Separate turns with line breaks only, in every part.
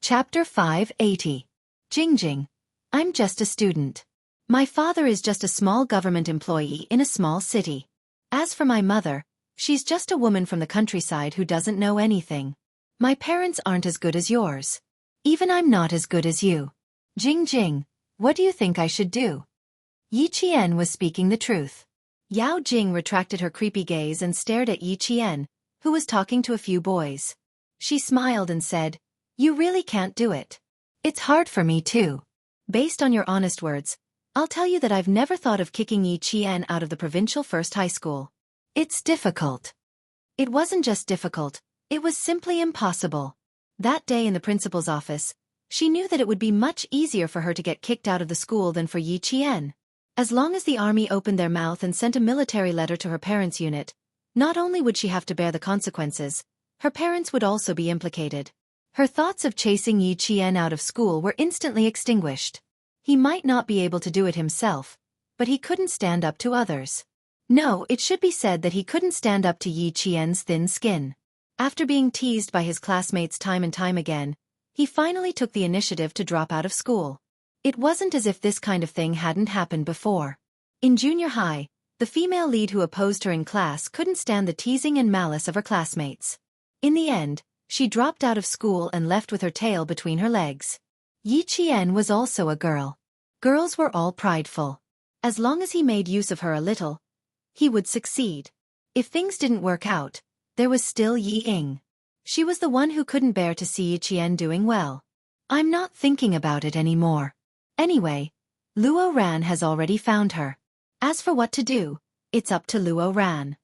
Chapter 580. Jingjing. I'm just a student. My father is just a small government employee in a small city. As for my mother, she's just a woman from the countryside who doesn't know anything. My parents aren't as good as yours. Even I'm not as good as you. Jingjing, what do you think I should do? Yi Qian was speaking the truth. Yao Jing retracted her creepy gaze and stared at Yi Qian, who was talking to a few boys. She smiled and said, "You really can't do it. It's hard for me too. Based on your honest words, I'll tell you that I've never thought of kicking Yi Qian out of the provincial first high school. It's difficult." It wasn't just difficult, it was simply impossible. That day in the principal's office, she knew that it would be much easier for her to get kicked out of the school than for Yi Qian. As long as the army opened their mouth and sent a military letter to her parents' unit, not only would she have to bear the consequences, her parents would also be implicated. Her thoughts of chasing Yi Qian out of school were instantly extinguished. He might not be able to do it himself, but he couldn't stand up to others. No, it should be said that he couldn't stand up to Yi Qian's thin skin. After being teased by his classmates time and time again, he finally took the initiative to drop out of school. It wasn't as if this kind of thing hadn't happened before. In junior high, the female lead who opposed her in class couldn't stand the teasing and malice of her classmates. In the end, she dropped out of school and left with her tail between her legs. Yi Qian was also a girl. Girls were all prideful. As long as he made use of her a little, he would succeed. If things didn't work out, there was still Yi Ying. She was the one who couldn't bear to see Yi Qian doing well. "I'm not thinking about it anymore. Anyway, Luo Ran has already found her. As for what to do, it's up to Luo Ran."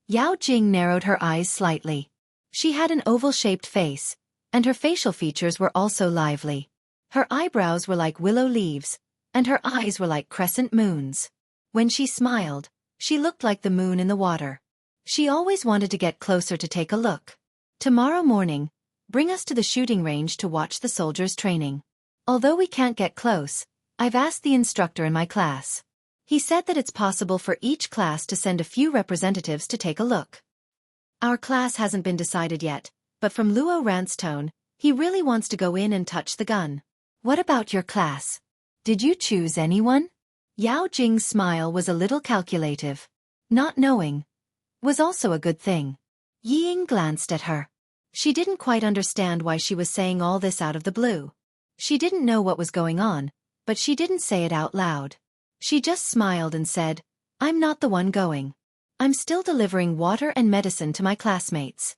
Yao Jing narrowed her eyes slightly. She had an oval-shaped face, and her facial features were also lively. Her eyebrows were like willow leaves, and her eyes were like crescent moons. When she smiled, she looked like the moon in the water. She always wanted to get closer to take a look. "Tomorrow morning, bring us to the shooting range to watch the soldiers training. Although we can't get close, I've asked the instructor in my class. He said that it's possible for each class to send a few representatives to take a look. Our class hasn't been decided yet, but from Luo Ran's tone, he really wants to go in and touch the gun. What about your class? Did you choose anyone?" Yao Jing's smile was a little calculative. Not knowing was also a good thing. Yi Ying glanced at her. She didn't quite understand why she was saying all this out of the blue. She didn't know what was going on, but she didn't say it out loud. She just smiled and said, "I'm not the one going. I'm still delivering water and medicine to my classmates."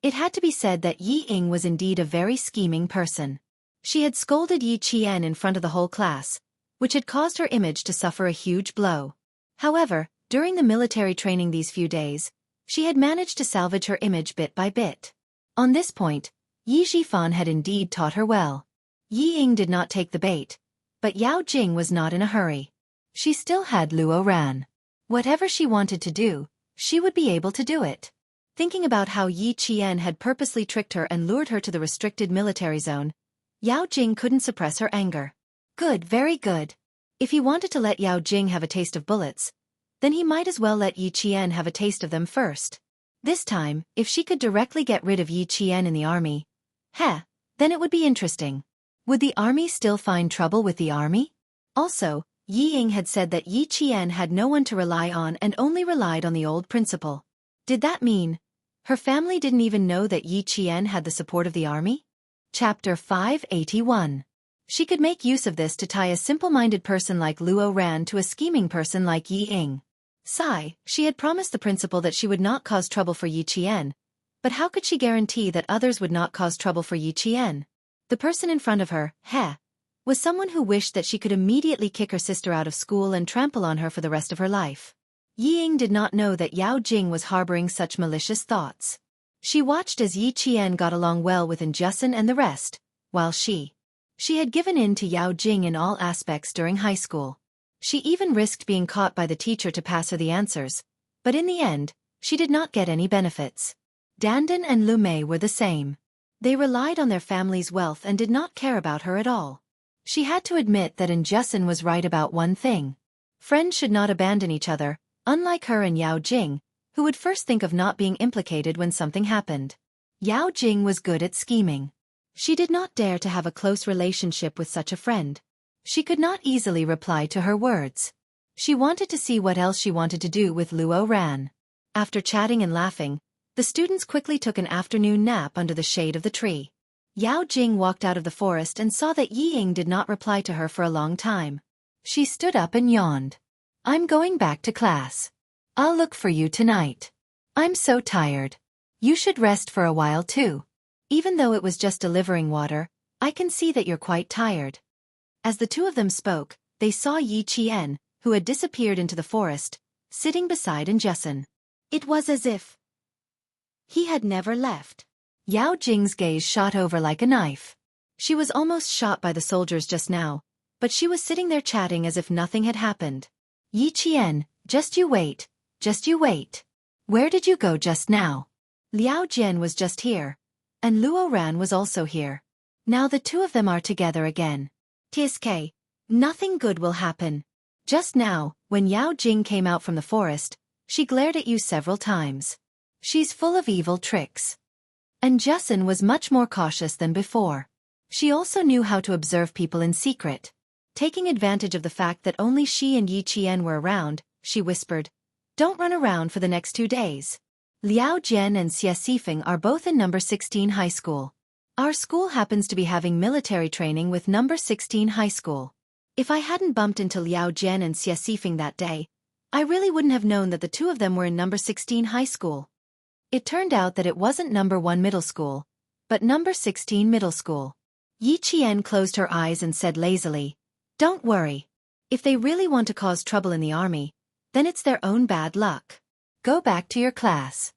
It had to be said that Yi Ying was indeed a very scheming person. She had scolded Yi Qian in front of the whole class, which had caused her image to suffer a huge blow. However, during the military training these few days, she had managed to salvage her image bit by bit. On this point, Yi Xiaofan had indeed taught her well. Yi Ying did not take the bait, but Yao Jing was not in a hurry. She still had Luo Ran. Whatever she wanted to do, she would be able to do it. Thinking about how Yi Qian had purposely tricked her and lured her to the restricted military zone, Yao Jing couldn't suppress her anger. Good, very good. If he wanted to let Yao Jing have a taste of bullets, then he might as well let Yi Qian have a taste of them first. This time, if she could directly get rid of Yi Qian in the army, then it would be interesting. Would the army still find trouble with the army? Also, Yi Ying had said that Yi Qian had no one to rely on and only relied on the old principal. Did that mean her family didn't even know that Yi Qian had the support of the army? Chapter 581. She could make use of this to tie a simple-minded person like Luo Ran to a scheming person like Yi Ying. She had promised the principal that she would not cause trouble for Yi Qian, but how could she guarantee that others would not cause trouble for Yi Qian? The person in front of her, was someone who wished that she could immediately kick her sister out of school and trample on her for the rest of her life. Yi Ying did not know that Yao Jing was harboring such malicious thoughts. She watched as Yi Qian got along well with Injusin and the rest, while she had given in to Yao Jing in all aspects during high school. She even risked being caught by the teacher to pass her the answers, but in the end, she did not get any benefits. Dandan and Lu Mei were the same. They relied on their family's wealth and did not care about her at all. She had to admit that Injusin was right about one thing. Friends should not abandon each other, unlike her and Yao Jing, who would first think of not being implicated when something happened. Yao Jing was good at scheming. She did not dare to have a close relationship with such a friend. She could not easily reply to her words. She wanted to see what else she wanted to do with Luo Ran. After chatting and laughing, the students quickly took an afternoon nap under the shade of the tree. Yao Jing walked out of the forest and saw that Yi Ying did not reply to her for a long time. She stood up and yawned. I'm going back to class. I'll look for you tonight. I'm so tired. You should rest for a while too. Even though it was just delivering water, I can see that you're quite tired. As the two of them spoke, they saw Yi Qian, who had disappeared into the forest, sitting beside Jessen. It was as if he had never left. Yao Jing's gaze shot over like a knife. She was almost shot by the soldiers just now, but she was sitting there chatting as if nothing had happened. Yi Qian, just you wait. Just you wait. Where did you go just now? Liao Jian was just here. And Luo Ran was also here. Now the two of them are together again. TSK. Nothing good will happen. Just now, when Yao Jing came out from the forest, she glared at you several times. She's full of evil tricks. And Jessen was much more cautious than before. She also knew how to observe people in secret. Taking advantage of the fact that only she and Yi Qian were around, she whispered, Don't run around for the next 2 days. Liao Jian and Xie Sifeng are both in number 16 high school. Our school happens to be having military training with number 16 high school. If I hadn't bumped into Liao Jian and Xie Sifeng that day, I really wouldn't have known that the two of them were in number 16 high school. It turned out that it wasn't number 1 middle school, but number 16 middle school. Yi Qian closed her eyes and said lazily, Don't worry. If they really want to cause trouble in the army, then it's their own bad luck. Go back to your class.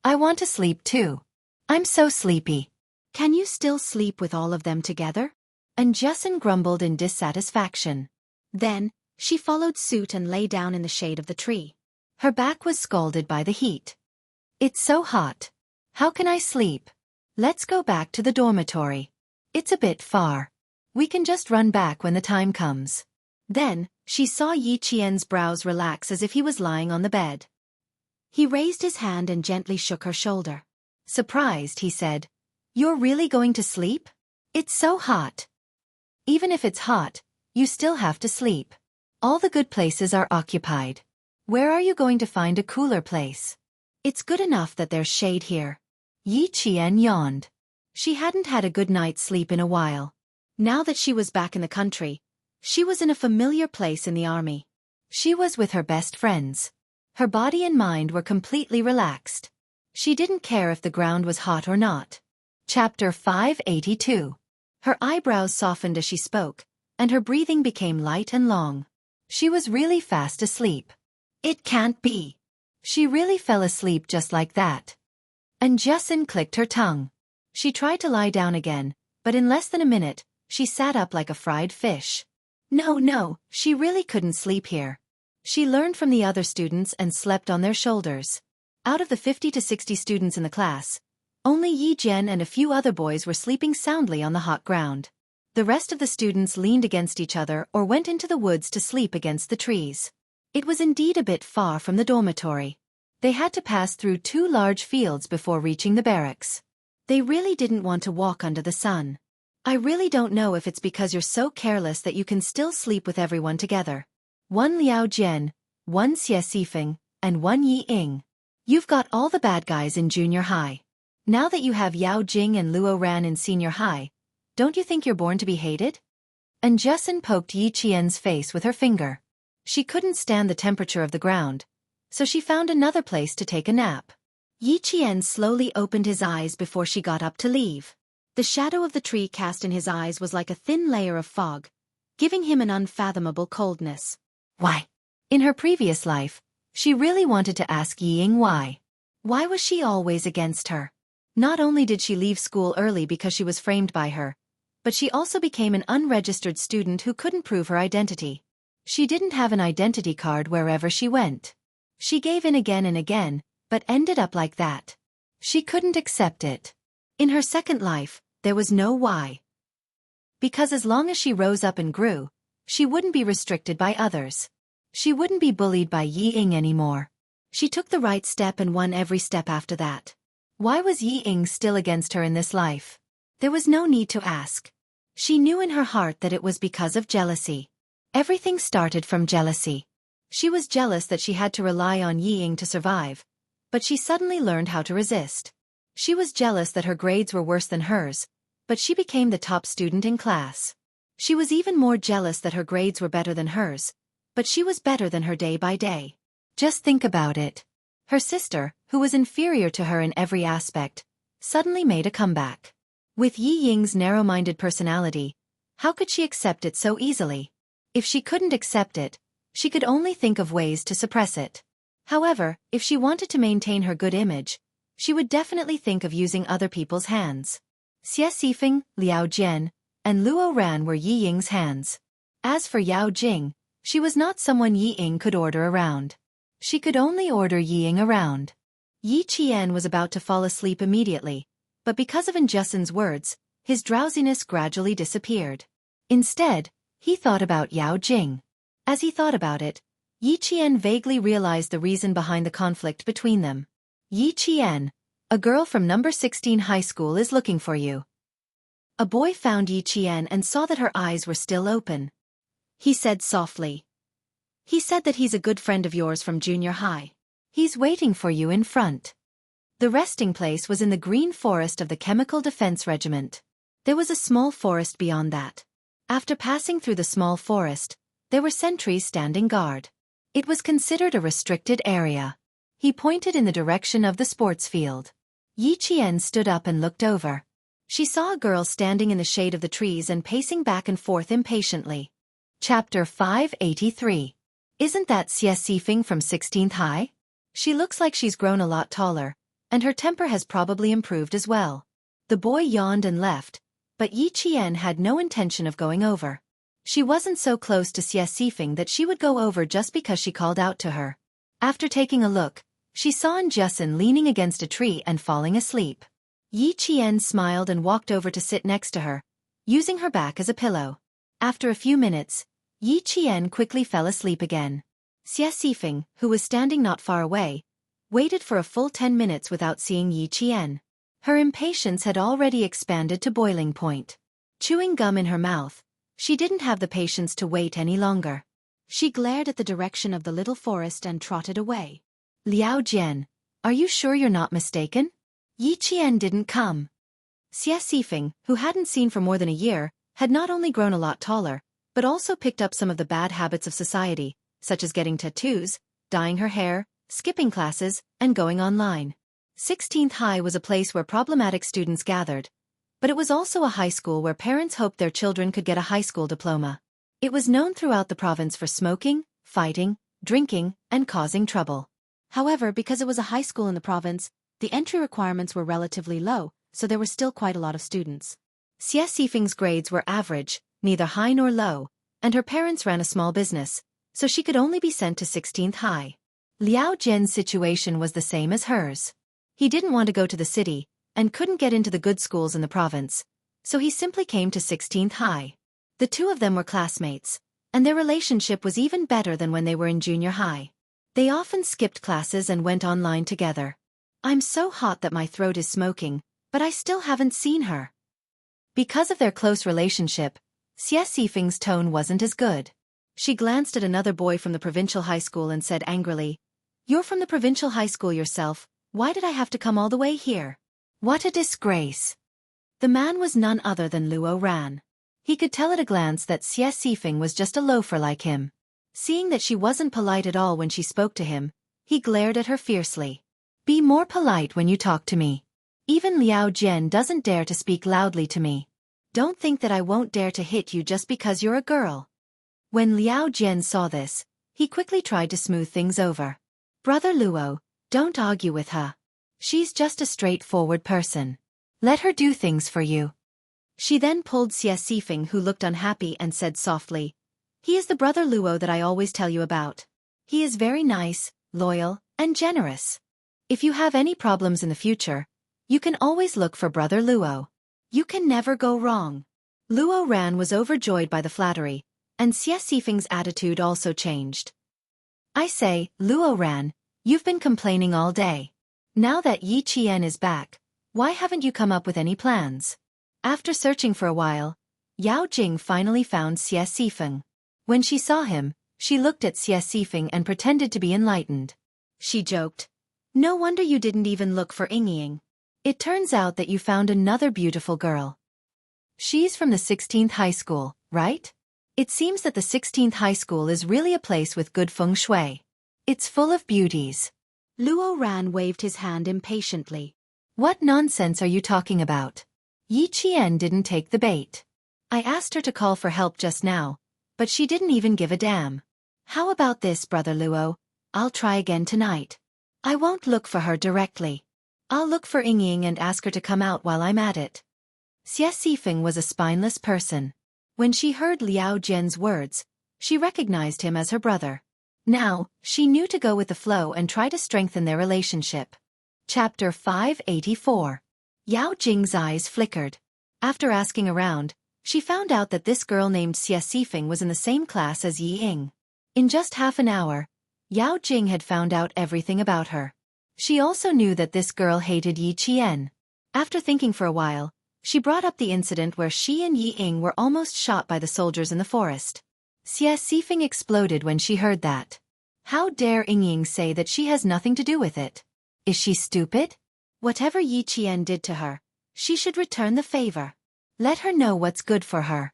I want to sleep too. I'm so sleepy. Can you still sleep with all of them together? And Jessen grumbled in dissatisfaction. Then, she followed suit and lay down in the shade of the tree. Her back was scalded by the heat. It's so hot. How can I sleep? Let's go back to the dormitory. It's a bit far. We can just run back when the time comes. Then, she saw Yi Qian's brows relax as if he was lying on the bed. He raised his hand and gently shook her shoulder. Surprised, he said, You're really going to sleep? It's so hot. Even if it's hot, you still have to sleep. All the good places are occupied. Where are you going to find a cooler place? It's good enough that there's shade here. Yi Qian yawned. She hadn't had a good night's sleep in a while. Now that she was back in the country, she was in a familiar place in the army. She was with her best friends. Her body and mind were completely relaxed. She didn't care if the ground was hot or not. Chapter 582. Her eyebrows softened as she spoke, and her breathing became light and long. She was really fast asleep. It can't be. She really fell asleep just like that. And Jessen clicked her tongue. She tried to lie down again, but in less than a minute, she sat up like a fried fish. No, she really couldn't sleep here. She learned from the other students and slept on their shoulders. Out of the 50 to 60 students in the class, only Yi Jian and a few other boys were sleeping soundly on the hot ground. The rest of the students leaned against each other or went into the woods to sleep against the trees. It was indeed a bit far from the dormitory. They had to pass through 2 large fields before reaching the barracks. They really didn't want to walk under the sun. I really don't know if it's because you're so careless that you can still sleep with everyone together. 1 Liao Jian, 1 Xie Sifeng, and 1 Yi Ying. You've got all the bad guys in junior high. Now that you have Yao Jing and Luo Ran in senior high, don't you think you're born to be hated? And Jessen poked Yi Qian's face with her finger. She couldn't stand the temperature of the ground, so she found another place to take a nap. Yi Qian slowly opened his eyes before she got up to leave. The shadow of the tree cast in his eyes was like a thin layer of fog, giving him an unfathomable coldness. Why? In her previous life, she really wanted to ask Yi Ying why. Why was she always against her? Not only did she leave school early because she was framed by her, but she also became an unregistered student who couldn't prove her identity. She didn't have an identity card wherever she went. She gave in again and again, but ended up like that. She couldn't accept it. In her second life, there was no why. Because as long as she rose up and grew, she wouldn't be restricted by others. She wouldn't be bullied by Yi Ying anymore. She took the right step and won every step after that. Why was Yi Ying still against her in this life? There was no need to ask. She knew in her heart that it was because of jealousy. Everything started from jealousy. She was jealous that she had to rely on Yi Ying to survive, but she suddenly learned how to resist. She was jealous that her grades were worse than hers, but she became the top student in class. She was even more jealous that her grades were better than hers, but she was better than her day by day. Just think about it. Her sister, who was inferior to her in every aspect, suddenly made a comeback. With Yi Ying's narrow-minded personality, how could she accept it so easily? If she couldn't accept it, she could only think of ways to suppress it. However, if she wanted to maintain her good image, she would definitely think of using other people's hands. Xie Xifeng, Liao Jian, and Luo Ran were Yi Ying's hands. As for Yao Jing, she was not someone Yi Ying could order around. She could only order Yi Ying around. Yi Qian was about to fall asleep immediately, but because of Injusin's words, his drowsiness gradually disappeared. Instead, he thought about Yao Jing. As he thought about it, Yi Qian vaguely realized the reason behind the conflict between them. Yi Qian, a girl from number 16 high school is looking for you. A boy found Yi Qian and saw that her eyes were still open. He said softly. He said that he's a good friend of yours from junior high. He's waiting for you in front. The resting place was in the green forest of the Chemical Defense Regiment. There was a small forest beyond that. After passing through the small forest, there were sentries standing guard. It was considered a restricted area. He pointed in the direction of the sports field. Yi Qian stood up and looked over. She saw a girl standing in the shade of the trees and pacing back and forth impatiently. Chapter 583. Isn't that Xie Xifeng from 16th High? She looks like she's grown a lot taller, and her temper has probably improved as well. The boy yawned and left, but Yi Qian had no intention of going over. She wasn't so close to Xie Xifeng that she would go over just because she called out to her. After taking a look, she saw Injusin leaning against a tree and falling asleep. Yi Qian smiled and walked over to sit next to her, using her back as a pillow. After a few minutes, Yi Qian quickly fell asleep again. Xie Xifeng, who was standing not far away, waited for a full 10 minutes without seeing Yi Qian. Her impatience had already expanded to boiling point. Chewing gum in her mouth, she didn't have the patience to wait any longer. She glared at the direction of the little forest and trotted away. Liao Jian, are you sure you're not mistaken? Yi Qian didn't come. Xie Xifeng, who hadn't seen for more than a year, had not only grown a lot taller, but also picked up some of the bad habits of society, such as getting tattoos, dyeing her hair, skipping classes, and going online. 16th High was a place where problematic students gathered, but it was also a high school where parents hoped their children could get a high school diploma. It was known throughout the province for smoking, fighting, drinking, and causing trouble. However, because it was a high school in the province, the entry requirements were relatively low, so there were still quite a lot of students. Xie Xifeng's grades were average, neither high nor low, and her parents ran a small business, so she could only be sent to 16th High. Liao Jian's situation was the same as hers. He didn't want to go to the city, and couldn't get into the good schools in the province, so he simply came to 16th High. The two of them were classmates, and their relationship was even better than when they were in junior high. They often skipped classes and went online together. I'm so hot that my throat is smoking, but I still haven't seen her. Because of their close relationship, Xie Xifeng's tone wasn't as good. She glanced at another boy from the provincial high school and said angrily, "You're from the provincial high school yourself, why did I have to come all the way here? What a disgrace." The man was none other than Luo Ran. He could tell at a glance that Xie Xifeng was just a loafer like him. Seeing that she wasn't polite at all when she spoke to him, he glared at her fiercely. "Be more polite when you talk to me. Even Liao Jian doesn't dare to speak loudly to me. Don't think that I won't dare to hit you just because you're a girl." When Liao Jian saw this, he quickly tried to smooth things over. "Brother Luo, don't argue with her. She's just a straightforward person. Let her do things for you." She then pulled Xie Xifeng, who looked unhappy, and said softly, "He is the brother Luo that I always tell you about. He is very nice, loyal, and generous. If you have any problems in the future, you can always look for brother Luo. You can never go wrong." Luo Ran was overjoyed by the flattery, and Xie Xifeng's attitude also changed. "I say, Luo Ran, you've been complaining all day. Now that Yi Qian is back, why haven't you come up with any plans? After searching for a while, Yao Jing finally found Xiaofan. When she saw him, she looked at Xiaofan and pretended to be enlightened. She joked, "No wonder you didn't even look for Ying. It turns out that you found another beautiful girl. She's from the 16th high school, right? It seems that the 16th high school is really a place with good feng shui. It's full of beauties." Luo Ran waved his hand impatiently. "What nonsense are you talking about? Yi Qian didn't take the bait. I asked her to call for help just now, but she didn't even give a damn. How about this, Brother Luo? I'll try again tonight. I won't look for her directly. I'll look for Ying and ask her to come out while I'm at it." Xiaofan was a spineless person. When she heard Liao Jian's words, she recognized him as her brother. Now, she knew to go with the flow and try to strengthen their relationship. Chapter 584. Yao Jing's eyes flickered. After asking around, she found out that this girl named Xiaofan was in the same class as Yi Ying. In just half an hour, Yao Jing had found out everything about her. She also knew that this girl hated Yi Qian. After thinking for a while, she brought up the incident where she and Yi Ying were almost shot by the soldiers in the forest. Xiaofan exploded when she heard that. How dare Ying say that she has nothing to do with it? Is she stupid? Whatever Yi Qian did to her, she should return the favor. Let her know what's good for her.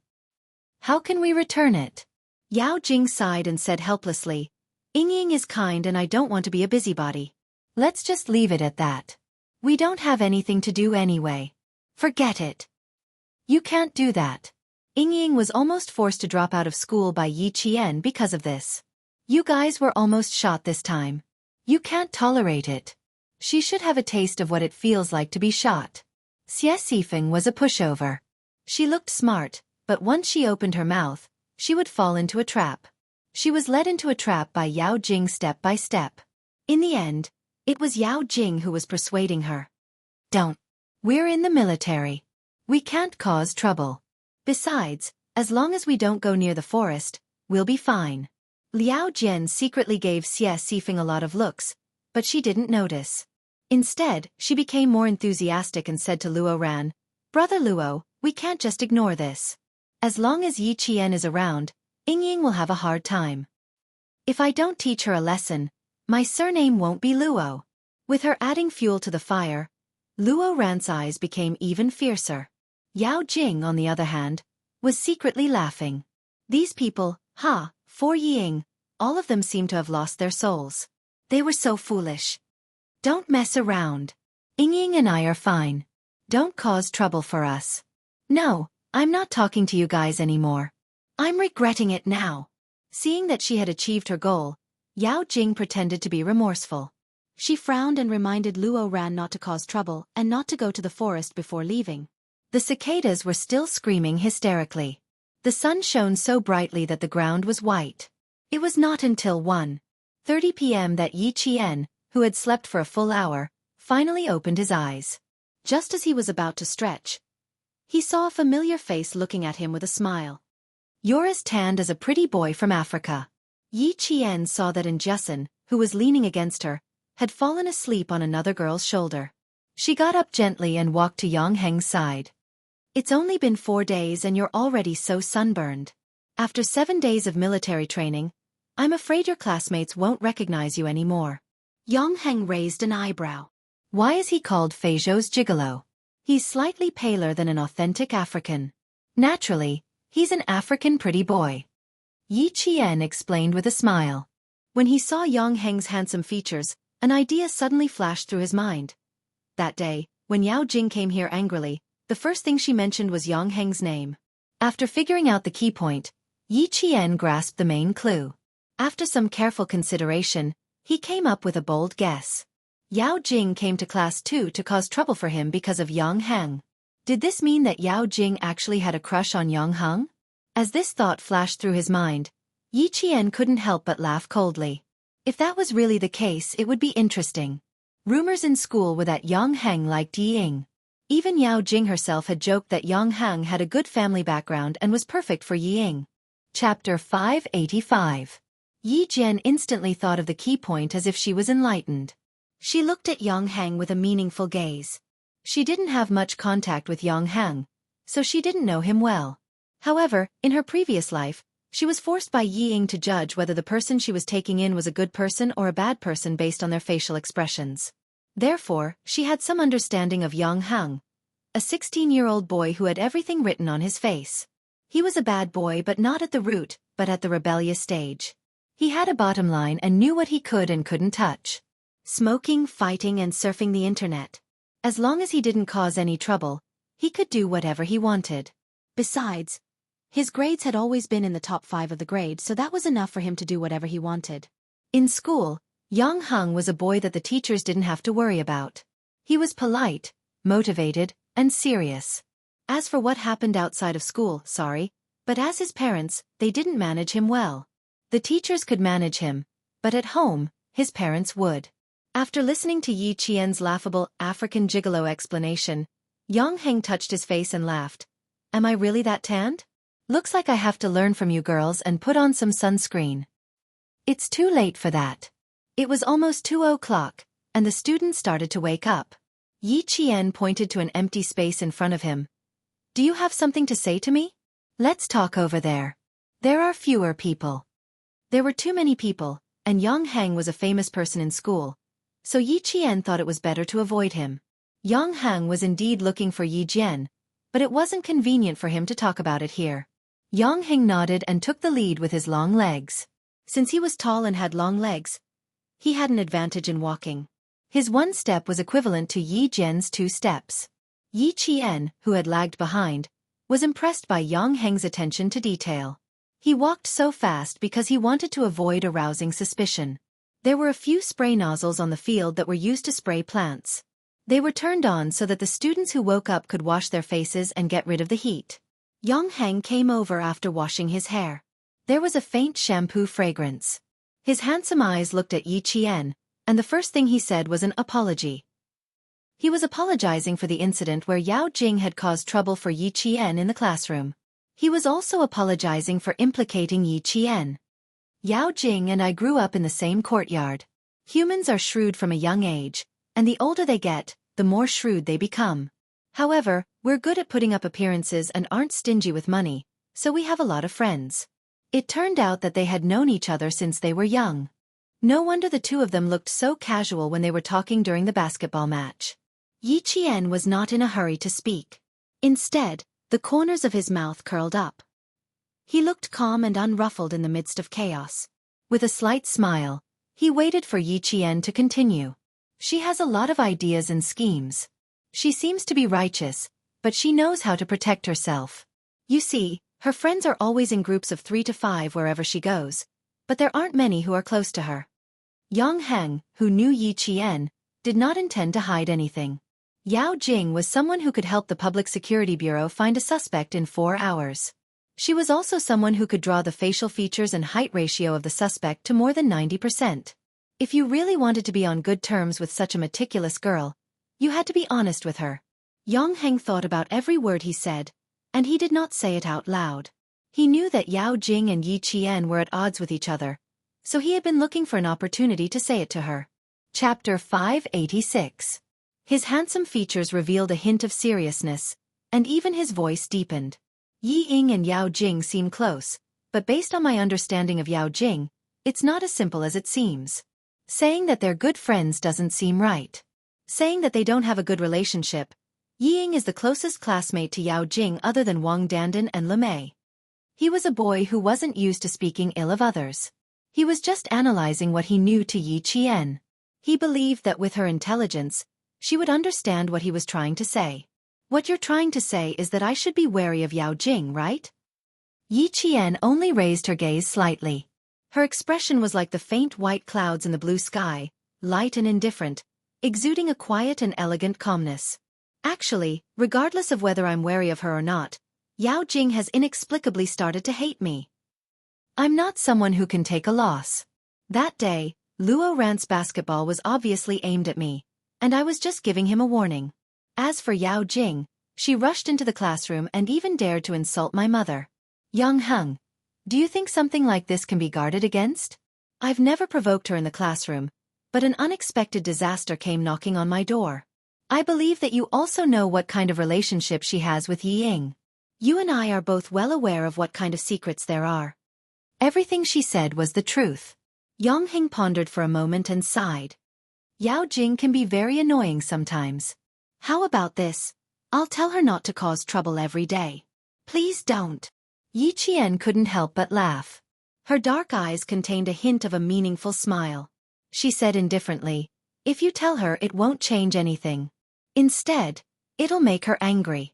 How can we return it? Yao Jing sighed and said helplessly, "Ying is kind and I don't want to be a busybody. Let's just leave it at that. We don't have anything to do anyway. Forget it." "You can't do that. Ying was almost forced to drop out of school by Yi Qian because of this. You guys were almost shot this time. You can't tolerate it. She should have a taste of what it feels like to be shot." Xiaofan was a pushover. She looked smart, but once she opened her mouth, she would fall into a trap. She was led into a trap by Yao Jing step by step. In the end, it was Yao Jing who was persuading her. "Don't. We're in the military. We can't cause trouble. Besides, as long as we don't go near the forest, we'll be fine." Liao Jian secretly gave Xiaofan a lot of looks, but she didn't notice. Instead, she became more enthusiastic and said to Luo Ran, "Brother Luo, we can't just ignore this. As long as Yi Qian is around, Ying will have a hard time. If I don't teach her a lesson, my surname won't be Luo." With her adding fuel to the fire, Luo Ran's eyes became even fiercer. Yao Jing, on the other hand, was secretly laughing. These people, for Ying, all of them seemed to have lost their souls. They were so foolish. "Don't mess around. Ying and I are fine. Don't cause trouble for us." "No, I'm not talking to you guys anymore. I'm regretting it now." Seeing that she had achieved her goal, Yao Jing pretended to be remorseful. She frowned and reminded Luo Ran not to cause trouble and not to go to the forest before leaving. The cicadas were still screaming hysterically. The sun shone so brightly that the ground was white. It was not until 1:30 p.m. that Yi Qian, who had slept for a full hour, finally opened his eyes. Just as he was about to stretch, he saw a familiar face looking at him with a smile. "You're as tanned as a pretty boy from Africa." Yi Qian saw that Injusin, who was leaning against her, had fallen asleep on another girl's shoulder. She got up gently and walked to Yang Heng's side. "It's only been 4 days and you're already so sunburned. After 7 days of military training, I'm afraid your classmates won't recognize you anymore." Yang Heng raised an eyebrow. Why is he called Feizhou's gigolo? He's slightly paler than an authentic African. Naturally, he's an African pretty boy. Yi Qian explained with a smile. When he saw Yang Heng's handsome features, an idea suddenly flashed through his mind. That day, when Yao Jing came here angrily, the first thing she mentioned was Yang Heng's name. After figuring out the key point, Yi Qian grasped the main clue. After some careful consideration, he came up with a bold guess. Yao Jing came to class 2 to cause trouble for him because of Yang Heng. Did this mean that Yao Jing actually had a crush on Yang Heng? As this thought flashed through his mind, Yi Qian couldn't help but laugh coldly. If that was really the case, it would be interesting. Rumors in school were that Yang Heng liked Yi Ying. Even Yao Jing herself had joked that Yang Heng had a good family background and was perfect for Yi Ying. Chapter 585. Yi Jian instantly thought of the key point as if she was enlightened. She looked at Yang Heng with a meaningful gaze. She didn't have much contact with Yang Heng, so she didn't know him well. However, in her previous life, she was forced by Yi Ying to judge whether the person she was taking in was a good person or a bad person based on their facial expressions. Therefore, she had some understanding of Yang Heng, a 16-year-old boy who had everything written on his face. He was a bad boy but not at the root, but at the rebellious stage. He had a bottom line and knew what he could and couldn't touch. Smoking, fighting and surfing the internet. As long as he didn't cause any trouble, he could do whatever he wanted. Besides, his grades had always been in the top 5 of the grade, so that was enough for him to do whatever he wanted. In school, Yang Heng was a boy that the teachers didn't have to worry about. He was polite, motivated, and serious. As for what happened outside of school, but as his parents, they didn't manage him well. The teachers could manage him, but at home, his parents would. After listening to Yi Qian's laughable African gigolo explanation, Yang Heng touched his face and laughed. Am I really that tanned? Looks like I have to learn from you girls and put on some sunscreen. It's too late for that. It was almost 2 o'clock, and the students started to wake up. Yi Qian pointed to an empty space in front of him. Do you have something to say to me? Let's talk over there. There are fewer people. There were too many people, and Yang Heng was a famous person in school, so Yi Qian thought it was better to avoid him. Yang Heng was indeed looking for Yi Jian, but it wasn't convenient for him to talk about it here. Yang Heng nodded and took the lead with his long legs. Since he was tall and had long legs, he had an advantage in walking. His 1 step was equivalent to Yi Jian's 2 steps. Yi Qian, who had lagged behind, was impressed by Yang Heng's attention to detail. He walked so fast because he wanted to avoid arousing suspicion. There were a few spray nozzles on the field that were used to spray plants. They were turned on so that the students who woke up could wash their faces and get rid of the heat. Yang Heng came over after washing his hair. There was a faint shampoo fragrance. His handsome eyes looked at Yi Qian, and the first thing he said was an apology. He was apologizing for the incident where Yao Jing had caused trouble for Yi Qian in the classroom. He was also apologizing for implicating Yi Qian. Yao Jing and I grew up in the same courtyard. Humans are shrewd from a young age, and the older they get, the more shrewd they become. However, we're good at putting up appearances and aren't stingy with money, so we have a lot of friends. It turned out that they had known each other since they were young. No wonder the two of them looked so casual when they were talking during the basketball match. Yi Qian was not in a hurry to speak. Instead, the corners of his mouth curled up. He looked calm and unruffled in the midst of chaos. With a slight smile, he waited for Yi Qian to continue. She has a lot of ideas and schemes. She seems to be righteous, but she knows how to protect herself. You see, her friends are always in groups of 3 to 5 wherever she goes, but there aren't many who are close to her. Yang Heng, who knew Yi Qian, did not intend to hide anything. Yao Jing was someone who could help the Public Security Bureau find a suspect in 4 hours. She was also someone who could draw the facial features and height ratio of the suspect to more than 90%. If you really wanted to be on good terms with such a meticulous girl, you had to be honest with her. Yang Heng thought about every word he said, and he did not say it out loud. He knew that Yao Jing and Yi Qian were at odds with each other, so he had been looking for an opportunity to say it to her. Chapter 586. His handsome features revealed a hint of seriousness, and even his voice deepened. Yi Ying and Yao Jing seem close, but based on my understanding of Yao Jing, it's not as simple as it seems. Saying that they're good friends doesn't seem right. Saying that they don't have a good relationship. Yi Ying is the closest classmate to Yao Jing other than Wang Dandan and Le Mei. He was a boy who wasn't used to speaking ill of others. He was just analyzing what he knew to Yi Qian. He believed that with her intelligence, she would understand what he was trying to say. What you're trying to say is that I should be wary of Yao Jing, right? Yi Qian only raised her gaze slightly. Her expression was like the faint white clouds in the blue sky, light and indifferent, exuding a quiet and elegant calmness. Actually, regardless of whether I'm wary of her or not, Yao Jing has inexplicably started to hate me. I'm not someone who can take a loss. That day, Luo Rant's basketball was obviously aimed at me, and I was just giving him a warning. As for Yao Jing, she rushed into the classroom and even dared to insult my mother. Yang Heng, do you think something like this can be guarded against? I've never provoked her in the classroom, but an unexpected disaster came knocking on my door. I believe that you also know what kind of relationship she has with Yi Ying. You and I are both well aware of what kind of secrets there are. Everything she said was the truth. Yang Hing pondered for a moment and sighed. Yao Jing can be very annoying sometimes. How about this? I'll tell her not to cause trouble every day. Please don't. Yi Qian couldn't help but laugh. Her dark eyes contained a hint of a meaningful smile. She said indifferently, if you tell her it won't change anything. Instead, it'll make her angry.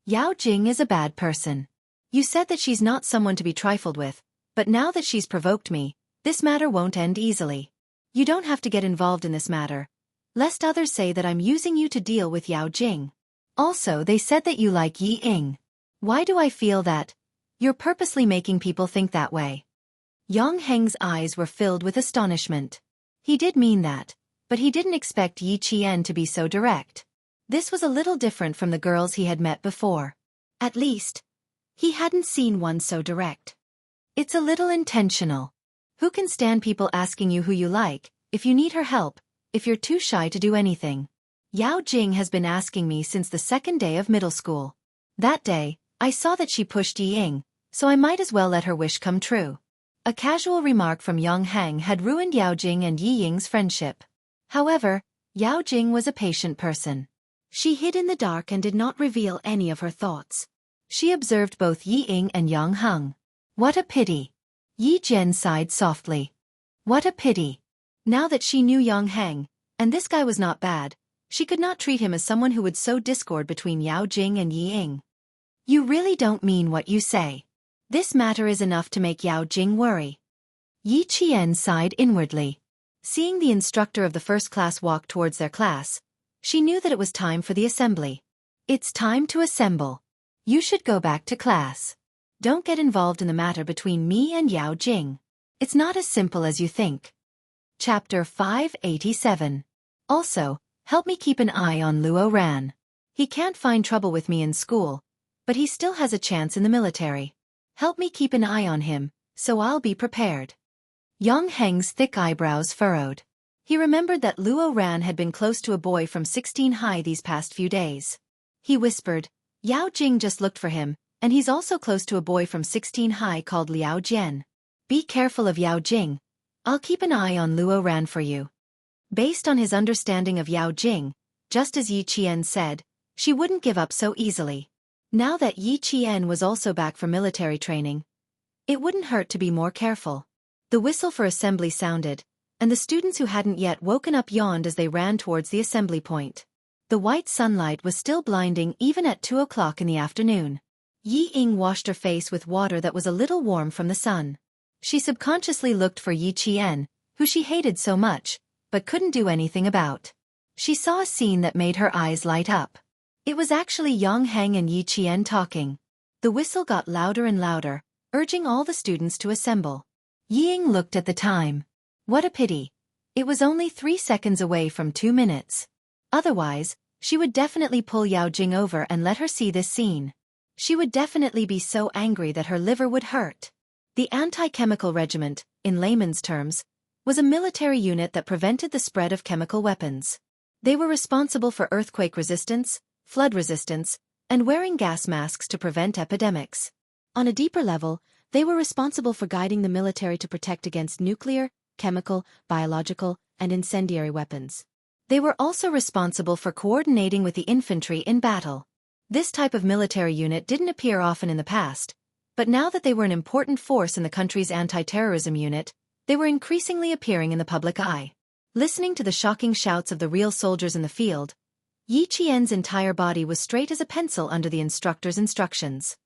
Yao Jing is a bad person. You said that she's not someone to be trifled with, but now that she's provoked me, this matter won't end easily. You don't have to get involved in this matter, lest others say that I'm using you to deal with Yao Jing. Also, they said that you like Yi Ying. Why do I feel that? You're purposely making people think that way. Yang Heng's eyes were filled with astonishment. He did mean that, but he didn't expect Yi Qian to be so direct. This was a little different from the girls he had met before. At least, he hadn't seen one so direct. It's a little intentional. Who can stand people asking you who you like, if you need her help, if you're too shy to do anything? Yao Jing has been asking me since the second day of middle school. That day, I saw that she pushed Yi Ying, so I might as well let her wish come true. A casual remark from Yang Heng had ruined Yao Jing and Yi Ying's friendship. However, Yao Jing was a patient person. She hid in the dark and did not reveal any of her thoughts. She observed both Yi Ying and Yang Heng. What a pity. Yi Jian sighed softly. What a pity. Now that she knew Yang Heng, and this guy was not bad, she could not treat him as someone who would sow discord between Yao Jing and Yi Ying. You really don't mean what you say. This matter is enough to make Yao Jing worry. Yi Qian sighed inwardly. Seeing the instructor of the first class walk towards their class, she knew that it was time for the assembly. It's time to assemble. You should go back to class. Don't get involved in the matter between me and Yao Jing. It's not as simple as you think. Chapter 587. Also, help me keep an eye on Luo Ran. He can't find trouble with me in school, but he still has a chance in the military. Help me keep an eye on him, so I'll be prepared. Yang Heng's thick eyebrows furrowed. He remembered that Luo Ran had been close to a boy from 16 high these past few days. He whispered, Yao Jing just looked for him, and he's also close to a boy from 16 high called Liao Jian. Be careful of Yao Jing. I'll keep an eye on Luo Ran for you. Based on his understanding of Yao Jing, just as Yi Qian said, she wouldn't give up so easily. Now that Yi Qian was also back from military training, it wouldn't hurt to be more careful. The whistle for assembly sounded, and the students who hadn't yet woken up yawned as they ran towards the assembly point. The white sunlight was still blinding even at 2 o'clock in the afternoon. Yi Ying washed her face with water that was a little warm from the sun. She subconsciously looked for Yi Qian, who she hated so much, but couldn't do anything about. She saw a scene that made her eyes light up. It was actually Yang Heng and Yi Qian talking. The whistle got louder and louder, urging all the students to assemble. Yi Ying looked at the time. What a pity. It was only 3 seconds away from 2 minutes. Otherwise, she would definitely pull Yao Jing over and let her see this scene. She would definitely be so angry that her liver would hurt. The Anti-Chemical Regiment, in layman's terms, was a military unit that prevented the spread of chemical weapons. They were responsible for earthquake resistance, flood resistance, and wearing gas masks to prevent epidemics. On a deeper level, they were responsible for guiding the military to protect against nuclear, chemical, biological, and incendiary weapons. They were also responsible for coordinating with the infantry in battle. This type of military unit didn't appear often in the past, but now that they were an important force in the country's anti-terrorism unit, they were increasingly appearing in the public eye. Listening to the shocking shouts of the real soldiers in the field, Yi Qian's entire body was straight as a pencil under the instructor's instructions.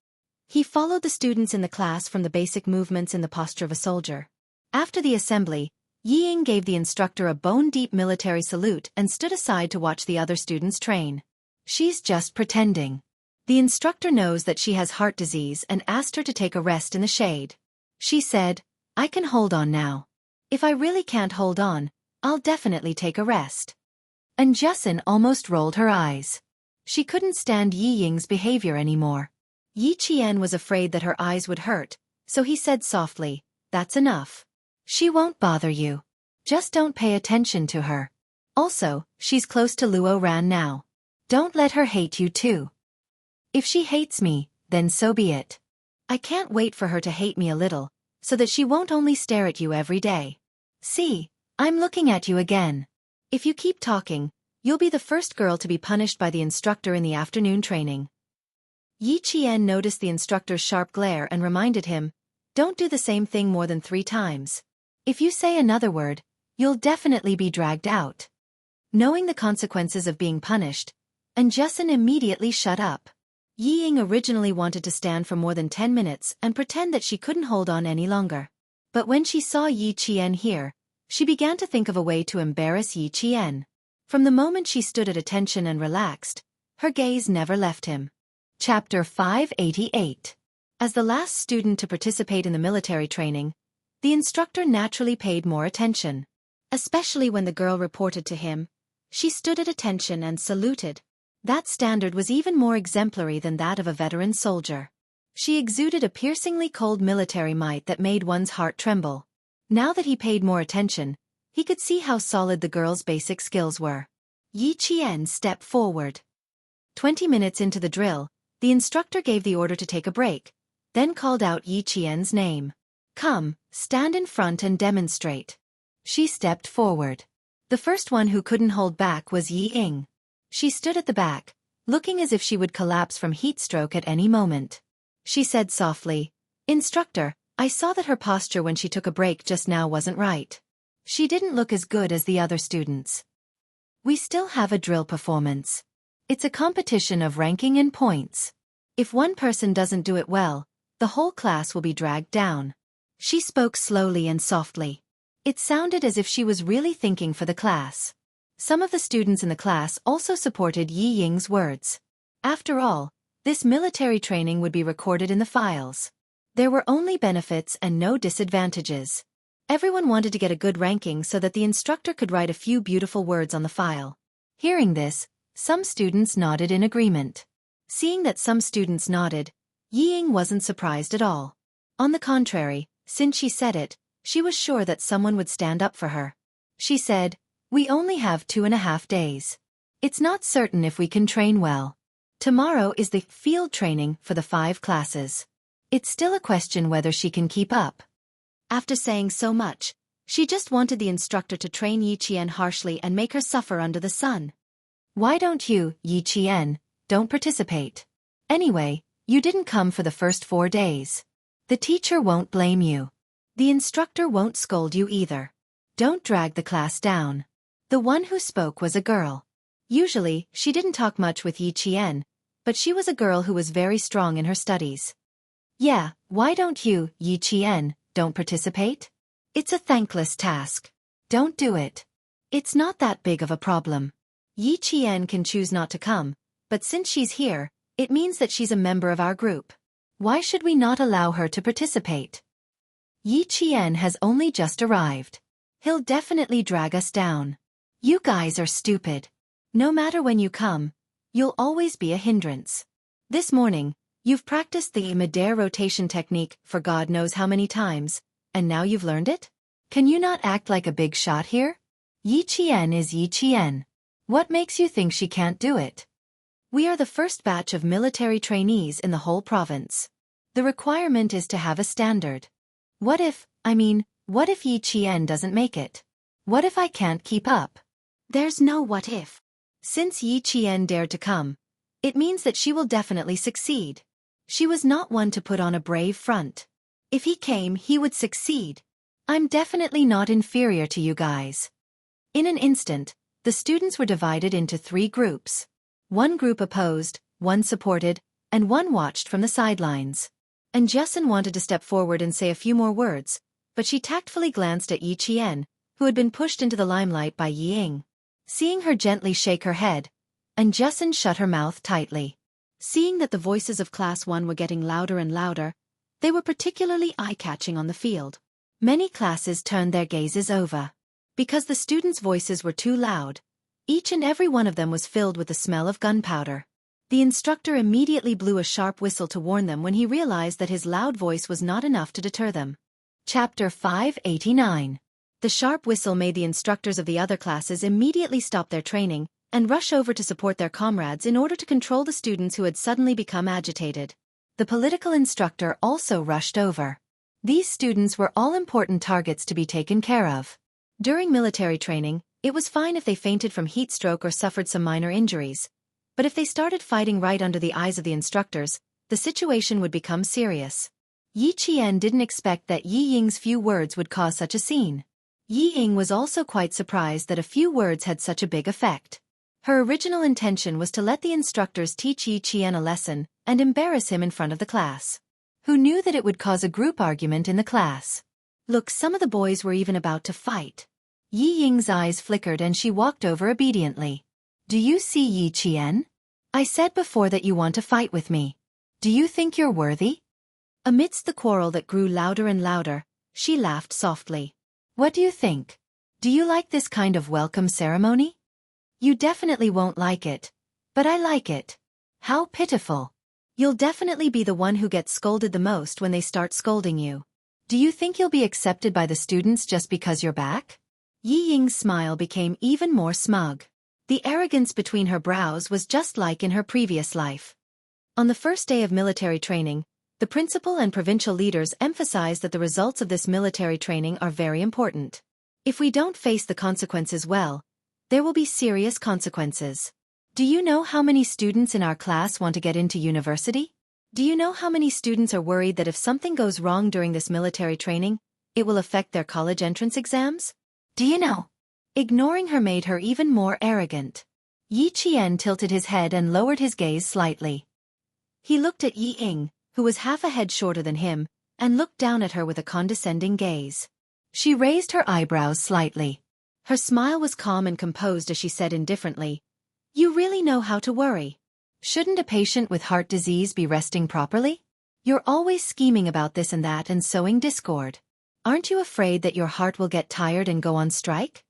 He followed the students in the class from the basic movements in the posture of a soldier. After the assembly, Yi Ying gave the instructor a bone-deep military salute and stood aside to watch the other students train. She's just pretending. The instructor knows that she has heart disease and asked her to take a rest in the shade. She said, I can hold on now. If I really can't hold on, I'll definitely take a rest. And Jessen almost rolled her eyes. She couldn't stand Yi Ying's behavior anymore. Yi Qian was afraid that her eyes would hurt, so he said softly, That's enough. She won't bother you. Just don't pay attention to her. Also, she's close to Luo Ran now. Don't let her hate you too. If she hates me, then so be it. I can't wait for her to hate me a little, so that she won't only stare at you every day. See, I'm looking at you again. If you keep talking, you'll be the first girl to be punished by the instructor in the afternoon training. Yi Qian noticed the instructor's sharp glare and reminded him, don't do the same thing more than 3 times. If you say another word, you'll definitely be dragged out. Knowing the consequences of being punished, Jason immediately shut up. Yi Ying originally wanted to stand for more than 10 minutes and pretend that she couldn't hold on any longer. But when she saw Yi Qian here, she began to think of a way to embarrass Yi Qian. From the moment she stood at attention and relaxed, her gaze never left him. Chapter 588. As the last student to participate in the military training, the instructor naturally paid more attention. Especially when the girl reported to him, she stood at attention and saluted. That standard was even more exemplary than that of a veteran soldier. She exuded a piercingly cold military might that made one's heart tremble. Now that he paid more attention, he could see how solid the girl's basic skills were. Yi Qian stepped forward. 20 minutes into the drill, the instructor gave the order to take a break, then called out Yi Qian's name. Come, stand in front and demonstrate. She stepped forward. The first one who couldn't hold back was Yi Ying. She stood at the back, looking as if she would collapse from heat stroke at any moment. She said softly, Instructor, I saw that her posture when she took a break just now wasn't right. She didn't look as good as the other students. We still have a drill performance. It's a competition of ranking and points. If one person doesn't do it well, the whole class will be dragged down. She spoke slowly and softly. It sounded as if she was really thinking for the class. Some of the students in the class also supported Yi Ying's words. After all, this military training would be recorded in the files. There were only benefits and no disadvantages. Everyone wanted to get a good ranking so that the instructor could write a few beautiful words on the file. Hearing this, some students nodded in agreement. Seeing that some students nodded, Yi Ying wasn't surprised at all. On the contrary, since she said it, she was sure that someone would stand up for her. She said, We only have 2.5 days. It's not certain if we can train well. Tomorrow is the field training for the 5 classes. It's still a question whether she can keep up. After saying so much, she just wanted the instructor to train Yi Qian harshly and make her suffer under the sun. Why don't you, Yi Qian, don't participate? Anyway, you didn't come for the first 4 days. The teacher won't blame you. The instructor won't scold you either. Don't drag the class down. The one who spoke was a girl. Usually, she didn't talk much with Yi Qian, but she was a girl who was very strong in her studies. Yeah, why don't you, Yi Qian, don't participate? It's a thankless task. Don't do it. It's not that big of a problem. Yi Qian can choose not to come, but since she's here, it means that she's a member of our group. Why should we not allow her to participate? Yi Qian has only just arrived. He'll definitely drag us down. You guys are stupid. No matter when you come, you'll always be a hindrance. This morning, you've practiced the mid-air rotation technique for God knows how many times, and now you've learned it? Can you not act like a big shot here? Yi Qian is Yi Qian. What makes you think she can't do it? We are the first batch of military trainees in the whole province. The requirement is to have a standard. What if Yi Qian doesn't make it? What if I can't keep up? There's no what if. Since Yi Qian dared to come, it means that she will definitely succeed. She was not one to put on a brave front. If he came, he would succeed. I'm definitely not inferior to you guys. In an instant, the students were divided into 3 groups. One group opposed, one supported, and one watched from the sidelines. And Jason wanted to step forward and say a few more words, but she tactfully glanced at Yi Qian, who had been pushed into the limelight by Yi Ying. Seeing her gently shake her head, and Jason shut her mouth tightly. Seeing that the voices of Class 1 were getting louder and louder, they were particularly eye-catching on the field. Many classes turned their gazes over. Because the students' voices were too loud, each and every one of them was filled with the smell of gunpowder. The instructor immediately blew a sharp whistle to warn them when he realized that his loud voice was not enough to deter them. Chapter 589. The sharp whistle made the instructors of the other classes immediately stop their training and rush over to support their comrades in order to control the students who had suddenly become agitated. The political instructor also rushed over. These students were all important targets to be taken care of. During military training, it was fine if they fainted from heat stroke or suffered some minor injuries. But if they started fighting right under the eyes of the instructors, the situation would become serious. Yi Qian didn't expect that Yi Ying's few words would cause such a scene. Yi Ying was also quite surprised that a few words had such a big effect. Her original intention was to let the instructors teach Yi Qian a lesson and embarrass him in front of the class. Who knew that it would cause a group argument in the class? Look, some of the boys were even about to fight. Yi Ying's eyes flickered and she walked over obediently. Do you see, Yi Qian? I said before that you want to fight with me. Do you think you're worthy? Amidst the quarrel that grew louder and louder, she laughed softly. What do you think? Do you like this kind of welcome ceremony? You definitely won't like it. But I like it. How pitiful. You'll definitely be the one who gets scolded the most when they start scolding you. Do you think you'll be accepted by the students just because you're back? Yi Ying's smile became even more smug. The arrogance between her brows was just like in her previous life. On the first day of military training, the principal and provincial leaders emphasized that the results of this military training are very important. If we don't face the consequences well, there will be serious consequences. Do you know how many students in our class want to get into university? Do you know how many students are worried that if something goes wrong during this military training, it will affect their college entrance exams? Do you know? Ignoring her made her even more arrogant. Yi Qian tilted his head and lowered his gaze slightly. He looked at Yi Ying, who was half a head shorter than him, and looked down at her with a condescending gaze. She raised her eyebrows slightly. Her smile was calm and composed as she said indifferently, You really know how to worry. Shouldn't a patient with heart disease be resting properly? You're always scheming about this and that and sowing discord. Aren't you afraid that your heart will get tired and go on strike?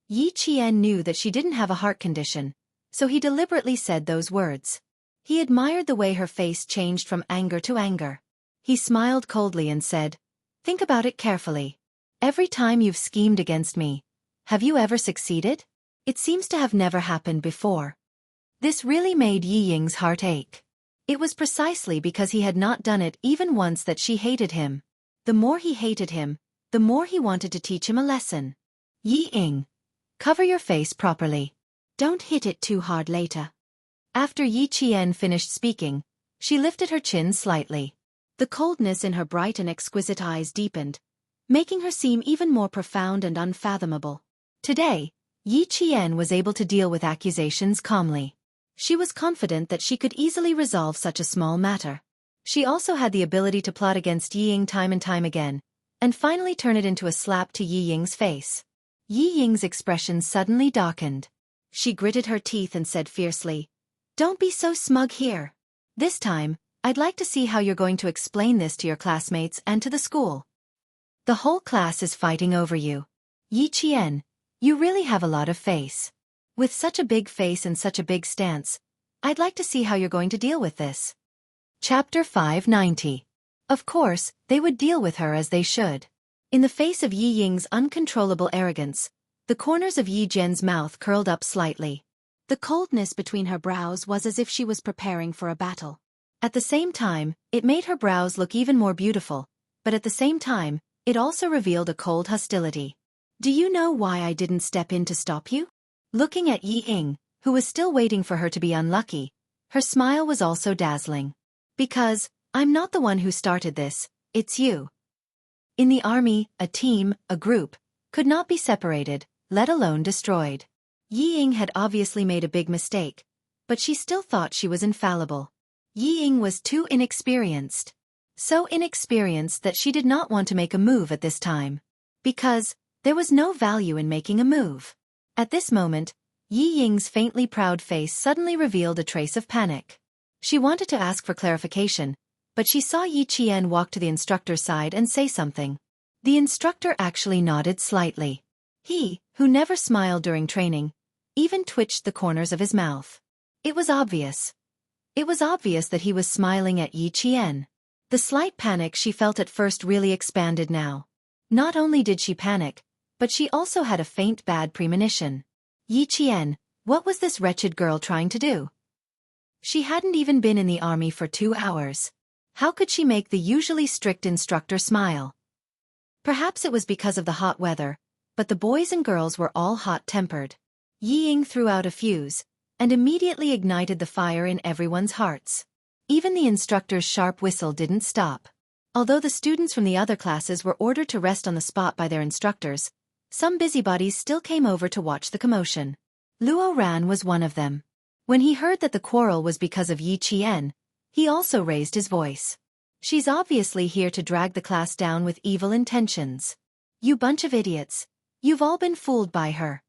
Yi Qian knew that she didn't have a heart condition, so he deliberately said those words. He admired the way her face changed from anger to anger. He smiled coldly and said, Think about it carefully. Every time you've schemed against me, have you ever succeeded? It seems to have never happened before. This really made Yi Ying's heart ache. It was precisely because he had not done it even once that she hated him. The more he hated him, the more he wanted to teach him a lesson. Yi Ying, cover your face properly. Don't hit it too hard later. After Yi Qian finished speaking, she lifted her chin slightly. The coldness in her bright and exquisite eyes deepened, making her seem even more profound and unfathomable. Today, Yi Qian was able to deal with accusations calmly. She was confident that she could easily resolve such a small matter. She also had the ability to plot against Yi Ying time and time again, and finally turn it into a slap to Yi Ying's face. Yi Ying's expression suddenly darkened. She gritted her teeth and said fiercely, Don't be so smug here. This time, I'd like to see how you're going to explain this to your classmates and to the school. The whole class is fighting over you. Yi Qian, you really have a lot of face. With such a big face and such a big stance, I'd like to see how you're going to deal with this. Chapter 590. Of course, they would deal with her as they should. In the face of Yi Ying's uncontrollable arrogance, the corners of Yi Jian's mouth curled up slightly. The coldness between her brows was as if she was preparing for a battle. At the same time, it made her brows look even more beautiful, but at the same time, it also revealed a cold hostility. Do you know why I didn't step in to stop you? Looking at Yi Ying, who was still waiting for her to be unlucky, her smile was also dazzling. Because, I'm not the one who started this, it's you. In the army, a team, a group, could not be separated, let alone destroyed. Yi Ying had obviously made a big mistake, but she still thought she was infallible. Yi Ying was too inexperienced. So inexperienced that she did not want to make a move at this time. Because, there was no value in making a move. At this moment, Yi Ying's faintly proud face suddenly revealed a trace of panic. She wanted to ask for clarification, but she saw Yi Qian walk to the instructor's side and say something. The instructor actually nodded slightly. He, who never smiled during training, even twitched the corners of his mouth. It was obvious. It was obvious that he was smiling at Yi Qian. The slight panic she felt at first really expanded now. Not only did she panic, but she also had a faint bad premonition. Yi Qian, what was this wretched girl trying to do? She hadn't even been in the army for 2 hours. How could she make the usually strict instructor smile? Perhaps it was because of the hot weather, but the boys and girls were all hot-tempered. Yi Ying threw out a fuse, and immediately ignited the fire in everyone's hearts. Even the instructor's sharp whistle didn't stop. Although the students from the other classes were ordered to rest on the spot by their instructors, some busybodies still came over to watch the commotion. Luo Ran was one of them. When he heard that the quarrel was because of Yi Qian, he also raised his voice. She's obviously here to drag the class down with evil intentions. You bunch of idiots. You've all been fooled by her.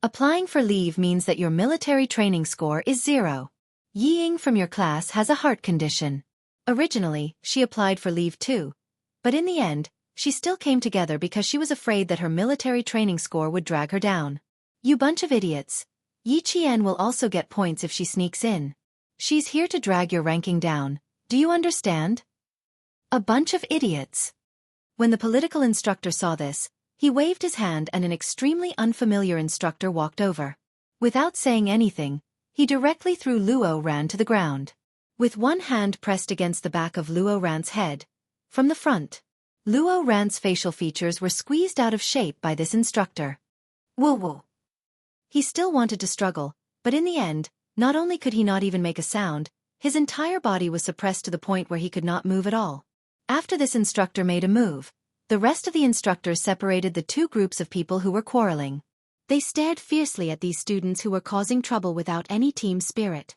Applying for leave means that your military training score is 0. Yi Ying from your class has a heart condition. Originally, she applied for leave too, but in the end, she still came together because she was afraid that her military training score would drag her down. You bunch of idiots. Yi Qian will also get points if she sneaks in. She's here to drag your ranking down, do you understand? A bunch of idiots. When the political instructor saw this, he waved his hand and an extremely unfamiliar instructor walked over. Without saying anything, he directly threw Luo Ran to the ground. With one hand pressed against the back of Luo Ran's head, from the front, Luo Ran's facial features were squeezed out of shape by this instructor. Woo-woo. He still wanted to struggle, but in the end, not only could he not even make a sound, his entire body was suppressed to the point where he could not move at all. After this instructor made a move, the rest of the instructors separated the two groups of people who were quarreling. They stared fiercely at these students who were causing trouble without any team spirit.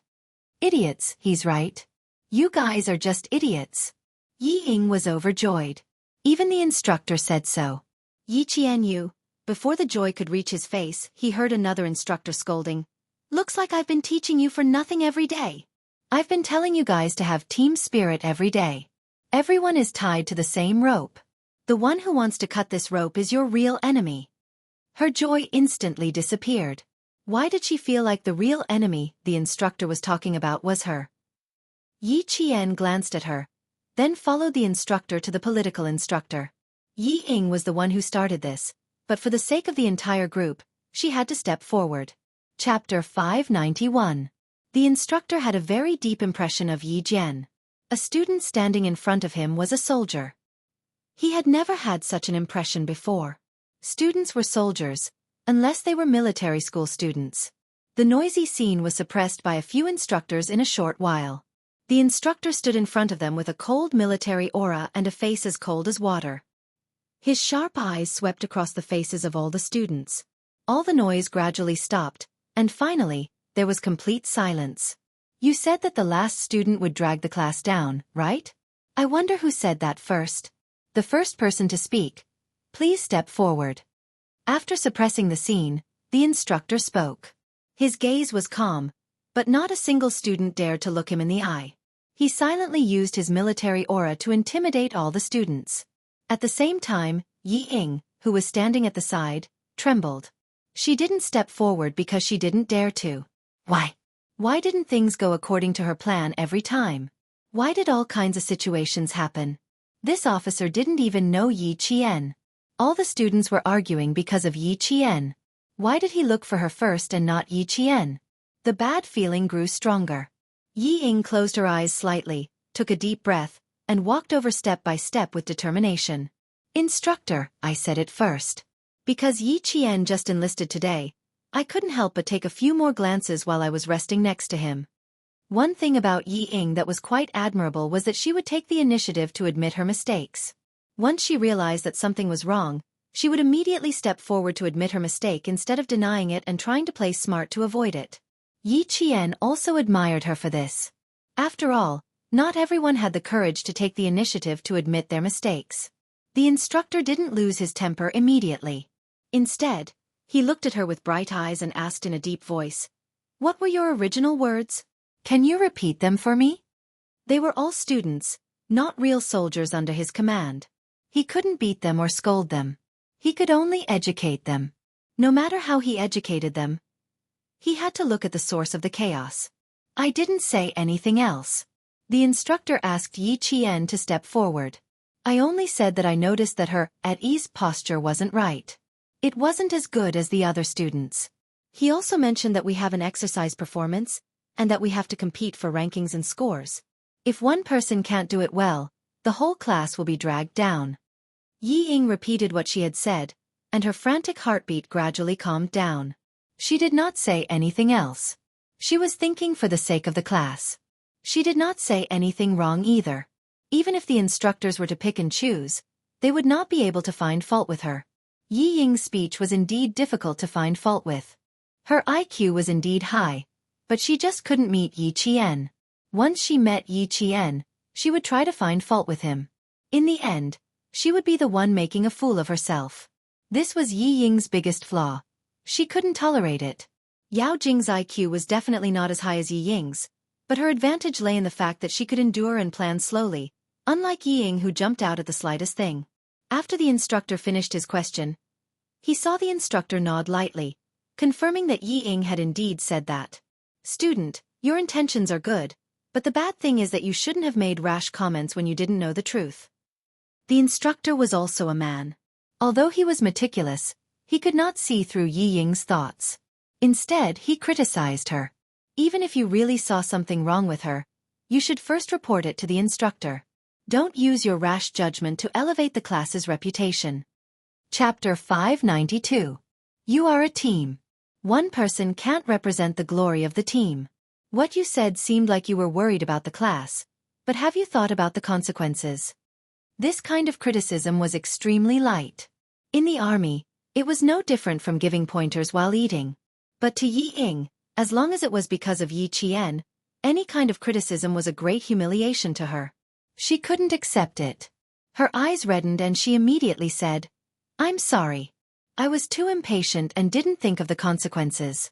Idiots, he's right. You guys are just idiots. Yi Ying was overjoyed. Even the instructor said so. Yi Qianyu, before the joy could reach his face, he heard another instructor scolding. Looks like I've been teaching you for nothing every day. I've been telling you guys to have team spirit every day. Everyone is tied to the same rope. The one who wants to cut this rope is your real enemy. Her joy instantly disappeared. Why did she feel like the real enemy the instructor was talking about was her? Yi Qian glanced at her, then followed the instructor to the political instructor. Yi Ying was the one who started this, but for the sake of the entire group, she had to step forward. Chapter 591. The instructor had a very deep impression of Yi Jian. A student standing in front of him was a soldier. He had never had such an impression before. Students were soldiers, unless they were military school students. The noisy scene was suppressed by a few instructors in a short while. The instructor stood in front of them with a cold military aura and a face as cold as water. His sharp eyes swept across the faces of all the students. All the noise gradually stopped, and finally, there was complete silence. You said that the last student would drag the class down, right? I wonder who said that first. The first person to speak. Please step forward. After suppressing the scene, the instructor spoke. His gaze was calm, but not a single student dared to look him in the eye. He silently used his military aura to intimidate all the students. At the same time, Yi Ying, who was standing at the side, trembled. She didn't step forward because she didn't dare to. Why? Why didn't things go according to her plan every time? Why did all kinds of situations happen? This officer didn't even know Yi Qian. All the students were arguing because of Yi Qian. Why did he look for her first and not Yi Qian? The bad feeling grew stronger. Yi Ying closed her eyes slightly, took a deep breath, and walked over step by step with determination. Instructor, I said it first. Because Yi Qian just enlisted today, I couldn't help but take a few more glances while I was resting next to him. One thing about Yi Ying that was quite admirable was that she would take the initiative to admit her mistakes. Once she realized that something was wrong, she would immediately step forward to admit her mistake instead of denying it and trying to play smart to avoid it. Yi Qian also admired her for this. After all, not everyone had the courage to take the initiative to admit their mistakes. The instructor didn't lose his temper immediately. Instead, he looked at her with bright eyes and asked in a deep voice, "What were your original words? Can you repeat them for me?" They were all students, not real soldiers under his command. He couldn't beat them or scold them. He could only educate them. No matter how he educated them, he had to look at the source of the chaos. I didn't say anything else. The instructor asked Yi Qian to step forward. I only said that I noticed that her at-ease posture wasn't right. It wasn't as good as the other students. He also mentioned that we have an exercise performance, and that we have to compete for rankings and scores. If one person can't do it well, the whole class will be dragged down. Yi Ying repeated what she had said, and her frantic heartbeat gradually calmed down. She did not say anything else. She was thinking for the sake of the class. She did not say anything wrong either. Even if the instructors were to pick and choose, they would not be able to find fault with her. Yi Ying's speech was indeed difficult to find fault with. Her IQ was indeed high, but she just couldn't meet Yi Qian. Once she met Yi Qian, she would try to find fault with him. In the end, she would be the one making a fool of herself. This was Yi Ying's biggest flaw. She couldn't tolerate it. Yao Jing's IQ was definitely not as high as Yi Ying's, but her advantage lay in the fact that she could endure and plan slowly, unlike Yi Ying who jumped out at the slightest thing. After the instructor finished his question, he saw the instructor nod lightly, confirming that Yi Ying had indeed said that. "Student, your intentions are good, but the bad thing is that you shouldn't have made rash comments when you didn't know the truth." The instructor was also a man. Although he was meticulous, he could not see through Yi Ying's thoughts. Instead, he criticized her. Even if you really saw something wrong with her, you should first report it to the instructor. Don't use your rash judgment to elevate the class's reputation. Chapter 592. You are a team. One person can't represent the glory of the team. What you said seemed like you were worried about the class, but have you thought about the consequences? This kind of criticism was extremely light. In the army, it was no different from giving pointers while eating. But to Yi Ying, as long as it was because of Yi Qian, any kind of criticism was a great humiliation to her. She couldn't accept it. Her eyes reddened and she immediately said, "I'm sorry. I was too impatient and didn't think of the consequences.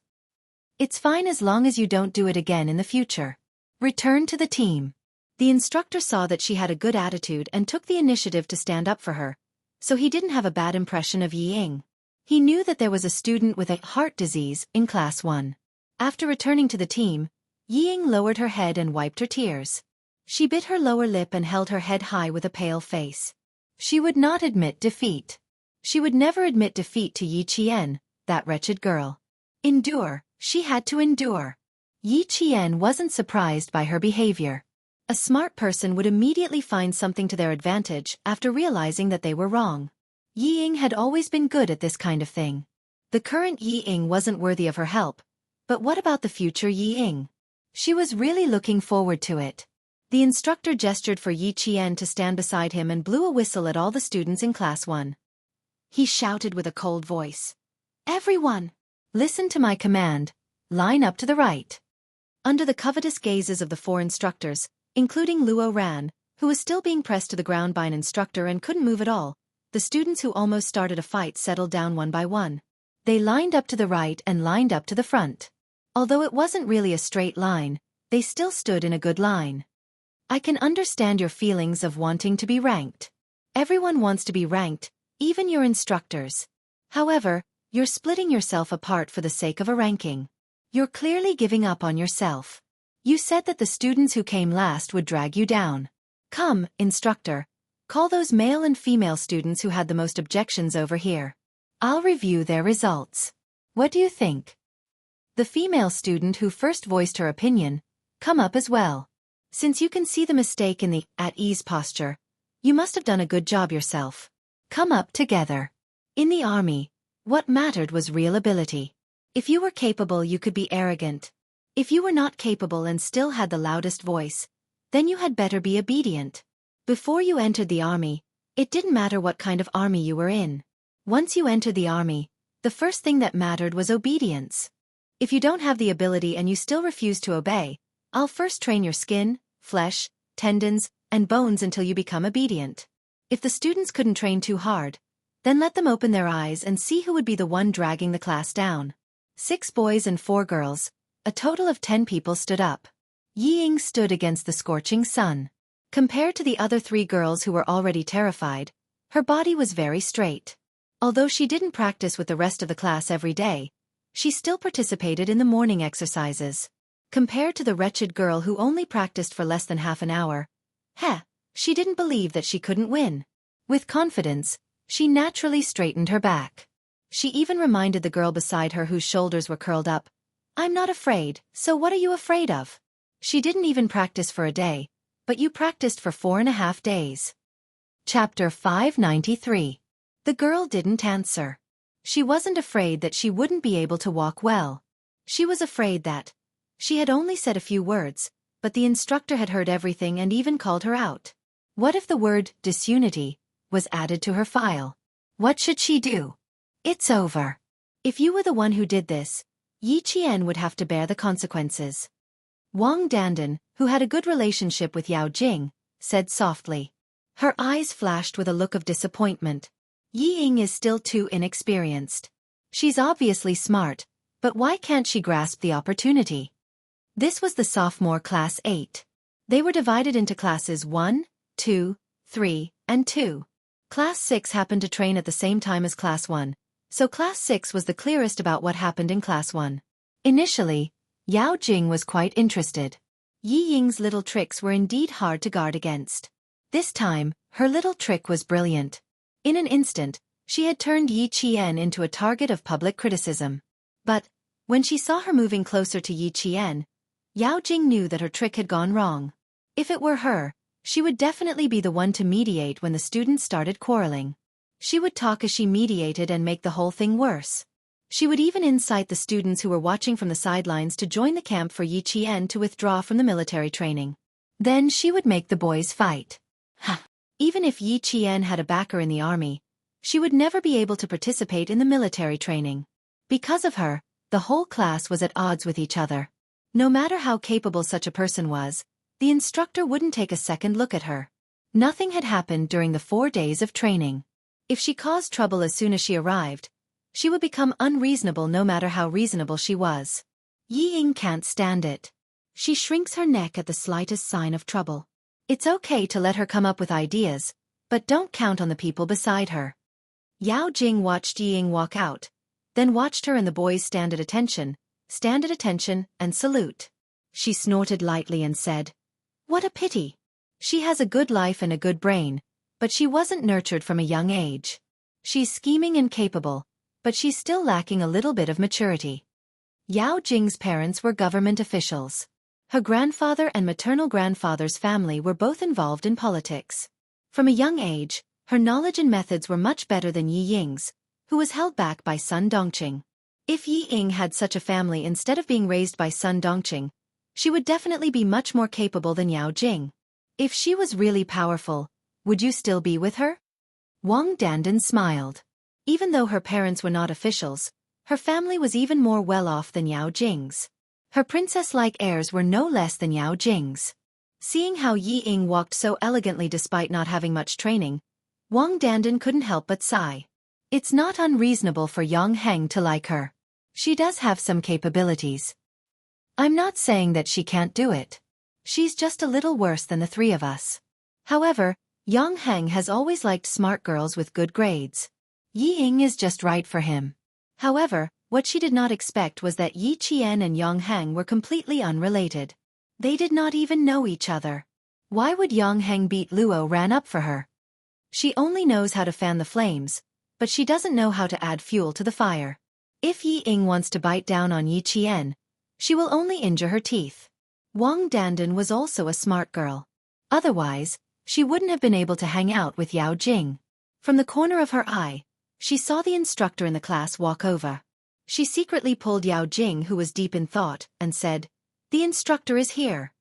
It's fine as long as you don't do it again in the future. Return to the team." The instructor saw that she had a good attitude and took the initiative to stand up for her, so he didn't have a bad impression of Yi Ying. He knew that there was a student with a heart disease in Class 1. After returning to the team, Yi Ying lowered her head and wiped her tears. She bit her lower lip and held her head high with a pale face. She would not admit defeat. She would never admit defeat to Yi Qian, that wretched girl. Endure, she had to endure. Yi Qian wasn't surprised by her behavior. A smart person would immediately find something to their advantage after realizing that they were wrong. Yi Ying had always been good at this kind of thing. The current Yi Ying wasn't worthy of her help, but what about the future Yi Ying? She was really looking forward to it. The instructor gestured for Yi Qian to stand beside him and blew a whistle at all the students in Class 1. He shouted with a cold voice, "Everyone, listen to my command, line up to the right." Under the covetous gazes of the 4 instructors, including Luo Ran, who was still being pressed to the ground by an instructor and couldn't move at all, the students who almost started a fight settled down one by one. They lined up to the right and lined up to the front. Although it wasn't really a straight line, they still stood in a good line. I can understand your feelings of wanting to be ranked. Everyone wants to be ranked, even your instructors. However, you're splitting yourself apart for the sake of a ranking. You're clearly giving up on yourself. You said that the students who came last would drag you down. Come, instructor, call those male and female students who had the most objections over here. I'll review their results. What do you think? The female student who first voiced her opinion, come up as well. Since you can see the mistake in the at ease posture, you must have done a good job yourself. Come up together. In the army, what mattered was real ability. If you were capable, you could be arrogant. If you were not capable and still had the loudest voice, then you had better be obedient. Before you entered the army, it didn't matter what kind of army you were in. Once you entered the army, the first thing that mattered was obedience. If you don't have the ability and you still refuse to obey, I'll first train your skin, flesh, tendons, and bones until you become obedient. If the students couldn't train too hard, then let them open their eyes and see who would be the one dragging the class down. 6 boys and 4 girls, a total of 10 people stood up. Yi Ying stood against the scorching sun. Compared to the other 3 girls who were already terrified, her body was very straight. Although she didn't practice with the rest of the class every day, she still participated in the morning exercises. Compared to the wretched girl who only practiced for less than half an hour, she didn't believe that she couldn't win. With confidence, she naturally straightened her back. She even reminded the girl beside her whose shoulders were curled up, "I'm not afraid, so what are you afraid of?" She didn't even practice for a day, but you practiced for 4.5 days. Chapter 593. The girl didn't answer. She wasn't afraid that she wouldn't be able to walk well. She was afraid that she had only said a few words, but the instructor had heard everything and even called her out. What if the word disunity was added to her file? What should she do? It's over. If you were the one who did this, Yi Qian would have to bear the consequences. Wang Dandan, who had a good relationship with Yao Jing, said softly. Her eyes flashed with a look of disappointment. Yi Ying is still too inexperienced. She's obviously smart, but why can't she grasp the opportunity? This was the sophomore class 8. They were divided into classes 1, 2, 3, and 2. Class 6 happened to train at the same time as class 1, so class 6 was the clearest about what happened in class 1. Initially, Yao Jing was quite interested. Yi Ying's little tricks were indeed hard to guard against. This time, her little trick was brilliant. In an instant, she had turned Yi Qian into a target of public criticism. But, when she saw her moving closer to Yi Qian, Yao Jing knew that her trick had gone wrong. If it were her, she would definitely be the one to mediate when the students started quarreling. She would talk as she mediated and make the whole thing worse. She would even incite the students who were watching from the sidelines to join the camp for Yi Qian to withdraw from the military training. Then she would make the boys fight. Even if Yi Qian had a backer in the army, she would never be able to participate in the military training. Because of her, the whole class was at odds with each other. No matter how capable such a person was, the instructor wouldn't take a second look at her. Nothing had happened during the 4 days of training. If she caused trouble as soon as she arrived, she would become unreasonable no matter how reasonable she was. Yi Ying can't stand it. She shrinks her neck at the slightest sign of trouble. It's okay to let her come up with ideas, but don't count on the people beside her. Yao Jing watched Yi Ying walk out, then watched her and the boys stand at attention, and salute. She snorted lightly and said, "What a pity. She has a good life and a good brain, but she wasn't nurtured from a young age. She's scheming and capable, but she's still lacking a little bit of maturity." Yao Jing's parents were government officials. Her grandfather and maternal grandfather's family were both involved in politics. From a young age, her knowledge and methods were much better than Yi Ying's, who was held back by Sun Dongqing. If Yi Ying had such a family instead of being raised by Sun Dongqing, she would definitely be much more capable than Yao Jing. If she was really powerful, would you still be with her? Wang Dandan smiled. Even though her parents were not officials, her family was even more well-off than Yao Jing's. Her princess-like heirs were no less than Yao Jing's. Seeing how Yi Ying walked so elegantly despite not having much training, Wang Dandan couldn't help but sigh. It's not unreasonable for Yang Heng to like her. She does have some capabilities. I'm not saying that she can't do it. She's just a little worse than the three of us. However, Yang Heng has always liked smart girls with good grades. Yi Ying is just right for him. However, what she did not expect was that Yi Qian and Yang Heng were completely unrelated. They did not even know each other. Why would Yang Heng beat Luo ran up for her? She only knows how to fan the flames, but she doesn't know how to add fuel to the fire. If Yi Ying wants to bite down on Yi Qian, she will only injure her teeth. Wang Dandan was also a smart girl. Otherwise, she wouldn't have been able to hang out with Yao Jing. From the corner of her eye, she saw the instructor in the class walk over. She secretly pulled Yao Jing, who was deep in thought, and said, "The instructor is here."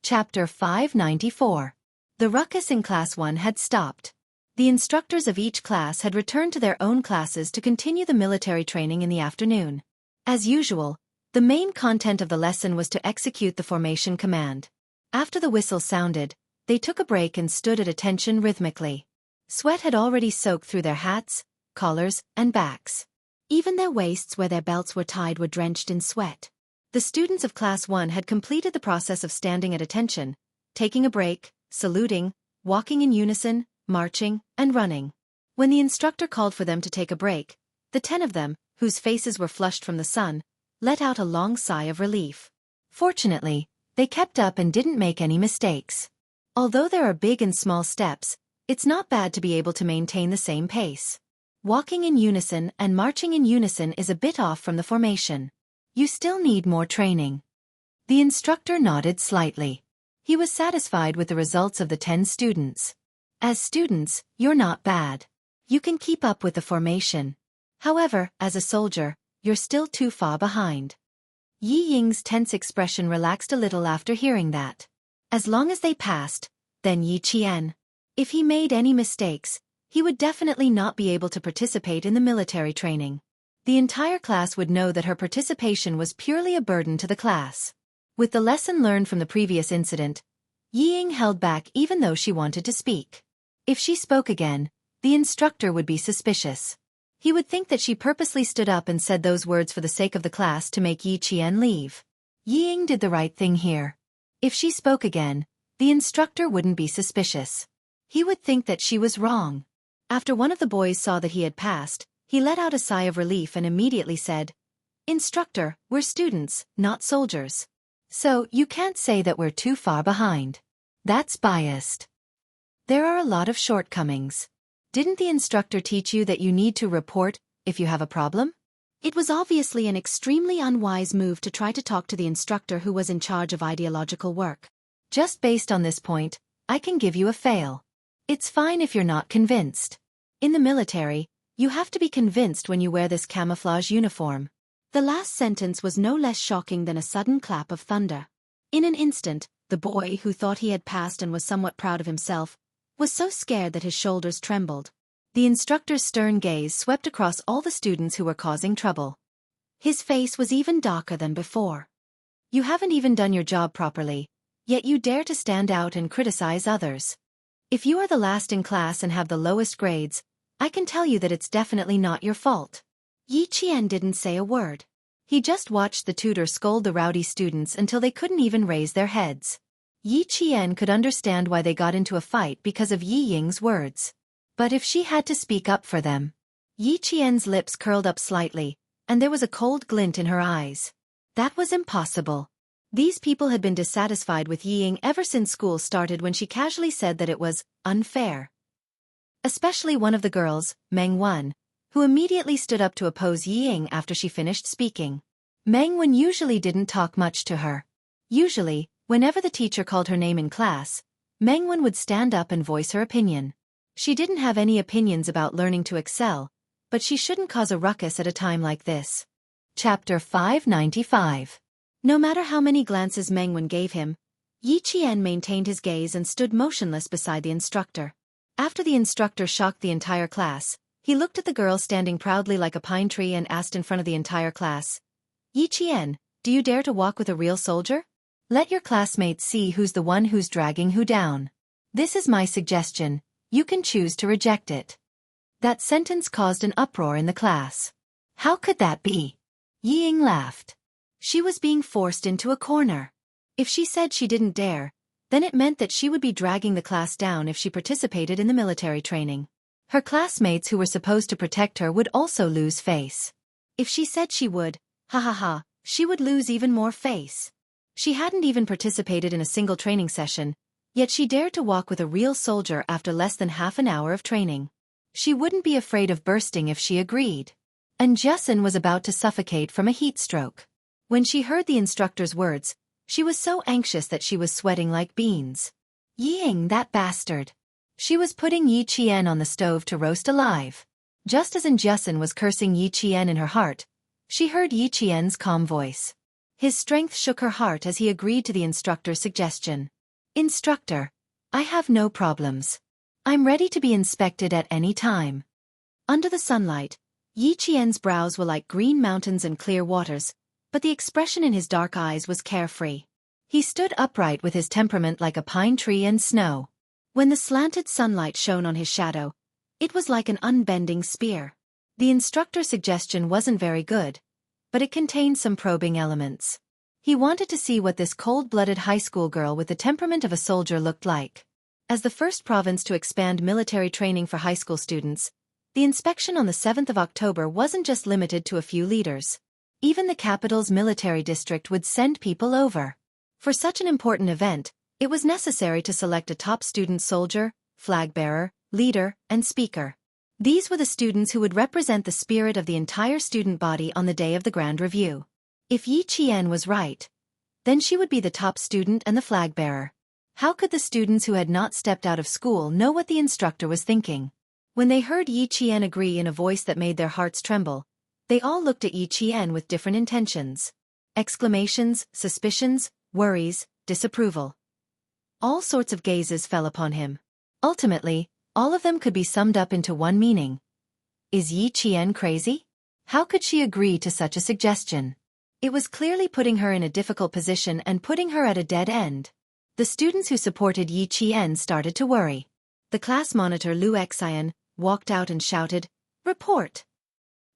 Chapter 594. The ruckus in Class 1 had stopped. The instructors of each class had returned to their own classes to continue the military training in the afternoon. As usual, the main content of the lesson was to execute the formation command. After the whistle sounded, they took a break and stood at attention rhythmically. Sweat had already soaked through their hats, collars, and backs. Even their waists where their belts were tied were drenched in sweat. The students of Class 1 had completed the process of standing at attention, taking a break, saluting, walking in unison, marching, and running. When the instructor called for them to take a break, the 10 of them, whose faces were flushed from the sun, let out a long sigh of relief. Fortunately, they kept up and didn't make any mistakes. Although there are big and small steps, it's not bad to be able to maintain the same pace. Walking in unison and marching in unison is a bit off from the formation. You still need more training. The instructor nodded slightly. He was satisfied with the results of the 10 students. As students, you're not bad. You can keep up with the formation. However, as a soldier, you're still too far behind. Yi Ying's tense expression relaxed a little after hearing that. As long as they passed, then Yi Qian. If he made any mistakes, he would definitely not be able to participate in the military training. The entire class would know that her participation was purely a burden to the class. With the lesson learned from the previous incident, Yi Ying held back even though she wanted to speak. If she spoke again, the instructor would be suspicious. He would think that she purposely stood up and said those words for the sake of the class to make Yi Qian leave. Yi Ying did the right thing here. If she spoke again, the instructor wouldn't be suspicious. He would think that she was wrong. After one of the boys saw that he had passed, he let out a sigh of relief and immediately said, "Instructor, we're students, not soldiers. So, you can't say that we're too far behind. That's biased. There are a lot of shortcomings. Didn't the instructor teach you that you need to report if you have a problem?" It was obviously an extremely unwise move to try to talk to the instructor who was in charge of ideological work. Just based on this point, I can give you a fail. It's fine if you're not convinced. In the military, you have to be convinced when you wear this camouflage uniform. The last sentence was no less shocking than a sudden clap of thunder. In an instant, the boy who thought he had passed and was somewhat proud of himself, was so scared that his shoulders trembled. The instructor's stern gaze swept across all the students who were causing trouble. His face was even darker than before. You haven't even done your job properly, yet you dare to stand out and criticize others. If you are the last in class and have the lowest grades, I can tell you that it's definitely not your fault. Yi Qian didn't say a word. He just watched the tutor scold the rowdy students until they couldn't even raise their heads. Yi Qian could understand why they got into a fight because of Yi Ying's words. But if she had to speak up for them. Yi Qian's lips curled up slightly, and there was a cold glint in her eyes. That was impossible. These people had been dissatisfied with Yi Ying ever since school started when she casually said that it was unfair. Especially one of the girls, Meng Wen, who immediately stood up to oppose Yi Ying after she finished speaking. Meng Wen usually didn't talk much to her. Usually, whenever the teacher called her name in class, Meng Wen would stand up and voice her opinion. She didn't have any opinions about learning to excel, but she shouldn't cause a ruckus at a time like this. Chapter 595. No matter how many glances Meng Wen gave him, Yi Qian maintained his gaze and stood motionless beside the instructor. After the instructor shocked the entire class, he looked at the girl standing proudly like a pine tree and asked in front of the entire class, "Yi Qian, do you dare to walk with a real soldier? Let your classmates see who's the one who's dragging who down. This is my suggestion. You can choose to reject it." That sentence caused an uproar in the class. How could that be? Yi Ying laughed. She was being forced into a corner. If she said she didn't dare, then it meant that she would be dragging the class down if she participated in the military training. Her classmates who were supposed to protect her would also lose face. If she said she would, she would lose even more face. She hadn't even participated in a single training session, yet she dared to walk with a real soldier after less than half an hour of training. She wouldn't be afraid of bursting if she agreed. And Xiaofan was about to suffocate from a heat stroke. When she heard the instructor's words, she was so anxious that she was sweating like beans. Yi Ying, that bastard. She was putting Yi Qian on the stove to roast alive. Just as Xiaofan was cursing Yi Qian in her heart, she heard Yi Qian's calm voice. His strength shook her heart as he agreed to the instructor's suggestion. "Instructor, I have no problems. I'm ready to be inspected at any time." Under the sunlight, Yi Qian's brows were like green mountains and clear waters, but the expression in his dark eyes was carefree. He stood upright with his temperament like a pine tree and snow. When the slanted sunlight shone on his shadow, it was like an unbending spear. The instructor's suggestion wasn't very good, but it contained some probing elements. He wanted to see what this cold-blooded high school girl with the temperament of a soldier looked like. As the first province to expand military training for high school students, the inspection on the 7th of October wasn't just limited to a few leaders. Even the capital's military district would send people over. For such an important event, it was necessary to select a top student soldier, flag bearer, leader, and speaker. These were the students who would represent the spirit of the entire student body on the day of the Grand Review. If Yi Qian was right, then she would be the top student and the flag bearer. How could the students who had not stepped out of school know what the instructor was thinking? When they heard Yi Qian agree in a voice that made their hearts tremble, they all looked at Yi Qian with different intentions. Exclamations, suspicions, worries, disapproval. All sorts of gazes fell upon him. Ultimately, all of them could be summed up into one meaning. Is Yi Qian crazy? How could she agree to such a suggestion? It was clearly putting her in a difficult position and putting her at a dead end. The students who supported Yi Qian started to worry. The class monitor Lu Xian walked out and shouted, "Report!"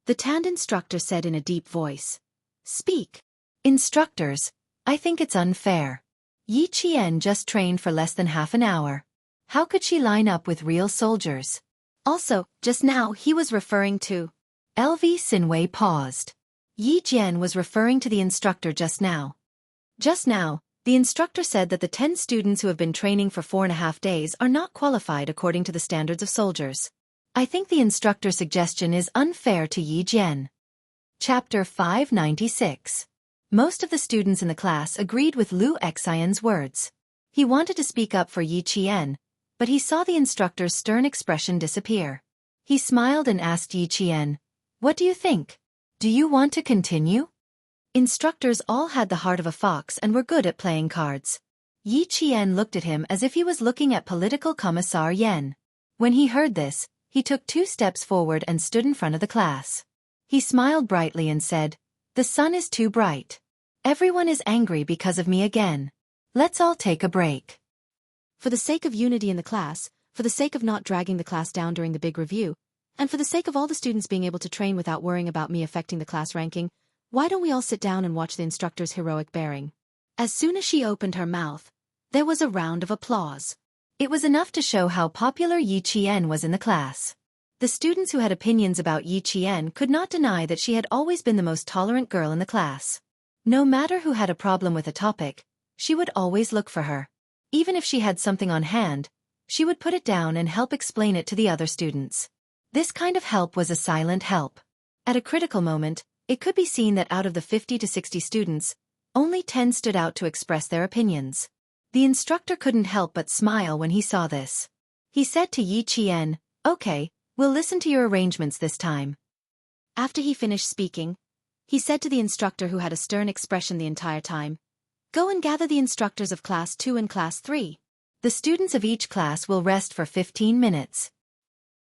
The Tand instructor said in a deep voice, "Speak." "Instructors, I think it's unfair. Yi Qian just trained for less than half an hour. How could she line up with real soldiers? Also, just now he was referring to..." LV Sinwei paused. Yi Jian was referring to the instructor just now. Just now, the instructor said that the 10 students who have been training for 4.5 days are not qualified according to the standards of soldiers. I think the instructor's suggestion is unfair to Yi Jian. Chapter 596. Most of the students in the class agreed with Lu Xian's words. He wanted to speak up for Yi Qian, but he saw the instructor's stern expression disappear. He smiled and asked Yi Qian, "What do you think? Do you want to continue?" Instructors all had the heart of a fox and were good at playing cards. Yi Qian looked at him as if he was looking at political commissar Yen. When he heard this, he took 2 steps forward and stood in front of the class. He smiled brightly and said, "The sun is too bright. Everyone is angry because of me again. Let's all take a break." For the sake of unity in the class, for the sake of not dragging the class down during the big review, and for the sake of all the students being able to train without worrying about me affecting the class ranking, why don't we all sit down and watch the instructor's heroic bearing? As soon as she opened her mouth, there was a round of applause. It was enough to show how popular Yi Qian was in the class. The students who had opinions about Yi Qian could not deny that she had always been the most tolerant girl in the class. No matter who had a problem with a topic, she would always look for her. Even if she had something on hand, she would put it down and help explain it to the other students. This kind of help was a silent help. At a critical moment, it could be seen that out of the 50 to 60 students, only 10 stood out to express their opinions. The instructor couldn't help but smile when he saw this. He said to Yi Qian, "Okay, we'll listen to your arrangements this time." After he finished speaking, he said to the instructor who had a stern expression the entire time, "Go and gather the instructors of Class 2 and Class 3. The students of each class will rest for 15 minutes.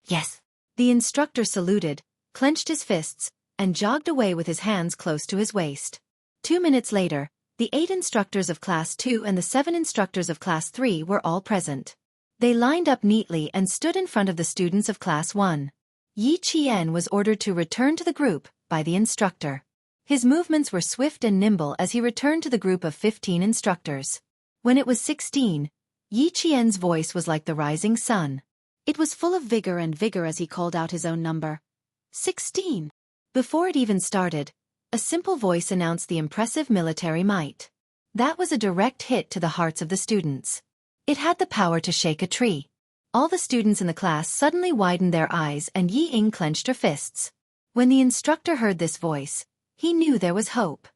"Yes." The instructor saluted, clenched his fists, and jogged away with his hands close to his waist. 2 minutes later, the 8 instructors of Class 2 and the 7 instructors of Class 3 were all present. They lined up neatly and stood in front of the students of Class 1. Yi Qian was ordered to return to the group by the instructor. His movements were swift and nimble as he returned to the group of 15 instructors. When it was 16, Yi Qian's voice was like the rising sun. It was full of vigor as he called out his own number. 16. Before it even started, a simple voice announced the impressive military might. That was a direct hit to the hearts of the students. It had the power to shake a tree. All the students in the class suddenly widened their eyes and Yi Ying clenched her fists. When the instructor heard this voice, he knew there was hope.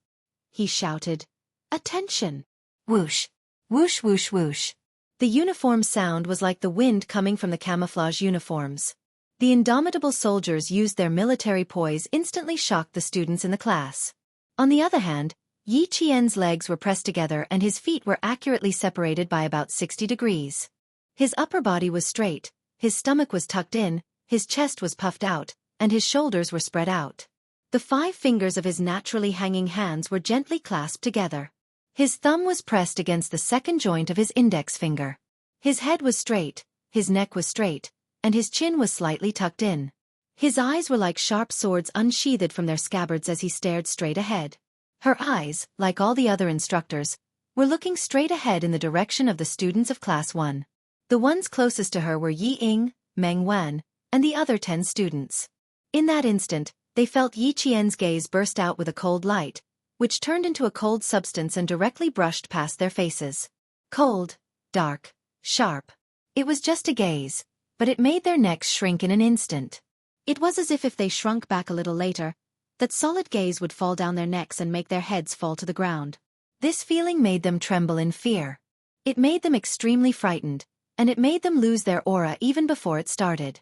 He shouted, "Attention!" Whoosh! Whoosh whoosh whoosh. The uniform sound was like the wind coming from the camouflage uniforms. The indomitable soldiers used their military poise instantly shocked the students in the class. On the other hand, Yi Qian's legs were pressed together and his feet were accurately separated by about 60 degrees. His upper body was straight, his stomach was tucked in, his chest was puffed out, and his shoulders were spread out. The 5 fingers of his naturally hanging hands were gently clasped together. His thumb was pressed against the second joint of his index finger. His head was straight, his neck was straight, and his chin was slightly tucked in. His eyes were like sharp swords unsheathed from their scabbards as he stared straight ahead. Her eyes, like all the other instructors, were looking straight ahead in the direction of the students of Class 1. The ones closest to her were Yi Ying, Meng Wan, and the other 10 students. In that instant, they felt Yi Qian's gaze burst out with a cold light, which turned into a cold substance and directly brushed past their faces. Cold, dark, sharp. It was just a gaze, but it made their necks shrink in an instant. It was as if they shrunk back a little later, that solid gaze would fall down their necks and make their heads fall to the ground. This feeling made them tremble in fear. It made them extremely frightened, and it made them lose their aura even before it started.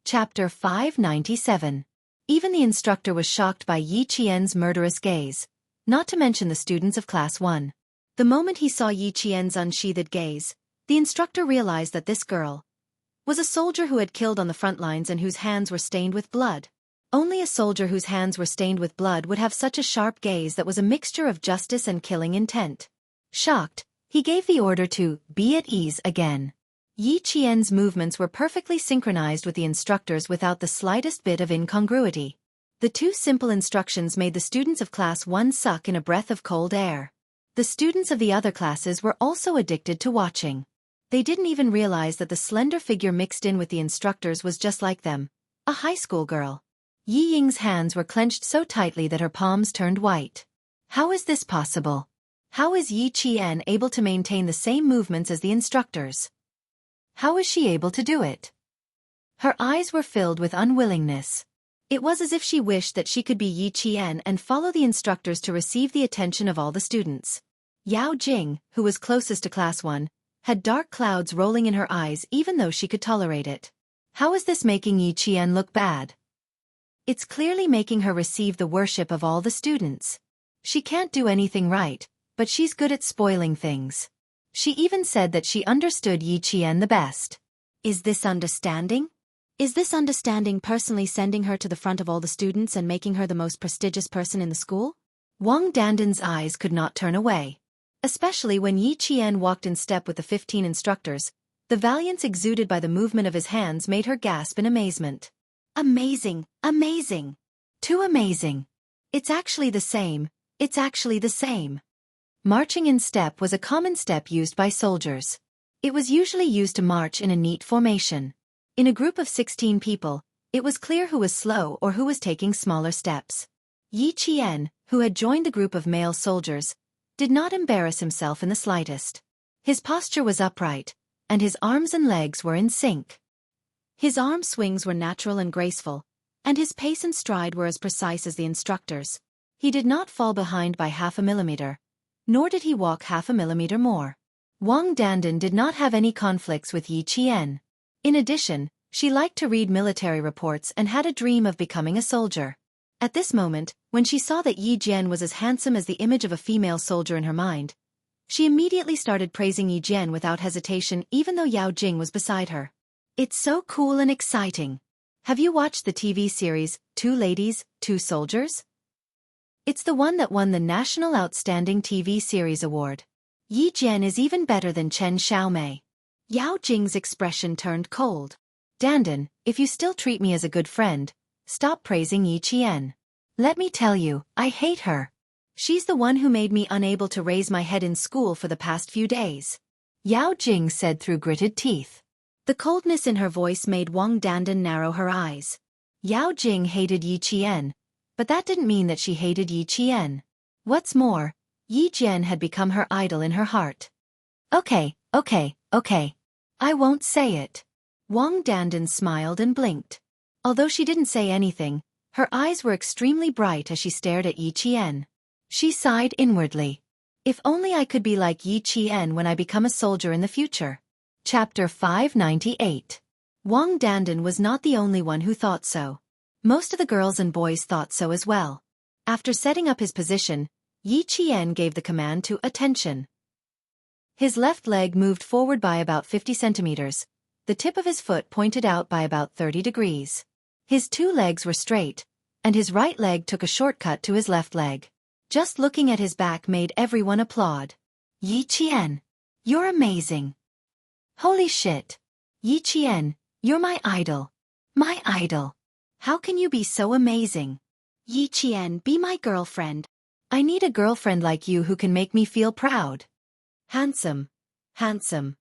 Chapter 597. Even the instructor was shocked by Yi Qian's murderous gaze, not to mention the students of Class 1. The moment he saw Yi Qian's unsheathed gaze, the instructor realized that this girl was a soldier who had killed on the front lines and whose hands were stained with blood. Only a soldier whose hands were stained with blood would have such a sharp gaze that was a mixture of justice and killing intent. Shocked, he gave the order to be at ease again. Yi Qian's movements were perfectly synchronized with the instructor's without the slightest bit of incongruity. The two simple instructions made the students of Class 1 suck in a breath of cold air. The students of the other classes were also addicted to watching. They didn't even realize that the slender figure mixed in with the instructors was just like them, a high school girl. Yi Ying's hands were clenched so tightly that her palms turned white. How is this possible? How is Yi Qian able to maintain the same movements as the instructors? How is she able to do it? Her eyes were filled with unwillingness. It was as if she wished that she could be Yi Qian and follow the instructors to receive the attention of all the students. Yao Jing, who was closest to Class 1, had dark clouds rolling in her eyes even though she could tolerate it. How is this making Yi Qian look bad? It's clearly making her receive the worship of all the students. She can't do anything right, but she's good at spoiling things. She even said that she understood Yi Qian the best. Is this understanding? Is this understanding personally sending her to the front of all the students and making her the most prestigious person in the school? Wang Dandan's eyes could not turn away. Especially when Yi Qian walked in step with the 15 instructors, the valiance exuded by the movement of his hands made her gasp in amazement. Amazing, amazing. Too amazing. It's actually the same, it's actually the same. Marching in step was a common step used by soldiers. It was usually used to march in a neat formation. In a group of 16 people, it was clear who was slow or who was taking smaller steps. Yi Qian, who had joined the group of male soldiers, did not embarrass himself in the slightest. His posture was upright, and his arms and legs were in sync. His arm swings were natural and graceful, and his pace and stride were as precise as the instructors. He did not fall behind by half a millimeter, nor did he walk half a millimeter more. Wang Dandan did not have any conflicts with Yi Qian. In addition, she liked to read military reports and had a dream of becoming a soldier. At this moment, when she saw that Yi Jian was as handsome as the image of a female soldier in her mind, she immediately started praising Yi Jian without hesitation even though Yao Jing was beside her. It's so cool and exciting. Have you watched the TV series, Two Ladies, Two Soldiers? It's the one that won the National Outstanding TV Series Award. Yi Jian is even better than Chen Xiaomei. Yao Jing's expression turned cold. Dandan, if you still treat me as a good friend, stop praising Yi Qian. Let me tell you, I hate her. She's the one who made me unable to raise my head in school for the past few days. Yao Jing said through gritted teeth. The coldness in her voice made Wang Dandan narrow her eyes. Yao Jing hated Yi Qian, but that didn't mean that she hated Yi Qian. What's more, Yi Jian had become her idol in her heart. Okay. I won't say it. Wang Dandan smiled and blinked. Although she didn't say anything, her eyes were extremely bright as she stared at Yi Qian. She sighed inwardly. If only I could be like Yi Qian when I become a soldier in the future. Chapter 598. Wang Dandan was not the only one who thought so. Most of the girls and boys thought so as well. After setting up his position, Yi Qian gave the command to attention. His left leg moved forward by about 50 centimeters. The tip of his foot pointed out by about 30 degrees. His two legs were straight, and his right leg took a shortcut to his left leg. Just looking at his back made everyone applaud. Yi Qian, you're amazing. Holy shit. Yi Qian, you're my idol. My idol. How can you be so amazing? Yi Qian, be my girlfriend. I need a girlfriend like you who can make me feel proud. Handsome. Handsome.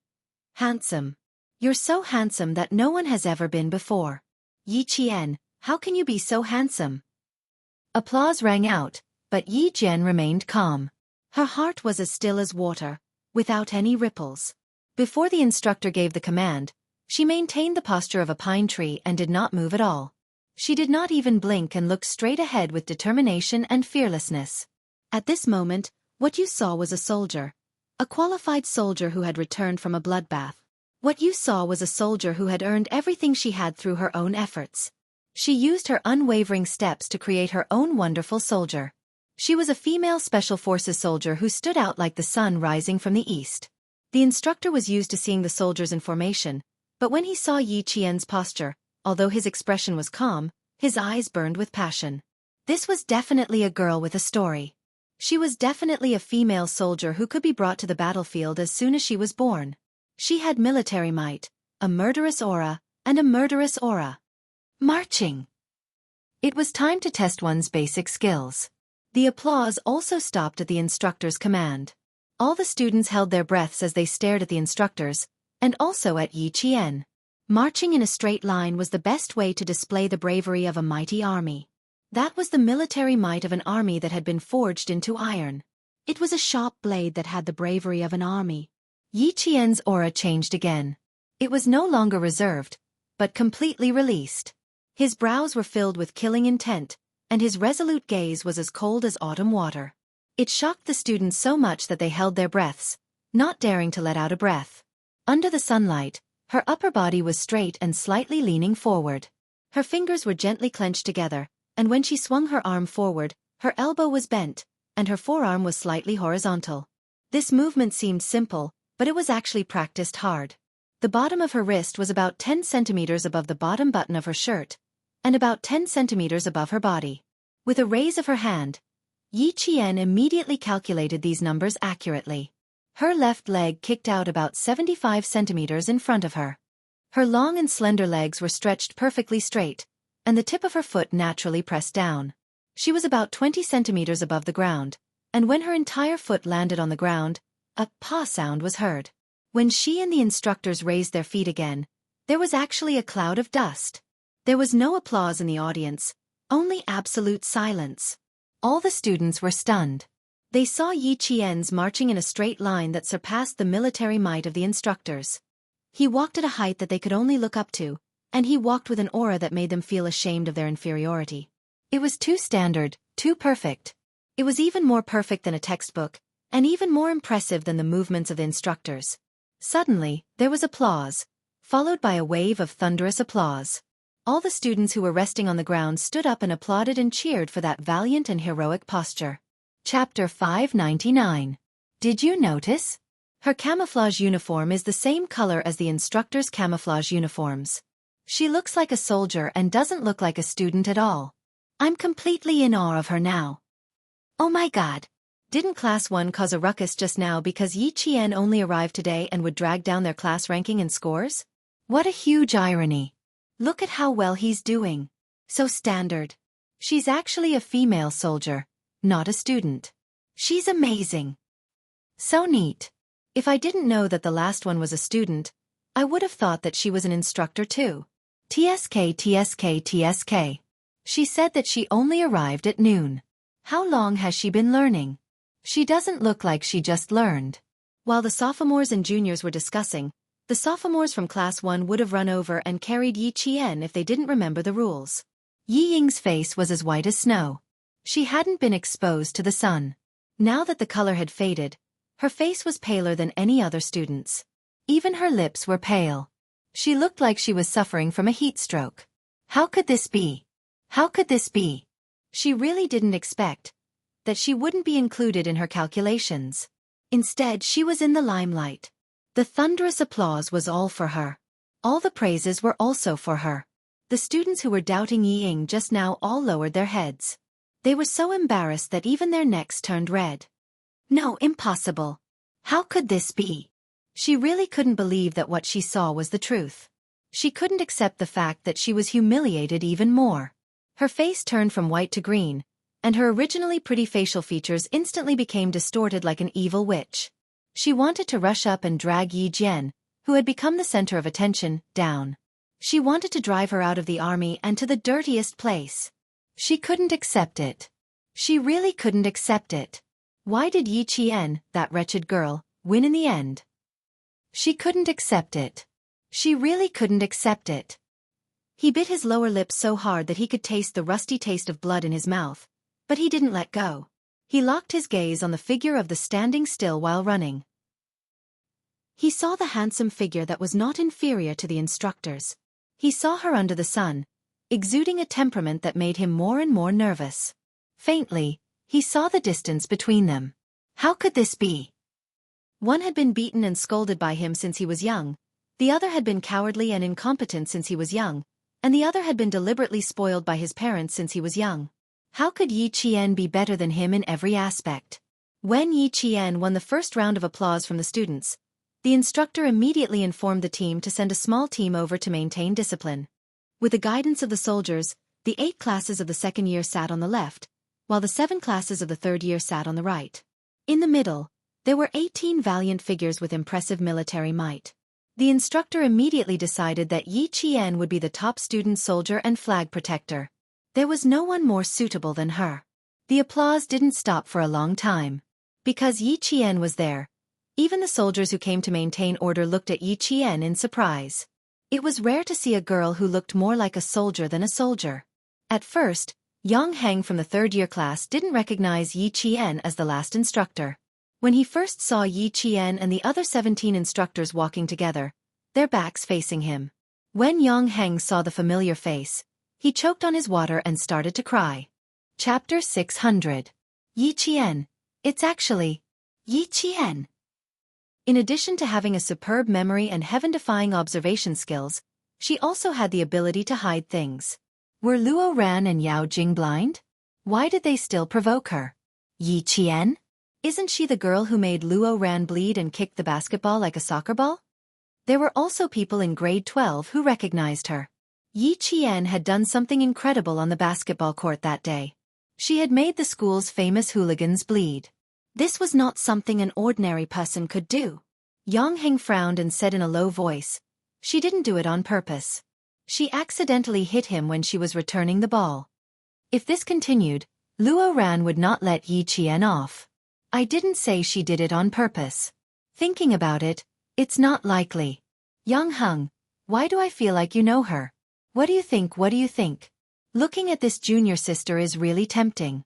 Handsome. You're so handsome that no one has ever been before. Yi Qian, how can you be so handsome? Applause rang out, but Yi Jian remained calm. Her heart was as still as water, without any ripples. Before the instructor gave the command, she maintained the posture of a pine tree and did not move at all. She did not even blink and looked straight ahead with determination and fearlessness. At this moment, what you saw was a soldier, A qualified soldier who had returned from a bloodbath. What you saw was a soldier who had earned everything she had through her own efforts. She used her unwavering steps to create her own wonderful soldier. She was a female Special Forces soldier who stood out like the sun rising from the east. The instructor was used to seeing the soldiers in formation, but when he saw Yi Qian's posture, although his expression was calm, his eyes burned with passion. This was definitely a girl with a story. She was definitely a female soldier who could be brought to the battlefield as soon as she was born. She had military might, a murderous aura, and a murderous aura. Marching. It was time to test one's basic skills. The applause also stopped at the instructor's command. All the students held their breaths as they stared at the instructors, and also at Yi Qian. Marching in a straight line was the best way to display the bravery of a mighty army. That was the military might of an army that had been forged into iron. It was a sharp blade that had the bravery of an army. Yi Qian's aura changed again. It was no longer reserved, but completely released. His brows were filled with killing intent, and his resolute gaze was as cold as autumn water. It shocked the students so much that they held their breaths, not daring to let out a breath. Under the sunlight, her upper body was straight and slightly leaning forward. Her fingers were gently clenched together, and when she swung her arm forward, her elbow was bent, and her forearm was slightly horizontal. This movement seemed simple, but it was actually practiced hard. The bottom of her wrist was about 10 centimeters above the bottom button of her shirt, and about 10 centimeters above her body. With a raise of her hand, Yi Qian immediately calculated these numbers accurately. Her left leg kicked out about 75 centimeters in front of her. Her long and slender legs were stretched perfectly straight, and the tip of her foot naturally pressed down. She was about 20 centimeters above the ground, and when her entire foot landed on the ground, a "pa" sound was heard. When she and the instructors raised their feet again, there was actually a cloud of dust. There was no applause in the audience, only absolute silence. All the students were stunned. They saw Yi Qian's marching in a straight line that surpassed the military might of the instructors. He walked at a height that they could only look up to, and he walked with an aura that made them feel ashamed of their inferiority. It was too standard, too perfect. It was even more perfect than a textbook, and even more impressive than the movements of the instructors. Suddenly, there was applause, followed by a wave of thunderous applause. All the students who were resting on the ground stood up and applauded and cheered for that valiant and heroic posture. Chapter 599. Did you notice? Her camouflage uniform is the same color as the instructor's camouflage uniforms. She looks like a soldier and doesn't look like a student at all. I'm completely in awe of her now. Oh my god. Didn't Class 1 cause a ruckus just now because Yi Qian only arrived today and would drag down their class ranking and scores? What a huge irony. Look at how well he's doing. So standard. She's actually a female soldier, not a student. She's amazing. So neat. If I didn't know that the last one was a student, I would have thought that she was an instructor too. TSK TSK TSK. She said that she only arrived at noon. How long has she been learning? She doesn't look like she just learned. While the sophomores and juniors were discussing, the sophomores from Class 1 would have run over and carried Yi Qian if they didn't remember the rules. Yi Ying's face was as white as snow. She hadn't been exposed to the sun. Now that the color had faded, her face was paler than any other student's. Even her lips were pale. She looked like she was suffering from a heat stroke. How could this be? How could this be? She really didn't expect that she wouldn't be included in her calculations. Instead, she was in the limelight. The thunderous applause was all for her. All the praises were also for her. The students who were doubting Yi Ying just now all lowered their heads. They were so embarrassed that even their necks turned red. No, impossible. How could this be? She really couldn't believe that what she saw was the truth. She couldn't accept the fact that she was humiliated even more. Her face turned from white to green, and her originally pretty facial features instantly became distorted like an evil witch. She wanted to rush up and drag Yi Jian, who had become the center of attention, down. She wanted to drive her out of the army and to the dirtiest place. She couldn't accept it. She really couldn't accept it. Why did Yi Qian, that wretched girl, win in the end? She couldn't accept it. She really couldn't accept it. He bit his lower lip so hard that he could taste the rusty taste of blood in his mouth, but he didn't let go. He locked his gaze on the figure of the standing still while running. He saw the handsome figure that was not inferior to the instructor's. He saw her under the sun, exuding a temperament that made him more and more nervous. Faintly, he saw the distance between them. How could this be? One had been beaten and scolded by him since he was young, the other had been cowardly and incompetent since he was young, and the other had been deliberately spoiled by his parents since he was young. How could Yi Qian be better than him in every aspect? When Yi Qian won the first round of applause from the students, the instructor immediately informed the team to send a small team over to maintain discipline. With the guidance of the soldiers, the 8 classes of the second year sat on the left, while the 7 classes of the third year sat on the right. In the middle, there were 18 valiant figures with impressive military might. The instructor immediately decided that Yi Qian would be the top student soldier and flag protector. There was no one more suitable than her. The applause didn't stop for a long time. Because Yi Qian was there, even the soldiers who came to maintain order looked at Yi Qian in surprise. It was rare to see a girl who looked more like a soldier than a soldier. At first, Yang Heng from the third-year class didn't recognize Yi Qian as the last instructor. When he first saw Yi Qian and the other 17 instructors walking together, their backs facing him. When Yang Heng saw the familiar face, he choked on his water and started to cry. Chapter 600. Yi Qian. It's actually Yi Qian. In addition to having a superb memory and heaven-defying observation skills, she also had the ability to hide things. Were Luo Ran and Yao Jing blind? Why did they still provoke her? Yi Qian? Isn't she the girl who made Luo Ran bleed and kicked the basketball like a soccer ball? There were also people in grade 12 who recognized her. Yi Qian had done something incredible on the basketball court that day. She had made the school's famous hooligans bleed. This was not something an ordinary person could do. Yang Heng frowned and said in a low voice, "She didn't do it on purpose. She accidentally hit him when she was returning the ball." If this continued, Luo Ran would not let Yi Qian off. "I didn't say she did it on purpose. Thinking about it, it's not likely." "Yang Heng, why do I feel like you know her? What do you think? What do you think?" Looking at this junior sister is really tempting.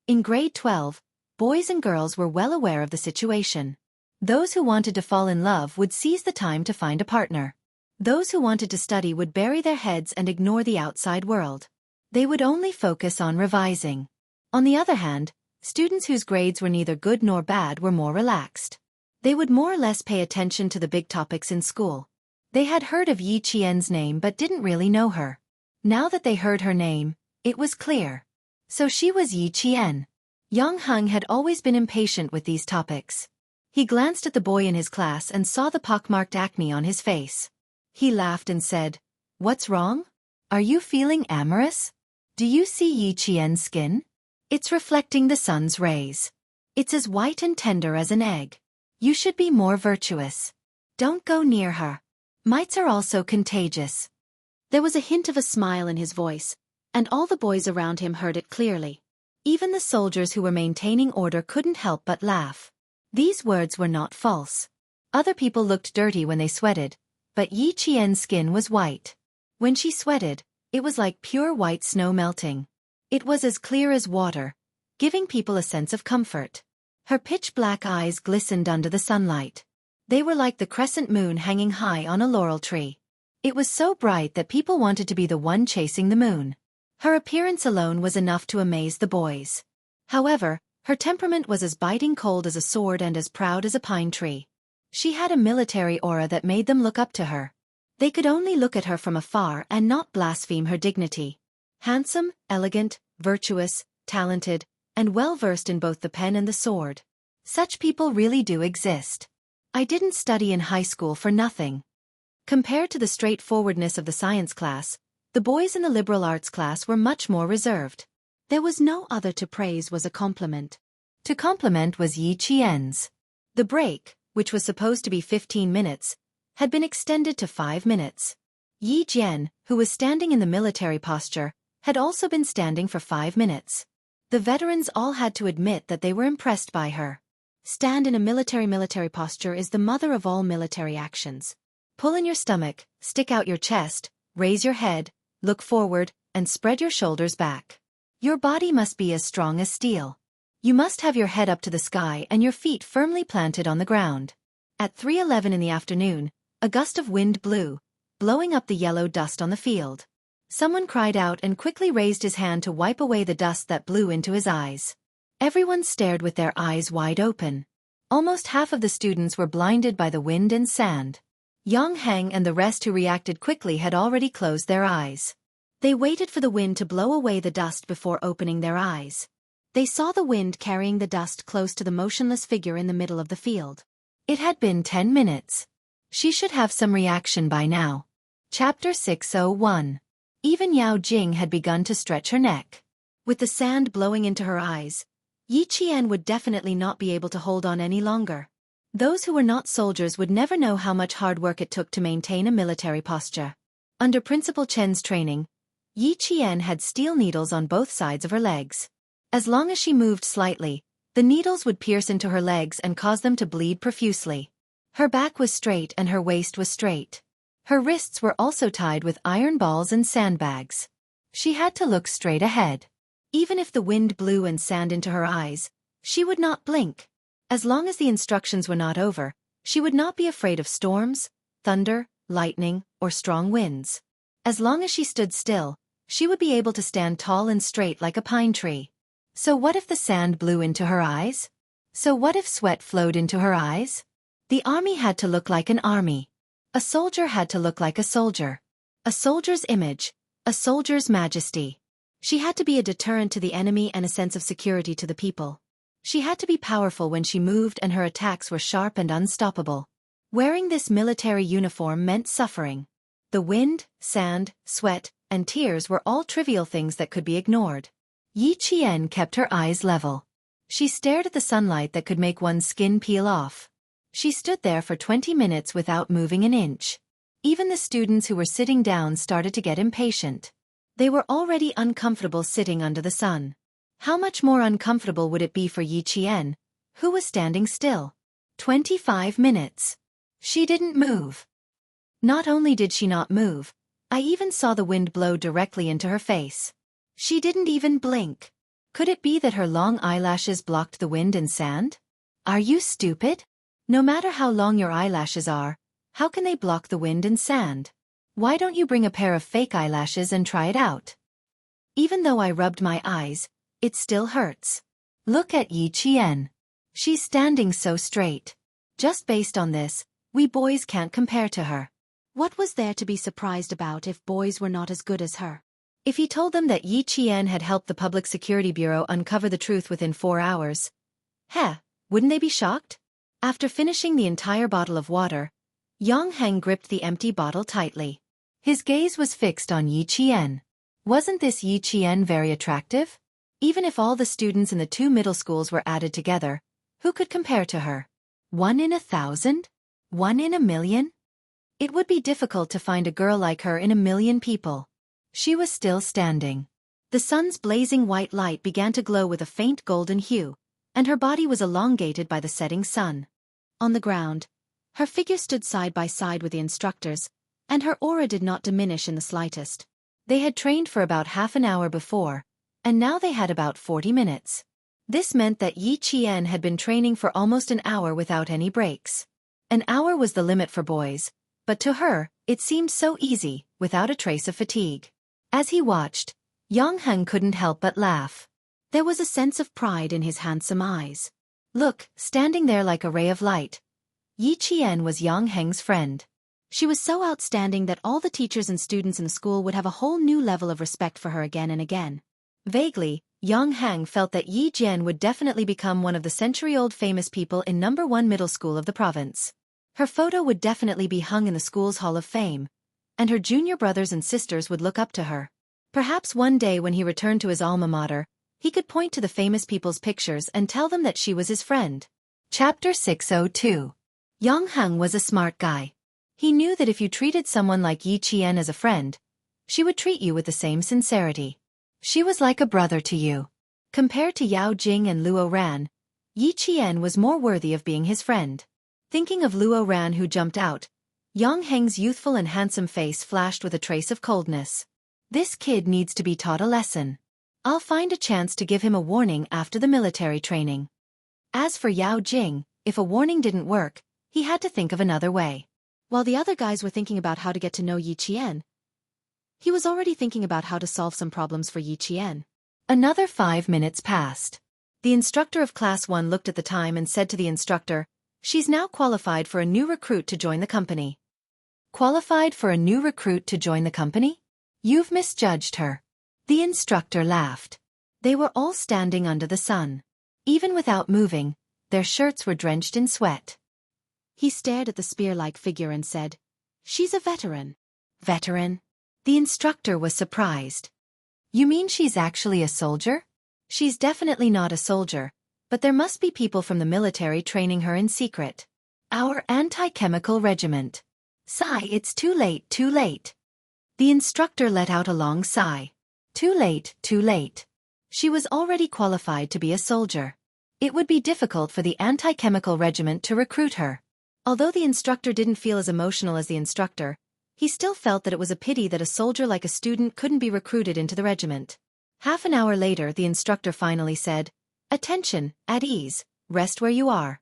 In grade 12, boys and girls were well aware of the situation. Those who wanted to fall in love would seize the time to find a partner. Those who wanted to study would bury their heads and ignore the outside world. They would only focus on revising. On the other hand, students whose grades were neither good nor bad were more relaxed. They would more or less pay attention to the big topics in school. They had heard of Yi Qian's name but didn't really know her. Now that they heard her name, it was clear. So she was Yi Qian. Yang Heng had always been impatient with these topics. He glanced at the boy in his class and saw the pockmarked acne on his face. He laughed and said, "What's wrong? Are you feeling amorous? Do you see Yi Qian's skin? It's reflecting the sun's rays. It's as white and tender as an egg. You should be more virtuous. Don't go near her. Mites are also contagious." There was a hint of a smile in his voice, and all the boys around him heard it clearly. Even the soldiers who were maintaining order couldn't help but laugh. These words were not false. Other people looked dirty when they sweated, but Yi Qian's skin was white. When she sweated, it was like pure white snow melting. It was as clear as water, giving people a sense of comfort. Her pitch-black eyes glistened under the sunlight. They were like the crescent moon hanging high on a laurel tree. It was so bright that people wanted to be the one chasing the moon. Her appearance alone was enough to amaze the boys. However, her temperament was as biting cold as a sword and as proud as a pine tree. She had a military aura that made them look up to her. They could only look at her from afar and not blaspheme her dignity. Handsome, elegant, virtuous, talented, and well-versed in both the pen and the sword. Such people really do exist. I didn't study in high school for nothing. Compared to the straightforwardness of the science class, the boys in the liberal arts class were much more reserved. There was no other to praise was a compliment. To compliment was Yi Qian's. The break, which was supposed to be 15 minutes, had been extended to 5 minutes. Yi Jian, who was standing in the military posture, had also been standing for 5 minutes. The veterans all had to admit that they were impressed by her. Stand in a military posture is the mother of all military actions. Pull in your stomach, stick out your chest, raise your head, look forward, and spread your shoulders back. Your body must be as strong as steel. You must have your head up to the sky and your feet firmly planted on the ground. At 3:11 in the afternoon, a gust of wind blew, blowing up the yellow dust on the field. Someone cried out and quickly raised his hand to wipe away the dust that blew into his eyes. Everyone stared with their eyes wide open. Almost half of the students were blinded by the wind and sand. Yang Heng and the rest who reacted quickly had already closed their eyes. They waited for the wind to blow away the dust before opening their eyes. They saw the wind carrying the dust close to the motionless figure in the middle of the field. It had been 10 minutes. She should have some reaction by now. Chapter 601. Even Yao Jing had begun to stretch her neck. With the sand blowing into her eyes, Yi Qian would definitely not be able to hold on any longer. Those who were not soldiers would never know how much hard work it took to maintain a military posture. Under Principal Chen's training, Yi Qian had steel needles on both sides of her legs. As long as she moved slightly, the needles would pierce into her legs and cause them to bleed profusely. Her back was straight and her waist was straight. Her wrists were also tied with iron balls and sandbags. She had to look straight ahead. Even if the wind blew and sand into her eyes, she would not blink. As long as the instructions were not over, she would not be afraid of storms, thunder, lightning, or strong winds. As long as she stood still, she would be able to stand tall and straight like a pine tree. So what if the sand blew into her eyes? So what if sweat flowed into her eyes? The army had to look like an army. A soldier had to look like a soldier. A soldier's image, a soldier's majesty. She had to be a deterrent to the enemy and a sense of security to the people. She had to be powerful when she moved and her attacks were sharp and unstoppable. Wearing this military uniform meant suffering. The wind, sand, sweat, and tears were all trivial things that could be ignored. Yi Qian kept her eyes level. She stared at the sunlight that could make one's skin peel off. She stood there for 20 minutes without moving an inch. Even the students who were sitting down started to get impatient. They were already uncomfortable sitting under the sun. How much more uncomfortable would it be for Yi Qian, who was standing still? 25 minutes. She didn't move. Not only did she not move, I even saw the wind blow directly into her face. She didn't even blink. Could it be that her long eyelashes blocked the wind and sand? Are you stupid? No matter how long your eyelashes are, how can they block the wind and sand? Why don't you bring a pair of fake eyelashes and try it out? Even though I rubbed my eyes, it still hurts. Look at Yi Qian. She's standing so straight. Just based on this, we boys can't compare to her. What was there to be surprised about if boys were not as good as her? If he told them that Yi Qian had helped the Public Security Bureau uncover the truth within 4 hours, wouldn't they be shocked? After finishing the entire bottle of water, Yang Heng gripped the empty bottle tightly. His gaze was fixed on Yi Qian. Wasn't this Yi Qian very attractive? Even if all the students in the 2 middle schools were added together, who could compare to her? 1 in 1,000? 1 in 1,000,000? It would be difficult to find a girl like her in 1,000,000 people. She was still standing. The sun's blazing white light began to glow with a faint golden hue, and her body was elongated by the setting sun. On the ground, her figure stood side by side with the instructors, and her aura did not diminish in the slightest. They had trained for about half an hour before, and now they had about 40 minutes. This meant that Yi Qian had been training for almost an hour without any breaks. An hour was the limit for boys, but to her, it seemed so easy, without a trace of fatigue. As he watched, Yang Heng couldn't help but laugh. There was a sense of pride in his handsome eyes. Look, standing there like a ray of light. Yi Qian was Yang Heng's friend. She was so outstanding that all the teachers and students in the school would have a whole new level of respect for her again and again. Vaguely, Yang Heng felt that Yi Jian would definitely become one of the century-old famous people in number 1 middle school of the province. Her photo would definitely be hung in the school's Hall of Fame, and her junior brothers and sisters would look up to her. Perhaps one day when he returned to his alma mater, he could point to the famous people's pictures and tell them that she was his friend. Chapter 602. Yang Heng was a smart guy. He knew that if you treated someone like Yi Qian as a friend, she would treat you with the same sincerity. She was like a brother to you. Compared to Yao Jing and Luo Ran, Yi Qian was more worthy of being his friend. Thinking of Luo Ran who jumped out, Yang Heng's youthful and handsome face flashed with a trace of coldness. This kid needs to be taught a lesson. I'll find a chance to give him a warning after the military training. As for Yao Jing, if a warning didn't work, He had to think of another way. While the other guys were thinking about how to get to know Yi Qian, he was already thinking about how to solve some problems for Yi Qian. Another 5 minutes passed. The instructor of Class 1 looked at the time and said to the instructor, "She's now qualified for a new recruit to join the company." Qualified for a new recruit to join the company? You've misjudged her. The instructor laughed. They were all standing under the sun. Even without moving, their shirts were drenched in sweat. He stared at the spear-like figure and said, "She's a veteran." Veteran? The instructor was surprised. You mean she's actually a soldier? She's definitely not a soldier, but there must be people from the military training her in secret. Our anti-chemical regiment. Sigh, it's too late, too late. The instructor let out a long sigh. Too late, too late. She was already qualified to be a soldier. It would be difficult for the anti-chemical regiment to recruit her. Although the instructor didn't feel as emotional as the instructor, he still felt that it was a pity that a soldier like a student couldn't be recruited into the regiment. Half an hour later, the instructor finally said, "Attention, at ease, rest where you are."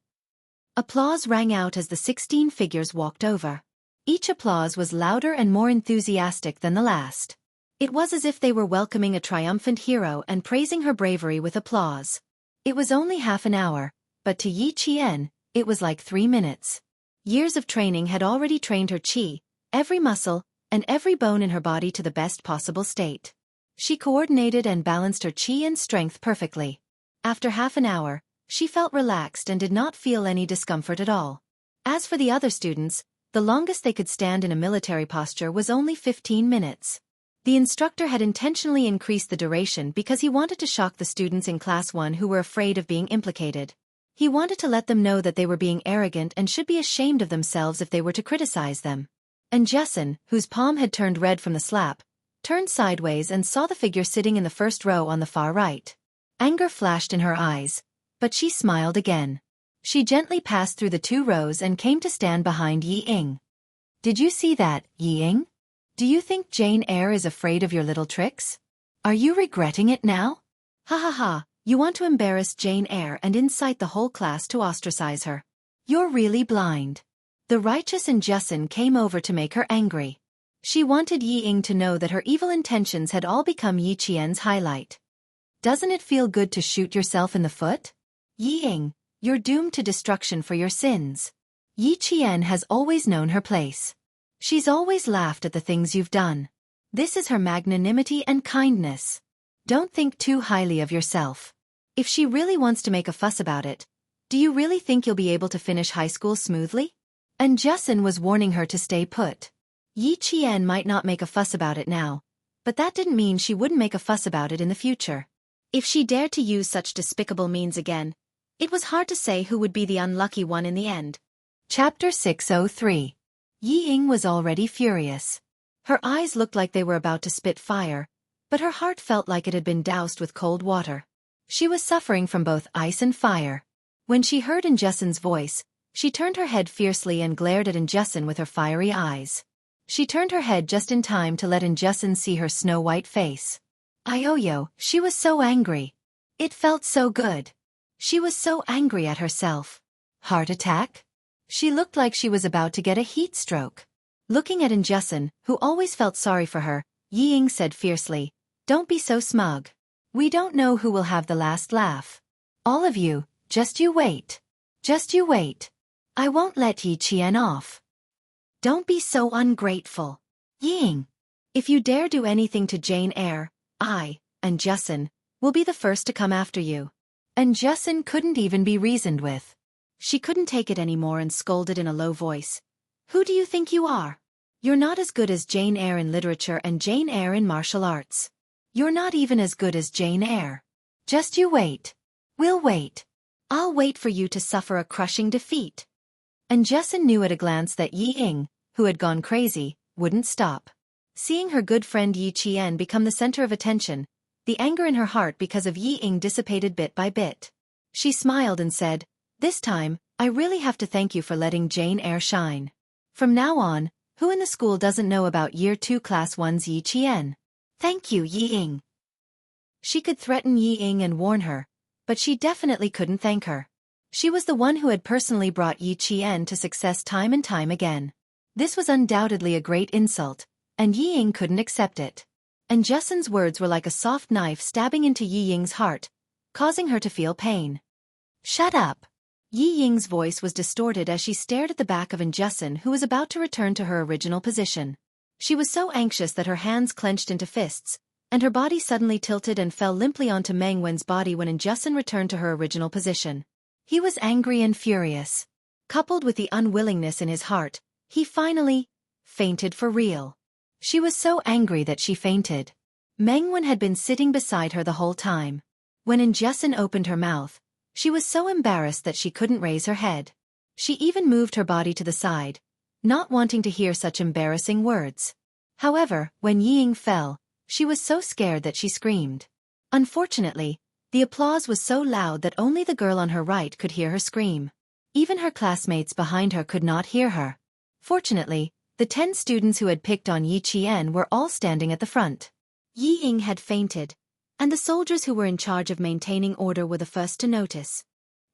Applause rang out as the 16 figures walked over. Each applause was louder and more enthusiastic than the last. It was as if they were welcoming a triumphant hero and praising her bravery with applause. It was only half an hour, but to Yi Qian, it was like 3 minutes. Years of training had already trained her qi, every muscle, and every bone in her body to the best possible state. She coordinated and balanced her qi and strength perfectly. After half an hour, she felt relaxed and did not feel any discomfort at all. As for the other students, the longest they could stand in a military posture was only 15 minutes. The instructor had intentionally increased the duration because he wanted to shock the students in Class 1 who were afraid of being implicated. He wanted to let them know that they were being arrogant and should be ashamed of themselves if they were to criticize them. And Jessen, whose palm had turned red from the slap, turned sideways and saw the figure sitting in the first row on the far right. Anger flashed in her eyes, but she smiled again. She gently passed through the 2 rows and came to stand behind Yi Ying. "Did you see that, Yi Ying? Do you think Jane Eyre is afraid of your little tricks? Are you regretting it now? Ha ha ha, you want to embarrass Jane Eyre and incite the whole class to ostracize her. You're really blind." The righteous and Jessen came over to make her angry. She wanted Yi Ying to know that her evil intentions had all become Yi Qian's highlight. Doesn't it feel good to shoot yourself in the foot? Yi Ying, you're doomed to destruction for your sins. Yi Qian has always known her place. She's always laughed at the things you've done. This is her magnanimity and kindness. Don't think too highly of yourself. If she really wants to make a fuss about it, do you really think you'll be able to finish high school smoothly? And Jessen was warning her to stay put. Yi Qian might not make a fuss about it now, but that didn't mean she wouldn't make a fuss about it in the future. If she dared to use such despicable means again, it was hard to say who would be the unlucky one in the end. Chapter 603. Yi Ying was already furious. Her eyes looked like they were about to spit fire, but her heart felt like it had been doused with cold water. She was suffering from both ice and fire. When she heard Jessen's voice, she turned her head fiercely and glared at Jessen with her fiery eyes. She turned her head just in time to let Jessen see her snow-white face. Ioyo, she was so angry. It felt so good. She was so angry at herself. Heart attack? She looked like she was about to get a heat stroke. Looking at Jessen, who always felt sorry for her, Yi Ying said fiercely, "Don't be so smug. We don't know who will have the last laugh. All of you, just you wait. Just you wait. I won't let Yi Qian off. Don't be so ungrateful. Yi Ying. If you dare do anything to Jane Eyre, I, and Jessen, will be the first to come after you." And Jessen couldn't even be reasoned with. She couldn't take it anymore and scolded in a low voice. "Who do you think you are? You're not as good as Jane Eyre in literature and Jane Eyre in martial arts. You're not even as good as Jane Eyre. Just you wait. We'll wait. I'll wait for you to suffer a crushing defeat." And Jessen knew at a glance that Yi Ying, who had gone crazy, wouldn't stop. Seeing her good friend Yi Qian become the center of attention, the anger in her heart because of Yi Ying dissipated bit by bit. She smiled and said, "This time, I really have to thank you for letting Jane Eyre shine. From now on, who in the school doesn't know about Year 2 Class 1's Yi Qian? Thank you, Yi Ying." She could threaten Yi Ying and warn her, but she definitely couldn't thank her. She was the one who had personally brought Yi Qian to success time and time again. This was undoubtedly a great insult, and Yi Ying couldn't accept it. And Justin's words were like a soft knife stabbing into Yi Ying's heart, causing her to feel pain. Shut up! Yi Ying's voice was distorted as she stared at the back of Justin, who was about to return to her original position. She was so anxious that her hands clenched into fists, and her body suddenly tilted and fell limply onto Meng Wen's body when Justin returned to her original position. He was angry and furious. Coupled with the unwillingness in his heart, he finally fainted for real. She was so angry that she fainted. Meng Wen had been sitting beside her the whole time. When Justin opened her mouth, she was so embarrassed that she couldn't raise her head. She even moved her body to the side, not wanting to hear such embarrassing words. However, when Yi Ying fell, she was so scared that she screamed. Unfortunately, the applause was so loud that only the girl on her right could hear her scream. Even her classmates behind her could not hear her. Fortunately, the 10 students who had picked on Yi Qian were all standing at the front. Yi Ying had fainted, and the soldiers who were in charge of maintaining order were the first to notice.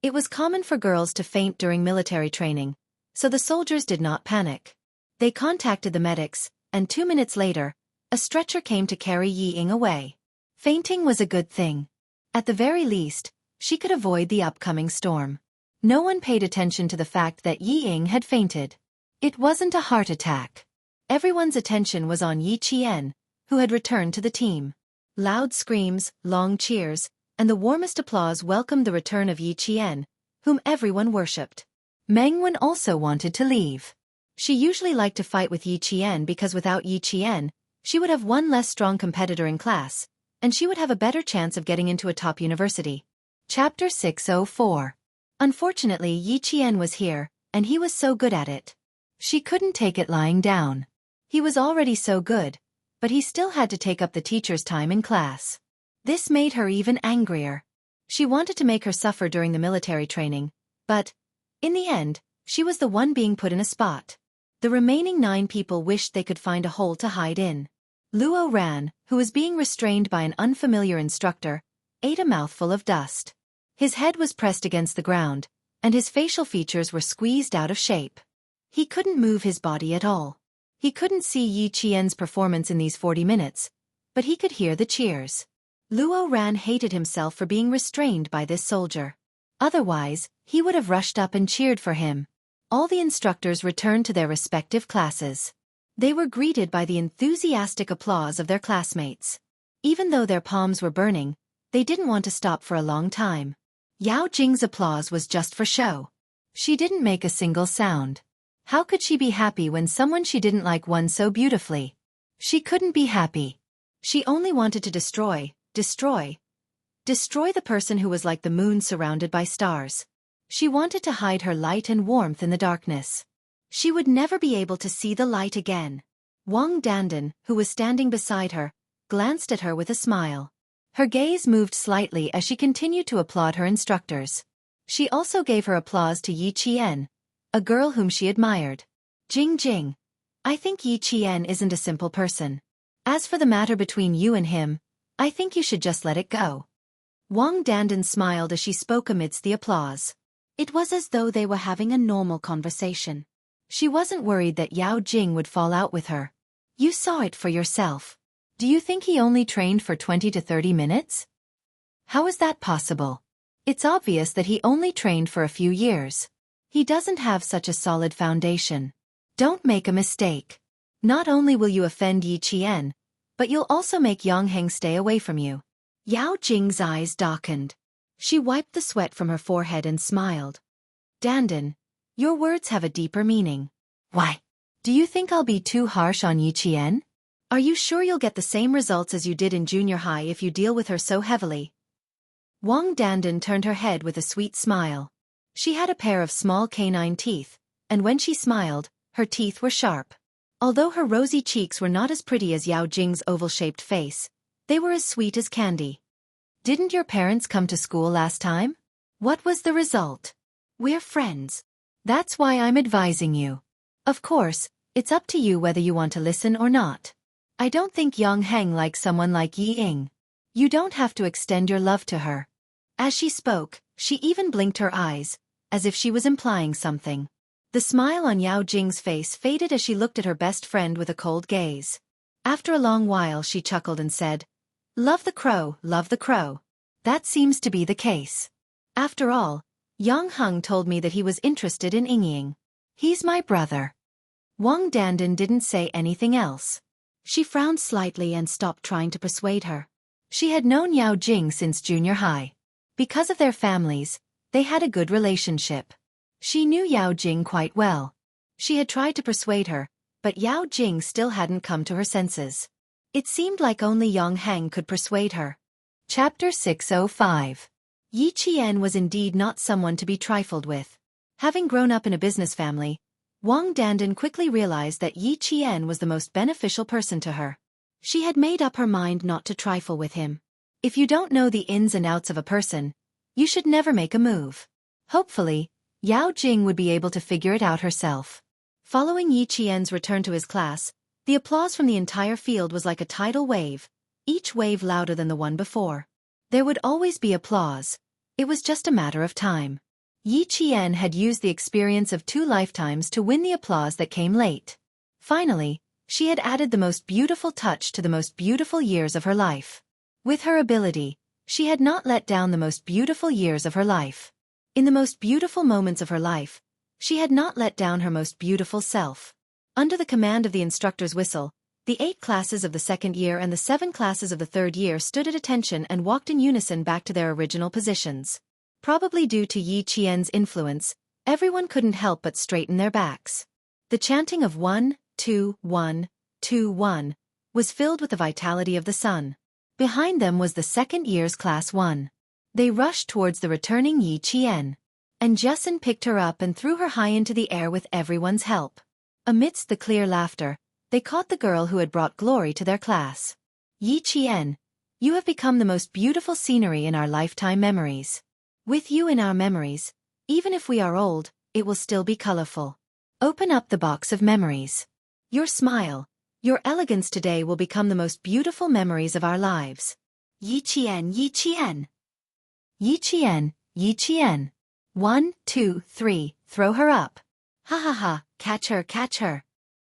It was common for girls to faint during military training, so the soldiers did not panic. They contacted the medics, and 2 minutes later, a stretcher came to carry Yi Ying away. Fainting was a good thing. At the very least, she could avoid the upcoming storm. No one paid attention to the fact that Yi Ying had fainted. It wasn't a heart attack. Everyone's attention was on Yi Qian, who had returned to the team. Loud screams, long cheers, and the warmest applause welcomed the return of Yi Qian, whom everyone worshipped. Meng Wen also wanted to leave. She usually liked to fight with Yi Qian because without Yi Qian, she would have one less strong competitor in class, and she would have a better chance of getting into a top university. Chapter 604. Unfortunately, Yi Qian was here, and he was so good at it. She couldn't take it lying down. He was already so good, but he still had to take up the teacher's time in class. This made her even angrier. She wanted to make her suffer during the military training, but, in the end, she was the one being put in a spot. The remaining 9 people wished they could find a hole to hide in. Luo Ran, who was being restrained by an unfamiliar instructor, ate a mouthful of dust. His head was pressed against the ground, and his facial features were squeezed out of shape. He couldn't move his body at all. He couldn't see Yi Qian's performance in these 40 minutes, but he could hear the cheers. Luo Ran hated himself for being restrained by this soldier. Otherwise, he would have rushed up and cheered for him. All the instructors returned to their respective classes. They were greeted by the enthusiastic applause of their classmates. Even though their palms were burning, they didn't want to stop for a long time. Yao Jing's applause was just for show. She didn't make a single sound. How could she be happy when someone she didn't like won so beautifully? She couldn't be happy. She only wanted to destroy the person who was like the moon surrounded by stars. She wanted to hide her light and warmth in the darkness. She would never be able to see the light again. Wang Dandan, who was standing beside her, glanced at her with a smile. Her gaze moved slightly as she continued to applaud her instructors. She also gave her applause to Yi Qian, a girl whom she admired. Jing, I think Yi Qian isn't a simple person. As for the matter between you and him, I think you should just let it go. Wang Dandan smiled as she spoke amidst the applause. It was as though they were having a normal conversation. She wasn't worried that Yao Jing would fall out with her. You saw it for yourself. Do you think he only trained for 20 to 30 minutes? How is that possible? It's obvious that he only trained for a few years. He doesn't have such a solid foundation. Don't make a mistake. Not only will you offend Yi Qian, but you'll also make Yang Heng stay away from you. Yao Jing's eyes darkened. She wiped the sweat from her forehead and smiled. Dandan, your words have a deeper meaning. Why? Do you think I'll be too harsh on Yi Qian? Are you sure you'll get the same results as you did in junior high if you deal with her so heavily? Wang Dandan turned her head with a sweet smile. She had a pair of small canine teeth, and when she smiled, her teeth were sharp. Although her rosy cheeks were not as pretty as Yao Jing's oval-shaped face, they were as sweet as candy. Didn't your parents come to school last time? What was the result? We're friends. That's why I'm advising you. Of course, it's up to you whether you want to listen or not. I don't think Yang Heng likes someone like Yi Ying. You don't have to extend your love to her. As she spoke, she even blinked her eyes, as if she was implying something. The smile on Yao Jing's face faded as she looked at her best friend with a cold gaze. After a long while she chuckled and said, "Love the crow, love the crow. That seems to be the case. After all, Yang Heng told me that he was interested in Yingying. He's my brother." Wang Dandan didn't say anything else. She frowned slightly and stopped trying to persuade her. She had known Yao Jing since junior high. Because of their families, they had a good relationship. She knew Yao Jing quite well. She had tried to persuade her, but Yao Jing still hadn't come to her senses. It seemed like only Yang Heng could persuade her. Chapter 605. Yi Qian was indeed not someone to be trifled with. Having grown up in a business family, Wang Dandan quickly realized that Yi Qian was the most beneficial person to her. She had made up her mind not to trifle with him. If you don't know the ins and outs of a person, you should never make a move. Hopefully, Yao Jing would be able to figure it out herself. Following Yi Qian's return to his class, the applause from the entire field was like a tidal wave, each wave louder than the one before. There would always be applause. It was just a matter of time. Yi Qian had used the experience of 2 lifetimes to win the applause that came late. Finally, she had added the most beautiful touch to the most beautiful years of her life. With her ability, she had not let down the most beautiful years of her life. In the most beautiful moments of her life, she had not let down her most beautiful self. Under the command of the instructor's whistle, the 8 classes of the 2nd year and the 7 classes of the 3rd year stood at attention and walked in unison back to their original positions. Probably due to Yi Qian's influence, everyone couldn't help but straighten their backs. The chanting of 1, 2, 1, 2, 1 was filled with the vitality of the sun. Behind them was the 2nd year's class 1. They rushed towards the returning Yi Qian. And Jessen picked her up and threw her high into the air with everyone's help. Amidst the clear laughter, they caught the girl who had brought glory to their class. "Yi Qian, you have become the most beautiful scenery in our lifetime memories. With you in our memories, even if we are old, it will still be colorful. Open up the box of memories. Your smile, your elegance today will become the most beautiful memories of our lives. Yi Qian, Yi Qian. Yi Qian, Yi Qian. 1, 2, 3, throw her up. Ha ha ha, catch her, catch her."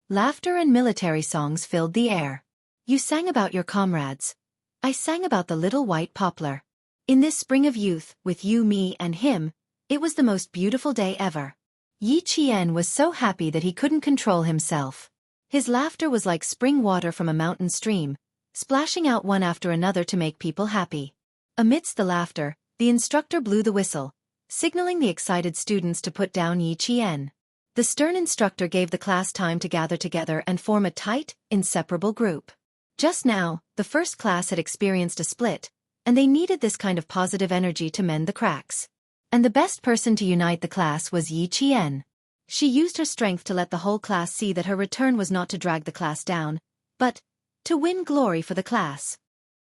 Laughter and military songs filled the air. You sang about your comrades. I sang about the little white poplar. In this spring of youth, with you, me, and him, it was the most beautiful day ever. Yi Qian was so happy that he couldn't control himself. His laughter was like spring water from a mountain stream, splashing out one after another to make people happy. Amidst the laughter, the instructor blew the whistle, signaling the excited students to put down Yi Qian. The stern instructor gave the class time to gather together and form a tight, inseparable group. Just now, the first class had experienced a split, and they needed this kind of positive energy to mend the cracks. And the best person to unite the class was Yi Qian. She used her strength to let the whole class see that her return was not to drag the class down, but to win glory for the class.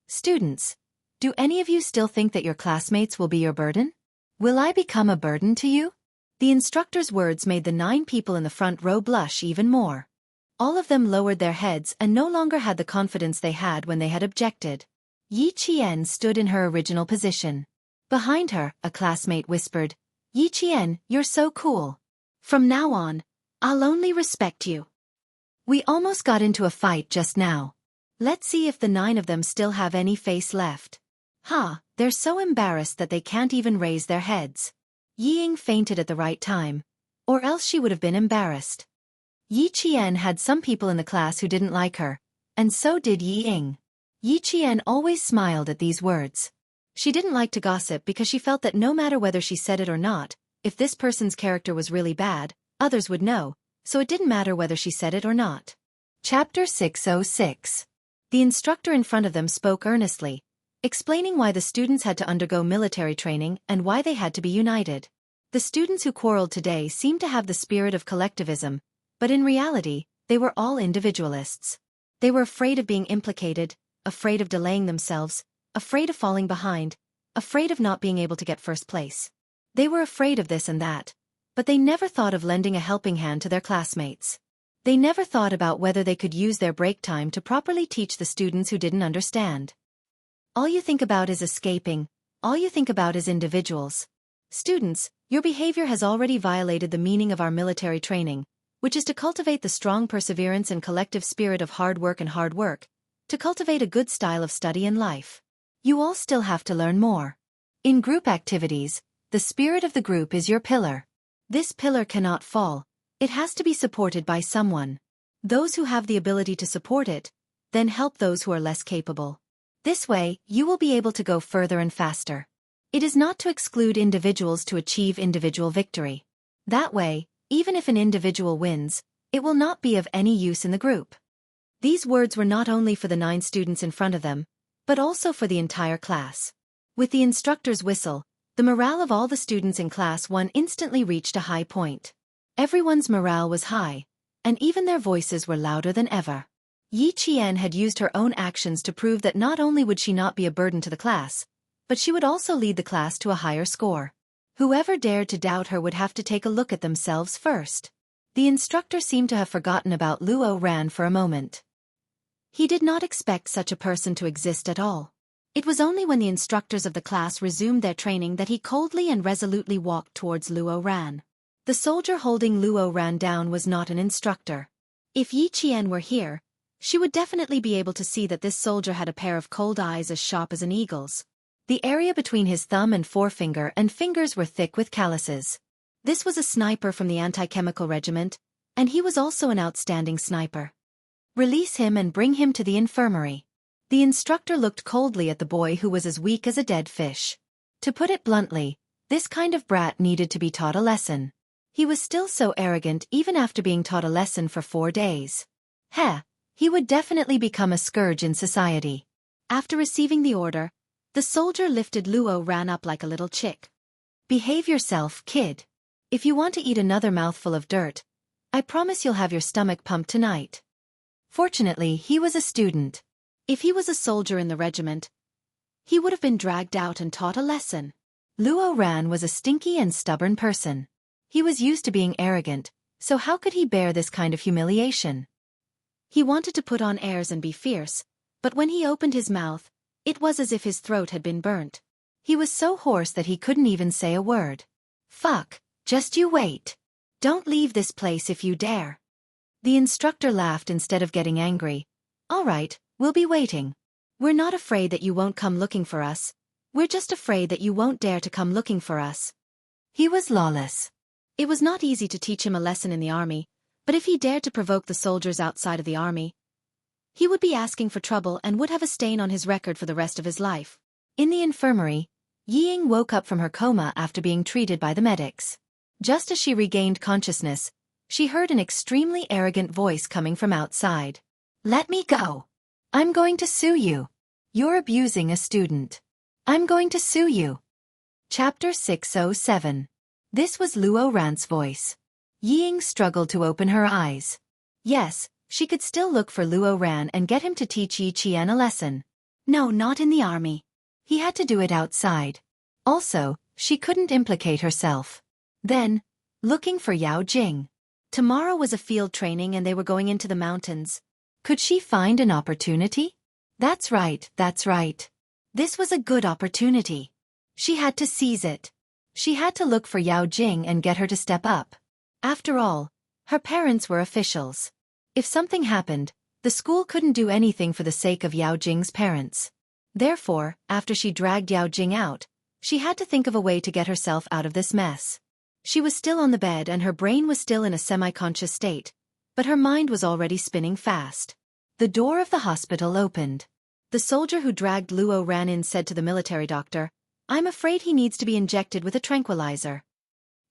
Students, do any of you still think that your classmates will be your burden? Will I become a burden to you? The instructor's words made the 9 people in the front row blush even more. All of them lowered their heads and no longer had the confidence they had when they had objected. Yi Qian stood in her original position. Behind her, a classmate whispered, "Yi Qian, you're so cool. From now on, I'll only respect you." We almost got into a fight just now. Let's see if the 9 of them still have any face left. Ha, they're so embarrassed that they can't even raise their heads. Yi Ying fainted at the right time, or else she would have been embarrassed. Yi Qian had some people in the class who didn't like her, and so did Yi Ying. Yi Qian always smiled at these words. She didn't like to gossip because she felt that no matter whether she said it or not, if this person's character was really bad, others would know, so it didn't matter whether she said it or not. Chapter 606. The instructor in front of them spoke earnestly, explaining why the students had to undergo military training and why they had to be united. The students who quarreled today seemed to have the spirit of collectivism, but in reality, they were all individualists. They were afraid of being implicated, afraid of delaying themselves, afraid of falling behind, afraid of not being able to get first place. They were afraid of this and that, but they never thought of lending a helping hand to their classmates. They never thought about whether they could use their break time to properly teach the students who didn't understand. All you think about is escaping, all you think about is individuals. Students, your behavior has already violated the meaning of our military training, which is to cultivate the strong perseverance and collective spirit of hard work, to cultivate a good style of study in life. You all still have to learn more. In group activities, the spirit of the group is your pillar. This pillar cannot fall, it has to be supported by someone. Those who have the ability to support it, then help those who are less capable. This way, you will be able to go further and faster. It is not to exclude individuals to achieve individual victory. That way, even if an individual wins, it will not be of any use in the group. These words were not only for the 9 students in front of them, but also for the entire class. With the instructor's whistle, the morale of all the students in class 1 instantly reached a high point. Everyone's morale was high, and even their voices were louder than ever. Yi Qian had used her own actions to prove that not only would she not be a burden to the class, but she would also lead the class to a higher score. Whoever dared to doubt her would have to take a look at themselves first. The instructor seemed to have forgotten about Luo Ran for a moment. He did not expect such a person to exist at all. It was only when the instructors of the class resumed their training that he coldly and resolutely walked towards Luo Ran. The soldier holding Luo Ran down was not an instructor. If Yi Qian were here, she would definitely be able to see that this soldier had a pair of cold eyes as sharp as an eagle's. The area between his thumb and forefinger and fingers were thick with calluses. This was a sniper from the anti-chemical regiment, and he was also an outstanding sniper. Release him and bring him to the infirmary. The instructor looked coldly at the boy who was as weak as a dead fish. To put it bluntly, this kind of brat needed to be taught a lesson. He was still so arrogant even after being taught a lesson for 4 days. He would definitely become a scourge in society. After receiving the order, the soldier lifted Luo Ran up like a little chick. Behave yourself, kid. If you want to eat another mouthful of dirt, I promise you'll have your stomach pumped tonight. Fortunately, he was a student. If he was a soldier in the regiment, he would have been dragged out and taught a lesson. Luo Ran was a stinky and stubborn person. He was used to being arrogant, so how could he bear this kind of humiliation? He wanted to put on airs and be fierce, but when he opened his mouth, it was as if his throat had been burnt. He was so hoarse that he couldn't even say a word. Fuck, just you wait. Don't leave this place if you dare. The instructor laughed instead of getting angry. All right, we'll be waiting. We're not afraid that you won't come looking for us. We're just afraid that you won't dare to come looking for us. He was lawless. It was not easy to teach him a lesson in the army, but if he dared to provoke the soldiers outside of the army, he would be asking for trouble and would have a stain on his record for the rest of his life. In the infirmary, Ying woke up from her coma after being treated by the medics. Just as she regained consciousness, she heard an extremely arrogant voice coming from outside. Let me go. I'm going to sue you. You're abusing a student. I'm going to sue you. Chapter 607. This was Luo Ran's voice. Ying struggled to open her eyes. Yes, she could still look for Luo Ran and get him to teach Yi Qian a lesson. No, not in the army. He had to do it outside. Also, she couldn't implicate herself. Then, looking for Yao Jing. Tomorrow was a field training and they were going into the mountains. Could she find an opportunity? That's right, that's right. This was a good opportunity. She had to seize it. She had to look for Yao Jing and get her to step up. After all, her parents were officials. If something happened, the school couldn't do anything for the sake of Yao Jing's parents. Therefore, after she dragged Yao Jing out, she had to think of a way to get herself out of this mess. She was still on the bed and her brain was still in a semi-conscious state, but her mind was already spinning fast. The door of the hospital opened. The soldier who dragged Luo Ran in said to the military doctor, I'm afraid he needs to be injected with a tranquilizer.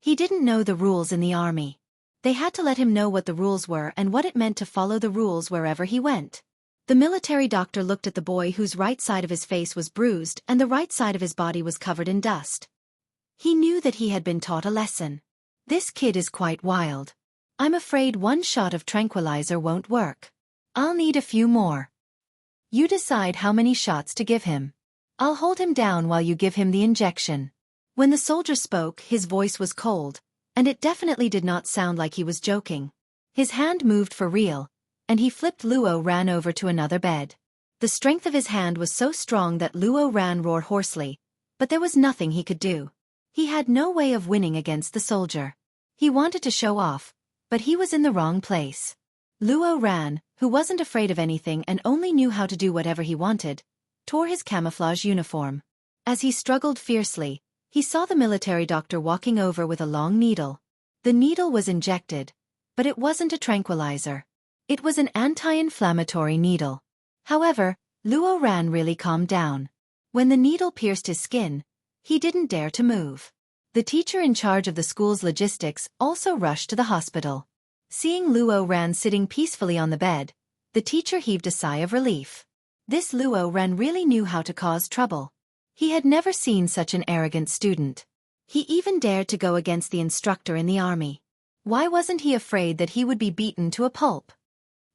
He didn't know the rules in the army. They had to let him know what the rules were and what it meant to follow the rules wherever he went. The military doctor looked at the boy whose right side of his face was bruised and the right side of his body was covered in dust. He knew that he had been taught a lesson. This kid is quite wild. I'm afraid one shot of tranquilizer won't work. I'll need a few more. You decide how many shots to give him. I'll hold him down while you give him the injection. When the soldier spoke, his voice was cold, and it definitely did not sound like he was joking. His hand moved for real, and he flipped Luo Ran over to another bed. The strength of his hand was so strong that Luo Ran roared hoarsely, but there was nothing he could do. He had no way of winning against the soldier. He wanted to show off, but he was in the wrong place. Luo Ran, who wasn't afraid of anything and only knew how to do whatever he wanted, tore his camouflage uniform. As he struggled fiercely, he saw the military doctor walking over with a long needle. The needle was injected, but it wasn't a tranquilizer. It was an anti-inflammatory needle. However, Luo Ran really calmed down. When the needle pierced his skin, he didn't dare to move. The teacher in charge of the school's logistics also rushed to the hospital. Seeing Luo Ran sitting peacefully on the bed, the teacher heaved a sigh of relief. This Luo Ran really knew how to cause trouble. He had never seen such an arrogant student. He even dared to go against the instructor in the army. Why wasn't he afraid that he would be beaten to a pulp?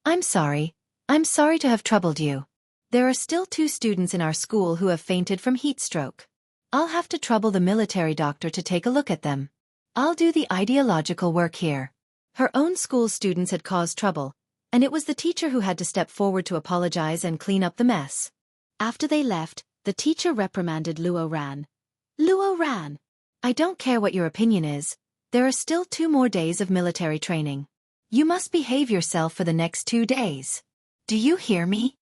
I'm sorry to have troubled you. There are still 2 students in our school who have fainted from heat stroke. I'll have to trouble the military doctor to take a look at them. I'll do the ideological work here. Her own school students had caused trouble, and it was the teacher who had to step forward to apologize and clean up the mess. After they left, the teacher reprimanded Luo Ran. Luo Ran, I don't care what your opinion is, there are still 2 more days of military training. You must behave yourself for the next 2 days. Do you hear me?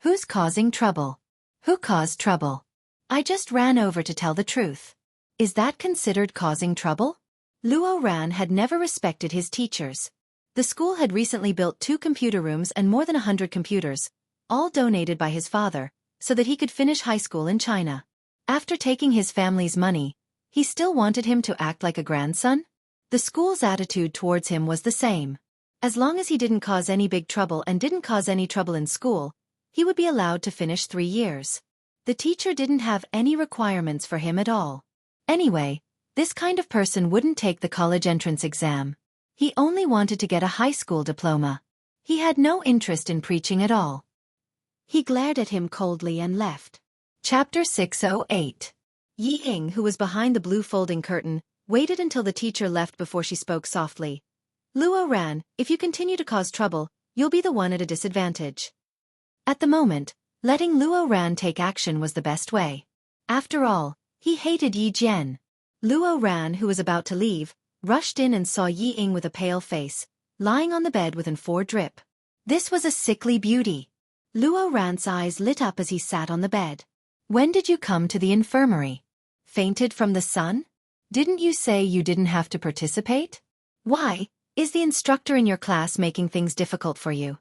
Who's causing trouble? Who caused trouble? I just ran over to tell the truth. Is that considered causing trouble? Luo Ran had never respected his teachers. The school had recently built 2 computer rooms and more than 100 computers, all donated by his father, so that he could finish high school in China. After taking his family's money, he still wanted him to act like a grandson? The school's attitude towards him was the same. As long as he didn't cause any big trouble and didn't cause any trouble in school, he would be allowed to finish 3 years. The teacher didn't have any requirements for him at all. Anyway, this kind of person wouldn't take the college entrance exam. He only wanted to get a high school diploma. He had no interest in preaching at all. He glared at him coldly and left. Chapter 608. Yi Ying, who was behind the blue folding curtain, waited until the teacher left before she spoke softly. Luo Ran, if you continue to cause trouble, you'll be the one at a disadvantage. At the moment, letting Luo Ran take action was the best way. After all, he hated Yi Jian. Luo Ran, who was about to leave, rushed in and saw Yi Ying with a pale face, lying on the bed with an 4 drip. This was a sickly beauty. Luo Ran's eyes lit up as he sat on the bed. When did you come to the infirmary? Fainted from the sun? Didn't you say you didn't have to participate? Why, is the instructor in your class making things difficult for you?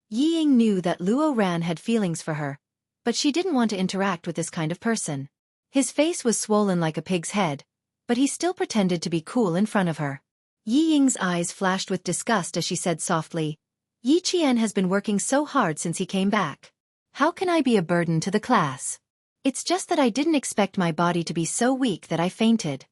Yi Ying knew that Luo Ran had feelings for her, but she didn't want to interact with this kind of person. His face was swollen like a pig's head, but he still pretended to be cool in front of her. Yi Ying's eyes flashed with disgust as she said softly, Yi Qian has been working so hard since he came back. How can I be a burden to the class? It's just that I didn't expect my body to be so weak that I fainted.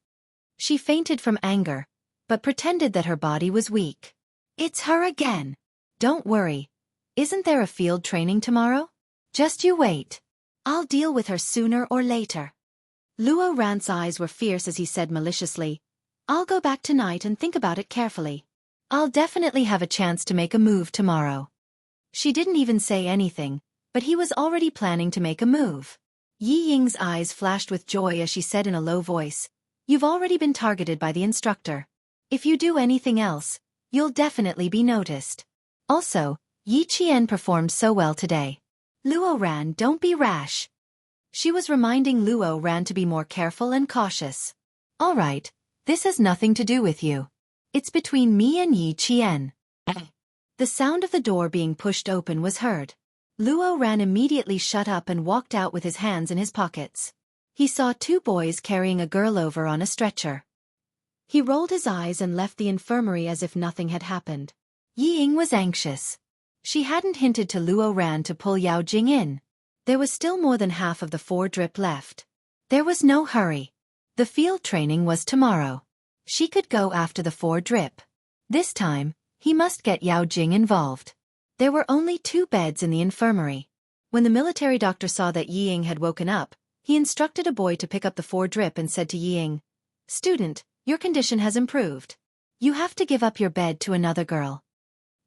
She fainted from anger, but pretended that her body was weak. It's her again. Don't worry. Isn't there a field training tomorrow? Just you wait. I'll deal with her sooner or later. Luo Ran's eyes were fierce as he said maliciously, I'll go back tonight and think about it carefully. I'll definitely have a chance to make a move tomorrow. She didn't even say anything, but he was already planning to make a move. Yi Ying's eyes flashed with joy as she said in a low voice, You've already been targeted by the instructor. If you do anything else, you'll definitely be noticed. Also, Yi Qian performed so well today. Luo Ran, don't be rash. She was reminding Luo Ran to be more careful and cautious. All right, this has nothing to do with you. It's between me and Yi Qian. The sound of the door being pushed open was heard. Luo Ran immediately shut up and walked out with his hands in his pockets. He saw 2 boys carrying a girl over on a stretcher. He rolled his eyes and left the infirmary as if nothing had happened. Yi Ying was anxious. She hadn't hinted to Luo Ran to pull Yao Jing in. There was still more than half of the 4 drip left. There was no hurry. The field training was tomorrow. She could go after the 4 drip. This time, he must get Yao Jing involved. There were only 2 beds in the infirmary. When the military doctor saw that Yi Ying had woken up, he instructed a boy to pick up the 4 drip and said to Yi Ying, Student, your condition has improved. You have to give up your bed to another girl.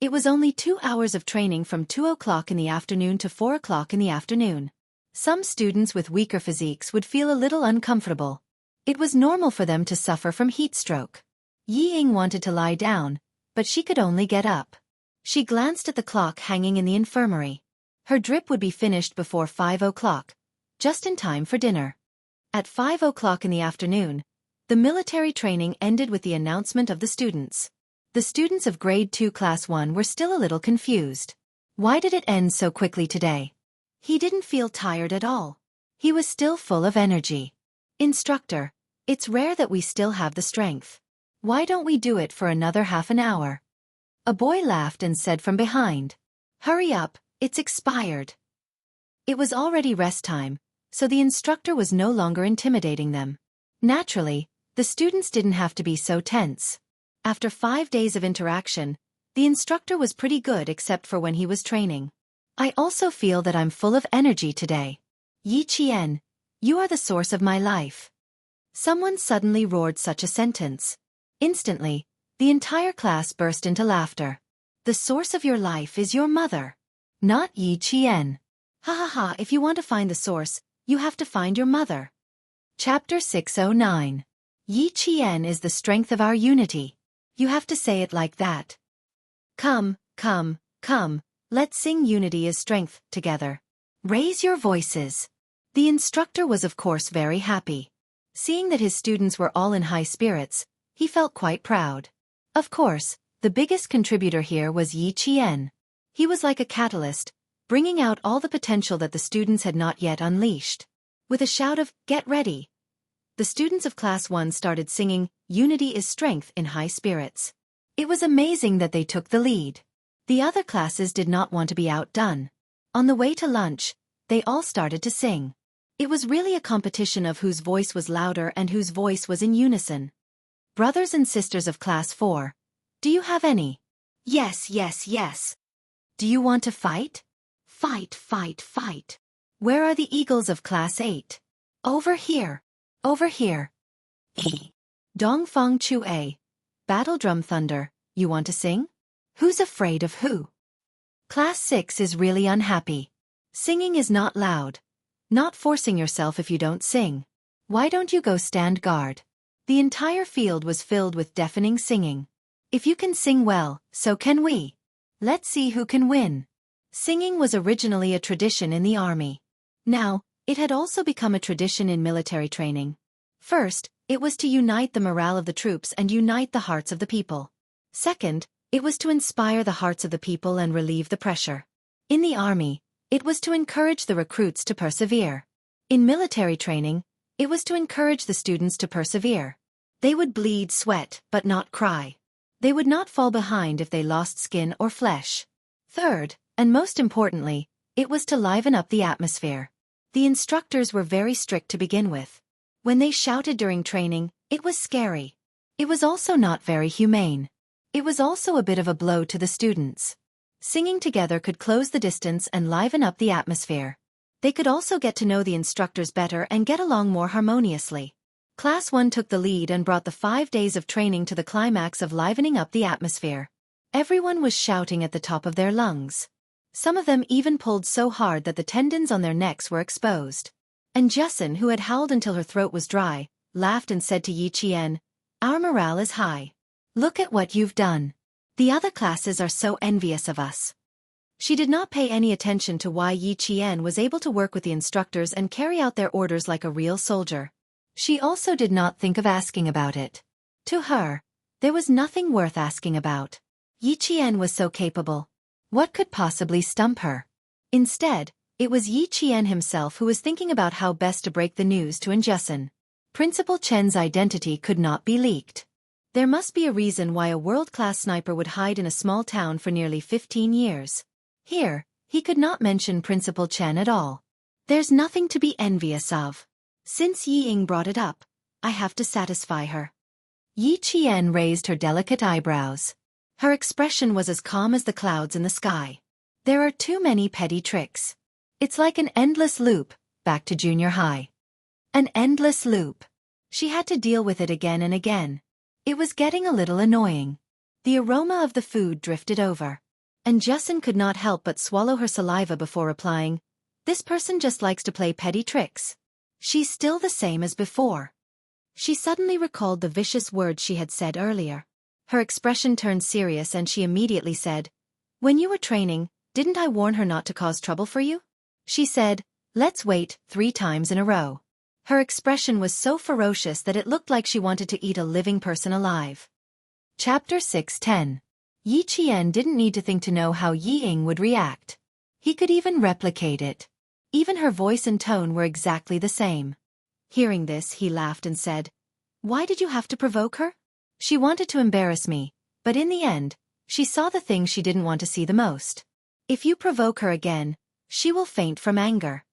It was only 2 hours of training from 2 o'clock in the afternoon to 4 o'clock in the afternoon. Some students with weaker physiques would feel a little uncomfortable. It was normal for them to suffer from heat stroke. Yi Ying wanted to lie down, but she could only get up. She glanced at the clock hanging in the infirmary. Her drip would be finished before 5 o'clock, just in time for dinner. At 5 o'clock in the afternoon, the military training ended with the announcement of the students. The students of Grade 2 Class 1 were still a little confused. Why did it end so quickly today? He didn't feel tired at all. He was still full of energy. Instructor, it's rare that we still have the strength. Why don't we do it for another half an hour? A boy laughed and said from behind. Hurry up, it's expired. It was already rest time, so the instructor was no longer intimidating them. Naturally, the students didn't have to be so tense. After 5 days of interaction, the instructor was pretty good except for when he was training. I also feel that I'm full of energy today. Yi Qian, you are the source of my life. Someone suddenly roared such a sentence. Instantly, the entire class burst into laughter. The source of your life is your mother. Not Yi Qian. Ha ha ha, if you want to find the source, you have to find your mother. Chapter 609. Yi Qian is the strength of our unity. You have to say it like that. Come, come, come, let's sing Unity is Strength together. Raise your voices. The instructor was of course very happy. Seeing that his students were all in high spirits, he felt quite proud. Of course, the biggest contributor here was Yi Qian. He was like a catalyst, bringing out all the potential that the students had not yet unleashed. With a shout of, "Get ready!" the students of Class 1 started singing, Unity is Strength in high spirits. It was amazing that they took the lead. The other classes did not want to be outdone. On the way to lunch, they all started to sing. It was really a competition of whose voice was louder and whose voice was in unison. Brothers and sisters of Class 4, do you have any? Yes, yes, yes. Do you want to fight? Fight, fight, fight. Where are the eagles of Class 8? Over here. Over here. Dongfang Chue. Battle drum thunder, you want to sing? Who's afraid of who? Class 6 is really unhappy. Singing is not loud. Not forcing yourself if you don't sing. Why don't you go stand guard? The entire field was filled with deafening singing. If you can sing well, so can we. Let's see who can win. Singing was originally a tradition in the army. Now, it had also become a tradition in military training. First, it was to unite the morale of the troops and unite the hearts of the people. Second, it was to inspire the hearts of the people and relieve the pressure. In the army, it was to encourage the recruits to persevere. In military training, it was to encourage the students to persevere. They would bleed sweat, but not cry. They would not fall behind if they lost skin or flesh. Third, and most importantly, it was to liven up the atmosphere. The instructors were very strict to begin with. When they shouted during training, it was scary. It was also not very humane. It was also a bit of a blow to the students. Singing together could close the distance and liven up the atmosphere. They could also get to know the instructors better and get along more harmoniously. Class 1 took the lead and brought the 5 days of training to the climax of livening up the atmosphere. Everyone was shouting at the top of their lungs. Some of them even pulled so hard that the tendons on their necks were exposed. And Jessen, who had howled until her throat was dry, laughed and said to Yi Qian, "Our morale is high. Look at what you've done. The other classes are so envious of us." She did not pay any attention to why Yi Qian was able to work with the instructors and carry out their orders like a real soldier. She also did not think of asking about it. To her, there was nothing worth asking about. Yi Qian was so capable. What could possibly stump her? Instead, it was Yi Qian himself who was thinking about how best to break the news to Jessen. Principal Chen's identity could not be leaked. There must be a reason why a world-class sniper would hide in a small town for nearly 15 years. Here, he could not mention Principal Chen at all. There's nothing to be envious of. Since Yi Ying brought it up, I have to satisfy her. Yi Qian raised her delicate eyebrows. Her expression was as calm as the clouds in the sky. There are too many petty tricks. It's like an endless loop, back to junior high. An endless loop. She had to deal with it again and again. It was getting a little annoying. The aroma of the food drifted over. And Jessen could not help but swallow her saliva before replying, "This person just likes to play petty tricks. She's still the same as before." She suddenly recalled the vicious words she had said earlier. Her expression turned serious and she immediately said, "When you were training, didn't I warn her not to cause trouble for you?" She said, "Let's wait," 3 times in a row. Her expression was so ferocious that it looked like she wanted to eat a living person alive. Chapter 6:10. Yi Qian didn't need to think to know how Yi Ying would react. He could even replicate it. Even her voice and tone were exactly the same. Hearing this, he laughed and said, "Why did you have to provoke her? She wanted to embarrass me, but in the end, she saw the thing she didn't want to see the most. If you provoke her again, she will faint from anger."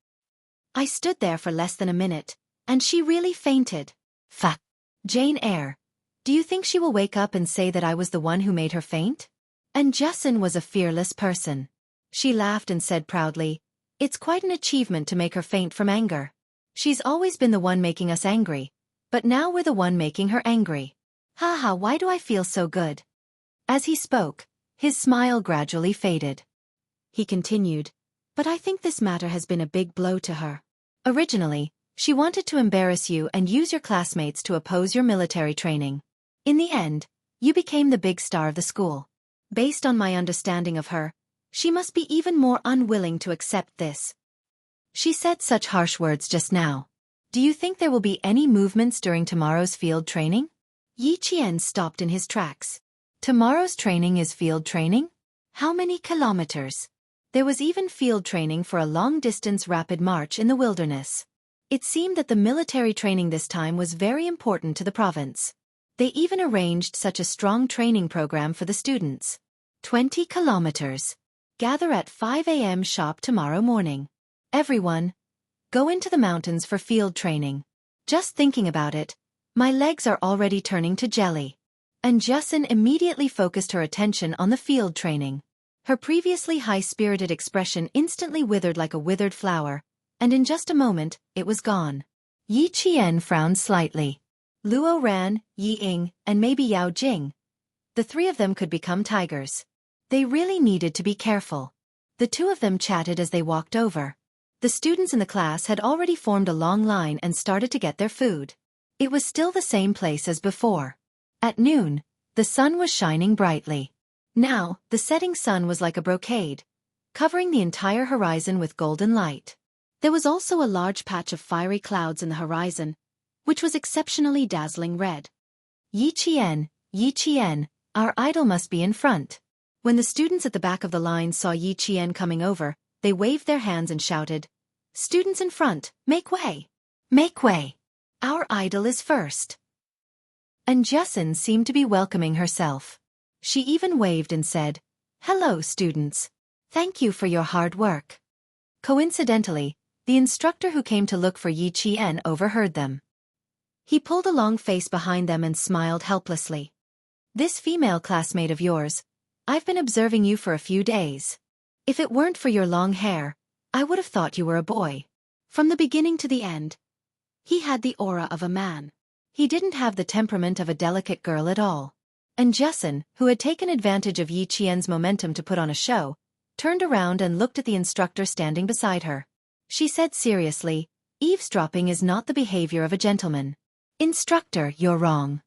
I stood there for less than a minute, and she really fainted. Fuck. Jane Eyre. Do you think she will wake up and say that I was the one who made her faint? And Justin was a fearless person. She laughed and said proudly, "It's quite an achievement to make her faint from anger. She's always been the one making us angry, but now we're the one making her angry. Haha, why do I feel so good?" As he spoke, his smile gradually faded. He continued, "But I think this matter has been a big blow to her. Originally, she wanted to embarrass you and use your classmates to oppose your military training. In the end, you became the big star of the school. Based on my understanding of her, she must be even more unwilling to accept this. She said such harsh words just now. Do you think there will be any movements during tomorrow's field training?" Yi Qian stopped in his tracks. Tomorrow's training is field training? How many kilometers? There was even field training for a long-distance rapid march in the wilderness. It seemed that the military training this time was very important to the province. They even arranged such a strong training program for the students. 20 kilometers. Gather at 5 a.m. sharp tomorrow morning. Everyone, go into the mountains for field training. Just thinking about it, my legs are already turning to jelly. And Justin immediately focused her attention on the field training. Her previously high-spirited expression instantly withered like a withered flower, and in just a moment, it was gone. Yi Qian frowned slightly. Luo Ran, Yi Ying, and maybe Yao Jing. The 3 of them could become tigers. They really needed to be careful. The 2 of them chatted as they walked over. The students in the class had already formed a long line and started to get their food. It was still the same place as before. At noon, the sun was shining brightly. Now, the setting sun was like a brocade, covering the entire horizon with golden light. There was also a large patch of fiery clouds in the horizon, which was exceptionally dazzling red. Yi Qian, our idol must be in front. When the students at the back of the line saw Yi Qian coming over, they waved their hands and shouted, "Students in front, make way! Make way! Our idol is first!" And Justin seemed to be welcoming herself. She even waved and said, "Hello, students. Thank you for your hard work." Coincidentally, the instructor who came to look for Yi Qian overheard them. He pulled a long face behind them and smiled helplessly. "This female classmate of yours, I've been observing you for a few days. If it weren't for your long hair, I would have thought you were a boy. From the beginning to the end, he had the aura of a man. He didn't have the temperament of a delicate girl at all." And Justin, who had taken advantage of Yi Qian's momentum to put on a show, turned around and looked at the instructor standing beside her. She said seriously, "Eavesdropping is not the behavior of a gentleman. Instructor, you're wrong.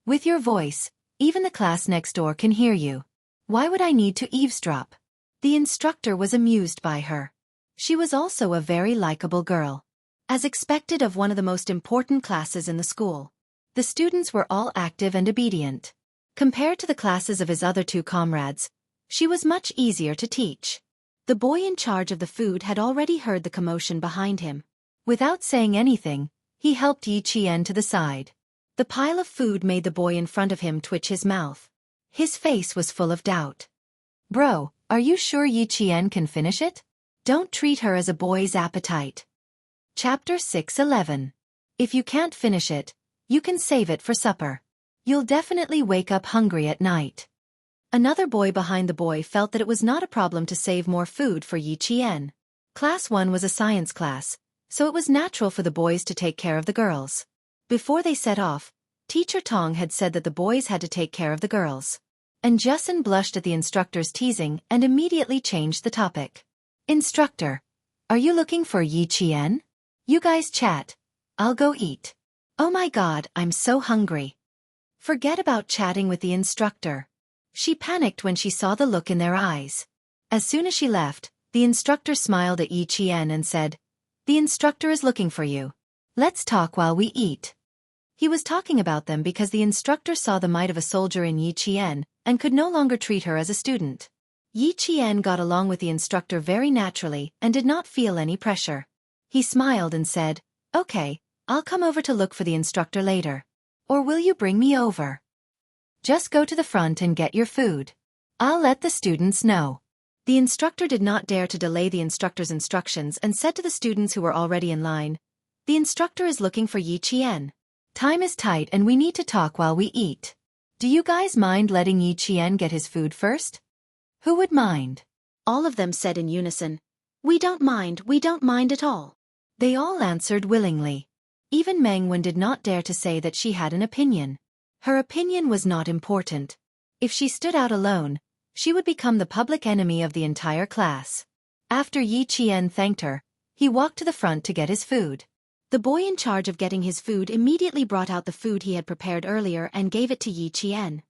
With your voice, even the class next door can hear you. Why would I need to eavesdrop?" The instructor was amused by her. She was also a very likable girl. As expected of one of the most important classes in the school, the students were all active and obedient. Compared to the classes of his other 2 comrades, she was much easier to teach. The boy in charge of the food had already heard the commotion behind him. Without saying anything, he helped Yi Qian to the side. The pile of food made the boy in front of him twitch his mouth. His face was full of doubt. "Bro, are you sure Yi Qian can finish it? Don't treat her as a boy's appetite." Chapter 6:11. If you can't finish it, you can save it for supper. You'll definitely wake up hungry at night. Another boy behind the boy felt that it was not a problem to save more food for Yi Qian. Class 1 was a science class, so it was natural for the boys to take care of the girls. Before they set off, Teacher Tong had said that the boys had to take care of the girls. And Justin blushed at the instructor's teasing and immediately changed the topic. "Instructor, are you looking for Yi Qian? You guys chat. I'll go eat." Oh my God, I'm so hungry. Forget about chatting with the instructor. She panicked when she saw the look in their eyes. As soon as she left, the instructor smiled at Yi Qian and said, "The instructor is looking for you. Let's talk while we eat." He was talking about them because the instructor saw the might of a soldier in Yi Qian and could no longer treat her as a student. Yi Qian got along with the instructor very naturally and did not feel any pressure. He smiled and said, "Okay, I'll come over to look for the instructor later. Or will you bring me over? Just go to the front and get your food. I'll let the students know." The instructor did not dare to delay the instructor's instructions and said to the students who were already in line, "The instructor is looking for Yi Qian. Time is tight and we need to talk while we eat. Do you guys mind letting Yi Qian get his food first?" "Who would mind?" all of them said in unison. We don't mind at all." They all answered willingly. Even Meng Wen did not dare to say that she had an opinion. Her opinion was not important. If she stood out alone, she would become the public enemy of the entire class. After Yi Qian thanked her, he walked to the front to get his food. The boy in charge of getting his food immediately brought out the food he had prepared earlier and gave it to Yi Qian.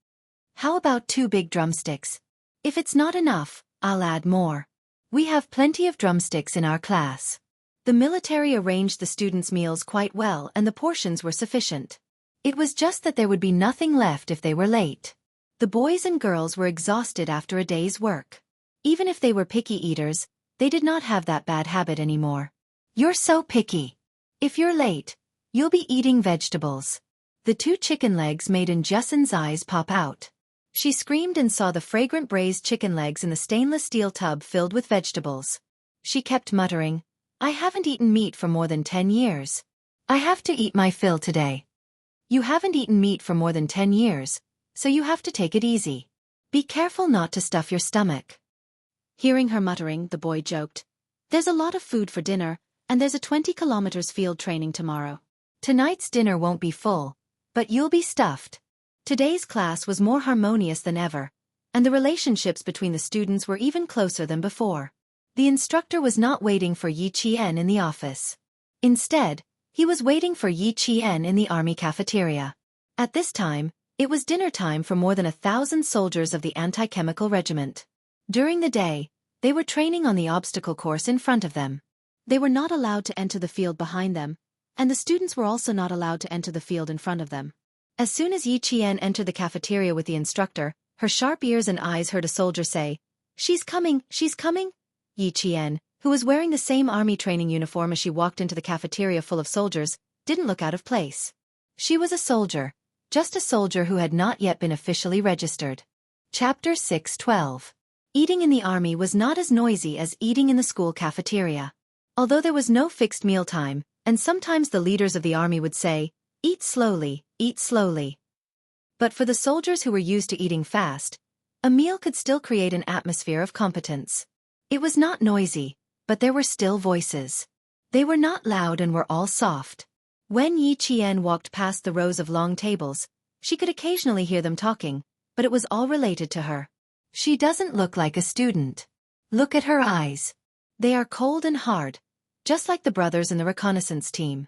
"How about 2 big drumsticks? If it's not enough, I'll add more. We have plenty of drumsticks in our class." The military arranged the students' meals quite well and the portions were sufficient. It was just that there would be nothing left if they were late. The boys and girls were exhausted after a day's work. Even if they were picky eaters, they did not have that bad habit anymore. "You're so picky. If you're late, you'll be eating vegetables." The 2 chicken legs made in Justin's eyes pop out. She screamed and saw the fragrant braised chicken legs in the stainless steel tub filled with vegetables. She kept muttering, "I haven't eaten meat for more than 10 years. I have to eat my fill today." "You haven't eaten meat for more than 10 years, so you have to take it easy. Be careful not to stuff your stomach." Hearing her muttering, the boy joked, "There's a lot of food for dinner, and there's a 20 kilometers field training tomorrow. Tonight's dinner won't be full, but you'll be stuffed." Today's class was more harmonious than ever, and the relationships between the students were even closer than before. The instructor was not waiting for Yi Qian in the office. Instead, he was waiting for Yi Qian in the army cafeteria. At this time, it was dinner time for more than 1,000 soldiers of the anti-chemical regiment. During the day, they were training on the obstacle course in front of them. They were not allowed to enter the field behind them, and the students were also not allowed to enter the field in front of them. As soon as Yi Qian entered the cafeteria with the instructor, her sharp ears and eyes heard a soldier say, "She's coming, she's coming." Yi Qian, who was wearing the same army training uniform as she walked into the cafeteria full of soldiers, didn't look out of place. She was a soldier, just a soldier who had not yet been officially registered. Chapter 6:12. Eating in the army was not as noisy as eating in the school cafeteria. Although there was no fixed meal time, and sometimes the leaders of the army would say, "Eat slowly, eat slowly." But for the soldiers who were used to eating fast, a meal could still create an atmosphere of competence. It was not noisy, but there were still voices. They were not loud and were all soft. When Yi Qian walked past the rows of long tables, she could occasionally hear them talking, but it was all related to her. "She doesn't look like a student. Look at her eyes. They are cold and hard, just like the brothers in the reconnaissance team.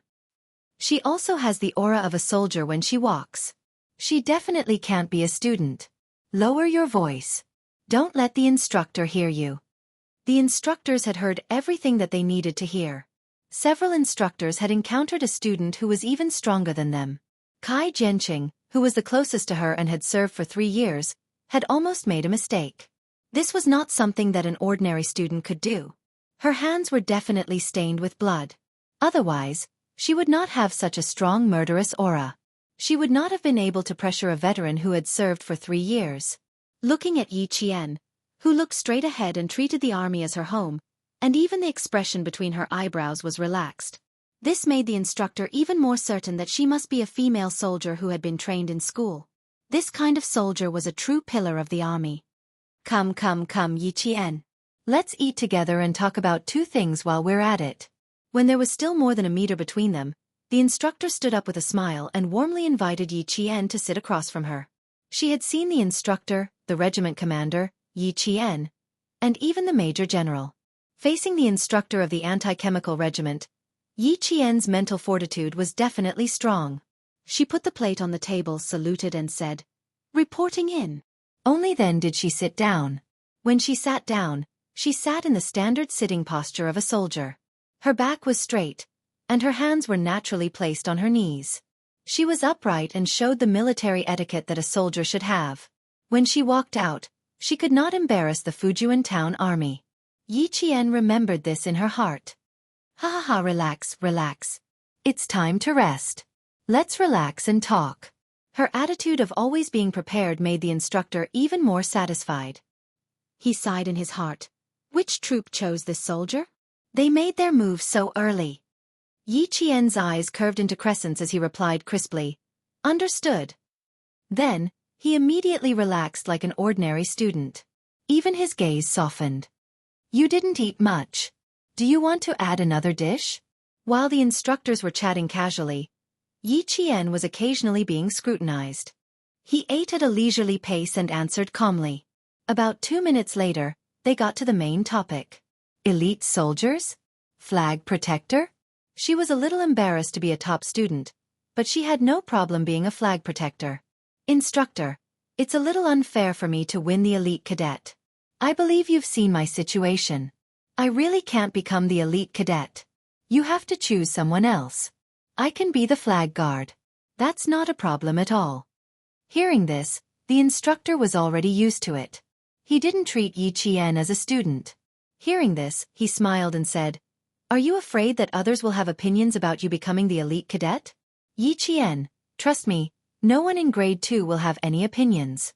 She also has the aura of a soldier when she walks. She definitely can't be a student. Lower your voice. Don't let the instructor hear you." The instructors had heard everything that they needed to hear. Several instructors had encountered a student who was even stronger than them. Kai Jianqing, who was the closest to her and had served for 3 years, had almost made a mistake. This was not something that an ordinary student could do. Her hands were definitely stained with blood. Otherwise, she would not have such a strong murderous aura. She would not have been able to pressure a veteran who had served for 3 years. Looking at Yi Qian, who looked straight ahead and treated the army as her home, and even the expression between her eyebrows was relaxed. This made the instructor even more certain that she must be a female soldier who had been trained in school. This kind of soldier was a true pillar of the army. Come, Yi Qian. Let's eat together and talk about 2 things while we're at it." When there was still more than a meter between them, the instructor stood up with a smile and warmly invited Yi Qian to sit across from her. She had seen the instructor, the regiment commander, Yi Qian, and even the major general. Facing the instructor of the anti-chemical regiment, Yi Qian's mental fortitude was definitely strong. She put the plate on the table, saluted and said, "Reporting in." Only then did she sit down. When she sat down, she sat in the standard sitting posture of a soldier. Her back was straight, and her hands were naturally placed on her knees. She was upright and showed the military etiquette that a soldier should have. When she walked out, she could not embarrass the Fujian town army. Yi Qian remembered this in her heart. Ha ha ha, relax, relax. It's time to rest. Let's relax and talk. Her attitude of always being prepared made the instructor even more satisfied. He sighed in his heart. Which troop chose this soldier? They made their move so early. Yi Qian's eyes curved into crescents as he replied crisply, "Understood." Then, he immediately relaxed like an ordinary student. Even his gaze softened. "You didn't eat much. Do you want to add another dish?" While the instructors were chatting casually, Yi Qian was occasionally being scrutinized. He ate at a leisurely pace and answered calmly. About 2 minutes later, they got to the main topic. Elite soldiers? Flag protector? She was a little embarrassed to be a top student, but she had no problem being a flag protector. "Instructor, it's a little unfair for me to win the elite cadet. I believe you've seen my situation. I really can't become the elite cadet. You have to choose someone else. I can be the flag guard. That's not a problem at all." Hearing this, the instructor was already used to it. He didn't treat Yi Qian as a student. Hearing this, he smiled and said, "Are you afraid that others will have opinions about you becoming the elite cadet?" "Yi Qian, trust me, no one in grade 2 will have any opinions.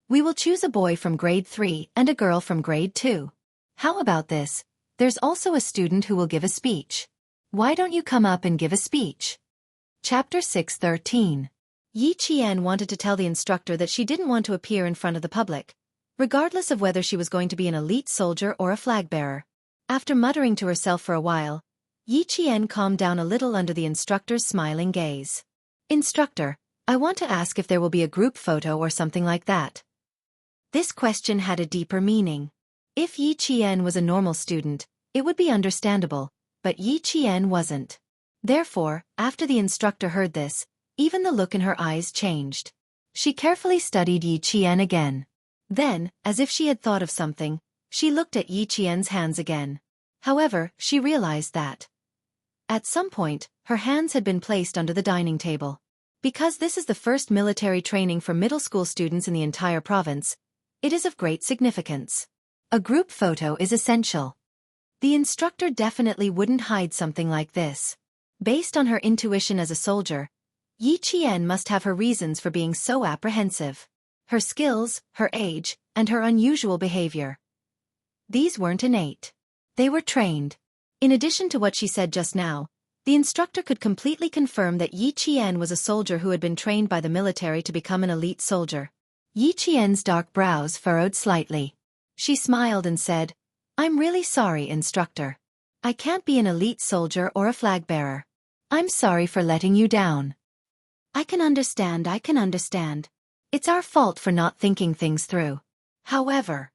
We will choose a boy from grade 3 and a girl from grade 2. How about this? There's also a student who will give a speech. Why don't you come up and give a speech?" Chapter 6:13. Yi Qian wanted to tell the instructor that she didn't want to appear in front of the public, regardless of whether she was going to be an elite soldier or a flag bearer. After muttering to herself for a while, Yi Qian calmed down a little under the instructor's smiling gaze. "Instructor, I want to ask if there will be a group photo or something like that." This question had a deeper meaning. If Yi Qian was a normal student, it would be understandable, but Yi Qian wasn't. Therefore, after the instructor heard this, even the look in her eyes changed. She carefully studied Yi Qian again. Then, as if she had thought of something, she looked at Yi Qian's hands again. However, she realized that at some point, her hands had been placed under the dining table. Because this is the first military training for middle school students in the entire province, it is of great significance. A group photo is essential. The instructor definitely wouldn't hide something like this. Based on her intuition as a soldier, Yi Qian must have her reasons for being so apprehensive. Her skills, her age, and her unusual behavior. These weren't innate. They were trained. In addition to what she said just now, the instructor could completely confirm that Yi Qian was a soldier who had been trained by the military to become an elite soldier. Yi Qian's dark brows furrowed slightly. She smiled and said, "I'm really sorry, instructor. I can't be an elite soldier or a flag bearer. I'm sorry for letting you down." I can understand. It's our fault for not thinking things through. However,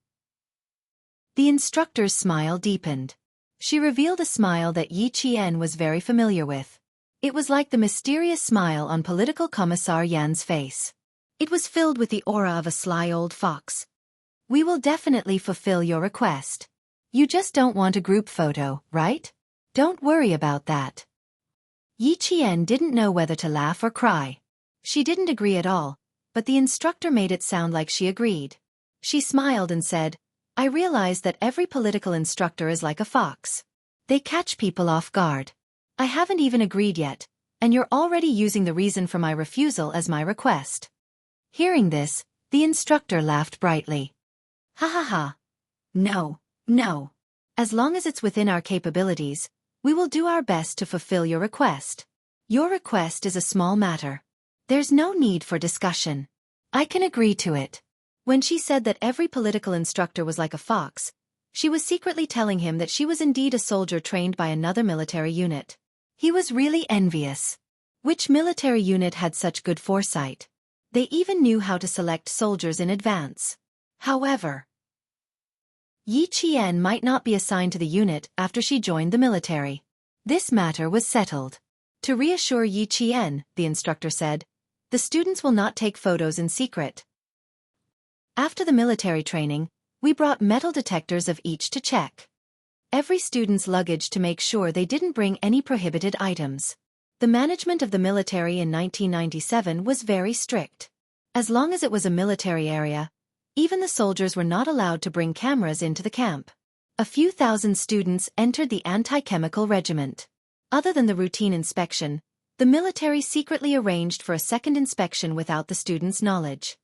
the instructor's smile deepened. She revealed a smile that Yi Qian was very familiar with. It was like the mysterious smile on Political Commissar Yan's face. It was filled with the aura of a sly old fox. "We will definitely fulfill your request. You just don't want a group photo, right? Don't worry about that." Yi Qian didn't know whether to laugh or cry. She didn't agree at all, but the instructor made it sound like she agreed. She smiled and said, "I realize that every political instructor is like a fox. They catch people off guard. I haven't even agreed yet, and you're already using the reason for my refusal as my request." Hearing this, the instructor laughed brightly. "Ha ha ha. No. As long as it's within our capabilities, we will do our best to fulfill your request. Your request is a small matter. There's no need for discussion. I can agree to it." When she said that every political instructor was like a fox, she was secretly telling him that she was indeed a soldier trained by another military unit. He was really envious. Which military unit had such good foresight? They even knew how to select soldiers in advance. However, Yi Qian might not be assigned to the unit after she joined the military. This matter was settled. To reassure Yi Qian, the instructor said, the students will not take photos in secret. After the military training, we brought metal detectors of each to check every student's luggage to make sure they didn't bring any prohibited items. The management of the military in 1997 was very strict. As long as it was a military area, even the soldiers were not allowed to bring cameras into the camp. A few thousand students entered the anti-chemical regiment. Other than the routine inspection, the military secretly arranged for a second inspection without the students' knowledge.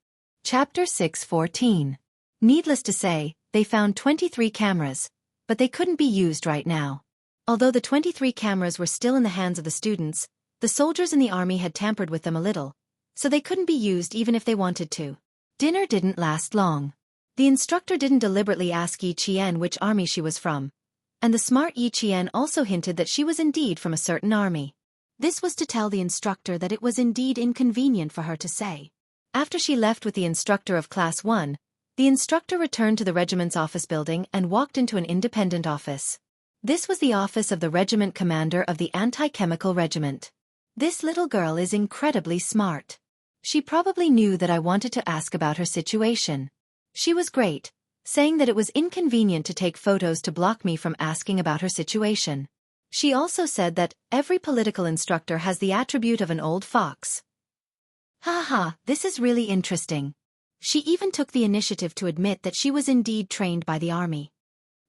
Chapter 6:14. Needless to say, they found 23 cameras, but they couldn't be used right now. Although the 23 cameras were still in the hands of the students, the soldiers in the army had tampered with them a little, so they couldn't be used even if they wanted to. Dinner didn't last long. The instructor didn't deliberately ask Yi Qian which army she was from, and the smart Yi Qian also hinted that she was indeed from a certain army. This was to tell the instructor that it was indeed inconvenient for her to say. After she left with the instructor of Class 1, the instructor returned to the regiment's office building and walked into an independent office. This was the office of the regiment commander of the anti-chemical regiment. This little girl is incredibly smart. She probably knew that I wanted to ask about her situation. She was great, saying that it was inconvenient to take photos to block me from asking about her situation. She also said that every political instructor has the attribute of an old fox. Haha, this is really interesting. She even took the initiative to admit that she was indeed trained by the army.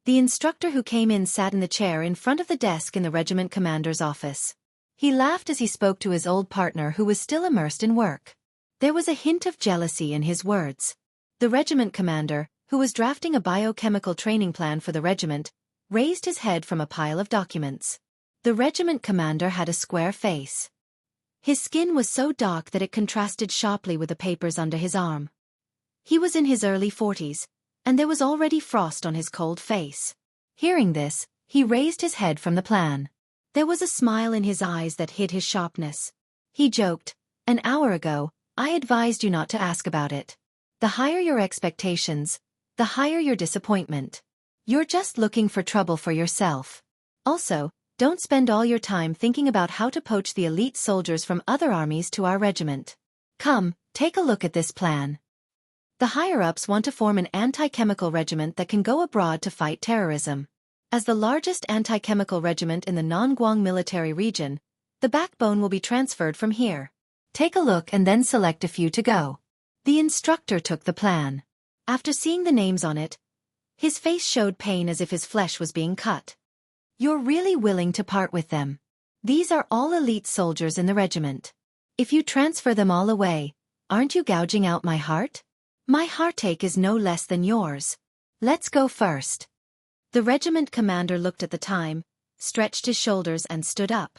The instructor who came in sat in the chair in front of the desk in the regiment commander's office. He laughed as he spoke to his old partner who was still immersed in work. There was a hint of jealousy in his words. The regiment commander, who was drafting a biochemical training plan for the regiment, raised his head from a pile of documents. The regiment commander had a square face. His skin was so dark that it contrasted sharply with the papers under his arm. He was in his early 40s, and there was already frost on his cold face. Hearing this, he raised his head from the plan. There was a smile in his eyes that hid his sharpness. He joked, "An hour ago, I advised you not to ask about it. The higher your expectations, the higher your disappointment. You're just looking for trouble for yourself. Also, don't spend all your time thinking about how to poach the elite soldiers from other armies to our regiment. Come, take a look at this plan." The higher-ups want to form an anti-chemical regiment that can go abroad to fight terrorism. As the largest anti-chemical regiment in the non-Guang military region, the backbone will be transferred from here. Take a look and then select a few to go. The instructor took the plan. After seeing the names on it, his face showed pain as if his flesh was being cut. You're really willing to part with them. These are all elite soldiers in the regiment. If you transfer them all away, aren't you gouging out my heart? My heartache is no less than yours. Let's go first. The regiment commander looked at the time, stretched his shoulders and stood up.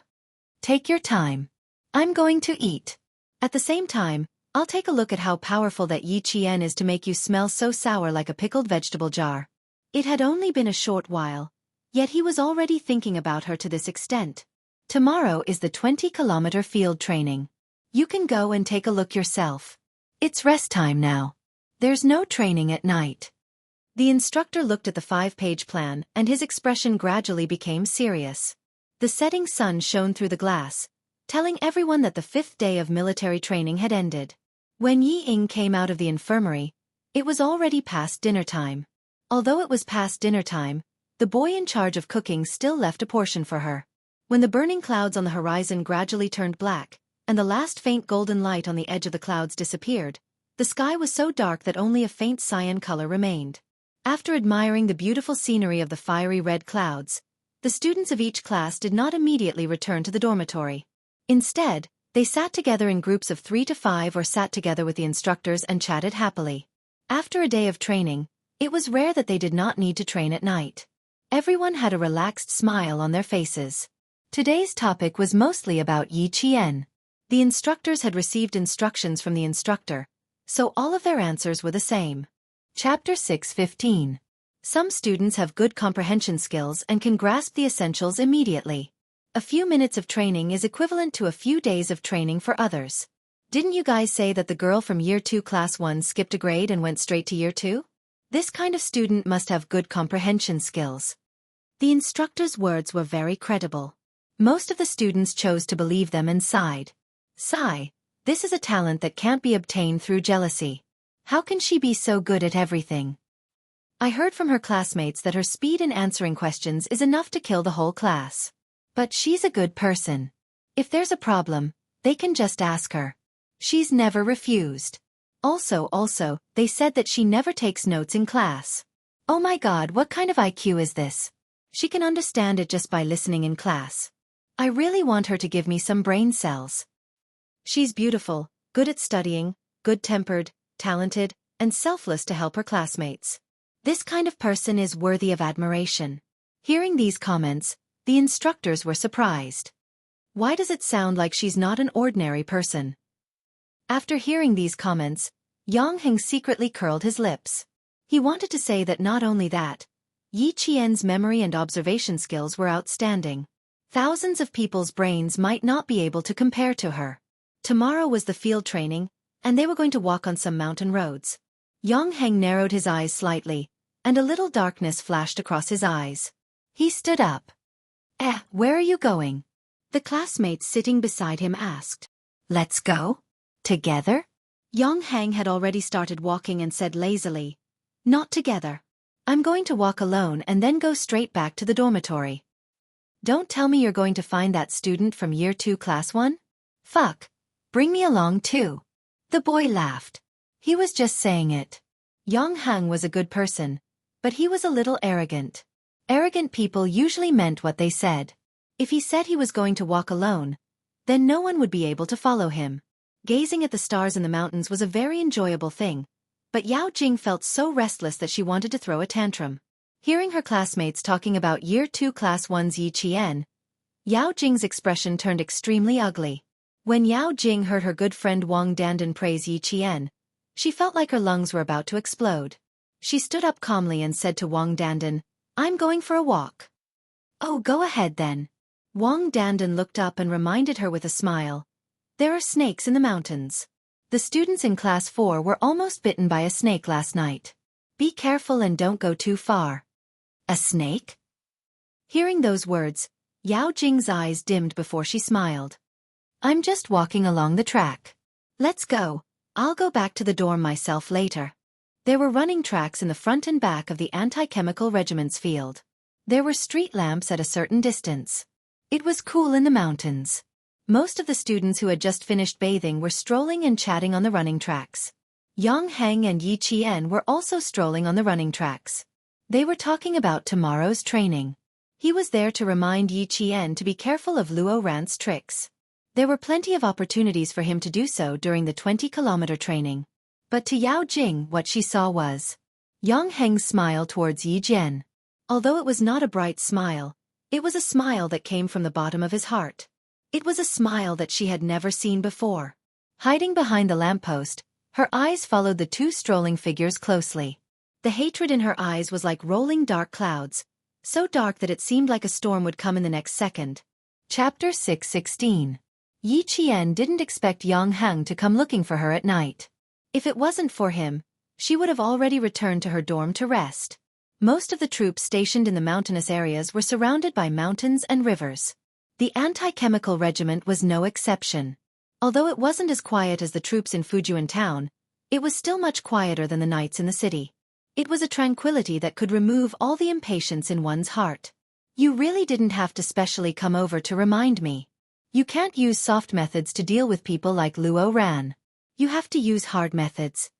Take your time. I'm going to eat. At the same time, I'll take a look at how powerful that Yi Qian is to make you smell so sour like a pickled vegetable jar. It had only been a short while, yet he was already thinking about her to this extent. Tomorrow is the 20-kilometer field training. You can go and take a look yourself. It's rest time now. There's no training at night. The instructor looked at the 5-page plan and his expression gradually became serious. The setting sun shone through the glass, telling everyone that the 5th day of military training had ended. When Yi Ying came out of the infirmary, it was already past dinner time. Although it was past dinner time, the boy in charge of cooking still left a portion for her. When the burning clouds on the horizon gradually turned black, and the last faint golden light on the edge of the clouds disappeared, the sky was so dark that only a faint cyan color remained. After admiring the beautiful scenery of the fiery red clouds, the students of each class did not immediately return to the dormitory. Instead, they sat together in groups of 3 to 5 or sat together with the instructors and chatted happily. After a day of training, it was rare that they did not need to train at night. Everyone had a relaxed smile on their faces. Today's topic was mostly about Yi Qian. The instructors had received instructions from the instructor, so all of their answers were the same. Chapter 6:15. Some students have good comprehension skills and can grasp the essentials immediately. A few minutes of training is equivalent to a few days of training for others. Didn't you guys say that the girl from Year 2 Class 1 skipped a grade and went straight to Year 2? This kind of student must have good comprehension skills. The instructor's words were very credible. Most of the students chose to believe them and sighed. Sigh. This is a talent that can't be obtained through jealousy. How can she be so good at everything? I heard from her classmates that her speed in answering questions is enough to kill the whole class. But she's a good person. If there's a problem, they can just ask her. She's never refused. Also, they said that she never takes notes in class. Oh my God, what kind of IQ is this? She can understand it just by listening in class. I really want her to give me some brain cells. She's beautiful, good at studying, good-tempered, talented, and selfless to help her classmates. This kind of person is worthy of admiration. Hearing these comments, the instructors were surprised. Why does it sound like she's not an ordinary person? After hearing these comments, Yang Heng secretly curled his lips. He wanted to say that not only that, Yi Qian's memory and observation skills were outstanding. Thousands of people's brains might not be able to compare to her. Tomorrow was the field training, and they were going to walk on some mountain roads. Yang Heng narrowed his eyes slightly, and a little darkness flashed across his eyes. He stood up. Where are you going? The classmates sitting beside him asked. Let's go? Together? Yang Heng had already started walking and said lazily. Not together. I'm going to walk alone and then go straight back to the dormitory. Don't tell me you're going to find that student from year 2 class 1? Fuck. Bring me along too. The boy laughed. He was just saying it. Yang Heng was a good person, but he was a little arrogant. Arrogant people usually meant what they said. If he said he was going to walk alone, then no one would be able to follow him. Gazing at the stars in the mountains was a very enjoyable thing, but Yao Jing felt so restless that she wanted to throw a tantrum. Hearing her classmates talking about year 2 class 1's Yi Qian, Yao Jing's expression turned extremely ugly. When Yao Jing heard her good friend Wang Dandan praise Yi Qian, she felt like her lungs were about to explode. She stood up calmly and said to Wang Dandan, I'm going for a walk. Oh, go ahead then. Wang Dandan looked up and reminded her with a smile. There are snakes in the mountains. The students in class 4 were almost bitten by a snake last night. Be careful and don't go too far. A snake? Hearing those words, Yao Jing's eyes dimmed before she smiled. I'm just walking along the track. Let's go. I'll go back to the dorm myself later. There were running tracks in the front and back of the anti-chemical regiment's field. There were street lamps at a certain distance. It was cool in the mountains. Most of the students who had just finished bathing were strolling and chatting on the running tracks. Yang Heng and Yi Qian were also strolling on the running tracks. They were talking about tomorrow's training. He was there to remind Yi Qian to be careful of Luo Ran's tricks. There were plenty of opportunities for him to do so during the 20-kilometer training. But to Yao Jing, what she saw was Yang Heng's smile towards Yi Jian. Although it was not a bright smile, it was a smile that came from the bottom of his heart. It was a smile that she had never seen before. Hiding behind the lamppost, her eyes followed the 2 strolling figures closely. The hatred in her eyes was like rolling dark clouds, so dark that it seemed like a storm would come in the next second. Chapter 6:16. Yi Qian didn't expect Yang Heng to come looking for her at night. If it wasn't for him, she would have already returned to her dorm to rest. Most of the troops stationed in the mountainous areas were surrounded by mountains and rivers. The anti-chemical regiment was no exception. Although it wasn't as quiet as the troops in Fujian town, it was still much quieter than the nights in the city. It was a tranquility that could remove all the impatience in one's heart. You really didn't have to specially come over to remind me. You can't use soft methods to deal with people like Luo Ran. You have to use hard methods.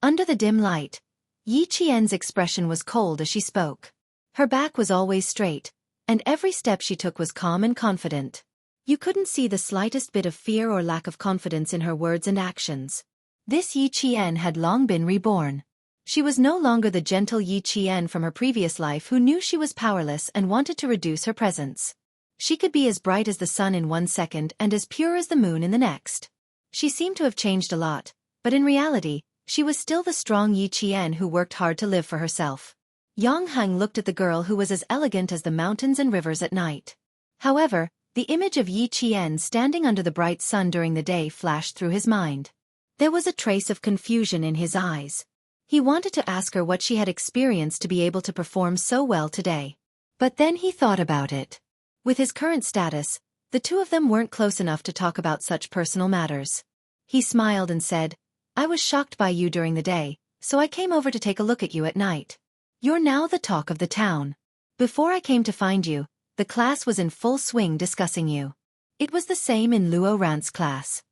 Under the dim light, Yi Qian's expression was cold as she spoke. Her back was always straight, and every step she took was calm and confident. You couldn't see the slightest bit of fear or lack of confidence in her words and actions. This Yi Qian had long been reborn. She was no longer the gentle Yi Qian from her previous life who knew she was powerless and wanted to reduce her presence. She could be as bright as the sun in 1 second and as pure as the moon in the next. She seemed to have changed a lot, but in reality, she was still the strong Yi Qian who worked hard to live for herself. Yang Heng looked at the girl who was as elegant as the mountains and rivers at night. However, the image of Yi Qian standing under the bright sun during the day flashed through his mind. There was a trace of confusion in his eyes. He wanted to ask her what she had experienced to be able to perform so well today. But then he thought about it. With his current status, the two of them weren't close enough to talk about such personal matters. He smiled and said, "I was shocked by you during the day, so I came over to take a look at you at night. You're now the talk of the town. Before I came to find you, the class was in full swing discussing you." It was the same in Luo Ran's class.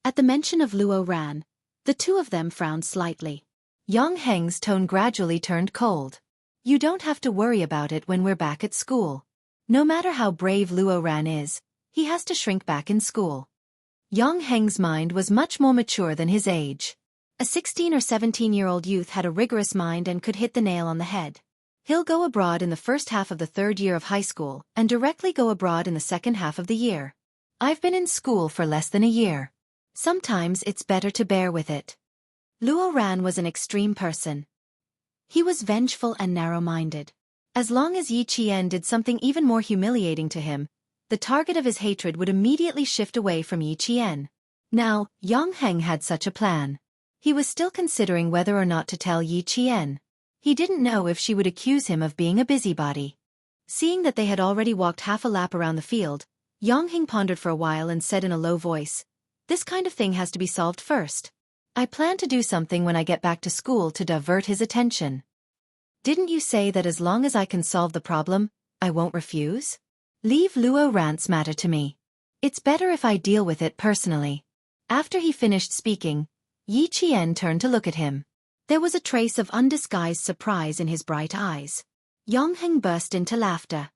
At the mention of Luo Ran, the two of them frowned slightly. Yang Heng's tone gradually turned cold. "You don't have to worry about it when we're back at school. No matter how brave Luo Ran is, he has to shrink back in school." Yang Heng's mind was much more mature than his age. A 16 or 17-year-old youth had a rigorous mind and could hit the nail on the head. He'll go abroad in the first half of the third year of high school and directly go abroad in the second half of the year. I've been in school for less than a year. Sometimes it's better to bear with it. Luo Ran was an extreme person. He was vengeful and narrow-minded. As long as Yi Qian did something even more humiliating to him, the target of his hatred would immediately shift away from Yi Qian. Now, Yang Heng had such a plan. He was still considering whether or not to tell Yi Qian. He didn't know if she would accuse him of being a busybody. Seeing that they had already walked half a lap around the field, Yang Heng pondered for a while and said in a low voice, "This kind of thing has to be solved first. I plan to do something when I get back to school to divert his attention." "Didn't you say that as long as I can solve the problem, I won't refuse? Leave Luo Ran's matter to me. It's better if I deal with it personally." After he finished speaking, Yi Qian turned to look at him. There was a trace of undisguised surprise in his bright eyes. Yang Heng burst into laughter.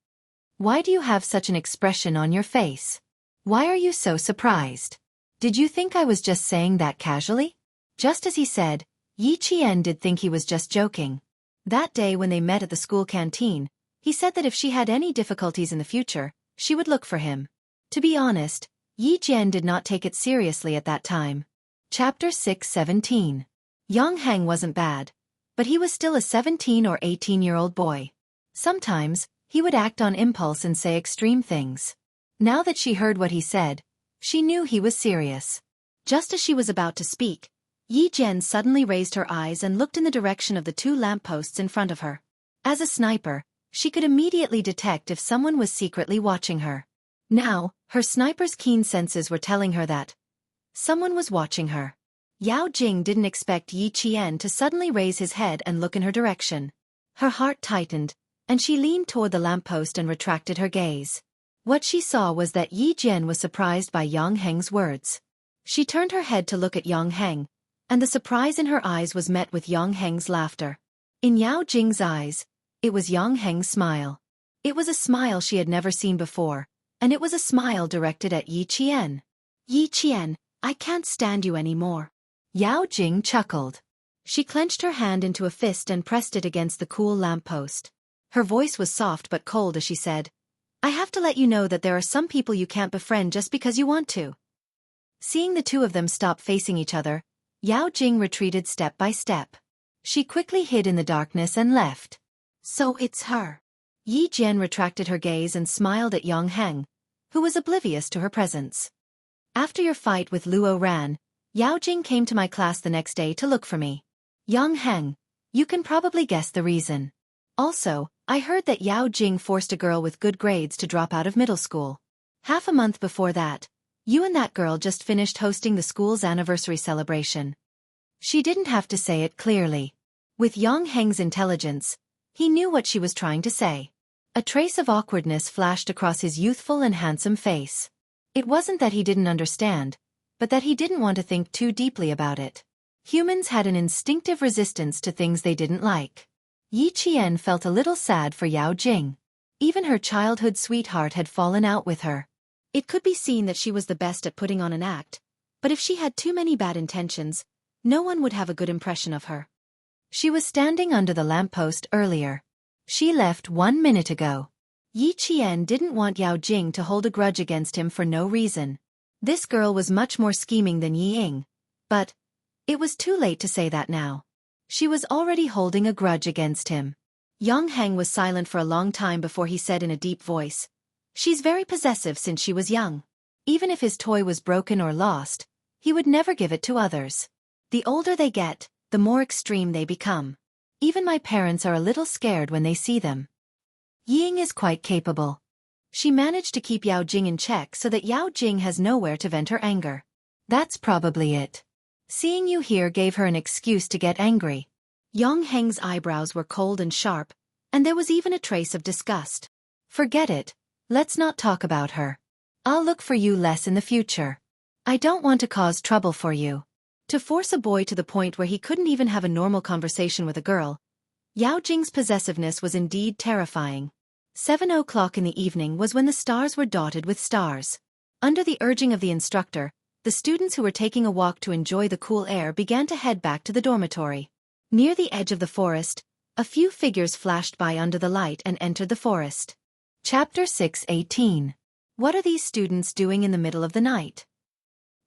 "Why do you have such an expression on your face? Why are you so surprised? Did you think I was just saying that casually?" Just as he said, Yi Qian did think he was just joking. That day when they met at the school canteen, he said that if she had any difficulties in the future, she would look for him. To be honest, Yi Jian did not take it seriously at that time. Chapter 6:17. Yang Heng wasn't bad, but he was still a 17 or 18-year-old boy. Sometimes, he would act on impulse and say extreme things. Now that she heard what he said, she knew he was serious. Just as she was about to speak, Yi Jian suddenly raised her eyes and looked in the direction of the two lampposts in front of her. As a sniper, she could immediately detect if someone was secretly watching her. Now, her sniper's keen senses were telling her that someone was watching her. Yao Jing didn't expect Yi Qian to suddenly raise his head and look in her direction. Her heart tightened, and she leaned toward the lamppost and retracted her gaze. What she saw was that Yi Jian was surprised by Yang Heng's words. She turned her head to look at Yang Heng, and the surprise in her eyes was met with Yang Heng's laughter. In Yao Jing's eyes, it was Yang Heng's smile. It was a smile she had never seen before, and it was a smile directed at Yi Qian. "Yi Qian, I can't stand you anymore." Yao Jing chuckled. She clenched her hand into a fist and pressed it against the cool lamppost. Her voice was soft but cold as she said, "I have to let you know that there are some people you can't befriend just because you want to." Seeing the two of them stop facing each other, Yao Jing retreated step by step. She quickly hid in the darkness and left. "So it's her." Yi Jian retracted her gaze and smiled at Yang Heng, who was oblivious to her presence. "After your fight with Luo Ran, Yao Jing came to my class the next day to look for me. Yang Heng, you can probably guess the reason. Also, I heard that Yao Jing forced a girl with good grades to drop out of middle school. Half a month before that, you and that girl just finished hosting the school's anniversary celebration." She didn't have to say it clearly. With Yang Heng's intelligence, he knew what she was trying to say. A trace of awkwardness flashed across his youthful and handsome face. It wasn't that he didn't understand, but that he didn't want to think too deeply about it. Humans had an instinctive resistance to things they didn't like. Yi Qian felt a little sad for Yao Jing. Even her childhood sweetheart had fallen out with her. It could be seen that she was the best at putting on an act, but if she had too many bad intentions, no one would have a good impression of her. She was standing under the lamppost earlier. She left 1 minute ago. Yi Qian didn't want Yao Jing to hold a grudge against him for no reason. This girl was much more scheming than Yi Ying, but it was too late to say that now. She was already holding a grudge against him. Yang Heng was silent for a long time before he said in a deep voice, "She's very possessive since she was young. Even if his toy was broken or lost, he would never give it to others. The older they get, the more extreme they become. Even my parents are a little scared when they see them. Ying is quite capable. She managed to keep Yao Jing in check so that Yao Jing has nowhere to vent her anger. That's probably it. Seeing you here gave her an excuse to get angry. Yang Heng's eyebrows were cold and sharp, and there was even a trace of disgust. Forget it. Let's not talk about her. I'll look for you less in the future. I don't want to cause trouble for you. To force a boy to the point where he couldn't even have a normal conversation with a girl, Yao Jing's possessiveness was indeed terrifying. 7 o'clock in the evening was when the stars were dotted with stars. Under the urging of the instructor, the students who were taking a walk to enjoy the cool air began to head back to the dormitory. Near the edge of the forest, a few figures flashed by under the light and entered the forest. Chapter 6:18. What are these students doing in the middle of the night?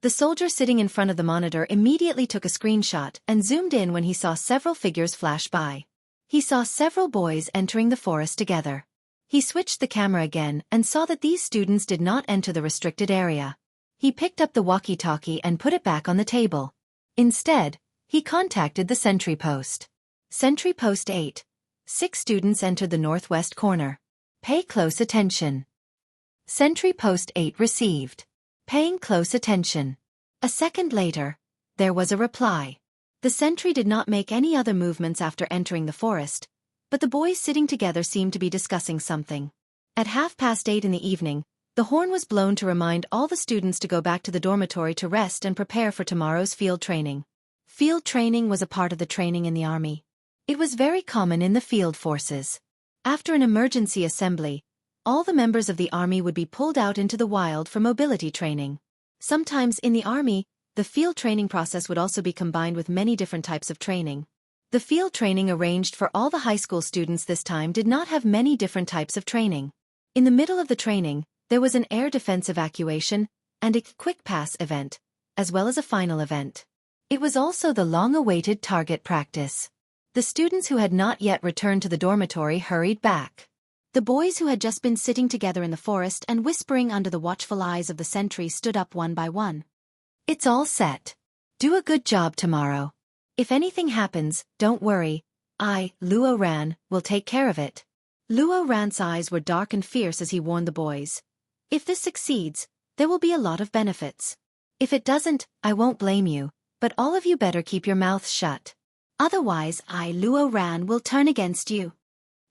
The soldier sitting in front of the monitor immediately took a screenshot and zoomed in when he saw several figures flash by. He saw several boys entering the forest together. He switched the camera again and saw that these students did not enter the restricted area. He picked up the walkie-talkie and put it back on the table. Instead, he contacted the sentry post. Sentry post 8. 6 students entered the northwest corner. Pay close attention. Sentry post 8 received. Paying close attention. A second later, there was a reply. The sentry did not make any other movements after entering the forest, but the boys sitting together seemed to be discussing something. At 8:30 in the evening, the horn was blown to remind all the students to go back to the dormitory to rest and prepare for tomorrow's field training. Field training was a part of the training in the army. It was very common in the field forces. After an emergency assembly, all the members of the army would be pulled out into the wild for mobility training. Sometimes in the army, the field training process would also be combined with many different types of training. The field training arranged for all the high school students this time did not have many different types of training. In the middle of the training, there was an air defense evacuation and a quick pass event, as well as a final event. It was also the long-awaited target practice. The students who had not yet returned to the dormitory hurried back. The boys who had just been sitting together in the forest and whispering under the watchful eyes of the sentry stood up one by one. It's all set. Do a good job tomorrow. If anything happens, don't worry. Luo Ran, will take care of it. Luo Ran's eyes were dark and fierce as he warned the boys. If this succeeds, there will be a lot of benefits. If it doesn't, I won't blame you, but all of you better keep your mouths shut. Otherwise, Luo Ran, will turn against you.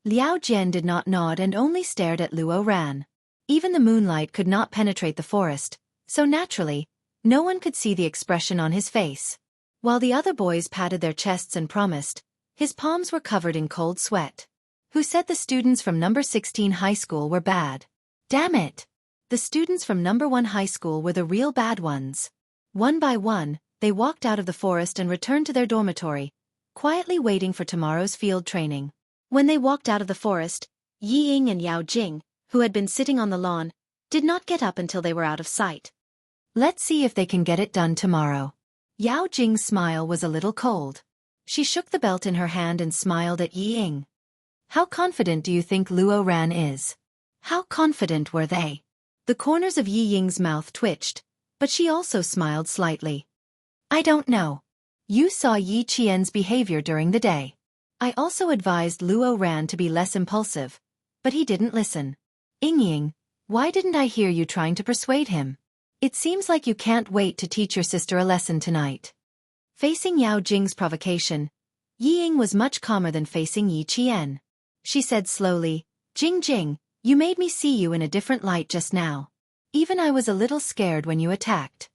Liao Jian did not nod and only stared at Luo Ran. Even the moonlight could not penetrate the forest, so naturally, no one could see the expression on his face. While the other boys patted their chests and promised, his palms were covered in cold sweat. Who said the students from number 16 high school were bad? Damn it! The students from number 1 high school were the real bad ones. One by one, they walked out of the forest and returned to their dormitory, quietly waiting for tomorrow's field training. When they walked out of the forest, Yi Ying and Yao Jing, who had been sitting on the lawn, did not get up until they were out of sight. Let's see if they can get it done tomorrow. Yao Jing's smile was a little cold. She shook the belt in her hand and smiled at Yi Ying. How confident do you think Luo Ran is? How confident were they? The corners of Yi Ying's mouth twitched, but she also smiled slightly. I don't know. You saw Yi Qian's behavior during the day. I also advised Luo Ran to be less impulsive, but he didn't listen. Ying, why didn't I hear you trying to persuade him? It seems like you can't wait to teach your sister a lesson tonight. Facing Yao Jing's provocation, Yi Ying was much calmer than facing Yi Qian. She said slowly, Jing, you made me see you in a different light just now. Even I was a little scared when you attacked.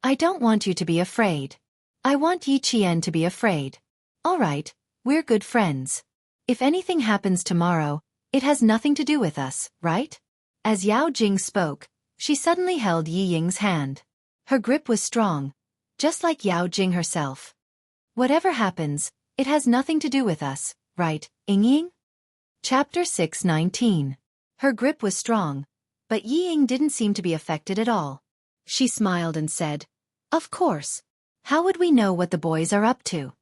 I don't want you to be afraid. I want Yi Qian to be afraid. All right, we're good friends. If anything happens tomorrow, it has nothing to do with us, right? As Yao Jing spoke, she suddenly held Yi Ying's hand. Her grip was strong, just like Yao Jing herself. Whatever happens, it has nothing to do with us, right, Ying? Chapter 6:19. Her grip was strong, but Yi Ying didn't seem to be affected at all. She smiled and said, Of course. How would we know what the boys are up to?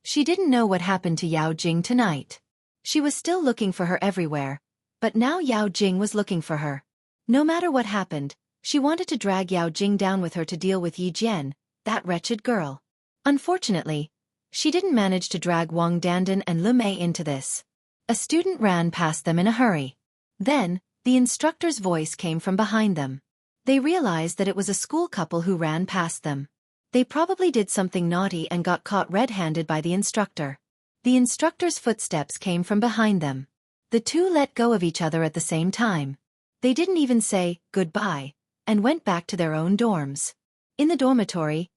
She didn't know what happened to Yao Jing tonight. She was still looking for her everywhere, but now Yao Jing was looking for her. No matter what happened, she wanted to drag Yao Jing down with her to deal with Yi Jian, that wretched girl. Unfortunately, she didn't manage to drag Wang Dandan and Lu Mei into this. A student ran past them in a hurry. Then, The instructor's voice came from behind them. They realized that it was a school couple who ran past them. They probably did something naughty and got caught red-handed by the instructor. The instructor's footsteps came from behind them. The two let go of each other at the same time. They didn't even say goodbye and went back to their own dorms. In the dormitory,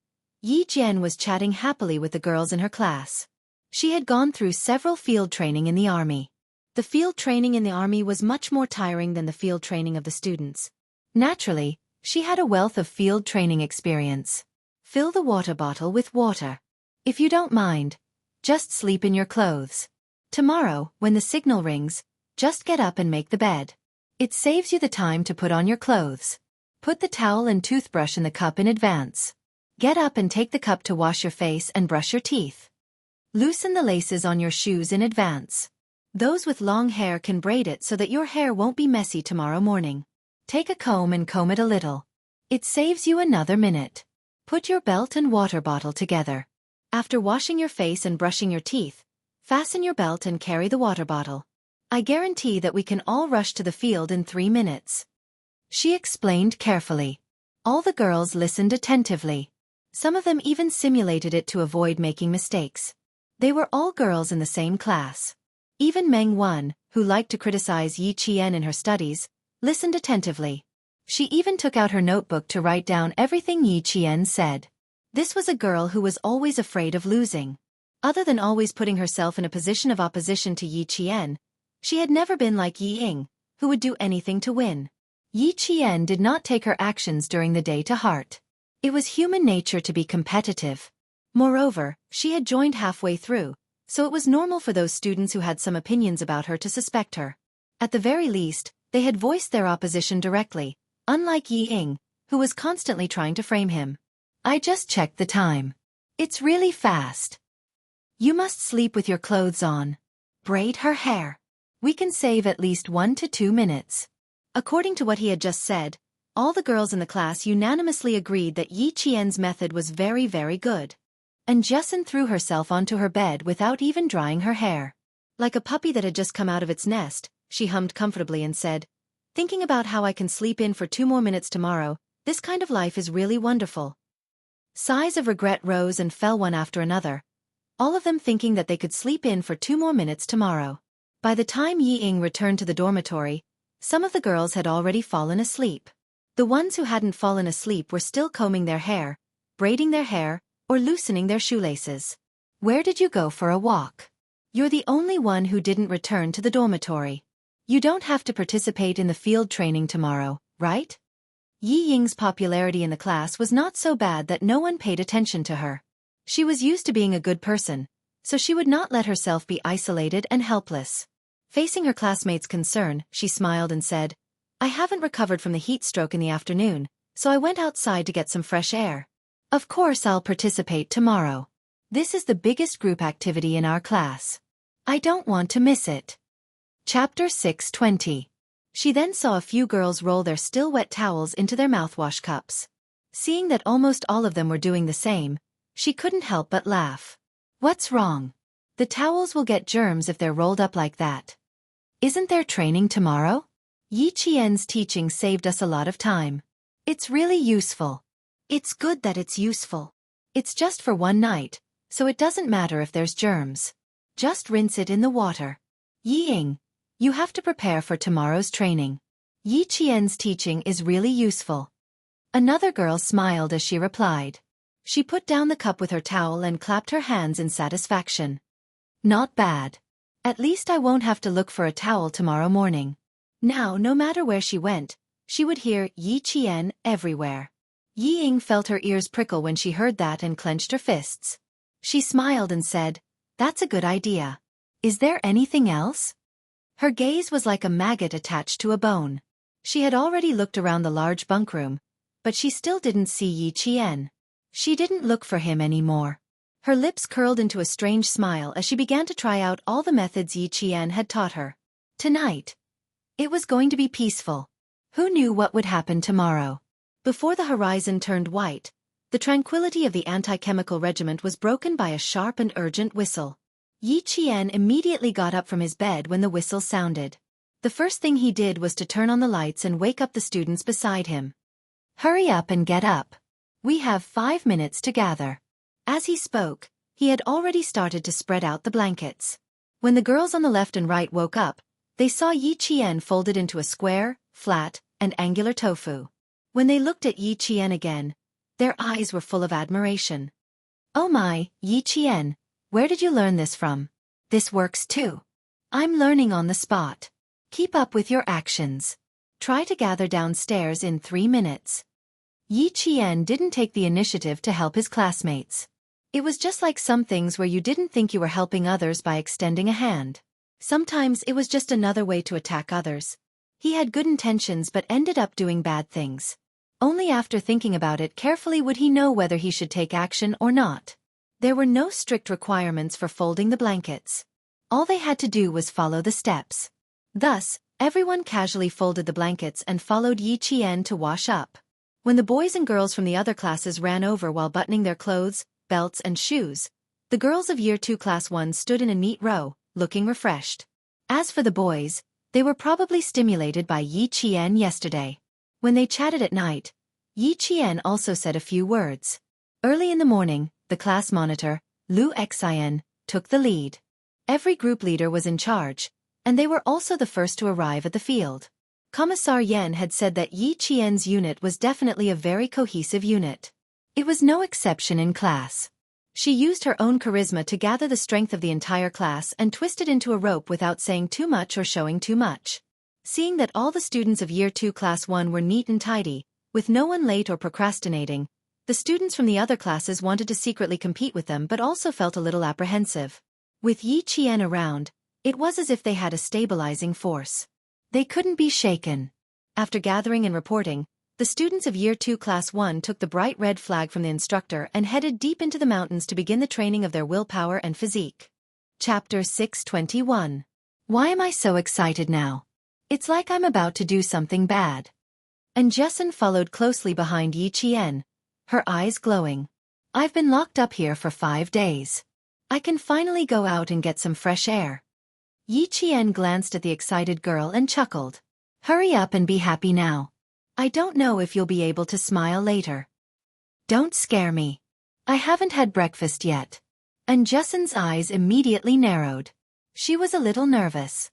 Yi Jian was chatting happily with the girls in her class. She had gone through several field training in the army. The field training in the army was much more tiring than the field training of the students. Naturally, she had a wealth of field training experience. Fill the water bottle with water. If you don't mind, just sleep in your clothes. Tomorrow, when the signal rings, just get up and make the bed. It saves you the time to put on your clothes. Put the towel and toothbrush in the cup in advance. Get up and take the cup to wash your face and brush your teeth. Loosen the laces on your shoes in advance. Those with long hair can braid it so that your hair won't be messy tomorrow morning. Take a comb and comb it a little. It saves you another minute. Put your belt and water bottle together. After washing your face and brushing your teeth, fasten your belt and carry the water bottle. I guarantee that we can all rush to the field in 3 minutes. She explained carefully. All the girls listened attentively. Some of them even simulated it to avoid making mistakes. They were all girls in the same class. Even Meng Wan, who liked to criticize Yi Qian in her studies, listened attentively. She even took out her notebook to write down everything Yi Qian said. This was a girl who was always afraid of losing. Other than always putting herself in a position of opposition to Yi Qian, she had never been like Yi Ying, who would do anything to win. Yi Qian did not take her actions during the day to heart. It was human nature to be competitive. Moreover, she had joined halfway through, so it was normal for those students who had some opinions about her to suspect her. At the very least, they had voiced their opposition directly, unlike Yi Ying, who was constantly trying to frame him. I just checked the time. It's really fast. You must sleep with your clothes on. Braid her hair. We can save at least 1 to 2 minutes. According to what he had just said, all the girls in the class unanimously agreed that Yi Qian's method was very, very good. And Jessen threw herself onto her bed without even drying her hair. Like a puppy that had just come out of its nest, she hummed comfortably and said, "Thinking about how I can sleep in for 2 more minutes tomorrow, this kind of life is really wonderful." Sighs of regret rose and fell one after another, all of them thinking that they could sleep in for 2 more minutes tomorrow. By the time Yi Ying returned to the dormitory, some of the girls had already fallen asleep. The ones who hadn't fallen asleep were still combing their hair, braiding their hair, or loosening their shoelaces. Where did you go for a walk? You're the only one who didn't return to the dormitory. You don't have to participate in the field training tomorrow, right? Yi Ying's popularity in the class was not so bad that no one paid attention to her. She was used to being a good person, so she would not let herself be isolated and helpless. Facing her classmates' concern, she smiled and said, "I haven't recovered from the heat stroke in the afternoon, so I went outside to get some fresh air. Of course I'll participate tomorrow. This is the biggest group activity in our class. I don't want to miss it." Chapter 6:20. She then saw a few girls roll their still wet towels into their mouthwash cups. Seeing that almost all of them were doing the same, she couldn't help but laugh. What's wrong? The towels will get germs if they're rolled up like that. Isn't there training tomorrow? Yi Qian's teaching saved us a lot of time. It's really useful. It's good that it's useful. It's just for 1 night, so it doesn't matter if there's germs. Just rinse it in the water. Yi Ying, you have to prepare for tomorrow's training. Yi Qian's teaching is really useful. Another girl smiled as she replied. She put down the cup with her towel and clapped her hands in satisfaction. Not bad. At least I won't have to look for a towel tomorrow morning. Now, no matter where she went, she would hear Yi Qian everywhere. Yi Ying felt her ears prickle when she heard that and clenched her fists. She smiled and said, "That's a good idea. Is there anything else?" Her gaze was like a maggot attached to a bone. She had already looked around the large bunk room, but she still didn't see Yi Qian. She didn't look for him anymore. Her lips curled into a strange smile as she began to try out all the methods Yi Qian had taught her. Tonight, it was going to be peaceful. Who knew what would happen tomorrow? Before the horizon turned white, the tranquility of the anti-chemical regiment was broken by a sharp and urgent whistle. Yi Qian immediately got up from his bed when the whistle sounded. The first thing he did was to turn on the lights and wake up the students beside him. "Hurry up and get up. We have 5 minutes to gather." As he spoke, he had already started to spread out the blankets. When the girls on the left and right woke up, they saw Yi Qian folded into a square, flat, and angular tofu. When they looked at Yi Qian again, their eyes were full of admiration. "Oh my, Yi Qian, where did you learn this from? This works too." "I'm learning on the spot. Keep up with your actions. Try to gather downstairs in 3 minutes." Yi Qian didn't take the initiative to help his classmates. It was just like some things where you didn't think you were helping others by extending a hand. Sometimes it was just another way to attack others. He had good intentions but ended up doing bad things. Only after thinking about it carefully would he know whether he should take action or not. There were no strict requirements for folding the blankets. All they had to do was follow the steps. Thus, everyone casually folded the blankets and followed Yi Qian to wash up. When the boys and girls from the other classes ran over while buttoning their clothes, belts and shoes, the girls of Year 2 Class 1 stood in a neat row, looking refreshed. As for the boys, they were probably stimulated by Yi Qian yesterday. When they chatted at night, Yi Qian also said a few words. Early in the morning, the class monitor, Lu Xian, took the lead. Every group leader was in charge, and they were also the first to arrive at the field. Commissar Yen had said that Yi Qian's unit was definitely a very cohesive unit. It was no exception in class. She used her own charisma to gather the strength of the entire class and twist it into a rope without saying too much or showing too much. Seeing that all the students of Year 2 Class 1 were neat and tidy, with no one late or procrastinating, the students from the other classes wanted to secretly compete with them but also felt a little apprehensive. With Yi Qian around, it was as if they had a stabilizing force. They couldn't be shaken. After gathering and reporting, the students of Year 2 Class 1 took the bright red flag from the instructor and headed deep into the mountains to begin the training of their willpower and physique. Chapter 621. Why am I so excited now? It's like I'm about to do something bad. And Jessin followed closely behind Yi Qian, her eyes glowing. I've been locked up here for 5 days. I can finally go out and get some fresh air. Yi Qian glanced at the excited girl and chuckled. Hurry up and be happy now. I don't know if you'll be able to smile later. Don't scare me. I haven't had breakfast yet. And Jessin's eyes immediately narrowed. She was a little nervous.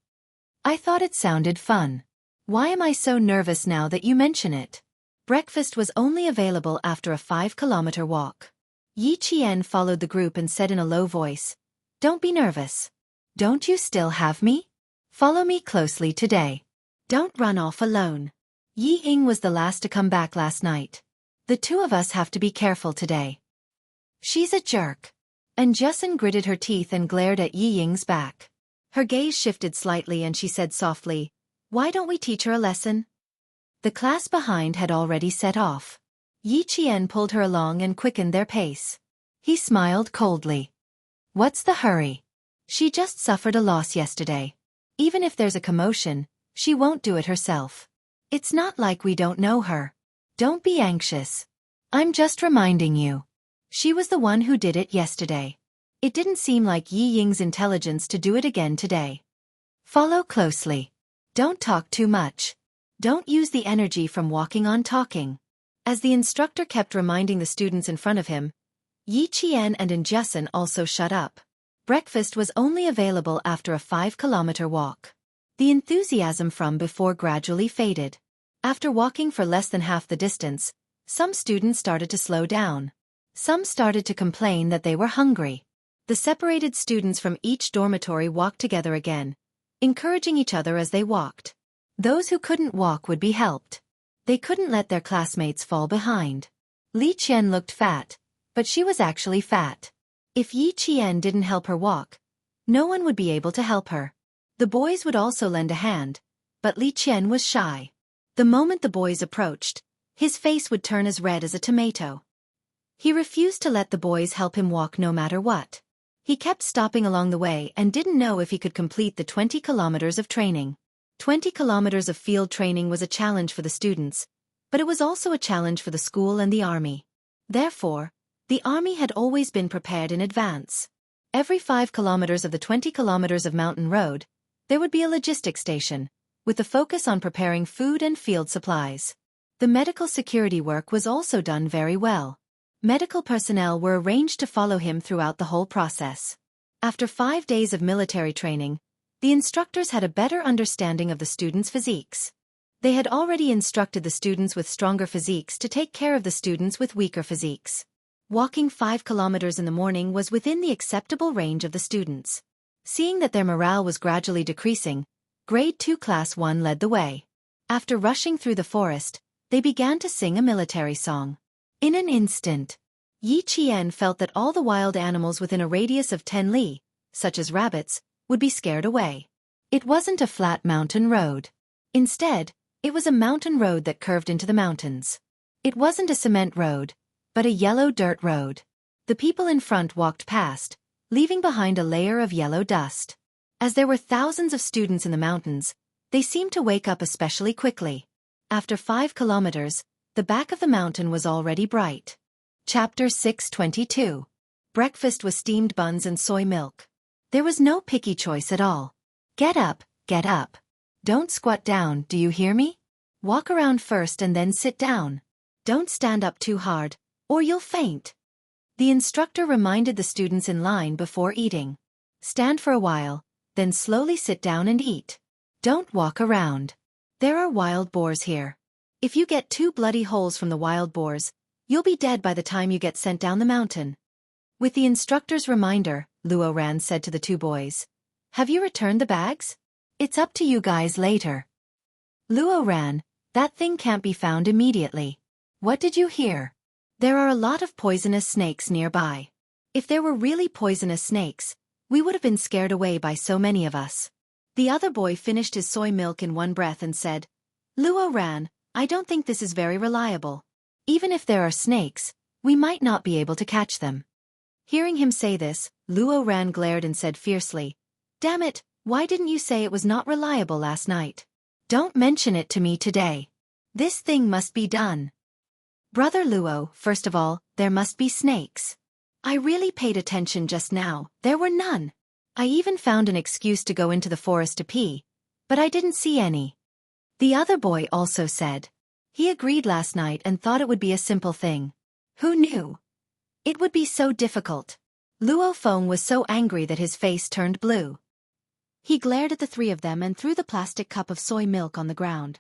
I thought it sounded fun. Why am I so nervous now that you mention it? Breakfast was only available after a 5-kilometer walk. Yi Qian followed the group and said in a low voice, Don't be nervous. Don't you still have me? Follow me closely today. Don't run off alone. Yi Ying was the last to come back last night. The two of us have to be careful today. She's a jerk. And Jessin gritted her teeth and glared at Yi Ying's back. Her gaze shifted slightly and she said softly, Why don't we teach her a lesson? The class behind had already set off. Yi Qian pulled her along and quickened their pace. He smiled coldly. What's the hurry? She just suffered a loss yesterday. Even if there's a commotion, she won't do it herself. It's not like we don't know her. Don't be anxious. I'm just reminding you. She was the one who did it yesterday. It didn't seem like Yi Ying's intelligence to do it again today. Follow closely. Don't talk too much. Don't use the energy from walking on talking. As the instructor kept reminding the students in front of him, Yi Qian and Jessin also shut up. Breakfast was only available after a 5-kilometer walk. The enthusiasm from before gradually faded. After walking for less than half the distance, some students started to slow down. Some started to complain that they were hungry. The separated students from each dormitory walked together again, encouraging each other as they walked. Those who couldn't walk would be helped. They couldn't let their classmates fall behind. Li Qian looked fat, but she was actually fat. If Yi Qian didn't help her walk, no one would be able to help her. The boys would also lend a hand, but Li Qian was shy. The moment the boys approached, his face would turn as red as a tomato. He refused to let the boys help him walk no matter what. He kept stopping along the way and didn't know if he could complete the 20 kilometers of training. 20 kilometers of field training was a challenge for the students, but it was also a challenge for the school and the army. Therefore, the army had always been prepared in advance. Every 5 kilometers of the 20 kilometers of mountain road, there would be a logistics station, with a focus on preparing food and field supplies. The medical security work was also done very well. Medical personnel were arranged to follow him throughout the whole process. After 5 days of military training, the instructors had a better understanding of the students' physiques. They had already instructed the students with stronger physiques to take care of the students with weaker physiques. Walking 5 kilometers in the morning was within the acceptable range of the students. Seeing that their morale was gradually decreasing, Grade 2 Class 1 led the way. After rushing through the forest, they began to sing a military song. In an instant, Yi Qian felt that all the wild animals within a radius of 10 li, such as rabbits, would be scared away. It wasn't a flat mountain road. Instead, it was a mountain road that curved into the mountains. It wasn't a cement road, but a yellow dirt road. The people in front walked past, leaving behind a layer of yellow dust. As there were thousands of students in the mountains, they seemed to wake up especially quickly. After 5 kilometers, the back of the mountain was already bright. Chapter 622. Breakfast was steamed buns and soy milk. There was no picky choice at all. Get up, get up. Don't squat down, do you hear me? Walk around first and then sit down. Don't stand up too hard, or you'll faint. The instructor reminded the students in line before eating. Stand for a while, then slowly sit down and eat. Don't walk around. There are wild boars here. If you get 2 bloody holes from the wild boars, you'll be dead by the time you get sent down the mountain. With the instructor's reminder, Luo Ran said to the 2 boys, "Have you returned the bags? It's up to you guys later." Luo Ran, that thing can't be found immediately. What did you hear? There are a lot of poisonous snakes nearby. If there were really poisonous snakes, we would have been scared away by so many of us. The other boy finished his soy milk in one breath and said, "Luo Ran, I don't think this is very reliable. Even if there are snakes, we might not be able to catch them." Hearing him say this, Luo Ran glared and said fiercely, "Damn it, why didn't you say it was not reliable last night? Don't mention it to me today. This thing must be done." "Brother Luo, first of all, there must be snakes. I really paid attention just now, there were none. I even found an excuse to go into the forest to pee, but I didn't see any." The other boy also said. He agreed last night and thought it would be a simple thing. Who knew? It would be so difficult. Luo Feng was so angry that his face turned blue. He glared at the 3 of them and threw the plastic cup of soy milk on the ground.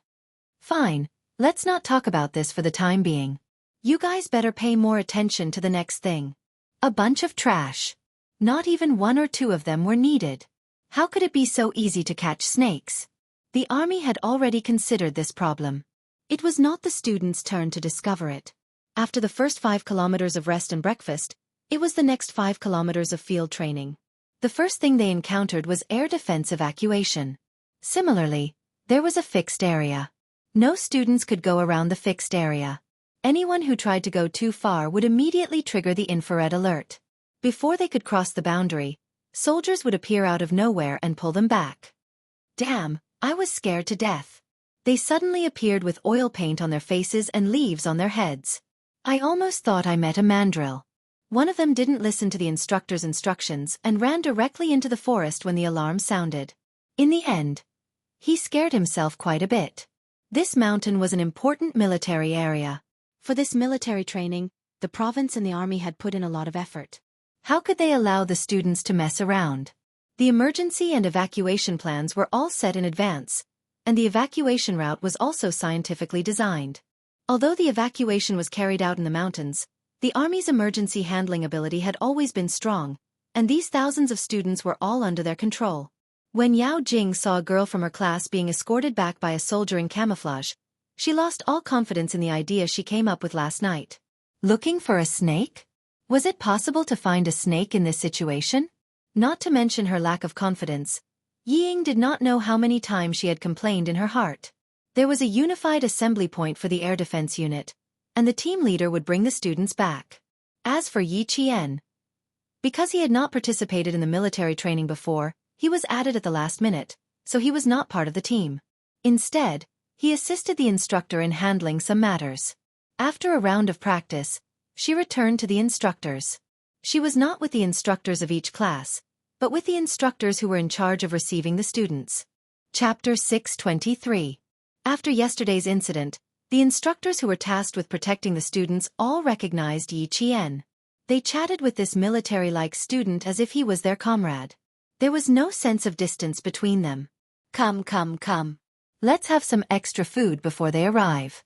"Fine, let's not talk about this for the time being. You guys better pay more attention to the next thing. A bunch of trash. Not even 1 or 2 of them were needed. How could it be so easy to catch snakes?" The army had already considered this problem. It was not the students' turn to discover it. After the first 5 kilometers of rest and breakfast, it was the next 5 kilometers of field training. The first thing they encountered was air defense evacuation. Similarly, there was a fixed area. No students could go around the fixed area. Anyone who tried to go too far would immediately trigger the infrared alert. Before they could cross the boundary, soldiers would appear out of nowhere and pull them back. Damn, I was scared to death. They suddenly appeared with oil paint on their faces and leaves on their heads. I almost thought I met a mandrill. One of them didn't listen to the instructor's instructions and ran directly into the forest when the alarm sounded. In the end, he scared himself quite a bit. This mountain was an important military area. For this military training, the province and the army had put in a lot of effort. How could they allow the students to mess around? The emergency and evacuation plans were all set in advance, and the evacuation route was also scientifically designed. Although the evacuation was carried out in the mountains, the Army's emergency handling ability had always been strong, and these thousands of students were all under their control. When Yao Jing saw a girl from her class being escorted back by a soldier in camouflage, she lost all confidence in the idea she came up with last night. Looking for a snake? Was it possible to find a snake in this situation? Not to mention her lack of confidence, Ying did not know how many times she had complained in her heart. There was a unified assembly point for the air defense unit, and the team leader would bring the students back. As for Yi Qian, because he had not participated in the military training before, he was added at the last minute, so he was not part of the team. Instead, he assisted the instructor in handling some matters. After a round of practice, she returned to the instructors. She was not with the instructors of each class, but with the instructors who were in charge of receiving the students. Chapter 623. After yesterday's incident, the instructors who were tasked with protecting the students all recognized Yi Qian. They chatted with this military-like student as if he was their comrade. There was no sense of distance between them. Come, come, come. Let's have some extra food before they arrive.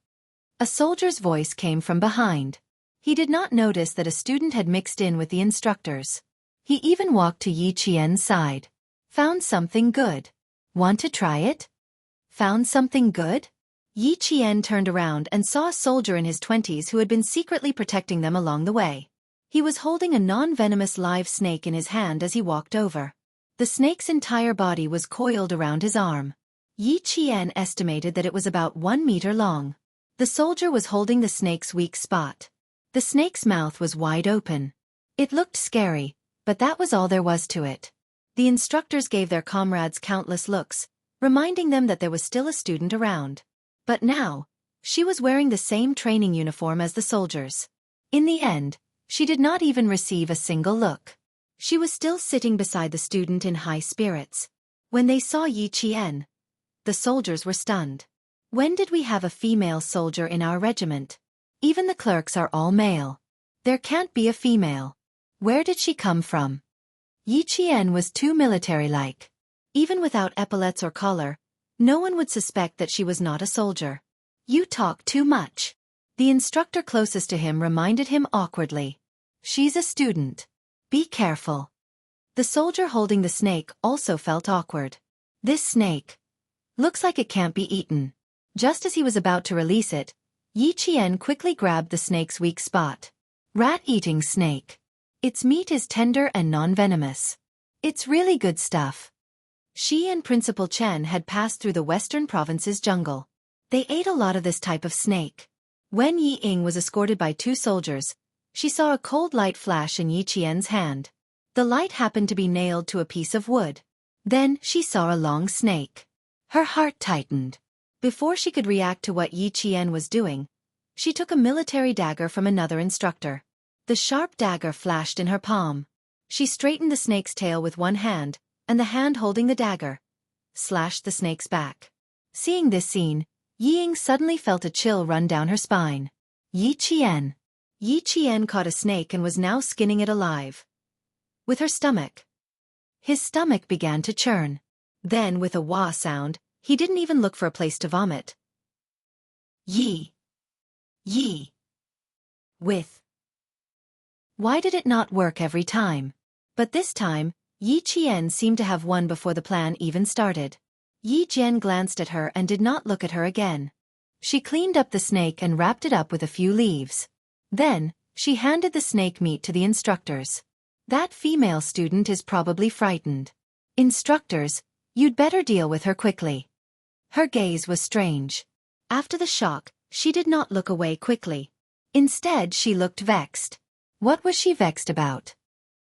A soldier's voice came from behind. He did not notice that a student had mixed in with the instructors. He even walked to Yi Qian's side. Found something good. Want to try it? Found something good? Yi Qian turned around and saw a soldier in his 20s who had been secretly protecting them along the way. He was holding a non-venomous live snake in his hand as he walked over. The snake's entire body was coiled around his arm. Yi Qian estimated that it was about 1 meter long. The soldier was holding the snake's weak spot. The snake's mouth was wide open. It looked scary, but that was all there was to it. The instructors gave their comrades countless looks, reminding them that there was still a student around. But now, she was wearing the same training uniform as the soldiers. In the end, she did not even receive a single look. She was still sitting beside the student in high spirits. When they saw Yi Qian, the soldiers were stunned. When did we have a female soldier in our regiment? Even the clerks are all male. There can't be a female. Where did she come from? Yi Qian was too military-like. Even without epaulets or collar, no one would suspect that she was not a soldier. You talk too much. The instructor closest to him reminded him awkwardly. She's a student. Be careful. The soldier holding the snake also felt awkward. This snake looks like it can't be eaten. Just as he was about to release it, Yi Qian quickly grabbed the snake's weak spot. Rat-eating snake. Its meat is tender and non-venomous. It's really good stuff. She and Principal Chen had passed through the western province's jungle. They ate a lot of this type of snake. When Yi Ying was escorted by 2 soldiers, she saw a cold light flash in Yi Qian's hand. The light happened to be nailed to a piece of wood. Then she saw a long snake. Her heart tightened. Before she could react to what Yi Qian was doing, she took a military dagger from another instructor. The sharp dagger flashed in her palm. She straightened the snake's tail with one hand, and the hand holding the dagger slashed the snake's back. Seeing this scene, Yi Ying suddenly felt a chill run down her spine. Yi Qian. Yi Qian caught a snake and was now skinning it alive with her stomach. His stomach began to churn. Then, with a wah sound, he didn't even look for a place to vomit. Yi. With. Why did it not work every time? But this time, Yi Qian seemed to have won before the plan even started. Yi Jian glanced at her and did not look at her again. She cleaned up the snake and wrapped it up with a few leaves. Then, she handed the snake meat to the instructors. That female student is probably frightened. Instructors, you'd better deal with her quickly. Her gaze was strange. After the shock, she did not look away quickly. Instead, she looked vexed. What was she vexed about?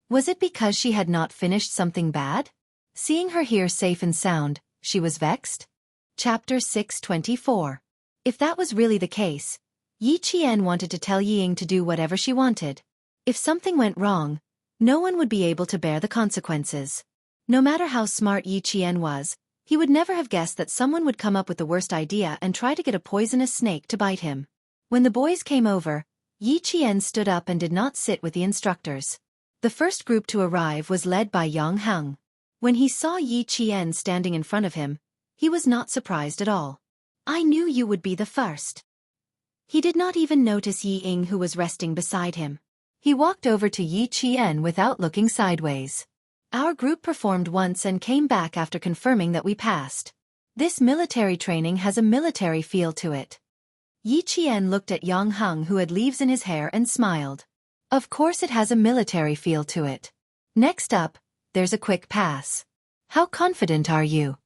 Was it because she had not finished something bad? Seeing her here safe and sound, she was vexed? Chapter 624. If that was really the case, Yi Qian wanted to tell Yi Ying to do whatever she wanted. If something went wrong, no one would be able to bear the consequences. No matter how smart Yi Qian was, he would never have guessed that someone would come up with the worst idea and try to get a poisonous snake to bite him. When the boys came over, Yi Qian stood up and did not sit with the instructors. The first group to arrive was led by Yang Heng. When he saw Yi Qian standing in front of him, he was not surprised at all. I knew you would be the first. He did not even notice Yi Ying, who was resting beside him. He walked over to Yi Qian without looking sideways. Our group performed once and came back after confirming that we passed. This military training has a military feel to it. Yi Qian looked at Yang Heng, who had leaves in his hair, and smiled. Of course it has a military feel to it. Next up, there's a quick pass. How confident are you?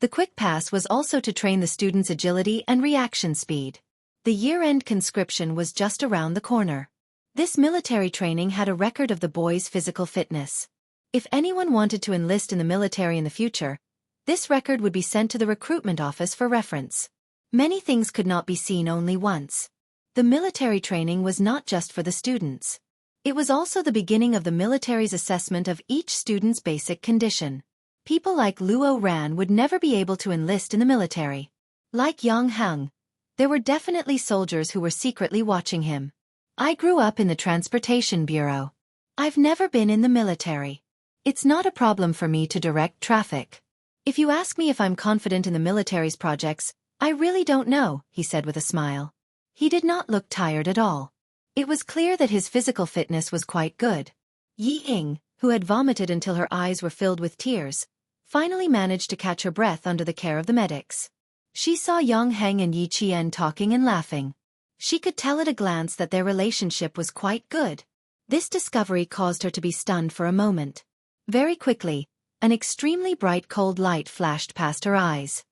The quick pass was also to train the students' agility and reaction speed. The year-end conscription was just around the corner. This military training had a record of the boys' physical fitness. If anyone wanted to enlist in the military in the future, this record would be sent to the recruitment office for reference. Many things could not be seen only once. The military training was not just for the students. It was also the beginning of the military's assessment of each student's basic condition. People like Luo Ran would never be able to enlist in the military. Like Yang Heng, there were definitely soldiers who were secretly watching him. I grew up in the Transportation Bureau. I've never been in the military. It's not a problem for me to direct traffic. If you ask me if I'm confident in the military's projects, I really don't know, he said with a smile. He did not look tired at all. It was clear that his physical fitness was quite good. Yi Ying, who had vomited until her eyes were filled with tears, finally managed to catch her breath under the care of the medics. She saw Yang Heng and Yi Qian talking and laughing. She could tell at a glance that their relationship was quite good. This discovery caused her to be stunned for a moment. Very quickly, an extremely bright cold light flashed past her eyes.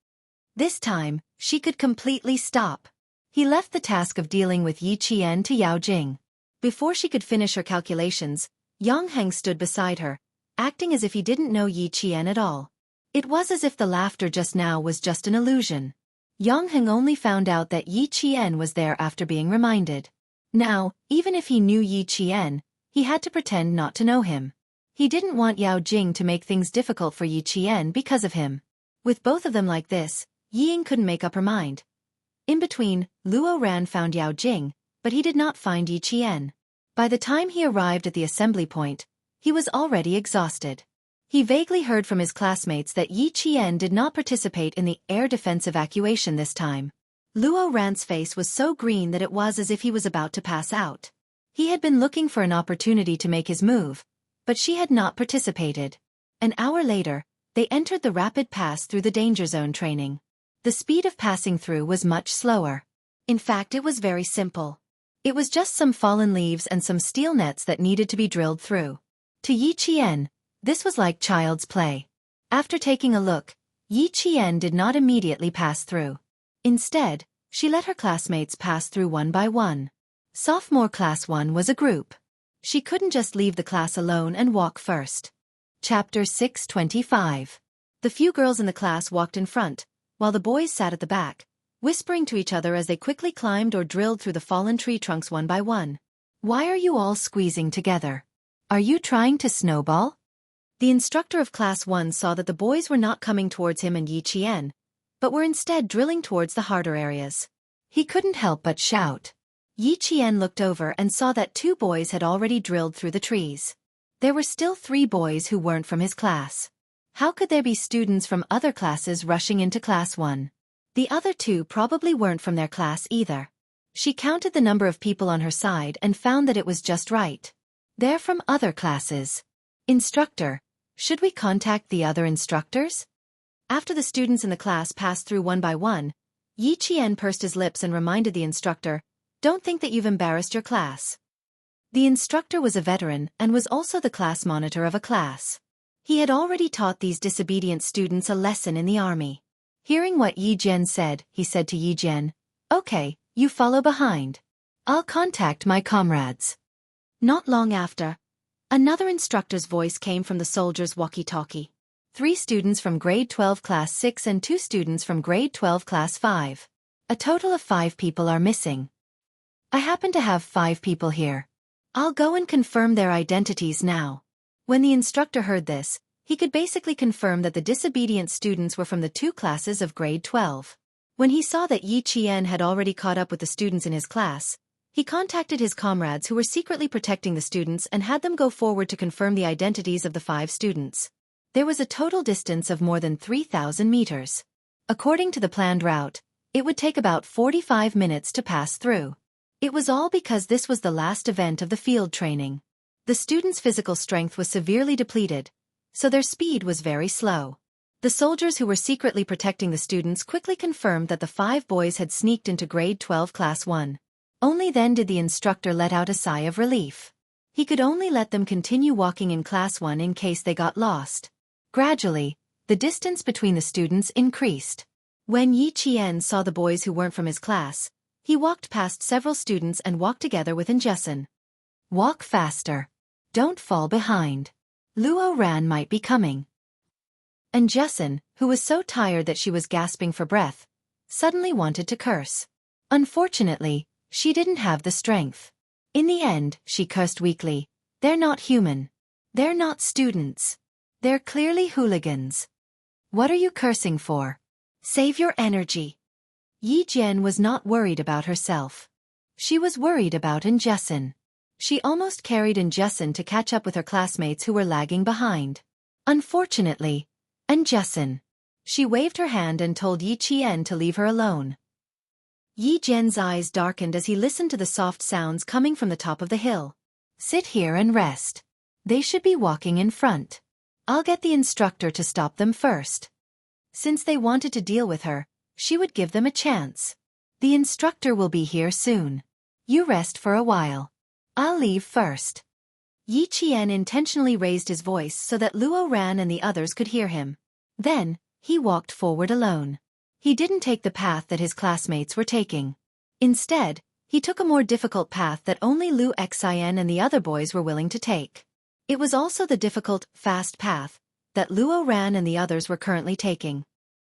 This time, she could completely stop. He left the task of dealing with Yi Qian to Yao Jing. Before she could finish her calculations, Yang Heng stood beside her, acting as if he didn't know Yi Qian at all. It was as if the laughter just now was just an illusion. Yang Heng only found out that Yi Qian was there after being reminded. Now, even if he knew Yi Qian, he had to pretend not to know him. He didn't want Yao Jing to make things difficult for Yi Qian because of him. With both of them like this, Yi Ying couldn't make up her mind. In between, Luo Ran found Yao Jing, but he did not find Yi Qian. By the time he arrived at the assembly point, he was already exhausted. He vaguely heard from his classmates that Yi Qian did not participate in the air defense evacuation this time. Luo Ran's face was so green that it was as if he was about to pass out. He had been looking for an opportunity to make his move, but she had not participated. An hour later, they entered the rapid pass through the danger zone training. The speed of passing through was much slower. In fact, it was very simple. It was just some fallen leaves and some steel nets that needed to be drilled through. To Yi Qian, this was like child's play. After taking a look, Yi Qian did not immediately pass through. Instead, she let her classmates pass through one by one. Sophomore Class 1 was a group. She couldn't just leave the class alone and walk first. Chapter 625. The few girls in the class walked in front, while the boys sat at the back, whispering to each other as they quickly climbed or drilled through the fallen tree trunks one by one. Why are you all squeezing together? Are you trying to snowball? The instructor of Class 1 saw that the boys were not coming towards him and Yi Qian, but were instead drilling towards the harder areas. He couldn't help but shout. Yi Qian looked over and saw that 2 boys had already drilled through the trees. There were still 3 boys who weren't from his class. How could there be students from other classes rushing into Class 1? The other 2 probably weren't from their class either. She counted the number of people on her side and found that it was just right. They're from other classes. Instructor, should we contact the other instructors? After the students in the class passed through one by one, Yi Qian pursed his lips and reminded the instructor, "Don't think that you've embarrassed your class." The instructor was a veteran and was also the class monitor of a class. He had already taught these disobedient students a lesson in the army. Hearing what Yi Jian said, he said to Yi Jian, "Okay, you follow behind. I'll contact my comrades." Not long after, another instructor's voice came from the soldiers' walkie-talkie. 3 students from grade 12 class 6 and 2 students from grade 12 class 5. A total of 5 people are missing. I happen to have 5 people here. I'll go and confirm their identities now. When the instructor heard this, he could basically confirm that the disobedient students were from the 2 classes of grade 12. When he saw that Yi Qian had already caught up with the students in his class, he contacted his comrades who were secretly protecting the students and had them go forward to confirm the identities of the 5 students. There was a total distance of more than 3,000 meters. According to the planned route, it would take about 45 minutes to pass through. It was all because this was the last event of the field training. The students' physical strength was severely depleted, so their speed was very slow. The soldiers who were secretly protecting the students quickly confirmed that the 5 boys had sneaked into grade 12 class 1. Only then did the instructor let out a sigh of relief. He could only let them continue walking in class 1 in case they got lost. Gradually, the distance between the students increased. When Yi Qian saw the boys who weren't from his class, he walked past several students and walked together with Jessen. Walk faster. Don't fall behind. Luo Ran might be coming. Jessen, who was so tired that she was gasping for breath, suddenly wanted to curse. Unfortunately, she didn't have the strength. In the end, she cursed weakly. They're not human. They're not students. They're clearly hooligans. What are you cursing for? Save your energy. Yi Jian was not worried about herself. She was worried about Jessen. She almost carried Jessen to catch up with her classmates who were lagging behind. Unfortunately, Jessen. She waved her hand and told Yi Qian to leave her alone. Yi Jian's eyes darkened as he listened to the soft sounds coming from the top of the hill. Sit here and rest. They should be walking in front. I'll get the instructor to stop them first. Since they wanted to deal with her, she would give them a chance. The instructor will be here soon. You rest for a while. I'll leave first. Yi Qian intentionally raised his voice so that Luo Ran and the others could hear him. Then, he walked forward alone. He didn't take the path that his classmates were taking. Instead, he took a more difficult path that only Lu Xian and the other boys were willing to take. It was also the difficult, fast path that Luo Ran and the others were currently taking.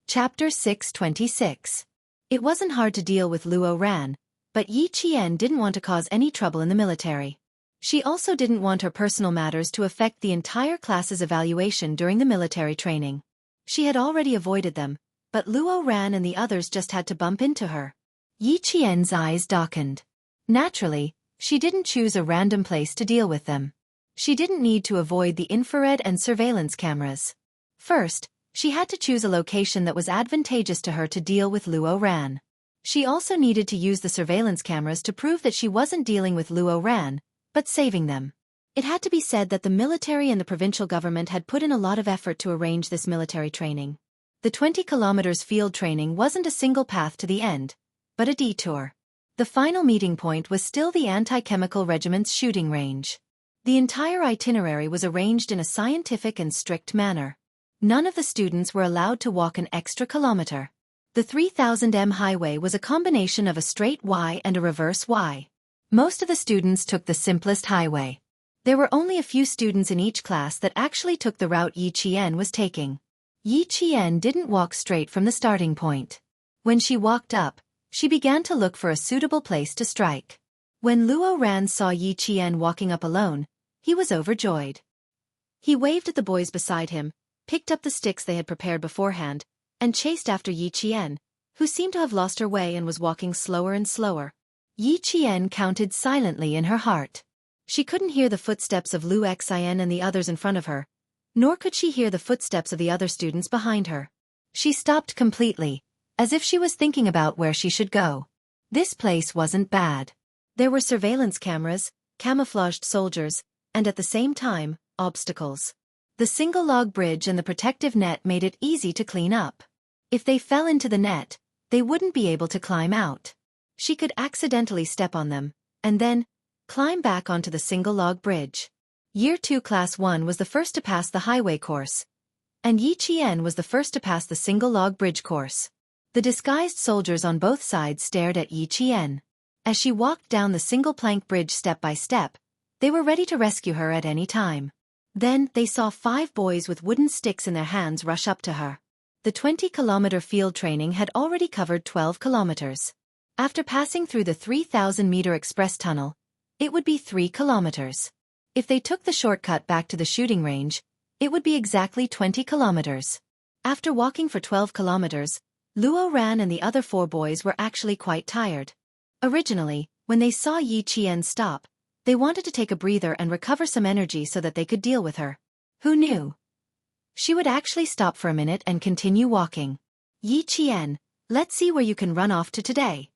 Chapter 626. It wasn't hard to deal with Luo Ran, but Yi Qian didn't want to cause any trouble in the military. She also didn't want her personal matters to affect the entire class's evaluation during the military training. She had already avoided them, but Luo Ran and the others just had to bump into her. Yi Qian's eyes darkened. Naturally, she didn't choose a random place to deal with them. She didn't need to avoid the infrared and surveillance cameras. First, she had to choose a location that was advantageous to her to deal with Luo Ran. She also needed to use the surveillance cameras to prove that she wasn't dealing with Luo Ran, but saving them. It had to be said that the military and the provincial government had put in a lot of effort to arrange this military training. The 20 kilometers field training wasn't a single path to the end, but a detour. The final meeting point was still the anti-chemical regiment's shooting range. The entire itinerary was arranged in a scientific and strict manner. None of the students were allowed to walk an extra kilometer. The 3000 m highway was a combination of a straight Y and a reverse Y. Most of the students took the simplest highway. There were only a few students in each class that actually took the route Yi Qian was taking. Yi Qian didn't walk straight from the starting point. When she walked up, she began to look for a suitable place to strike. When Luo Ran saw Yi Qian walking up alone, he was overjoyed. He waved at the boys beside him, picked up the sticks they had prepared beforehand, and chased after Yi Qian, who seemed to have lost her way and was walking slower and slower. Yi Qian counted silently in her heart. She couldn't hear the footsteps of Lu Xian and the others in front of her, nor could she hear the footsteps of the other students behind her. She stopped completely, as if she was thinking about where she should go. This place wasn't bad. There were surveillance cameras, camouflaged soldiers, and at the same time, obstacles. The single log bridge and the protective net made it easy to clean up. If they fell into the net, they wouldn't be able to climb out. She could accidentally step on them, and then climb back onto the single log bridge. Year 2 Class 1 was the first to pass the highway course, and Yi Qian was the first to pass the single log bridge course. The disguised soldiers on both sides stared at Yi Qian. As she walked down the single plank bridge step by step, they were ready to rescue her at any time. Then, they saw 5 boys with wooden sticks in their hands rush up to her. The 20-kilometer field training had already covered 12 kilometers. After passing through the 3,000-meter express tunnel, it would be 3 kilometers. If they took the shortcut back to the shooting range, it would be exactly 20 kilometers. After walking for 12 kilometers, Luo Ran and the other 4 boys were actually quite tired. Originally, when they saw Yi Qian stop, they wanted to take a breather and recover some energy so that they could deal with her. Who knew? She would actually stop for a minute and continue walking. Yi Qian, let's see where you can run off to today.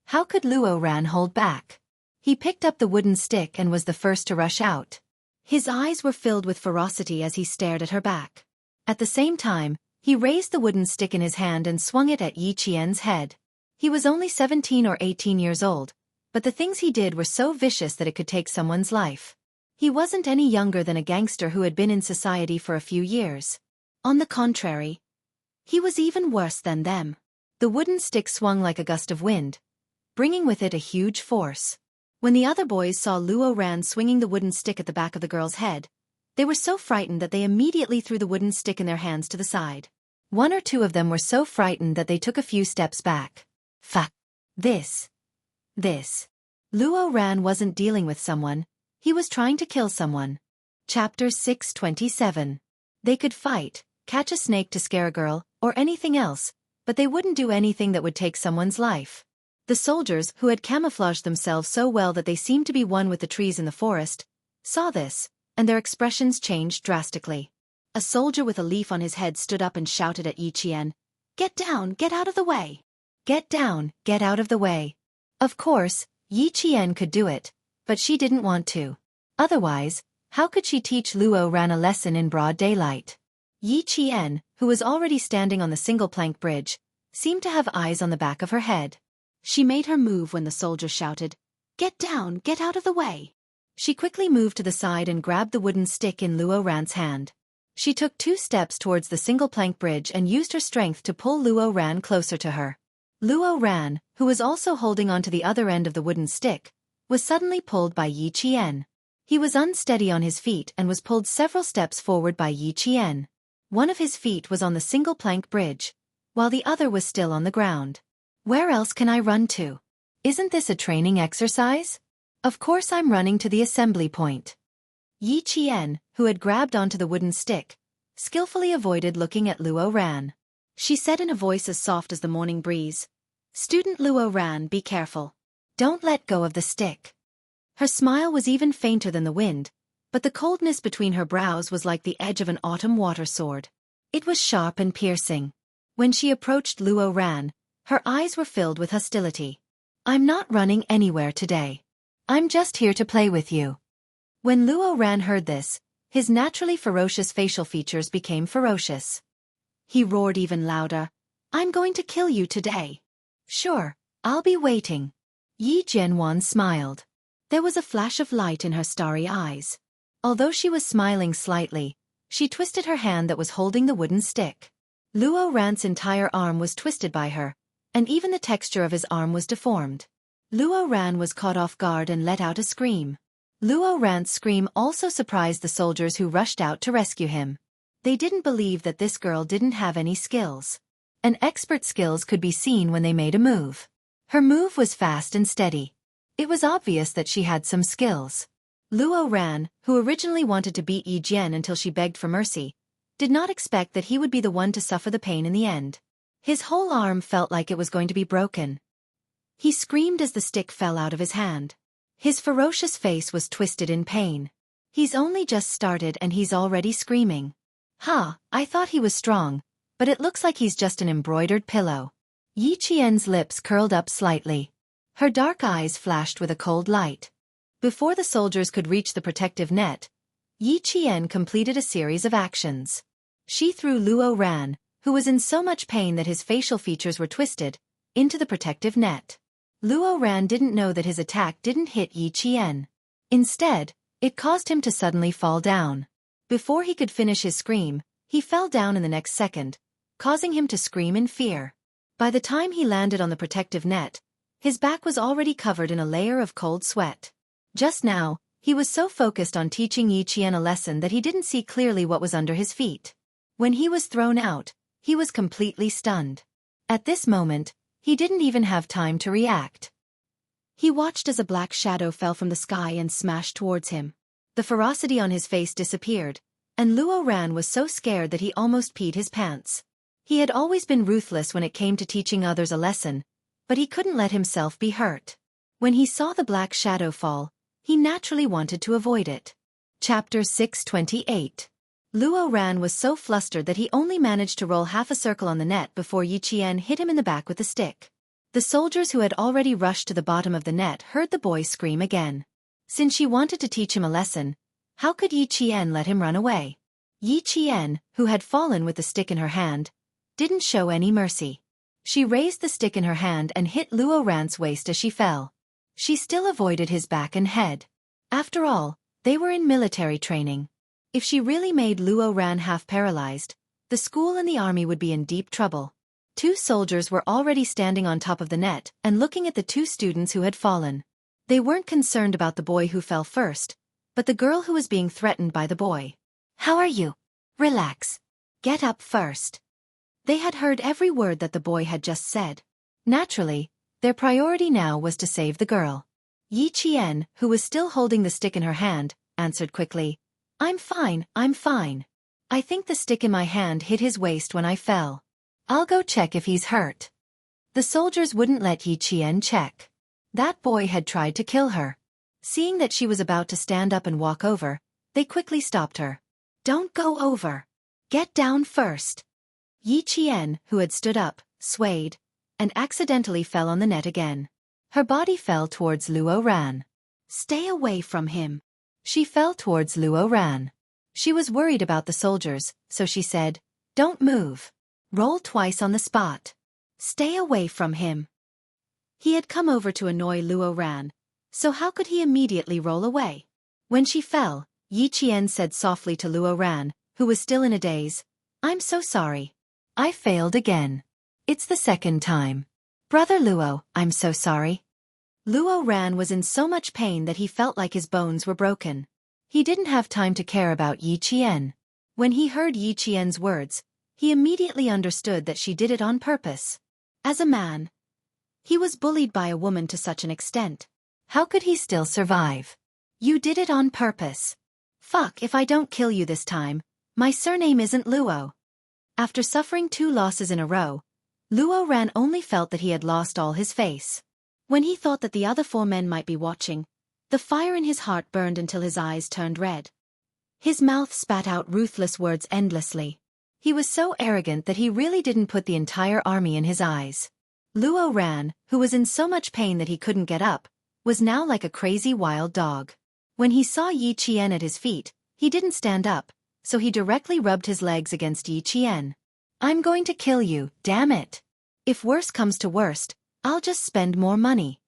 How could Luo Ran hold back? He picked up the wooden stick and was the first to rush out. His eyes were filled with ferocity as he stared at her back. At the same time, he raised the wooden stick in his hand and swung it at Yi Qian's head. He was only 17 or 18 years old, but the things he did were so vicious that it could take someone's life. He wasn't any younger than a gangster who had been in society for a few years. On the contrary, he was even worse than them. The wooden stick swung like a gust of wind, bringing with it a huge force. When the other boys saw Luo Ran swinging the wooden stick at the back of the girl's head, they were so frightened that they immediately threw the wooden stick in their hands to the side. 1 or 2 of them were so frightened that they took a few steps back. Fuck. This. Luo Ran wasn't dealing with someone, he was trying to kill someone. Chapter 627. They could fight, catch a snake to scare a girl, or anything else, but they wouldn't do anything that would take someone's life. The soldiers, who had camouflaged themselves so well that they seemed to be one with the trees in the forest, saw this, and their expressions changed drastically. A soldier with a leaf on his head stood up and shouted at Yi Qian, "Get down, get out of the way! Get down, get out of the way!" Of course, Yi Qian could do it, but she didn't want to. Otherwise, how could she teach Luo Ran a lesson in broad daylight? Yi Qian, who was already standing on the single-plank bridge, seemed to have eyes on the back of her head. She made her move when the soldier shouted, "Get down, get out of the way!" She quickly moved to the side and grabbed the wooden stick in Luo Ran's hand. She took 2 steps towards the single-plank bridge and used her strength to pull Luo Ran closer to her. Luo Ran, who was also holding onto the other end of the wooden stick, was suddenly pulled by Yi Qian. He was unsteady on his feet and was pulled several steps forward by Yi Qian. One of his feet was on the single-plank bridge, while the other was still on the ground. Where else can I run to? Isn't this a training exercise? Of course I'm running to the assembly point. Yi Qian, who had grabbed onto the wooden stick, skillfully avoided looking at Luo Ran. She said in a voice as soft as the morning breeze, "Student Luo Ran, be careful. Don't let go of the stick." Her smile was even fainter than the wind, but the coldness between her brows was like the edge of an autumn water sword. It was sharp and piercing. When she approached Luo Ran, her eyes were filled with hostility. "I'm not running anywhere today. I'm just here to play with you." When Luo Ran heard this, his naturally ferocious facial features became ferocious. He roared even louder, "I'm going to kill you today." "Sure, I'll be waiting." Yi Jianwan smiled. There was a flash of light in her starry eyes. Although she was smiling slightly, she twisted her hand that was holding the wooden stick. Luo Ran's entire arm was twisted by her, and even the texture of his arm was deformed. Luo Ran was caught off guard and let out a scream. Luo Ran's scream also surprised the soldiers who rushed out to rescue him. They didn't believe that this girl didn't have any skills. An expert's skills could be seen when they made a move. Her move was fast and steady. It was obvious that she had some skills. Luo Ran, who originally wanted to beat Yi Jian until she begged for mercy, did not expect that he would be the one to suffer the pain in the end. His whole arm felt like it was going to be broken. He screamed as the stick fell out of his hand. His ferocious face was twisted in pain. He's only just started and he's already screaming. "Ha, I thought he was strong, but it looks like he's just an embroidered pillow." Yi Qian's lips curled up slightly. Her dark eyes flashed with a cold light. Before the soldiers could reach the protective net, Yi Qian completed a series of actions. She threw Luo Ran, who was in so much pain that his facial features were twisted, into the protective net. Luo Ran didn't know that his attack didn't hit Yi Qian. Instead, it caused him to suddenly fall down. Before he could finish his scream, he fell down in the next second, causing him to scream in fear. By the time he landed on the protective net, his back was already covered in a layer of cold sweat. Just now, he was so focused on teaching Yi Qian a lesson that he didn't see clearly what was under his feet. When he was thrown out, he was completely stunned. At this moment, he didn't even have time to react. He watched as a black shadow fell from the sky and smashed towards him. The ferocity on his face disappeared, and Luo Ran was so scared that he almost peed his pants. He had always been ruthless when it came to teaching others a lesson, but he couldn't let himself be hurt. When he saw the black shadow fall, he naturally wanted to avoid it. Chapter 628. Luo Ran was so flustered that he only managed to roll half a circle on the net before Yi Qian hit him in the back with the stick. The soldiers who had already rushed to the bottom of the net heard the boy scream again. Since she wanted to teach him a lesson, how could Yi Qian let him run away? Yi Qian, who had fallen with the stick in her hand, didn't show any mercy. She raised the stick in her hand and hit Luo Ran's waist as she fell. She still avoided his back and head. After all, they were in military training. If she really made Luo Ran half paralyzed, the school and the army would be in deep trouble. 2 soldiers were already standing on top of the net and looking at the 2 students who had fallen. They weren't concerned about the boy who fell first, but the girl who was being threatened by the boy. "How are you? Relax. Get up first." They had heard every word that the boy had just said. Naturally, their priority now was to save the girl. Yi Qian, who was still holding the stick in her hand, answered quickly, I'm fine. I think the stick in my hand hit his waist when I fell. I'll go check if he's hurt. The soldiers wouldn't let Yi Qian check. That boy had tried to kill her. Seeing that she was about to stand up and walk over, they quickly stopped her. Don't go over. Get down first. Yi Qian, who had stood up, swayed, and accidentally fell on the net again. Her body fell towards Luo Ran. Stay away from him. She fell towards Luo Ran. She was worried about the soldiers, so she said, Don't move. Roll twice on the spot. Stay away from him. He had come over to annoy Luo Ran, so how could he immediately roll away? When she fell, Yi Qian said softly to Luo Ran, who was still in a daze, I'm so sorry. I failed again. It's the second time. Brother Luo, I'm so sorry. Luo Ran was in so much pain that he felt like his bones were broken. He didn't have time to care about Yi Qian. When he heard Yi Qian's words, he immediately understood that she did it on purpose. As a man, he was bullied by a woman to such an extent. How could he still survive? You did it on purpose. Fuck if I don't kill you this time. My surname isn't Luo. After suffering 2 losses in a row, Luo Ran only felt that he had lost all his face. When he thought that the other 4 men might be watching, the fire in his heart burned until his eyes turned red. His mouth spat out ruthless words endlessly. He was so arrogant that he really didn't put the entire army in his eyes. Luo Ran, who was in so much pain that he couldn't get up, was now like a crazy wild dog. When he saw Yi Qian at his feet, he didn't stand up, so he directly rubbed his legs against Yi Qian. I'm going to kill you, damn it. If worse comes to worst, I'll just spend more money.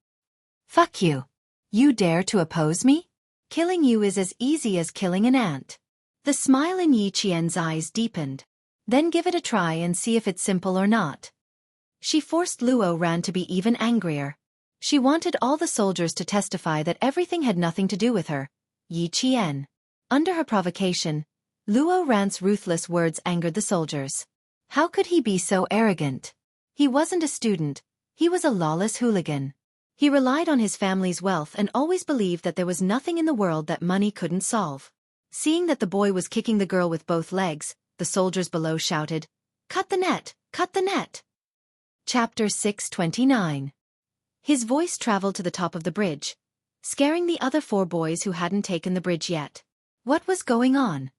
Fuck you. You dare to oppose me? Killing you is as easy as killing an ant. The smile in Yi Qian's eyes deepened. Then give it a try and see if it's simple or not. She forced Luo Ran to be even angrier. She wanted all the soldiers to testify that everything had nothing to do with her, Yi Qian. Under her provocation, Luo Ran's ruthless words angered the soldiers. How could he be so arrogant? He wasn't a student, he was a lawless hooligan. He relied on his family's wealth and always believed that there was nothing in the world that money couldn't solve. Seeing that the boy was kicking the girl with both legs, the soldiers below shouted, Cut the net! Cut the net! Chapter 629. His voice traveled to the top of the bridge, scaring the other 4 boys who hadn't taken the bridge yet. What was going on?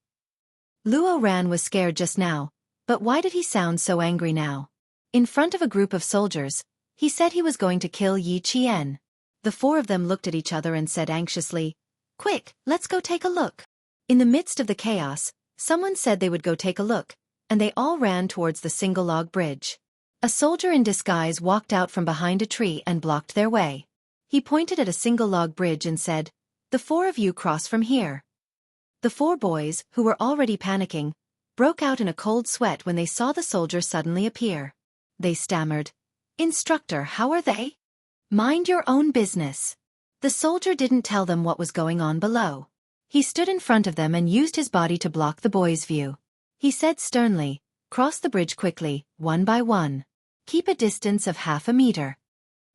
Luo Ran was scared just now, but why did he sound so angry now? In front of a group of soldiers, he said he was going to kill Yi Qian. The 4 of them looked at each other and said anxiously, Quick, let's go take a look. In the midst of the chaos, someone said they would go take a look, and they all ran towards the single log bridge. A soldier in disguise walked out from behind a tree and blocked their way. He pointed at a single log bridge and said, The 4 of you cross from here. The 4 boys, who were already panicking, broke out in a cold sweat when they saw the soldier suddenly appear. They stammered, Instructor, how are they? Mind your own business. The soldier didn't tell them what was going on below. He stood in front of them and used his body to block the boys' view. He said sternly, Cross the bridge quickly, one by one. Keep a distance of half a meter.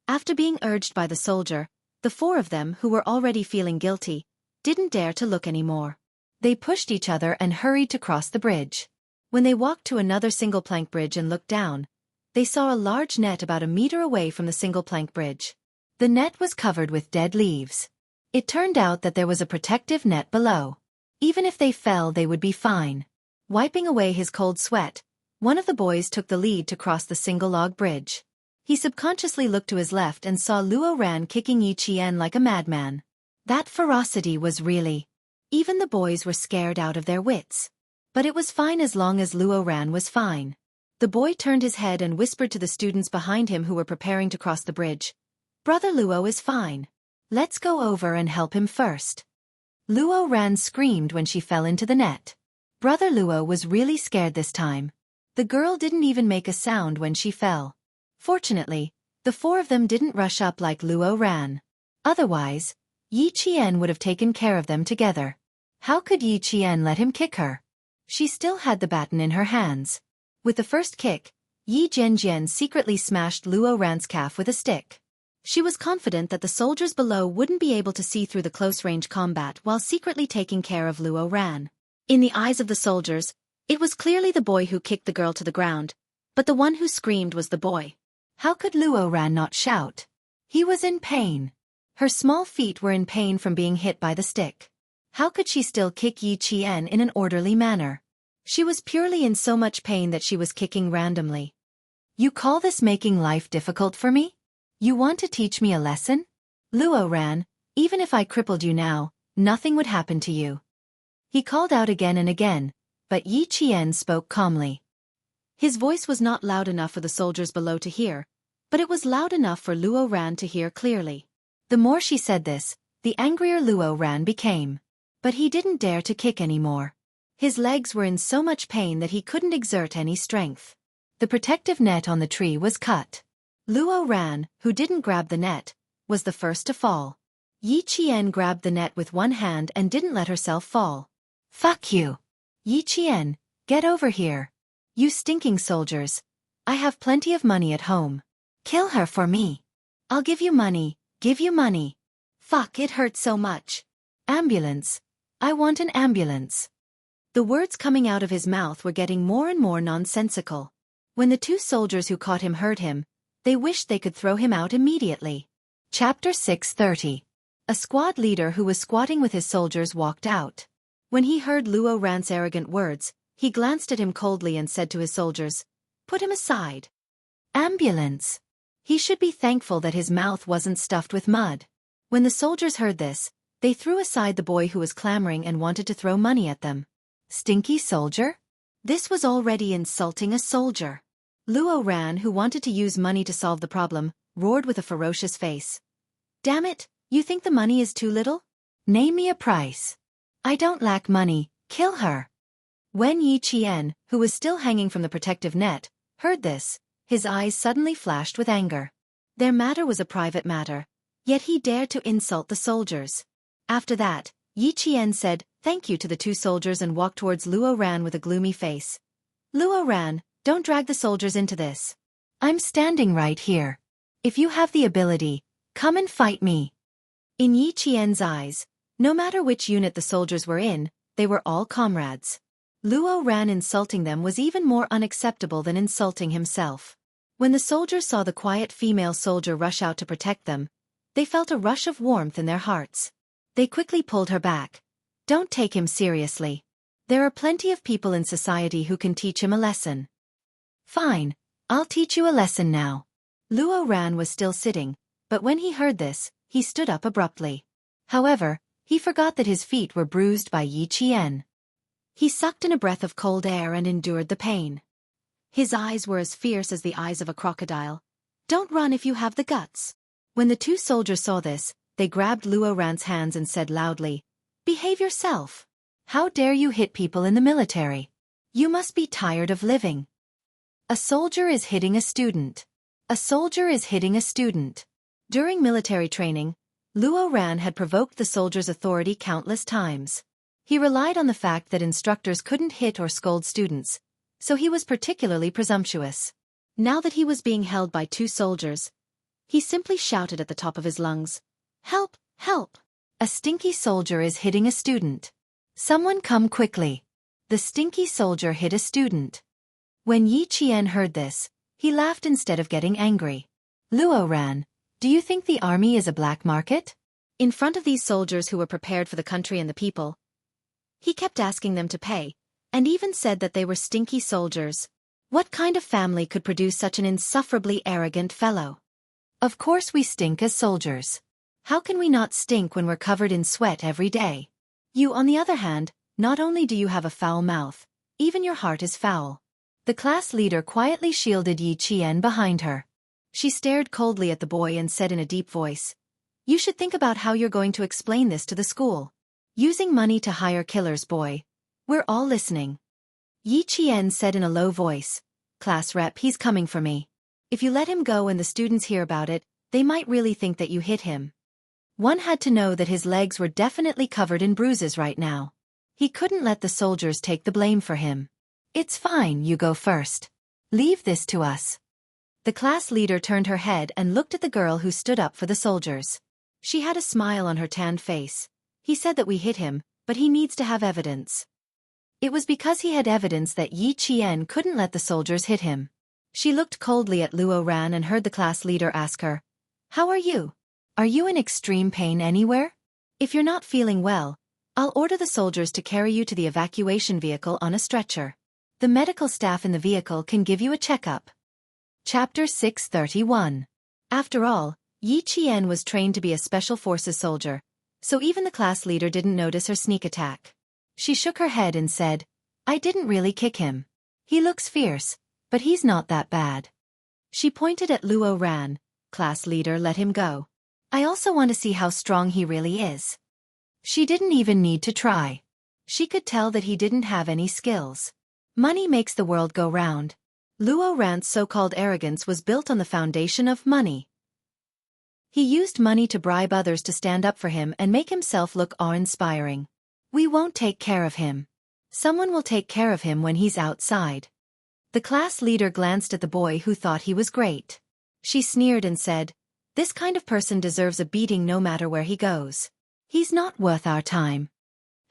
After being urged by the soldier, the 4 of them, who were already feeling guilty, didn't dare to look anymore. They pushed each other and hurried to cross the bridge. When they walked to another single-plank bridge and looked down, they saw a large net about a meter away from the single-plank bridge. The net was covered with dead leaves. It turned out that there was a protective net below. Even if they fell, they would be fine. Wiping away his cold sweat, one of the boys took the lead to cross the single-log bridge. He subconsciously looked to his left and saw Luo Ran kicking Yi Qian like a madman. That ferocity was really... Even the boys were scared out of their wits. But it was fine as long as Luo Ran was fine. The boy turned his head and whispered to the students behind him who were preparing to cross the bridge. Brother Luo is fine. Let's go over and help him first. Luo Ran screamed when she fell into the net. Brother Luo was really scared this time. The girl didn't even make a sound when she fell. Fortunately, the 4 of them didn't rush up like Luo Ran. Otherwise, Yi Qian would have taken care of them together. How could Yi Qian let him kick her? She still had the baton in her hands. With the first kick, Yi Zhenjian secretly smashed Luo Ran's calf with a stick. She was confident that the soldiers below wouldn't be able to see through the close-range combat while secretly taking care of Luo Ran. In the eyes of the soldiers, It was clearly the boy who kicked the girl to the ground, but the one who screamed was the boy. How could Luo Ran not shout? He was in pain. Her small feet were in pain from being hit by the stick. How could she still kick Yi Qian in an orderly manner? She was purely in so much pain that she was kicking randomly. You call this making life difficult for me? You want to teach me a lesson? Luo Ran, even if I crippled you now, nothing would happen to you. He called out again and again, but Yi Qian spoke calmly. His voice was not loud enough for the soldiers below to hear, but it was loud enough for Luo Ran to hear clearly. The more she said this, the angrier Luo Ran became. But he didn't dare to kick anymore. His legs were in so much pain that he couldn't exert any strength. The protective net on the tree was cut. Luo Ran, who didn't grab the net, was the first to fall. Yi Qian grabbed the net with one hand and didn't let herself fall. Fuck you! Yi Qian, get over here. You stinking soldiers. I have plenty of money at home. Kill her for me. I'll give you money, give you money. Fuck, it hurts so much. Ambulance. I want an ambulance. The words coming out of his mouth were getting more and more nonsensical. When the two soldiers who caught him heard him, they wished they could throw him out immediately. Chapter 630. A squad leader who was squatting with his soldiers walked out. When he heard Luo Ran's arrogant words, he glanced at him coldly and said to his soldiers, "Put him aside." Ambulance. He should be thankful that his mouth wasn't stuffed with mud. When the soldiers heard this, they threw aside the boy who was clamoring and wanted to throw money at them. Stinky soldier? This was already insulting a soldier. Luo Ran, who wanted to use money to solve the problem, roared with a ferocious face. Damn it, you think the money is too little? Name me a price. I don't lack money, kill her. When Yi Qian, who was still hanging from the protective net, heard this, his eyes suddenly flashed with anger. Their matter was a private matter, yet he dared to insult the soldiers. After that, Yi Qian said thank you to the two soldiers and walked towards Luo Ran with a gloomy face. Luo Ran, don't drag the soldiers into this. I'm standing right here. If you have the ability, come and fight me. In Yi Qian's eyes, no matter which unit the soldiers were in, they were all comrades. Luo Ran insulting them was even more unacceptable than insulting himself. When the soldiers saw the quiet female soldier rush out to protect them, they felt a rush of warmth in their hearts. They quickly pulled her back. Don't take him seriously. There are plenty of people in society who can teach him a lesson. Fine, I'll teach you a lesson now. Luo Ran was still sitting, but when he heard this, he stood up abruptly. However, he forgot that his feet were bruised by Yi Qian. He sucked in a breath of cold air and endured the pain. His eyes were as fierce as the eyes of a crocodile. Don't run if you have the guts. When the two soldiers saw this, they grabbed Luo Ran's hands and said loudly, Behave yourself. How dare you hit people in the military? You must be tired of living. A soldier is hitting a student. A soldier is hitting a student. During military training, Luo Ran had provoked the soldiers' authority countless times. He relied on the fact that instructors couldn't hit or scold students, so he was particularly presumptuous. Now that he was being held by two soldiers, he simply shouted at the top of his lungs, Help! Help! A stinky soldier is hitting a student. Someone come quickly. The stinky soldier hit a student. When Yi Qian heard this, he laughed instead of getting angry. Luo Ran, do you think the army is a black market? In front of these soldiers who were prepared for the country and the people, he kept asking them to pay, and even said that they were stinky soldiers. What kind of family could produce such an insufferably arrogant fellow? Of course we stink as soldiers. How can we not stink when we're covered in sweat every day? You, on the other hand, not only do you have a foul mouth, even your heart is foul. The class leader quietly shielded Yi Qian behind her. She stared coldly at the boy and said in a deep voice, You should think about how you're going to explain this to the school. Using money to hire killers, boy. We're all listening. Yi Qian said in a low voice, Class rep, he's coming for me. If you let him go and the students hear about it, they might really think that you hit him. One had to know that his legs were definitely covered in bruises right now. He couldn't let the soldiers take the blame for him. It's fine, you go first. Leave this to us. The class leader turned her head and looked at the girl who stood up for the soldiers. She had a smile on her tanned face. He said that we hit him, but he needs to have evidence. It was because he had evidence that Yi Qian couldn't let the soldiers hit him. She looked coldly at Luo Ran and heard the class leader ask her, "How are you? Are you in extreme pain anywhere? If you're not feeling well, I'll order the soldiers to carry you to the evacuation vehicle on a stretcher. The medical staff in the vehicle can give you a checkup." Chapter 631. After all, Yi Qian was trained to be a special forces soldier, so even the class leader didn't notice her sneak attack. She shook her head and said, "I didn't really kick him. He looks fierce, but he's not that bad." She pointed at Luo Ran. "Class leader, let him go. I also want to see how strong he really is." She didn't even need to try. She could tell that he didn't have any skills. Money makes the world go round. Luo Ran's so-called arrogance was built on the foundation of money. He used money to bribe others to stand up for him and make himself look awe-inspiring. "We won't take care of him. Someone will take care of him when he's outside." The class leader glanced at the boy who thought he was great. She sneered and said, "This kind of person deserves a beating no matter where he goes. He's not worth our time."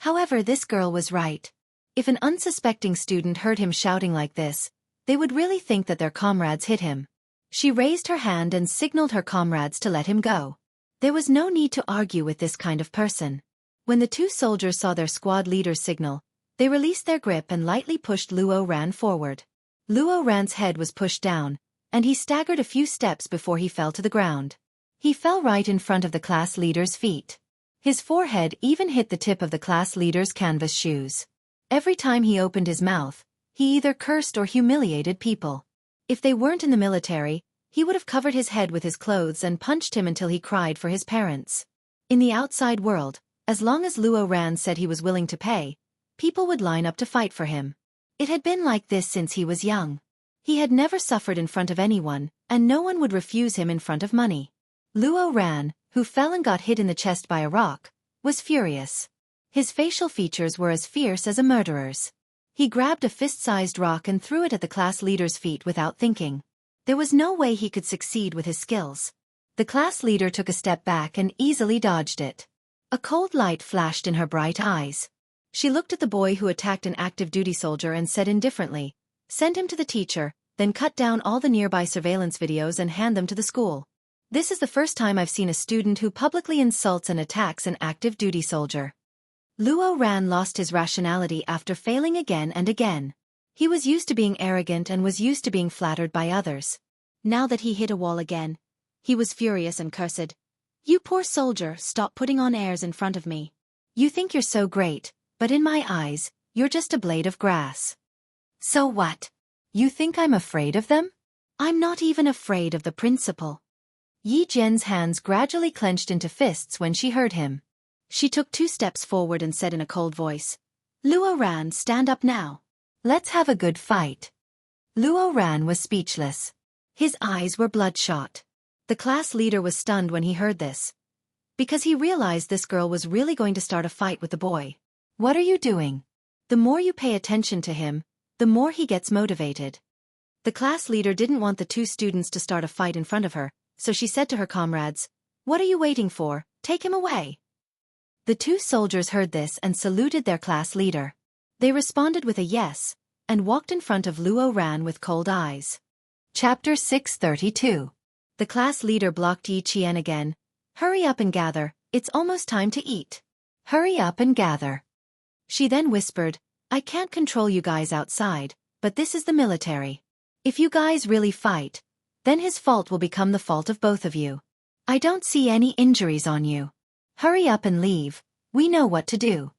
However, this girl was right. If an unsuspecting student heard him shouting like this, they would really think that their comrades hit him. She raised her hand and signaled her comrades to let him go. There was no need to argue with this kind of person. When the two soldiers saw their squad leader's signal, they released their grip and lightly pushed Luo Ran forward. Luo Ran's head was pushed down, and he staggered a few steps before he fell to the ground. He fell right in front of the class leader's feet. His forehead even hit the tip of the class leader's canvas shoes. Every time he opened his mouth, he either cursed or humiliated people. If they weren't in the military, he would have covered his head with his clothes and punched him until he cried for his parents. In the outside world, as long as Luo Ran said he was willing to pay, people would line up to fight for him. It had been like this since he was young. He had never suffered in front of anyone, and no one would refuse him in front of money. Luo Ran, who fell and got hit in the chest by a rock, was furious. His facial features were as fierce as a murderer's. He grabbed a fist-sized rock and threw it at the class leader's feet without thinking. There was no way he could succeed with his skills. The class leader took a step back and easily dodged it. A cold light flashed in her bright eyes. She looked at the boy who attacked an active-duty soldier and said indifferently, "Send him to the teacher, then cut down all the nearby surveillance videos and hand them to the school. This is the first time I've seen a student who publicly insults and attacks an active-duty soldier." Luo Ran lost his rationality after failing again and again. He was used to being arrogant and was used to being flattered by others. Now that he hit a wall again, he was furious and cursed. "You poor soldier, stop putting on airs in front of me. You think you're so great, but in my eyes, you're just a blade of grass." "So what? You think I'm afraid of them? I'm not even afraid of the principal." Yi Jian's hands gradually clenched into fists when she heard him. She took 2 steps forward and said in a cold voice, "Luo Ran, stand up now. Let's have a good fight." Luo Ran was speechless. His eyes were bloodshot. The class leader was stunned when he heard this, because he realized this girl was really going to start a fight with the boy. "What are you doing?" The more you pay attention to him, the more he gets motivated. The class leader didn't want the 2 students to start a fight in front of her, so she said to her comrades, "What are you waiting for? Take him away." The 2 soldiers heard this and saluted their class leader. They responded with a yes, and walked in front of Luo Ran with cold eyes. Chapter 632. The class leader blocked Yi Qian again. "Hurry up and gather, it's almost time to eat. Hurry up and gather." She then whispered, "I can't control you guys outside, but this is the military. If you guys really fight, then his fault will become the fault of both of you. I don't see any injuries on you. Hurry up and leave, we know what to do."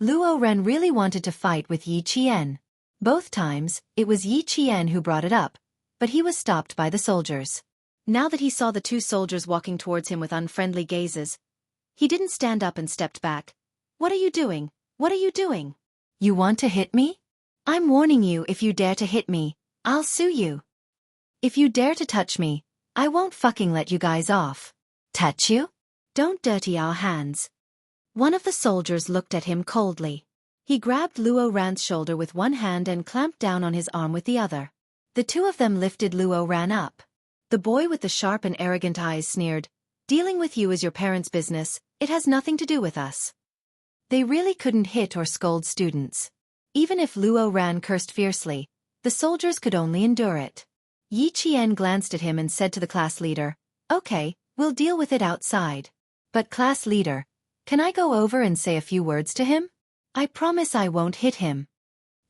Luo Ran really wanted to fight with Yi Qian. Both times, it was Yi Qian who brought it up, but he was stopped by the soldiers. Now that he saw the 2 soldiers walking towards him with unfriendly gazes, he didn't stand up and stepped back. "What are you doing? What are you doing? You want to hit me? I'm warning you, if you dare to hit me, I'll sue you. If you dare to touch me, I won't fucking let you guys off." "Touch you? Don't dirty our hands." One of the soldiers looked at him coldly. He grabbed Luo Ran's shoulder with one hand and clamped down on his arm with the other. The 2 of them lifted Luo Ran up. The boy with the sharp and arrogant eyes sneered, "Dealing with you is your parents' business, it has nothing to do with us." They really couldn't hit or scold students. Even if Luo Ran cursed fiercely, the soldiers could only endure it. Yi Qian glanced at him and said to the class leader, "Okay, we'll deal with it outside. But class leader, can I go over and say a few words to him? I promise I won't hit him."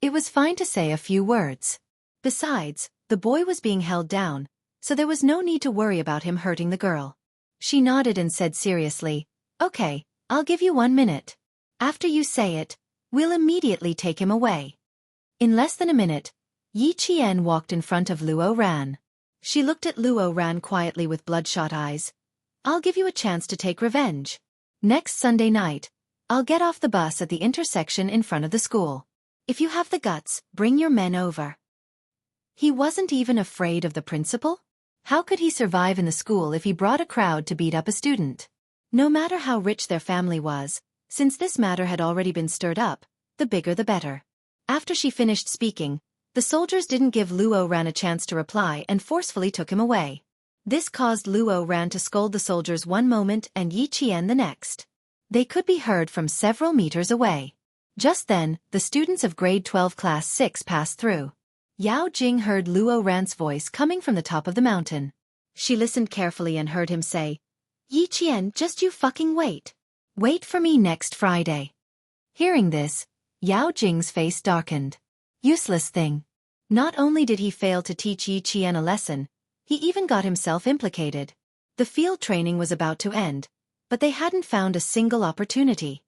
It was fine to say a few words. Besides, the boy was being held down, so there was no need to worry about him hurting the girl. She nodded and said seriously, "Okay, I'll give you 1 minute. After you say it, we'll immediately take him away." In less than a minute, Yi Qian walked in front of Luo Ran. She looked at Luo Ran quietly with bloodshot eyes. "I'll give you a chance to take revenge. Next Sunday night, I'll get off the bus at the intersection in front of the school. If you have the guts, bring your men over." He wasn't even afraid of the principal? How could he survive in the school if he brought a crowd to beat up a student? No matter how rich their family was, since this matter had already been stirred up, the bigger the better. After she finished speaking, the soldiers didn't give Luo Ran a chance to reply and forcefully took him away. This caused Luo Ran to scold the soldiers one moment and Yi Qian the next. They could be heard from several meters away. Just then, the students of grade 12 class 6 passed through. Yao Jing heard Luo Ran's voice coming from the top of the mountain. She listened carefully and heard him say, "Yi Qian, just you fucking wait. Wait for me next Friday." Hearing this, Yao Jing's face darkened. Useless thing. Not only did he fail to teach Yi Qian a lesson, he even got himself implicated. The field training was about to end, but they hadn't found a single opportunity.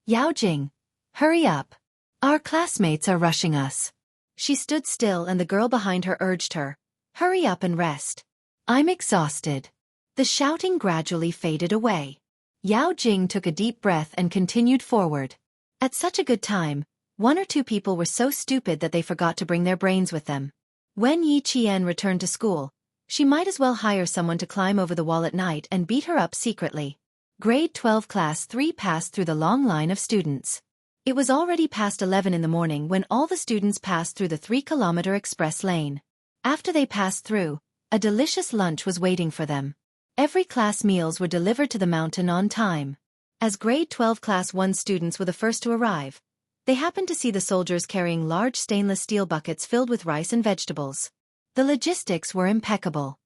"Yao Jing, hurry up. Our classmates are rushing us." She stood still and the girl behind her urged her, "Hurry up and rest. I'm exhausted." The shouting gradually faded away. Yao Jing took a deep breath and continued forward. At such a good time, 1 or 2 people were so stupid that they forgot to bring their brains with them. When Yi Qian returned to school, she might as well hire someone to climb over the wall at night and beat her up secretly. Grade 12 Class 3 passed through the long line of students. It was already past 11 in the morning when all the students passed through the 3-kilometer express lane. After they passed through, a delicious lunch was waiting for them. Every class meals were delivered to the mountain on time. As grade 12 Class 1 students were the first to arrive, they happened to see the soldiers carrying large stainless steel buckets filled with rice and vegetables. The logistics were impeccable.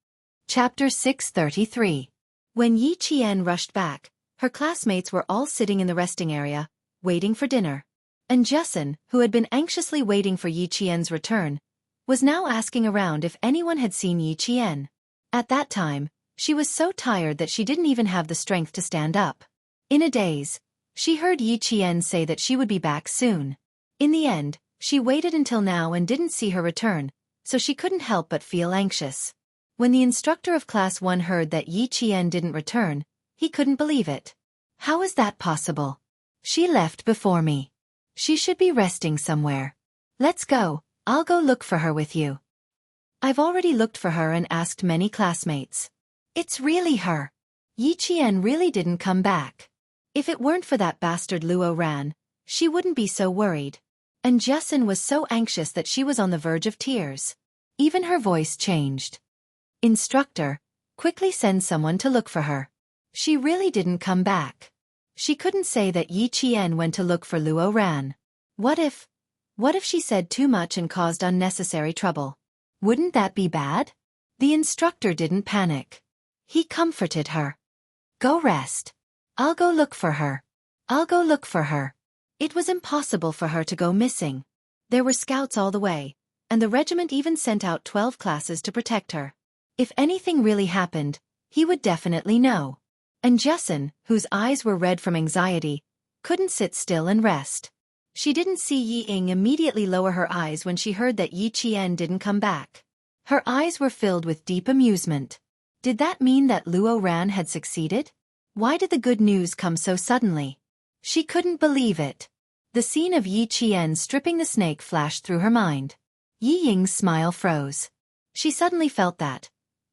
Chapter 633. When Yi Qian rushed back, her classmates were all sitting in the resting area, waiting for dinner. And Justin, who had been anxiously waiting for Yi Qian's return, was now asking around if anyone had seen Yi Qian. At that time, she was so tired that she didn't even have the strength to stand up. In a daze, she heard Yi Qian say that she would be back soon. In the end, she waited until now and didn't see her return, so she couldn't help but feel anxious. When the instructor of Class 1 heard that Yi Qian didn't return, he couldn't believe it. "How is that possible? She left before me. She should be resting somewhere. Let's go, I'll go look for her with you." "I've already looked for her and asked many classmates. It's really her. Yi Qian really didn't come back. If it weren't for that bastard Luo Ran, she wouldn't be so worried." And Justin was so anxious that she was on the verge of tears. Even her voice changed. "Instructor, quickly send someone to look for her. She really didn't come back." She couldn't say that Yi Qian went to look for Luo Ran. What if she said too much and caused unnecessary trouble? Wouldn't that be bad? The instructor didn't panic. He comforted her. "Go rest. I'll go look for her. I'll go look for her." It was impossible for her to go missing. There were scouts all the way, and the regiment even sent out 12 classes to protect her. If anything really happened, he would definitely know. And Justin, whose eyes were red from anxiety, couldn't sit still and rest. She didn't see Yi Ying immediately lower her eyes when she heard that Yi Qian didn't come back. Her eyes were filled with deep amusement. Did that mean that Luo Ran had succeeded? Why did the good news come so suddenly? She couldn't believe it. The scene of Yi Qian stripping the snake flashed through her mind. Yi Ying's smile froze. She suddenly felt that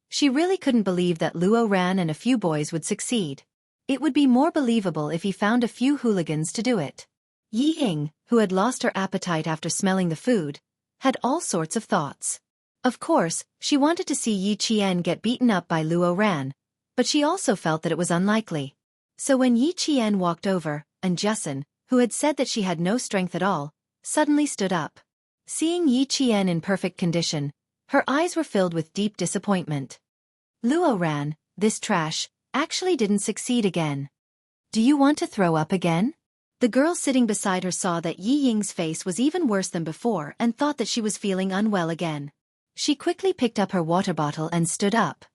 she really couldn't believe that Luo Ran and a few boys would succeed. It would be more believable if he found a few hooligans to do it. Yi Ying, who had lost her appetite after smelling the food, had all sorts of thoughts. Of course, she wanted to see Yi Qian get beaten up by Luo Ran, but she also felt that it was unlikely. So when Yi Qian walked over, and Justin, who had said that she had no strength at all, suddenly stood up. Seeing Yi Qian in perfect condition, her eyes were filled with deep disappointment. Luo ran, this trash, actually didn't succeed again. Do you want to throw up again? The girl sitting beside her saw that Yi Ying's face was even worse than before and thought that she was feeling unwell again. She quickly picked up her water bottle and stood up.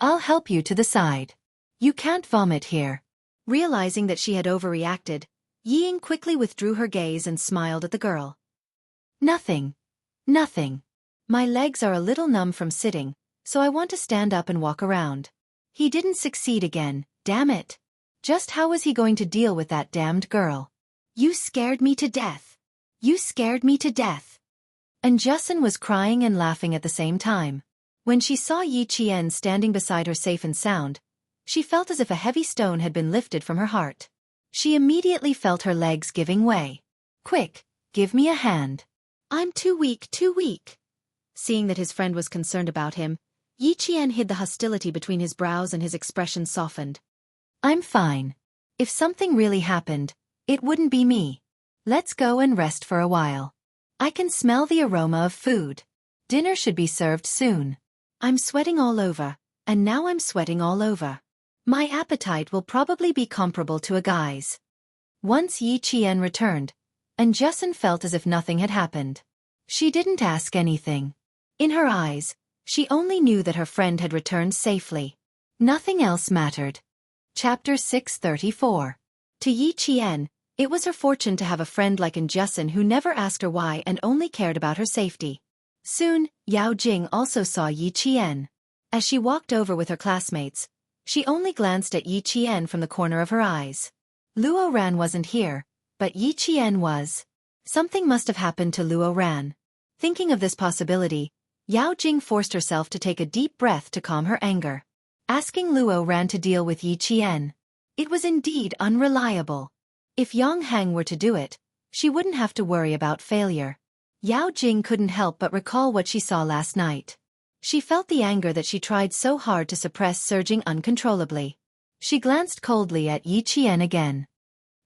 I'll help you to the side. You can't vomit here. Realizing that she had overreacted, Yi Ying quickly withdrew her gaze and smiled at the girl. Nothing. Nothing. My legs are a little numb from sitting, so I want to stand up and walk around. He didn't succeed again, damn it. Just how was he going to deal with that damned girl? You scared me to death. You scared me to death. And Justin was crying and laughing at the same time. When she saw Yi Qian standing beside her safe and sound, she felt as if a heavy stone had been lifted from her heart. She immediately felt her legs giving way. Quick, give me a hand. I'm too weak, too weak. Seeing that his friend was concerned about him, Yi Qian hid the hostility between his brows and his expression softened. I'm fine. If something really happened, it wouldn't be me. Let's go and rest for a while. I can smell the aroma of food. Dinner should be served soon. I'm sweating all over, and now I'm sweating all over. My appetite will probably be comparable to a guy's. Once Yi Qian returned, and Justin felt as if nothing had happened. She didn't ask anything. In her eyes, she only knew that her friend had returned safely. Nothing else mattered. Chapter 634. To Yi Qian, it was her fortune to have a friend like Justin who never asked her why and only cared about her safety. Soon, Yao Jing also saw Yi Qian. As she walked over with her classmates, she only glanced at Yi Qian from the corner of her eyes. Luo Ran wasn't here, but Yi Qian was. Something must have happened to Luo Ran. Thinking of this possibility, Yao Jing forced herself to take a deep breath to calm her anger. Asking Luo Ran to deal with Yi Qian. It was indeed unreliable. If Yang Hang were to do it, she wouldn't have to worry about failure. Yao Jing couldn't help but recall what she saw last night. She felt the anger that she tried so hard to suppress surging uncontrollably. She glanced coldly at Yi Qian again.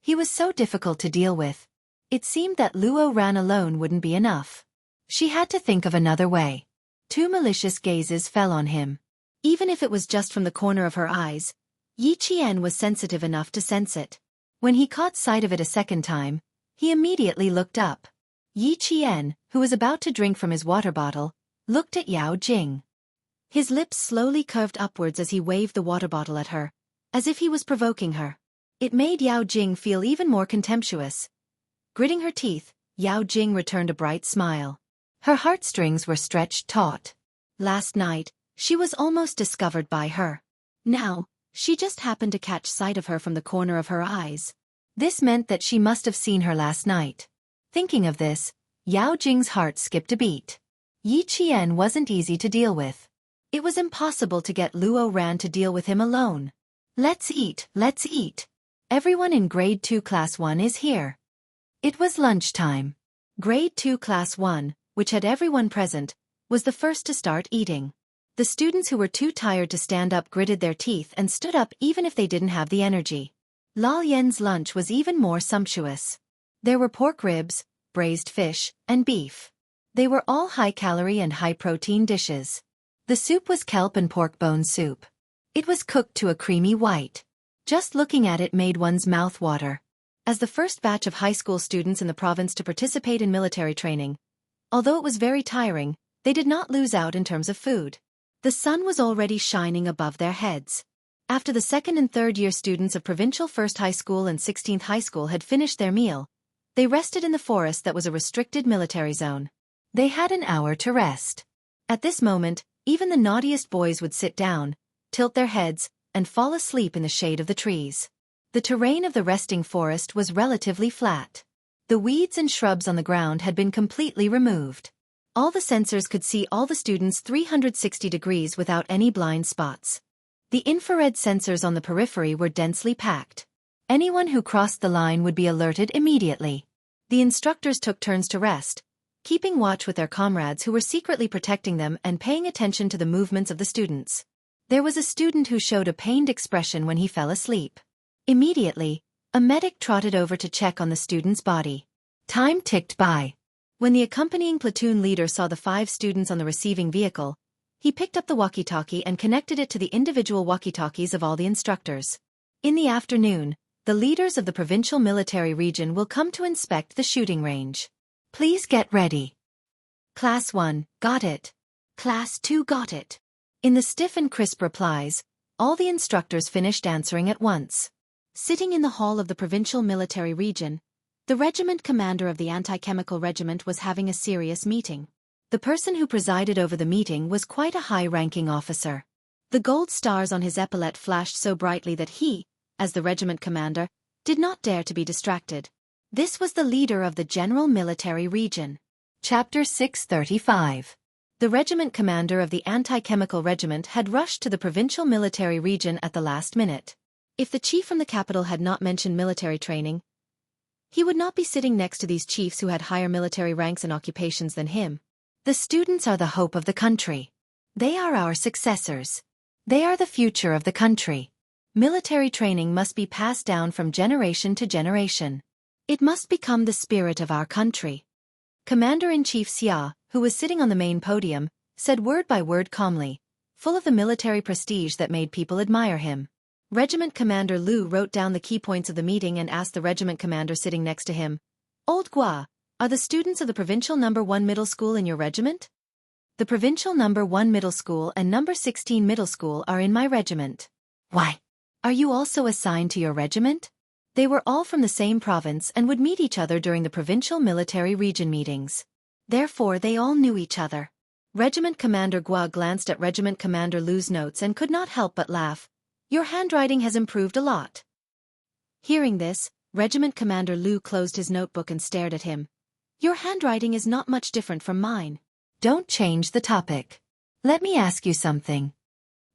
He was so difficult to deal with. It seemed that Luo Ran alone wouldn't be enough. She had to think of another way. Two malicious gazes fell on him. Even if it was just from the corner of her eyes, Yi Qian was sensitive enough to sense it. When he caught sight of it a second time, he immediately looked up. Yi Qian, who was about to drink from his water bottle, looked at Yao Jing. His lips slowly curved upwards as he waved the water bottle at her, as if he was provoking her. It made Yao Jing feel even more contemptuous. Gritting her teeth, Yao Jing returned a bright smile. Her heartstrings were stretched taut. Last night, she was almost discovered by her. Now, she just happened to catch sight of her from the corner of her eyes. This meant that she must have seen her last night. Thinking of this, Yao Jing's heart skipped a beat. Yi Qian wasn't easy to deal with. It was impossible to get Luo Ran to deal with him alone. Let's eat, let's eat. Everyone in Grade 2 Class 1 is here. It was lunchtime. Grade 2 Class 1, which had everyone present, was the first to start eating. The students who were too tired to stand up gritted their teeth and stood up even if they didn't have the energy. Lao Yan's lunch was even more sumptuous. There were pork ribs, braised fish, and beef. They were all high-calorie and high-protein dishes. The soup was kelp and pork bone soup. It was cooked to a creamy white. Just looking at it made one's mouth water. As the first batch of high school students in the province to participate in military training, although it was very tiring, they did not lose out in terms of food. The sun was already shining above their heads. After the second and third year students of Provincial 1st High School and 16th High School had finished their meal, they rested in the forest that was a restricted military zone. They had an hour to rest. At this moment, even the naughtiest boys would sit down, tilt their heads, and fall asleep in the shade of the trees. The terrain of the resting forest was relatively flat. The weeds and shrubs on the ground had been completely removed. All the sensors could see all the students 360 degrees without any blind spots. The infrared sensors on the periphery were densely packed. Anyone who crossed the line would be alerted immediately. The instructors took turns to rest, keeping watch with their comrades who were secretly protecting them and paying attention to the movements of the students. There was a student who showed a pained expression when he fell asleep. Immediately, a medic trotted over to check on the student's body. Time ticked by. When the accompanying platoon leader saw the 5 students on the receiving vehicle, he picked up the walkie-talkie and connected it to the individual walkie-talkies of all the instructors. In the afternoon, the leaders of the provincial military region will come to inspect the shooting range. Please get ready. Class 1, got it. Class 2, got it. In the stiff and crisp replies, all the instructors finished answering at once. Sitting in the hall of the provincial military region, the regiment commander of the anti-chemical regiment was having a serious meeting. The person who presided over the meeting was quite a high-ranking officer. The gold stars on his epaulette flashed so brightly that he, as the regiment commander, did not dare to be distracted. This was the leader of the general military region. Chapter 635. The regiment commander of the anti-chemical regiment had rushed to the provincial military region at the last minute. If the chief from the capital had not mentioned military training, he would not be sitting next to these chiefs who had higher military ranks and occupations than him. The students are the hope of the country. They are our successors. They are the future of the country. Military training must be passed down from generation to generation. It must become the spirit of our country. Commander-in-Chief Xia, who was sitting on the main podium, said word by word calmly, full of the military prestige that made people admire him. Regiment Commander Lu wrote down the key points of the meeting and asked the regiment commander sitting next to him, "Old Gua, are the students of the provincial No. 1 middle school in your regiment?" "The provincial No. 1 middle school and No. 16 middle school are in my regiment." "Why? Are you also assigned to your regiment?" They were all from the same province and would meet each other during the provincial military region meetings. Therefore they all knew each other. Regiment Commander Gua glanced at Regiment Commander Lu's notes and could not help but laugh. "Your handwriting has improved a lot." Hearing this, Regiment Commander Lu closed his notebook and stared at him. "Your handwriting is not much different from mine." "Don't change the topic. Let me ask you something."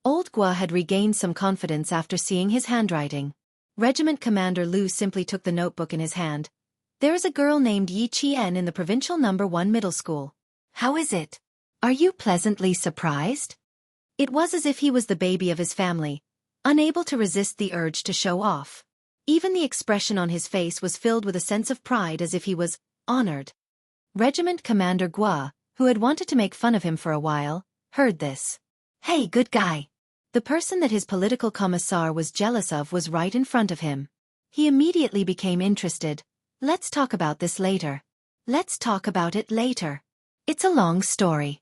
Old Gua had regained some confidence after seeing his handwriting. Regiment Commander Lu simply took the notebook in his hand. "There is a girl named Yi Qian in the provincial No. 1 middle school. How is it? Are you pleasantly surprised?" It was as if he was the baby of his family, unable to resist the urge to show off. Even the expression on his face was filled with a sense of pride as if he was honored. Regiment Commander Gua, who had wanted to make fun of him for a while, heard this. "Hey, good guy." The person that his political commissar was jealous of was right in front of him. He immediately became interested. "Let's talk about this later. Let's talk about it later. It's a long story."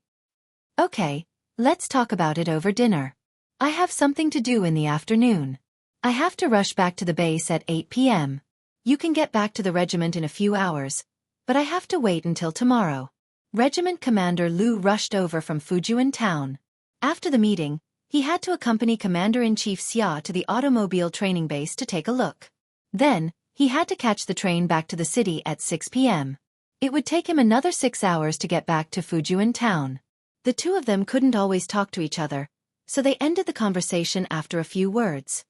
"Okay, let's talk about it over dinner. I have something to do in the afternoon. I have to rush back to the base at 8 p.m. You can get back to the regiment in a few hours, but I have to wait until tomorrow." Regiment Commander Lu rushed over from Fujian town. After the meeting, he had to accompany Commander-in-Chief Xia to the automobile training base to take a look. Then, he had to catch the train back to the city at 6 p.m. It would take him another 6 hours to get back to Fujian town. The two of them couldn't always talk to each other, so they ended the conversation after a few words.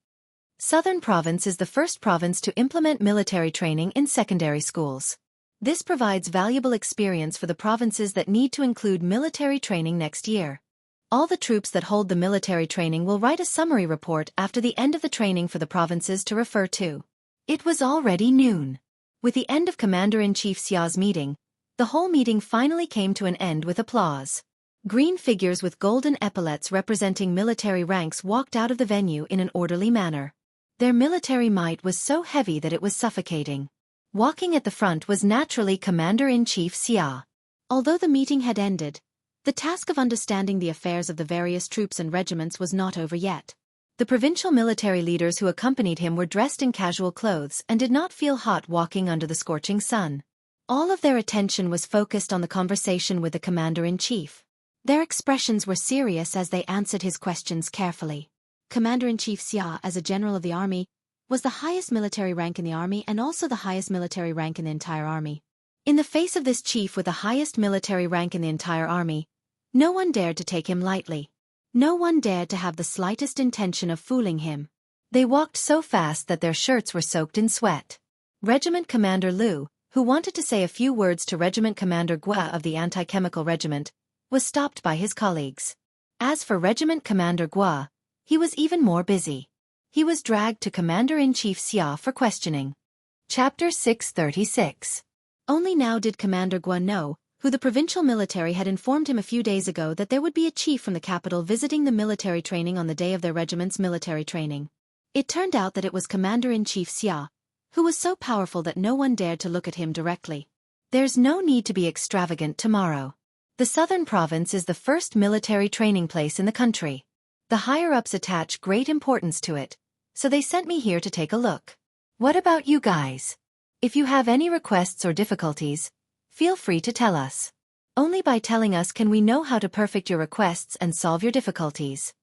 Southern Province is the first province to implement military training in secondary schools. This provides valuable experience for the provinces that need to include military training next year. All the troops that hold the military training will write a summary report after the end of the training for the provinces to refer to. It was already noon. With the end of Commander-in-Chief Xia's meeting, the whole meeting finally came to an end with applause. Green figures with golden epaulettes representing military ranks walked out of the venue in an orderly manner. Their military might was so heavy that it was suffocating. Walking at the front was naturally Commander-in-Chief Xia. Although the meeting had ended, the task of understanding the affairs of the various troops and regiments was not over yet. The provincial military leaders who accompanied him were dressed in casual clothes and did not feel hot walking under the scorching sun. All of their attention was focused on the conversation with the commander-in-chief. Their expressions were serious as they answered his questions carefully. Commander-in-Chief Xia, as a general of the army, was the highest military rank in the army and also the highest military rank in the entire army. In the face of this chief with the highest military rank in the entire army, no one dared to take him lightly. No one dared to have the slightest intention of fooling him. They walked so fast that their shirts were soaked in sweat. Regiment Commander Lu, who wanted to say a few words to Regiment Commander Gua of the Anti-Chemical Regiment, was stopped by his colleagues. As for Regiment Commander Gua, he was even more busy. He was dragged to Commander-in-Chief Xia for questioning. Chapter 636. Only now did Commander Guo know, who the provincial military had informed him a few days ago that there would be a chief from the capital visiting the military training on the day of their regiment's military training. It turned out that it was Commander-in-Chief Xia, who was so powerful that no one dared to look at him directly. There's no need to be extravagant tomorrow. The southern province is the first military training place in the country. The higher-ups attach great importance to it, so they sent me here to take a look. What about you guys? If you have any requests or difficulties, feel free to tell us. Only by telling us can we know how to perfect your requests and solve your difficulties.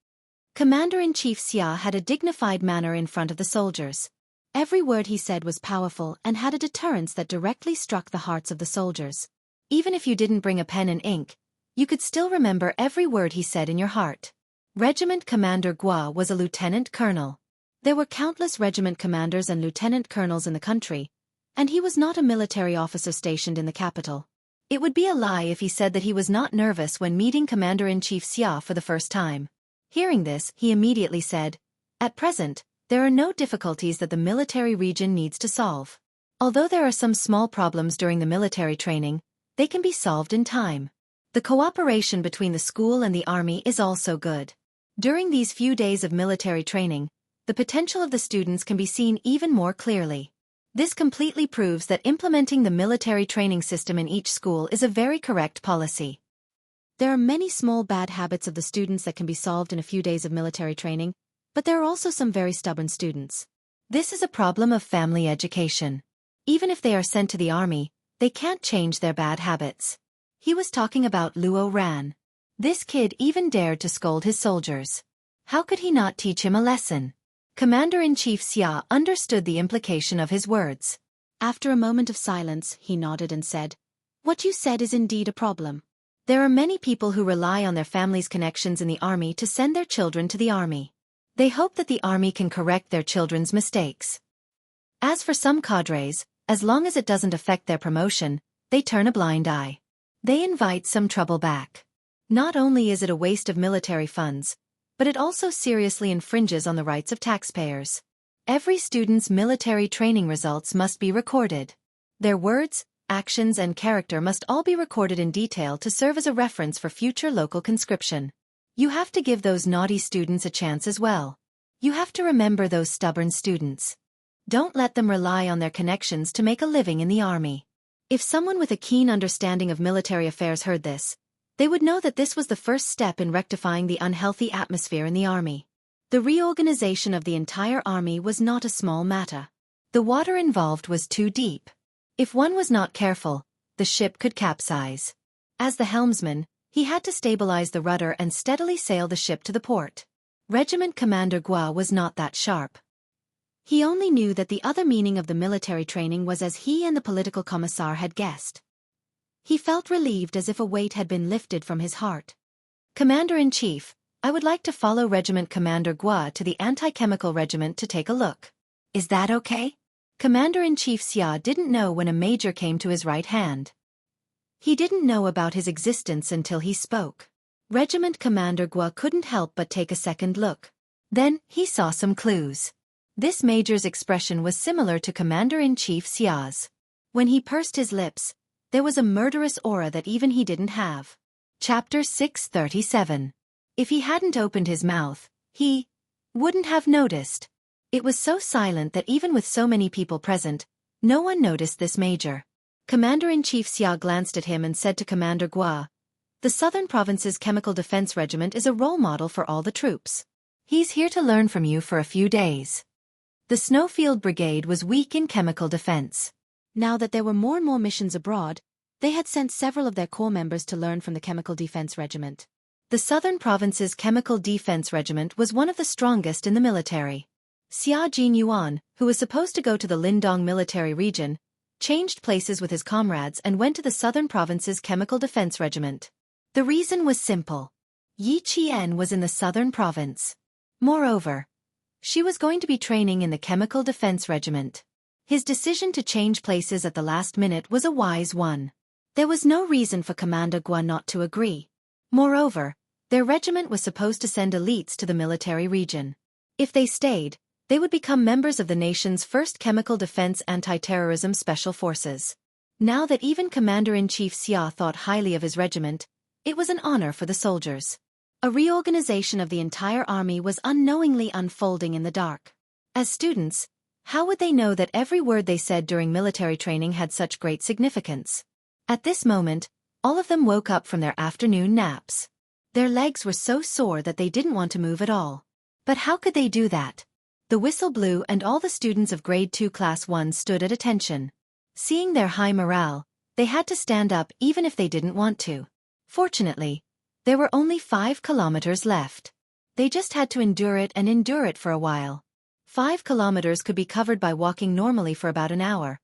Commander-in-Chief Xia had a dignified manner in front of the soldiers. Every word he said was powerful and had a deterrence that directly struck the hearts of the soldiers. Even if you didn't bring a pen and ink, you could still remember every word he said in your heart. Regiment Commander Guo was a lieutenant colonel. There were countless regiment commanders and lieutenant colonels in the country, and he was not a military officer stationed in the capital. It would be a lie if he said that he was not nervous when meeting Commander-in-Chief Xia for the first time. Hearing this, he immediately said, "At present, there are no difficulties that the military region needs to solve. Although there are some small problems during the military training, they can be solved in time. The cooperation between the school and the army is also good. During these few days of military training, the potential of the students can be seen even more clearly. This completely proves that implementing the military training system in each school is a very correct policy. There are many small bad habits of the students that can be solved in a few days of military training, but there are also some very stubborn students. This is a problem of family education. Even if they are sent to the army, they can't change their bad habits." He was talking about Luo Ran. This kid even dared to scold his soldiers. How could he not teach him a lesson? Commander-in-Chief Xia understood the implication of his words. After a moment of silence, he nodded and said, "What you said is indeed a problem. There are many people who rely on their family's connections in the army to send their children to the army. They hope that the army can correct their children's mistakes. As for some cadres, as long as it doesn't affect their promotion, they turn a blind eye. They invite some trouble back. Not only is it a waste of military funds, but it also seriously infringes on the rights of taxpayers. Every student's military training results must be recorded. Their words, actions and character must all be recorded in detail to serve as a reference for future local conscription. You have to give those naughty students a chance as well. You have to remember those stubborn students. Don't let them rely on their connections to make a living in the army." If someone with a keen understanding of military affairs heard this, they would know that this was the first step in rectifying the unhealthy atmosphere in the army. The reorganization of the entire army was not a small matter. The water involved was too deep. If one was not careful, the ship could capsize. As the helmsman, he had to stabilize the rudder and steadily sail the ship to the port. Regiment Commander Guo was not that sharp. He only knew that the other meaning of the military training was as he and the political commissar had guessed. He felt relieved as if a weight had been lifted from his heart. "Commander-in-Chief, I would like to follow Regiment Commander Guo to the anti-chemical regiment to take a look. Is that okay?" Commander-in-Chief Xia didn't know when a major came to his right hand. He didn't know about his existence until he spoke. Regiment Commander Guo couldn't help but take a second look. Then, he saw some clues. This major's expression was similar to Commander-in-Chief Xia's. When he pursed his lips, there was a murderous aura that even he didn't have. Chapter 637. If he hadn't opened his mouth, he wouldn't have noticed. It was so silent that even with so many people present, no one noticed this major. Commander-in-Chief Xia glanced at him and said to Commander Guo, "The Southern Province's Chemical Defense Regiment is a role model for all the troops. He's here to learn from you for a few days." The Snowfield Brigade was weak in chemical defense. Now that there were more and more missions abroad, they had sent several of their corps members to learn from the Chemical Defense Regiment. The Southern Province's Chemical Defense Regiment was one of the strongest in the military. Xia Jinyuan, who was supposed to go to the Lindong military region, changed places with his comrades and went to the Southern Province's Chemical Defense Regiment. The reason was simple. Yi Qian was in the Southern Province. Moreover, she was going to be training in the Chemical Defense Regiment. His decision to change places at the last minute was a wise one. There was no reason for Commander Guo not to agree. Moreover, their regiment was supposed to send elites to the military region. If they stayed, they would become members of the nation's first chemical defense anti-terrorism special forces. Now that even Commander-in-Chief Xia thought highly of his regiment, it was an honor for the soldiers. A reorganization of the entire army was unknowingly unfolding in the dark. As students, how would they know that every word they said during military training had such great significance? At this moment, all of them woke up from their afternoon naps. Their legs were so sore that they didn't want to move at all. But how could they do that? The whistle blew and all the students of Grade 2 Class 1 stood at attention. Seeing their high morale, they had to stand up even if they didn't want to. Fortunately, there were only 5 kilometers left. They just had to endure it for a while. 5 kilometers could be covered by walking normally for about an hour.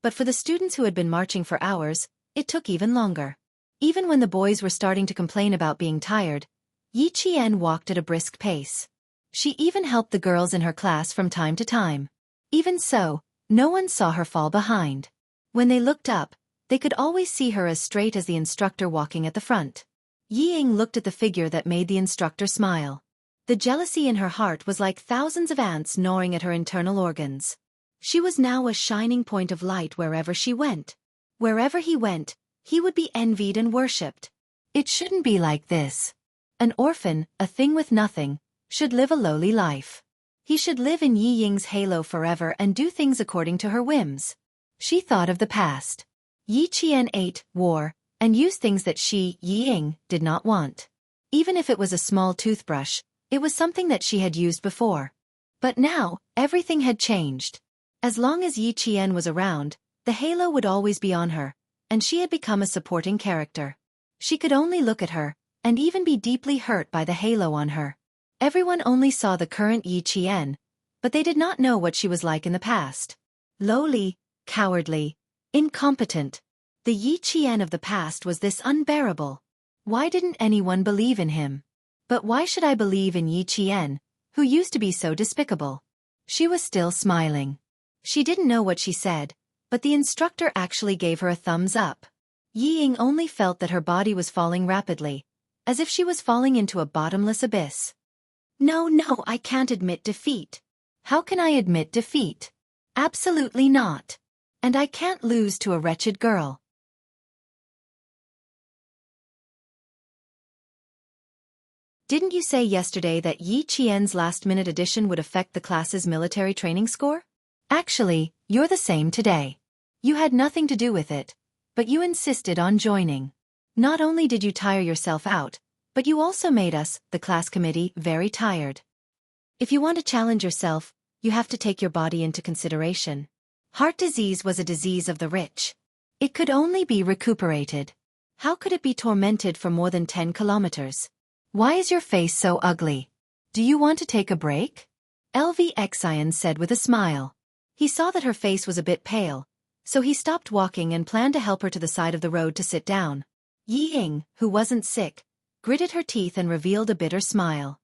But for the students who had been marching for hours, it took even longer. Even when the boys were starting to complain about being tired, Yi Qian walked at a brisk pace. She even helped the girls in her class from time to time. Even so, no one saw her fall behind. When they looked up, they could always see her as straight as the instructor walking at the front. Yi Ying looked at the figure that made the instructor smile. The jealousy in her heart was like thousands of ants gnawing at her internal organs. She was now a shining point of light wherever she went. Wherever he went, he would be envied and worshipped. It shouldn't be like this. An orphan, a thing with nothing, should live a lowly life. He should live in Yi Ying's halo forever and do things according to her whims. She thought of the past. Yi Qian ate, wore, and used things that she, Yi Ying, did not want. Even if it was a small toothbrush, it was something that she had used before. But now, everything had changed. As long as Yi Qian was around, the halo would always be on her, and she had become a supporting character. She could only look at her, and even be deeply hurt by the halo on her. Everyone only saw the current Yi Qian, but they did not know what she was like in the past. Lowly, cowardly, incompetent. The Yi Qian of the past was this unbearable. Why didn't anyone believe in him? But why should I believe in Yi Qian, who used to be so despicable? She was still smiling. She didn't know what she said, but the instructor actually gave her a thumbs up. Yi Ying only felt that her body was falling rapidly, as if she was falling into a bottomless abyss. No, I can't admit defeat. How can I admit defeat? Absolutely not. And I can't lose to a wretched girl. Didn't you say yesterday that Yi Qian's last-minute addition would affect the class's military training score? Actually, you're the same today. You had nothing to do with it, but you insisted on joining. Not only did you tire yourself out, but you also made us, the class committee, very tired. If you want to challenge yourself, you have to take your body into consideration. Heart disease was a disease of the rich. It could only be recuperated. How could it be tormented for more than 10 kilometers? Why is your face so ugly? Do you want to take a break? LV Xian said with a smile. He saw that her face was a bit pale, so he stopped walking and planned to help her to the side of the road to sit down. Yi Ying, who wasn't sick, gritted her teeth and revealed a bitter smile.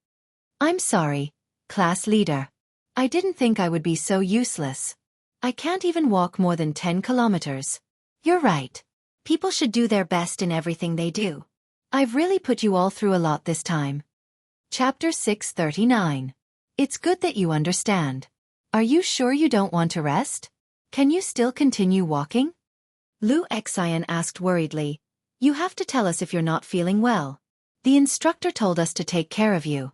I'm sorry, class leader. I didn't think I would be so useless. I can't even walk more than 10 kilometers. You're right. People should do their best in everything they do. I've really put you all through a lot this time. Chapter 639. It's good that you understand. Are you sure you don't want to rest? Can you still continue walking? Lu Xian asked worriedly. You have to tell us if you're not feeling well. The instructor told us to take care of you.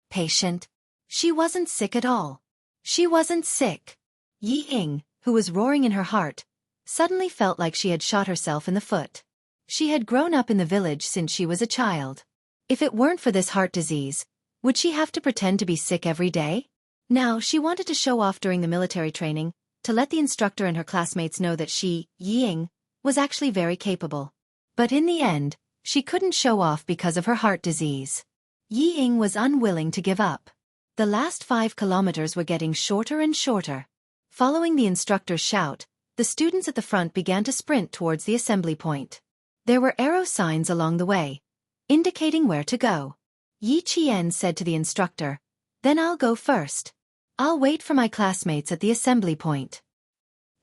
Patient. She wasn't sick at all. She wasn't sick. Yi Ying, who was roaring in her heart, suddenly felt like she had shot herself in the foot. She had grown up in the village since she was a child. If it weren't for this heart disease, would she have to pretend to be sick every day? Now she wanted to show off during the military training, to let the instructor and her classmates know that she, Yi Ying, was actually very capable. But in the end, she couldn't show off because of her heart disease. Yi Ying was unwilling to give up. The last 5 kilometers were getting shorter and shorter. Following the instructor's shout, the students at the front began to sprint towards the assembly point. There were arrow signs along the way, indicating where to go. Yi Qian said to the instructor, "Then I'll go first. I'll wait for my classmates at the assembly point."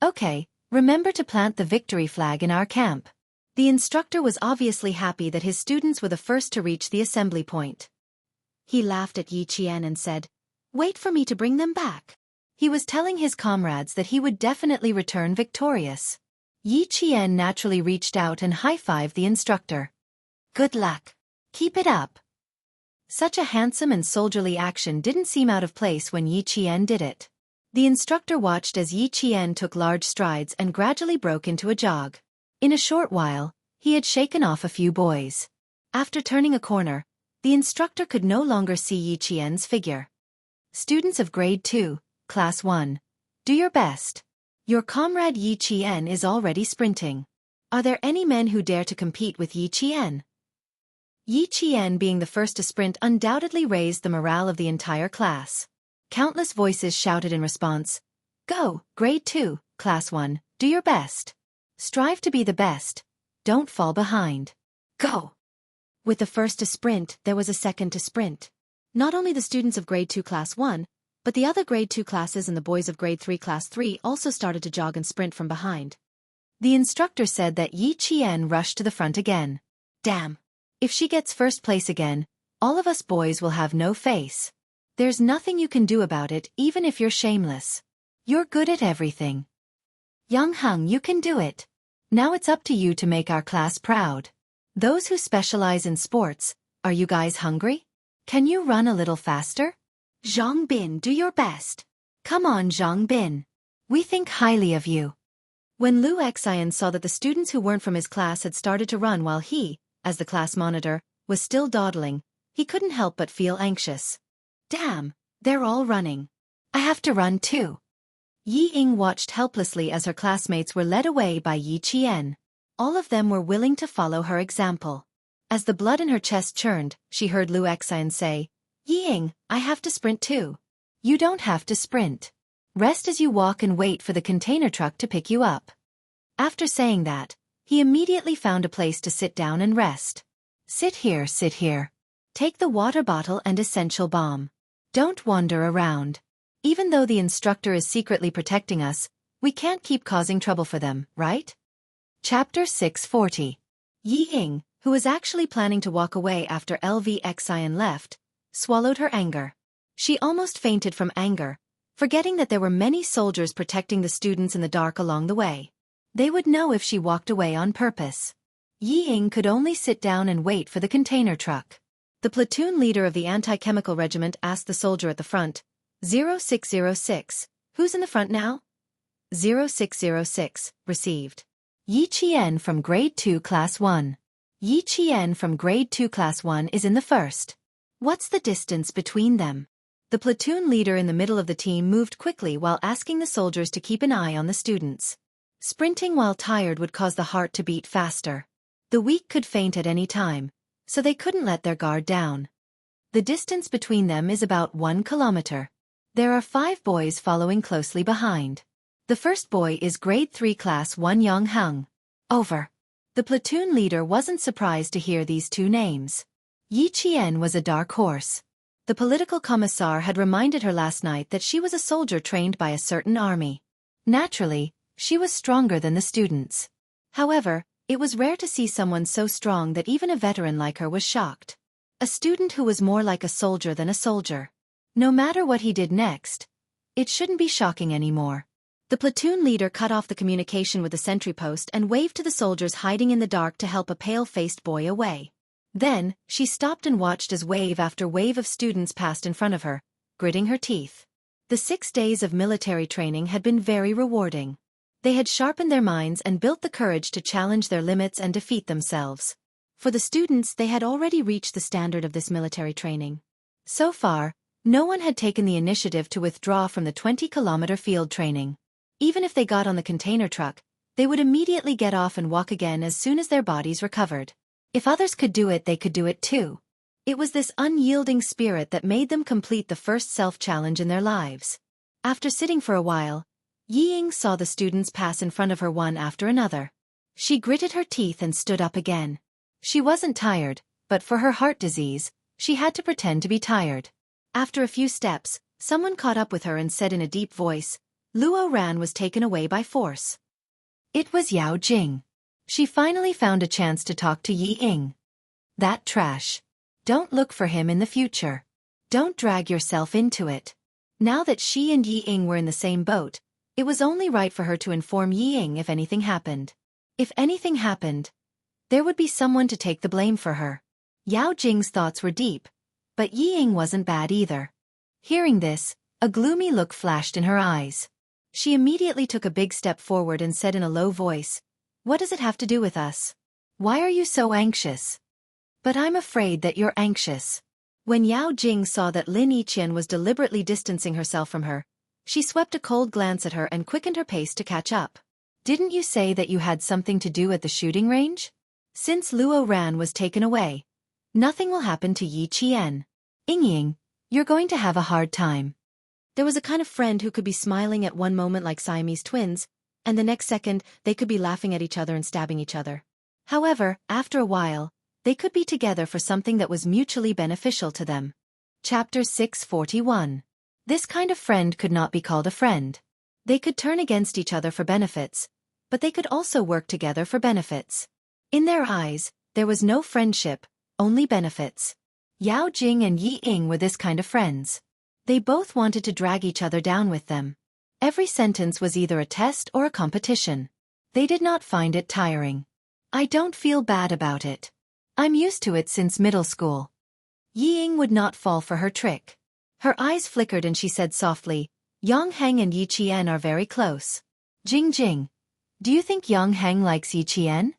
Okay, remember to plant the victory flag in our camp. The instructor was obviously happy that his students were the first to reach the assembly point. He laughed at Yi Qian and said, "Wait for me to bring them back." He was telling his comrades that he would definitely return victorious. Yi Qian naturally reached out and high-fived the instructor. Good luck. Keep it up. Such a handsome and soldierly action didn't seem out of place when Yi Qian did it. The instructor watched as Yi Qian took large strides and gradually broke into a jog. In a short while, he had shaken off a few boys. After turning a corner, the instructor could no longer see Yi Qian's figure. Students of Grade 2, Class 1, do your best. Your comrade Yi Qian is already sprinting. Are there any men who dare to compete with Yi Qian? Yi Qian being the first to sprint undoubtedly raised the morale of the entire class. Countless voices shouted in response, "Go, Grade 2, Class 1, do your best. Strive to be the best. Don't fall behind. Go." With the first to sprint, there was a second to sprint. Not only the students of Grade 2 Class 1, but the other Grade 2 classes and the boys of Grade 3 Class 3 also started to jog and sprint from behind. The instructor said that Yi Qian rushed to the front again. Damn. If she gets first place again, all of us boys will have no face. There's nothing you can do about it even if you're shameless. You're good at everything. Young Hung, you can do it. Now it's up to you to make our class proud. Those who specialize in sports, are you guys hungry? Can you run a little faster? Zhang Bin, do your best. Come on, Zhang Bin. We think highly of you. When Lu Xian saw that the students who weren't from his class had started to run while he, as the class monitor, was still dawdling, he couldn't help but feel anxious. Damn, they're all running. I have to run too. Yi Ying watched helplessly as her classmates were led away by Yi Qian. All of them were willing to follow her example. As the blood in her chest churned, she heard Lu Xian say, Yi Ying, I have to sprint too. You don't have to sprint. Rest as you walk and wait for the container truck to pick you up. After saying that, he immediately found a place to sit down and rest. Sit here, sit here. Take the water bottle and essential bomb. Don't wander around. Even though the instructor is secretly protecting us, we can't keep causing trouble for them, right? Chapter 640. Yi Ying, who was actually planning to walk away after LV Xian left, swallowed her anger. She almost fainted from anger, forgetting that there were many soldiers protecting the students in the dark along the way. They would know if she walked away on purpose. Yi Ying could only sit down and wait for the container truck. The platoon leader of the anti-chemical regiment asked the soldier at the front, 0606, who's in the front now? 0606, received. Yi Qian from Grade 2 Class 1. Yi Qian from Grade 2 Class 1 is in the first. What's the distance between them? The platoon leader in the middle of the team moved quickly while asking the soldiers to keep an eye on the students. Sprinting while tired would cause the heart to beat faster. The weak could faint at any time, so they couldn't let their guard down. The distance between them is about 1 kilometer. There are 5 boys following closely behind. The first boy is Grade 3 Class 1 Yang Hung. Over. The platoon leader wasn't surprised to hear these 2 names. Yi Qian was a dark horse. The political commissar had reminded her last night that she was a soldier trained by a certain army. Naturally, she was stronger than the students. However, it was rare to see someone so strong that even a veteran like her was shocked. A student who was more like a soldier than a soldier. No matter what he did next, it shouldn't be shocking anymore. The platoon leader cut off the communication with the sentry post and waved to the soldiers hiding in the dark to help a pale-faced boy away. Then, she stopped and watched as wave after wave of students passed in front of her, gritting her teeth. The 6 days of military training had been very rewarding. They had sharpened their minds and built the courage to challenge their limits and defeat themselves. For the students, they had already reached the standard of this military training. So far, no one had taken the initiative to withdraw from the 20-kilometer field training. Even if they got on the container truck, they would immediately get off and walk again as soon as their bodies recovered. If others could do it, they could do it too. It was this unyielding spirit that made them complete the first self-challenge in their lives. After sitting for a while, Yi Ying saw the students pass in front of her one after another. She gritted her teeth and stood up again. She wasn't tired, but for her heart disease, she had to pretend to be tired. After a few steps, someone caught up with her and said in a deep voice, Luo Ran was taken away by force. It was Yao Jing. She finally found a chance to talk to Yi Ying. That trash. Don't look for him in the future. Don't drag yourself into it. Now that she and Yi Ying were in the same boat, It was only right for her to inform Yi Ying if anything happened. If anything happened, there would be someone to take the blame for her. Yao Jing's thoughts were deep, but Yi Ying wasn't bad either. Hearing this, a gloomy look flashed in her eyes. She immediately took a big step forward and said in a low voice, "What does it have to do with us? Why are you so anxious?" "But I'm afraid that you're anxious." When Yao Jing saw that Lin Yiqian was deliberately distancing herself from her, she swept a cold glance at her and quickened her pace to catch up. "Didn't you say that you had something to do at the shooting range? Since Luo Ran was taken away, nothing will happen to Yi Qian. Ying, you're going to have a hard time." There was a kind of friend who could be smiling at one moment like Siamese twins, and the next second they could be laughing at each other and stabbing each other. However, after a while, they could be together for something that was mutually beneficial to them. Chapter 641. This kind of friend could not be called a friend. They could turn against each other for benefits, but they could also work together for benefits. In their eyes, there was no friendship, only benefits. Yao Jing and Yi Ying were this kind of friends. They both wanted to drag each other down with them. Every sentence was either a test or a competition. They did not find it tiring. "I don't feel bad about it. I'm used to it since middle school." Yi Ying would not fall for her trick. Her eyes flickered and she said softly, "Yang Heng and Yi Qian are very close. Jing, do you think Yang Heng likes Yi Qian?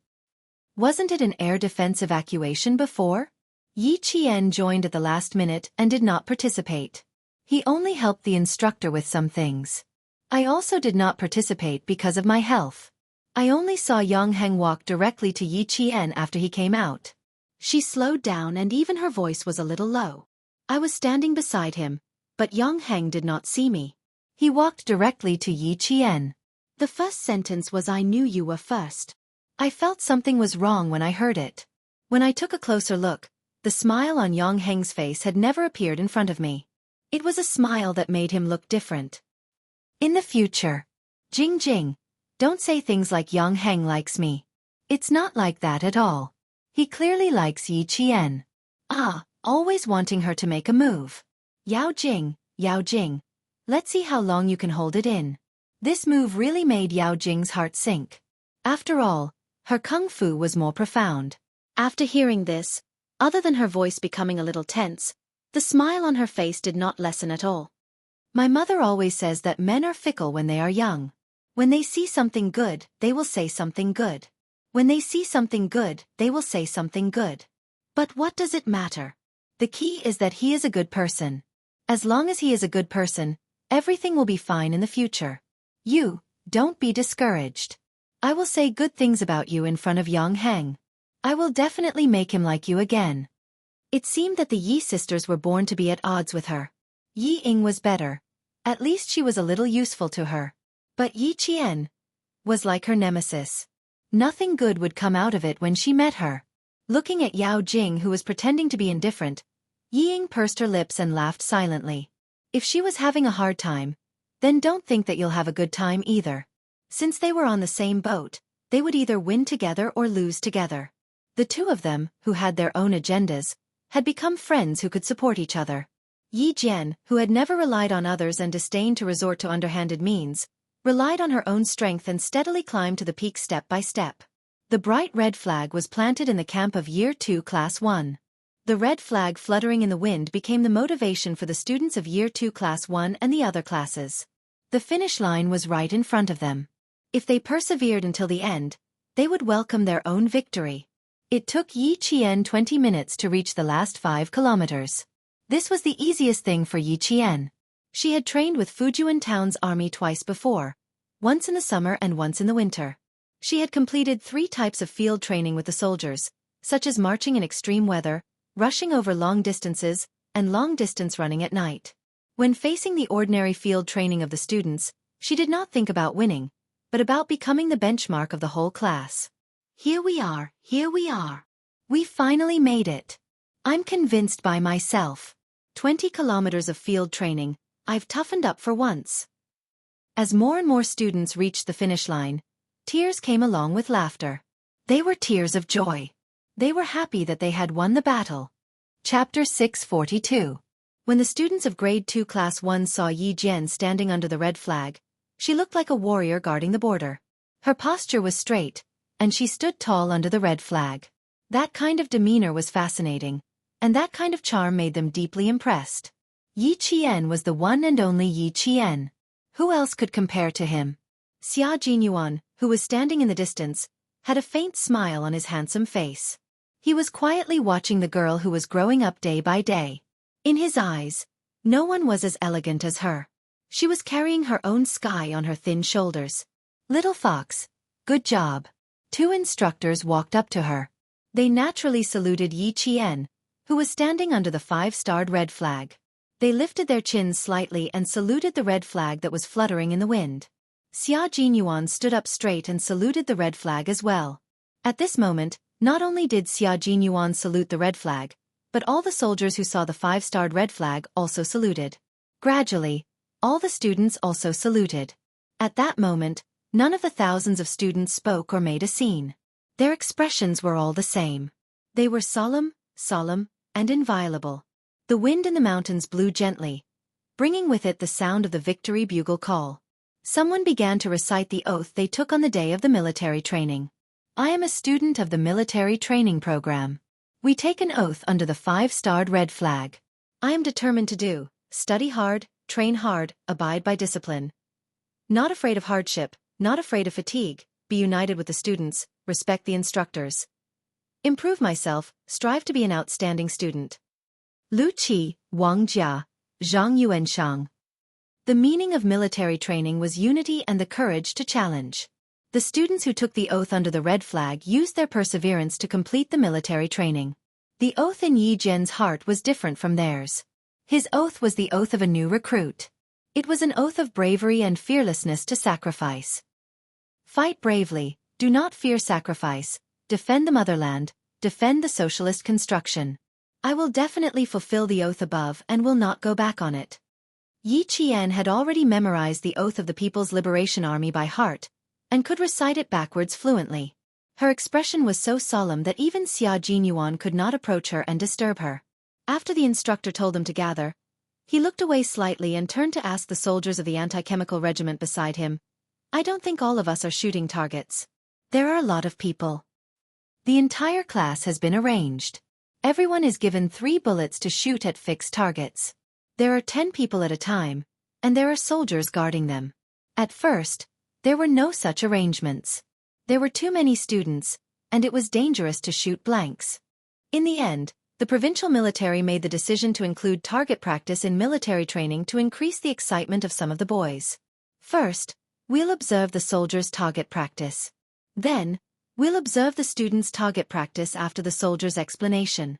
Wasn't it an air defense evacuation before?" Yi Qian joined at the last minute and did not participate. He only helped the instructor with some things. "I also did not participate because of my health. I only saw Yang Heng walk directly to Yi Qian after he came out." She slowed down and even her voice was a little low. "I was standing beside him, but Yang Heng did not see me. He walked directly to Yi Qian. The first sentence was 'I knew you were first.' I felt something was wrong when I heard it. When I took a closer look, the smile on Yang Heng's face had never appeared in front of me. It was a smile that made him look different. In the future, Jing, don't say things like Yang Heng likes me. It's not like that at all. He clearly likes Yi Qian." Always wanting her to make a move. Yao Jing, let's see how long you can hold it in." This move really made Yao Jing's heart sink. After all, her kung fu was more profound. After hearing this, other than her voice becoming a little tense, the smile on her face did not lessen at all. "My mother always says that men are fickle when they are young. When they see something good, they will say something good. When they see something good, they will say something good. But what does it matter? The key is that he is a good person. As long as he is a good person, everything will be fine in the future. You, don't be discouraged. I will say good things about you in front of Yang Heng. I will definitely make him like you again." It seemed that the Yi sisters were born to be at odds with her. Yi Ying was better. At least she was a little useful to her. But Yi Qian was like her nemesis. Nothing good would come out of it when she met her. Looking at Yao Jing, who was pretending to be indifferent, Yi Ying pursed her lips and laughed silently. If she was having a hard time, then don't think that you'll have a good time either. Since they were on the same boat, they would either win together or lose together. The two of them, who had their own agendas, had become friends who could support each other. Yi Jian, who had never relied on others and disdained to resort to underhanded means, relied on her own strength and steadily climbed to the peak step by step. The bright red flag was planted in the camp of Year 2 Class 1. The red flag fluttering in the wind became the motivation for the students of Year 2 Class 1 and the other classes. The finish line was right in front of them. If they persevered until the end, they would welcome their own victory. It took Yi Qian 20 minutes to reach the last 5 kilometers. This was the easiest thing for Yi Qian. She had trained with Fujian Town's army twice before, once in the summer and once in the winter. She had completed 3 types of field training with the soldiers, such as marching in extreme weather, rushing over long distances, and long-distance running at night. When facing the ordinary field training of the students, she did not think about winning, but about becoming the benchmark of the whole class. Here we are. We finally made it. I'm convinced by myself. 20 kilometers of field training, I've toughened up for once. As more and more students reached the finish line, tears came along with laughter. They were tears of joy. They were happy that they had won the battle. Chapter 642. When the students of Grade 2 Class 1 saw Yi Jian standing under the red flag, She looked like a warrior guarding the border. Her posture was straight, and she stood tall under the red flag. That kind of demeanor was fascinating, and that kind of charm made them deeply impressed. Yi Qian was the one and only Yi Qian. Who else could compare to him? Xia Jinyuan, who was standing in the distance, had a faint smile on his handsome face. He was quietly watching the girl who was growing up day by day. In his eyes, no one was as elegant as her. She was carrying her own sky on her thin shoulders. Little fox, good job. Two instructors walked up to her. They naturally saluted Yi Qian, who was standing under the 5-starred red flag. They lifted their chins slightly and saluted the red flag that was fluttering in the wind. Xia Jinyuan stood up straight and saluted the red flag as well. At this moment, not only did Xia Jinyuan salute the red flag, but all the soldiers who saw the 5-starred red flag also saluted. Gradually, all the students also saluted. At that moment, none of the thousands of students spoke or made a scene. Their expressions were all the same. They were solemn, and inviolable. The wind in the mountains blew gently, bringing with it the sound of the victory bugle call. Someone began to recite the oath they took on the day of the military training. I am a student of the military training program. We take an oath under the 5-starred red flag. I am determined to study hard, train hard, abide by discipline. Not afraid of hardship, not afraid of fatigue, be united with the students, respect the instructors. Improve myself, strive to be an outstanding student. Lu Qi, Wang Jia, Zhang Yuanshang. The meaning of military training was unity and the courage to challenge. The students who took the oath under the red flag used their perseverance to complete the military training. The oath in Yi Jian's heart was different from theirs. His oath was the oath of a new recruit. It was an oath of bravery and fearlessness to sacrifice. Fight bravely, do not fear sacrifice, defend the motherland, defend the socialist construction. I will definitely fulfill the oath above and will not go back on it. Yi Qian had already memorized the oath of the People's Liberation Army by heart, and could recite it backwards fluently. Her expression was so solemn that even Xia Jinyuan could not approach her and disturb her. After the instructor told them to gather, he looked away slightly and turned to ask the soldiers of the anti-chemical regiment beside him, I don't think all of us are shooting targets. There are a lot of people. The entire class has been arranged. Everyone is given 3 bullets to shoot at fixed targets. There are 10 people at a time, and there are soldiers guarding them. At first, there were no such arrangements. There were too many students, and it was dangerous to shoot blanks. In the end, the provincial military made the decision to include target practice in military training to increase the excitement of some of the boys. First, we'll observe the soldiers' target practice. Then, we'll observe the students' target practice after the soldiers' explanation.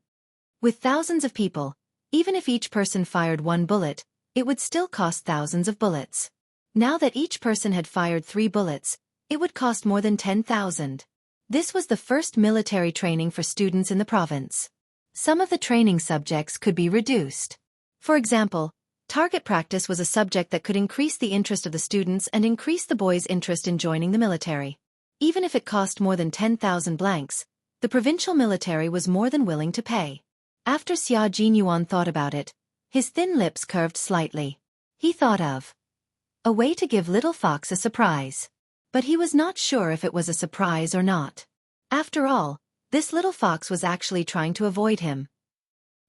With thousands of people, even if each person fired 1 bullet, it would still cost thousands of bullets. Now that each person had fired 3 bullets, it would cost more than 10,000. This was the first military training for students in the province. Some of the training subjects could be reduced. For example, target practice was a subject that could increase the interest of the students and increase the boys' interest in joining the military. Even if it cost more than 10,000 blanks, the provincial military was more than willing to pay. After Xia Jinyuan thought about it, his thin lips curved slightly. He thought of a way to give little fox a surprise. But he was not sure if it was a surprise or not. After all, this little fox was actually trying to avoid him.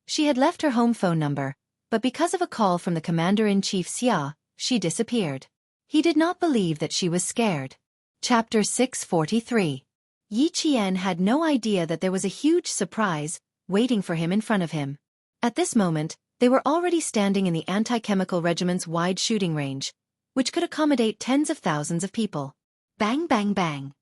She had left her home phone number, but because of a call from the commander-in-chief Xia, she disappeared. He did not believe that she was scared. Chapter 643. Yi Qian had no idea that there was a huge surprise waiting for him in front of him. At this moment, they were already standing in the anti-chemical regiment's wide shooting range, which could accommodate tens of thousands of people. Bang bang bang.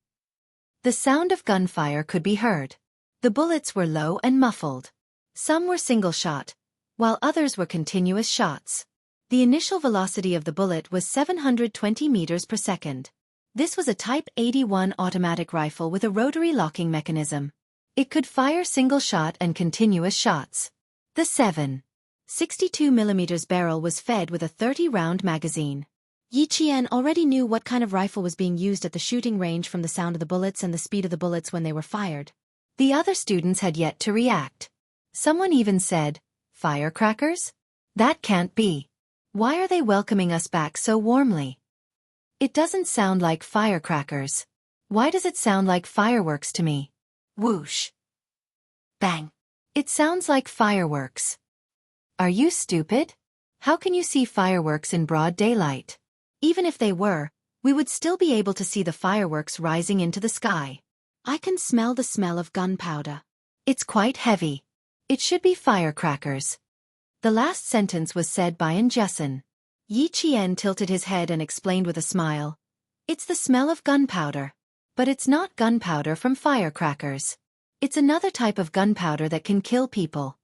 The sound of gunfire could be heard. The bullets were low and muffled. Some were single shot, while others were continuous shots. The initial velocity of the bullet was 720 meters per second. This was a Type 81 automatic rifle with a rotary locking mechanism. It could fire single shot and continuous shots. The 7.62 mm barrel was fed with a 30-round magazine. Yi Qian already knew what kind of rifle was being used at the shooting range from the sound of the bullets and the speed of the bullets when they were fired. The other students had yet to react. Someone even said, "Firecrackers? That can't be. Why are they welcoming us back so warmly?" It doesn't sound like firecrackers. Why does it sound like fireworks to me? Whoosh. Bang. It sounds like fireworks. Are you stupid? How can you see fireworks in broad daylight? Even if they were, we would still be able to see the fireworks rising into the sky. I can smell the smell of gunpowder. It's quite heavy. It should be firecrackers. The last sentence was said by Jessen. Yi Qian tilted his head and explained with a smile. It's the smell of gunpowder. But it's not gunpowder from firecrackers. It's another type of gunpowder that can kill people.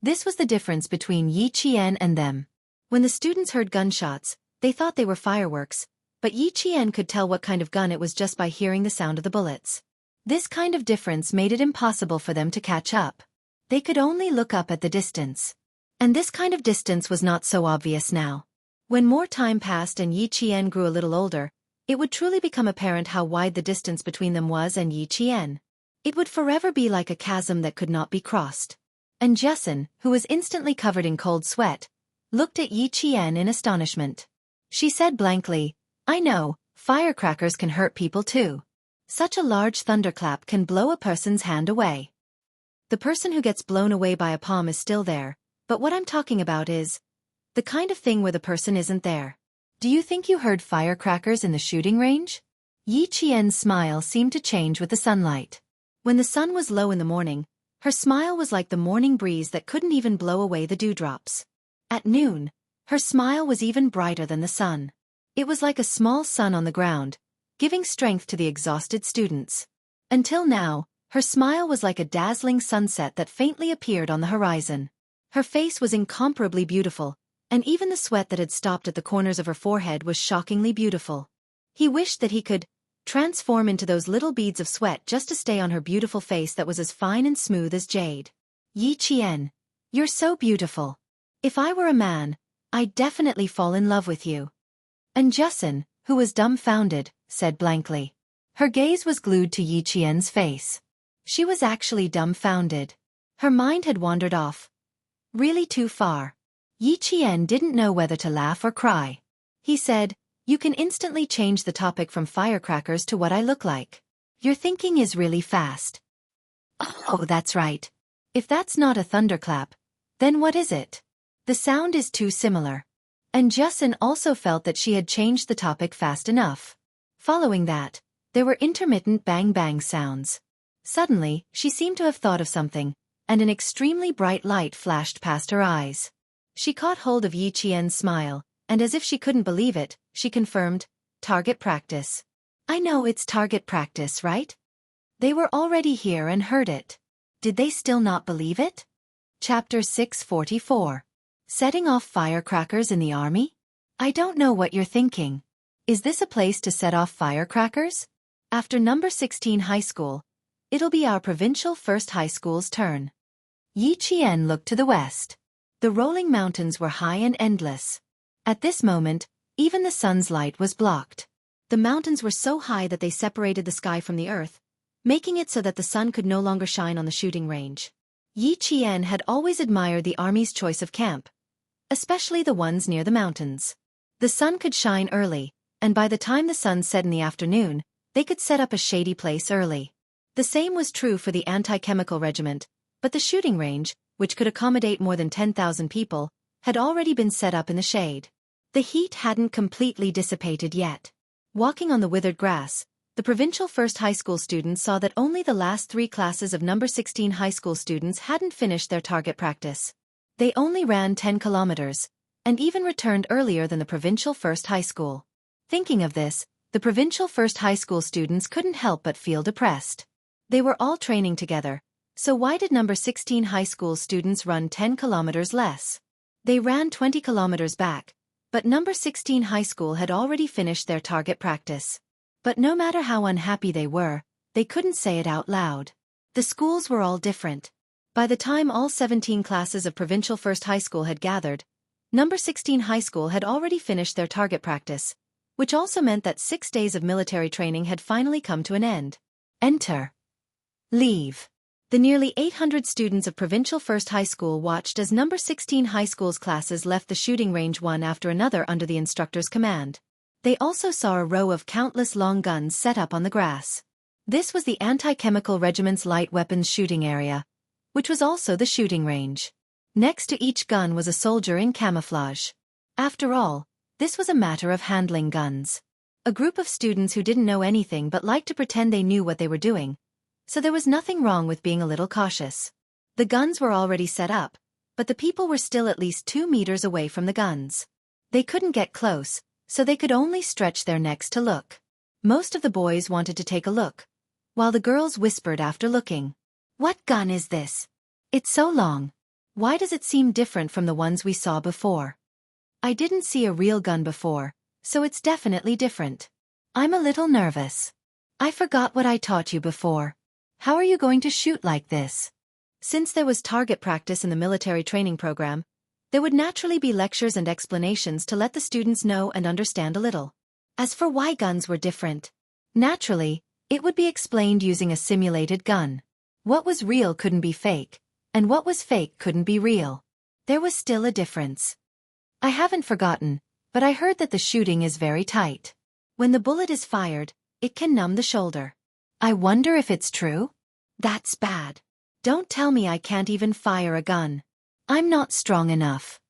This was the difference between Yi Qian and them. When the students heard gunshots, they thought they were fireworks, but Yi Qian could tell what kind of gun it was just by hearing the sound of the bullets. This kind of difference made it impossible for them to catch up. They could only look up at the distance. And this kind of distance was not so obvious now. When more time passed and Yi Qian grew a little older, it would truly become apparent how wide the distance between them was and Yi Qian. It would forever be like a chasm that could not be crossed. And Jessen, who was instantly covered in cold sweat, looked at Yi Qian in astonishment. She said blankly, I know, firecrackers can hurt people too. Such a large thunderclap can blow a person's hand away. The person who gets blown away by a palm is still there, but what I'm talking about is the kind of thing where the person isn't there. Do you think you heard firecrackers in the shooting range? Yi Qian's smile seemed to change with the sunlight. When the sun was low in the morning, her smile was like the morning breeze that couldn't even blow away the dewdrops. At noon, her smile was even brighter than the sun. It was like a small sun on the ground, giving strength to the exhausted students. Until now, her smile was like a dazzling sunset that faintly appeared on the horizon. Her face was incomparably beautiful, and even the sweat that had stopped at the corners of her forehead was shockingly beautiful. He wished that he could transform into those little beads of sweat just to stay on her beautiful face that was as fine and smooth as jade. Yi Qian, you're so beautiful. If I were a man, I'd definitely fall in love with you. And Jessen, who was dumbfounded, said blankly. Her gaze was glued to Yi Qian's face. She was actually dumbfounded. Her mind had wandered off. Really too far. Yi Qian didn't know whether to laugh or cry. He said, You can instantly change the topic from firecrackers to what I look like. Your thinking is really fast. Oh, that's right. If that's not a thunderclap, then what is it? The sound is too similar. And Jessen also felt that she had changed the topic fast enough. Following that, there were intermittent bang-bang sounds. Suddenly, she seemed to have thought of something, and an extremely bright light flashed past her eyes. She caught hold of Yi Qian's smile, and as if she couldn't believe it, she confirmed, Target practice. I know it's target practice, right? They were already here and heard it. Did they still not believe it? Chapter 644. Setting off firecrackers in the army? I don't know what you're thinking. Is this a place to set off firecrackers? After number 16 high school, it'll be our provincial first high school's turn. Yi Qian looked to the west. The rolling mountains were high and endless. At this moment, even the sun's light was blocked. The mountains were so high that they separated the sky from the earth, making it so that the sun could no longer shine on the shooting range. Yi Qian had always admired the army's choice of camp, especially the ones near the mountains. The sun could shine early, and by the time the sun set in the afternoon, they could set up a shady place early. The same was true for the anti-chemical regiment, but the shooting range, which could accommodate more than 10,000 people, had already been set up in the shade. The heat hadn't completely dissipated yet. Walking on the withered grass, the provincial first high school students saw that only the last 3 classes of number 16 high school students hadn't finished their target practice. They only ran 10 kilometers, and even returned earlier than the provincial first high school. Thinking of this, the provincial first high school students couldn't help but feel depressed. They were all training together, so why did number 16 high school students run 10 kilometers less? They ran 20 kilometers back, but number 16 high school had already finished their target practice. But no matter how unhappy they were, they couldn't say it out loud. The schools were all different. By the time all 17 classes of provincial first high school had gathered, number 16 high school had already finished their target practice, which also meant that 6 days of military training had finally come to an end. Enter. Leave. The nearly 800 students of provincial first high school watched as number 16 high school's classes left the shooting range one after another under the instructor's command. They also saw a row of countless long guns set up on the grass. This was the anti-chemical regiment's light weapons shooting area, which was also the shooting range. Next to each gun was a soldier in camouflage. After all, this was a matter of handling guns. A group of students who didn't know anything but liked to pretend they knew what they were doing, so there was nothing wrong with being a little cautious. The guns were already set up, but the people were still at least 2 meters away from the guns. They couldn't get close, so they could only stretch their necks to look. Most of the boys wanted to take a look, while the girls whispered after looking. "What gun is this? It's so long. Why does it seem different from the ones we saw before? I didn't see a real gun before, so it's definitely different. I'm a little nervous. I forgot what I taught you before. How are you going to shoot like this?" Since there was target practice in the military training program, there would naturally be lectures and explanations to let the students know and understand a little. As for why guns were different, naturally, it would be explained using a simulated gun. What was real couldn't be fake, and what was fake couldn't be real. There was still a difference. I haven't forgotten, but I heard that the shooting is very tight. When the bullet is fired, it can numb the shoulder. I wonder if it's true? That's bad. Don't tell me I can't even fire a gun. I'm not strong enough.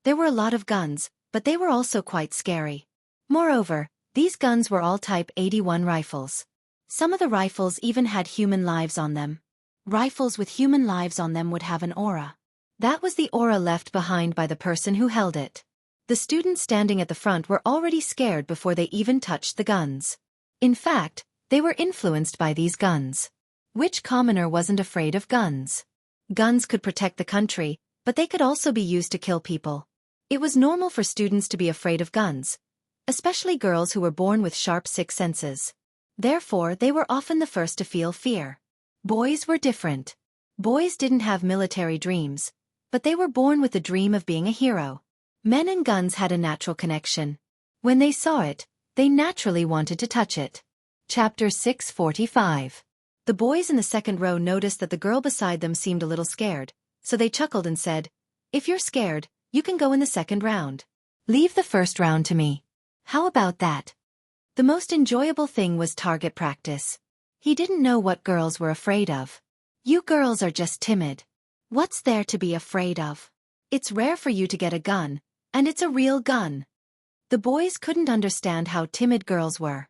There were a lot of guns, but they were also quite scary. Moreover, these guns were all Type 81 rifles. Some of the rifles even had human lives on them. Rifles with human lives on them would have an aura. That was the aura left behind by the person who held it. The students standing at the front were already scared before they even touched the guns. In fact, they were influenced by these guns. Which commoner wasn't afraid of guns? Guns could protect the country, but they could also be used to kill people. It was normal for students to be afraid of guns, especially girls who were born with sharp sixth senses. Therefore, they were often the first to feel fear. Boys were different. Boys didn't have military dreams, but they were born with the dream of being a hero. Men and guns had a natural connection. When they saw it, they naturally wanted to touch it. Chapter 645. The boys in the second row noticed that the girl beside them seemed a little scared, so they chuckled and said, "If you're scared, you can go in the second round. Leave the first round to me." How about that? The most enjoyable thing was target practice. He didn't know what girls were afraid of. You girls are just timid. What's there to be afraid of? It's rare for you to get a gun, and it's a real gun. The boys couldn't understand how timid girls were.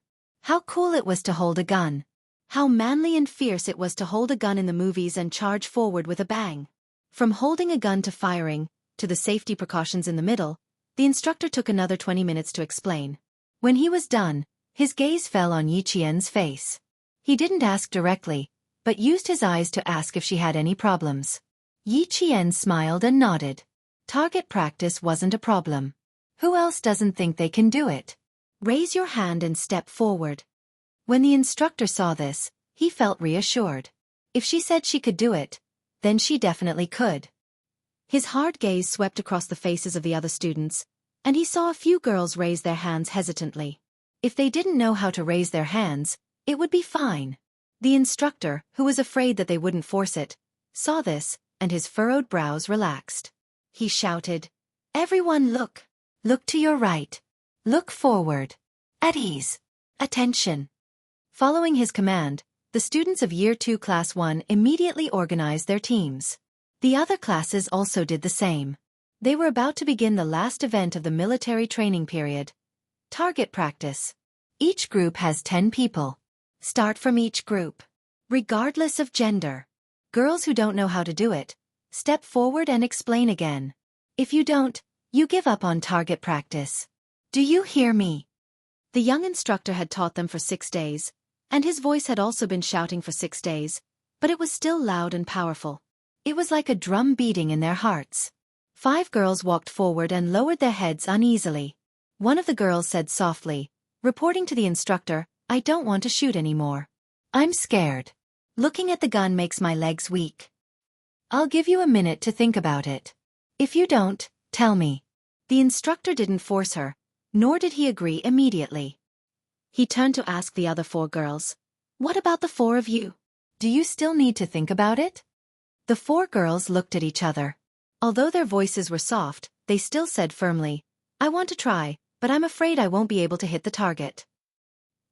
How cool it was to hold a gun. How manly and fierce it was to hold a gun in the movies and charge forward with a bang. From holding a gun to firing, to the safety precautions in the middle, the instructor took another 20 minutes to explain. When he was done, his gaze fell on Yi Qian's face. He didn't ask directly, but used his eyes to ask if she had any problems. Yi Qian smiled and nodded. Target practice wasn't a problem. Who else doesn't think they can do it? Raise your hand and step forward. When the instructor saw this, he felt reassured. If she said she could do it, then she definitely could. His hard gaze swept across the faces of the other students, and he saw a few girls raise their hands hesitantly. If they didn't know how to raise their hands, it would be fine. The instructor, who was afraid that they wouldn't force it, saw this, and his furrowed brows relaxed. He shouted, "Everyone look! Look to your right. Look forward. At ease. Attention." Following his command, the students of Year 2 Class 1 immediately organized their teams. The other classes also did the same. They were about to begin the last event of the military training period. Target practice. Each group has 10 people. Start from each group. Regardless of gender. Girls who don't know how to do it, step forward and explain again. If you don't, you give up on target practice. Do you hear me? The young instructor had taught them for 6 days, and his voice had also been shouting for 6 days, but it was still loud and powerful. It was like a drum beating in their hearts. 5 girls walked forward and lowered their heads uneasily. One of the girls said softly, reporting to the instructor, "I don't want to shoot anymore. I'm scared. Looking at the gun makes my legs weak. I'll give you a minute to think about it. If you don't, tell me." The instructor didn't force her, nor did he agree immediately. He turned to ask the other 4 girls, "What about the 4 of you? Do you still need to think about it?" The 4 girls looked at each other. Although their voices were soft, they still said firmly, "I want to try, but I'm afraid I won't be able to hit the target.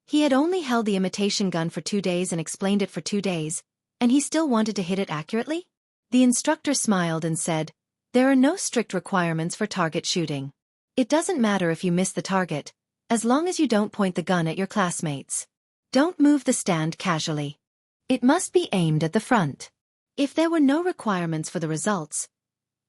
He had only held the imitation gun for 2 days and explained it for 2 days, and he still wanted to hit it accurately? The instructor smiled and said, "There are no strict requirements for target shooting. It doesn't matter if you miss the target, as long as you don't point the gun at your classmates. Don't move the stand casually. It must be aimed at the front." If there were no requirements for the results,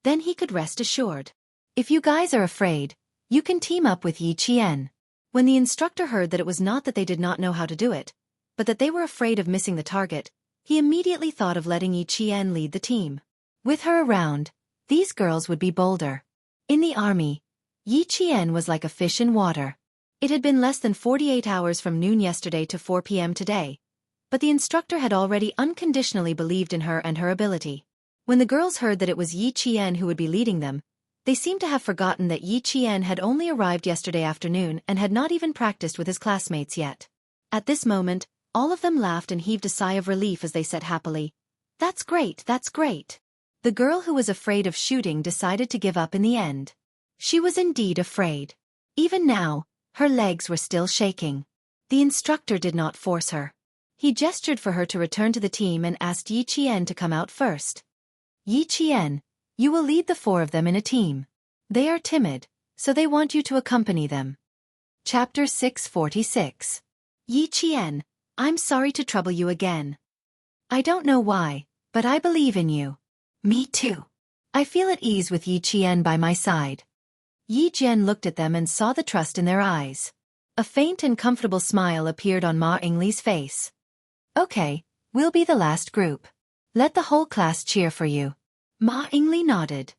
then he could rest assured. "If you guys are afraid, you can team up with Yi Qian." When the instructor heard that it was not that they did not know how to do it, but that they were afraid of missing the target, he immediately thought of letting Yi Qian lead the team. With her around, these girls would be bolder. In the army, Yi Qian was like a fish in water. It had been less than 48 hours from noon yesterday to 4 p.m. today, but the instructor had already unconditionally believed in her and her ability. When the girls heard that it was Yi Qian who would be leading them, they seemed to have forgotten that Yi Qian had only arrived yesterday afternoon and had not even practiced with his classmates yet. At this moment, all of them laughed and heaved a sigh of relief as they said happily, "That's great, that's great." The girl who was afraid of shooting decided to give up in the end. She was indeed afraid. Even now, her legs were still shaking. The instructor did not force her. He gestured for her to return to the team and asked Yi Qian to come out first. "Yi Qian, you will lead the 4 of them in a team. They are timid, so they want you to accompany them." Chapter 646. "Yi Qian, I'm sorry to trouble you again. I don't know why, but I believe in you." "Me too. I feel at ease with Yi Qian by my side." Yi Jian looked at them and saw the trust in their eyes. A faint and comfortable smile appeared on Ma Yingli's face. "Okay, we'll be the last group. Let the whole class cheer for you." Ma Yingli nodded.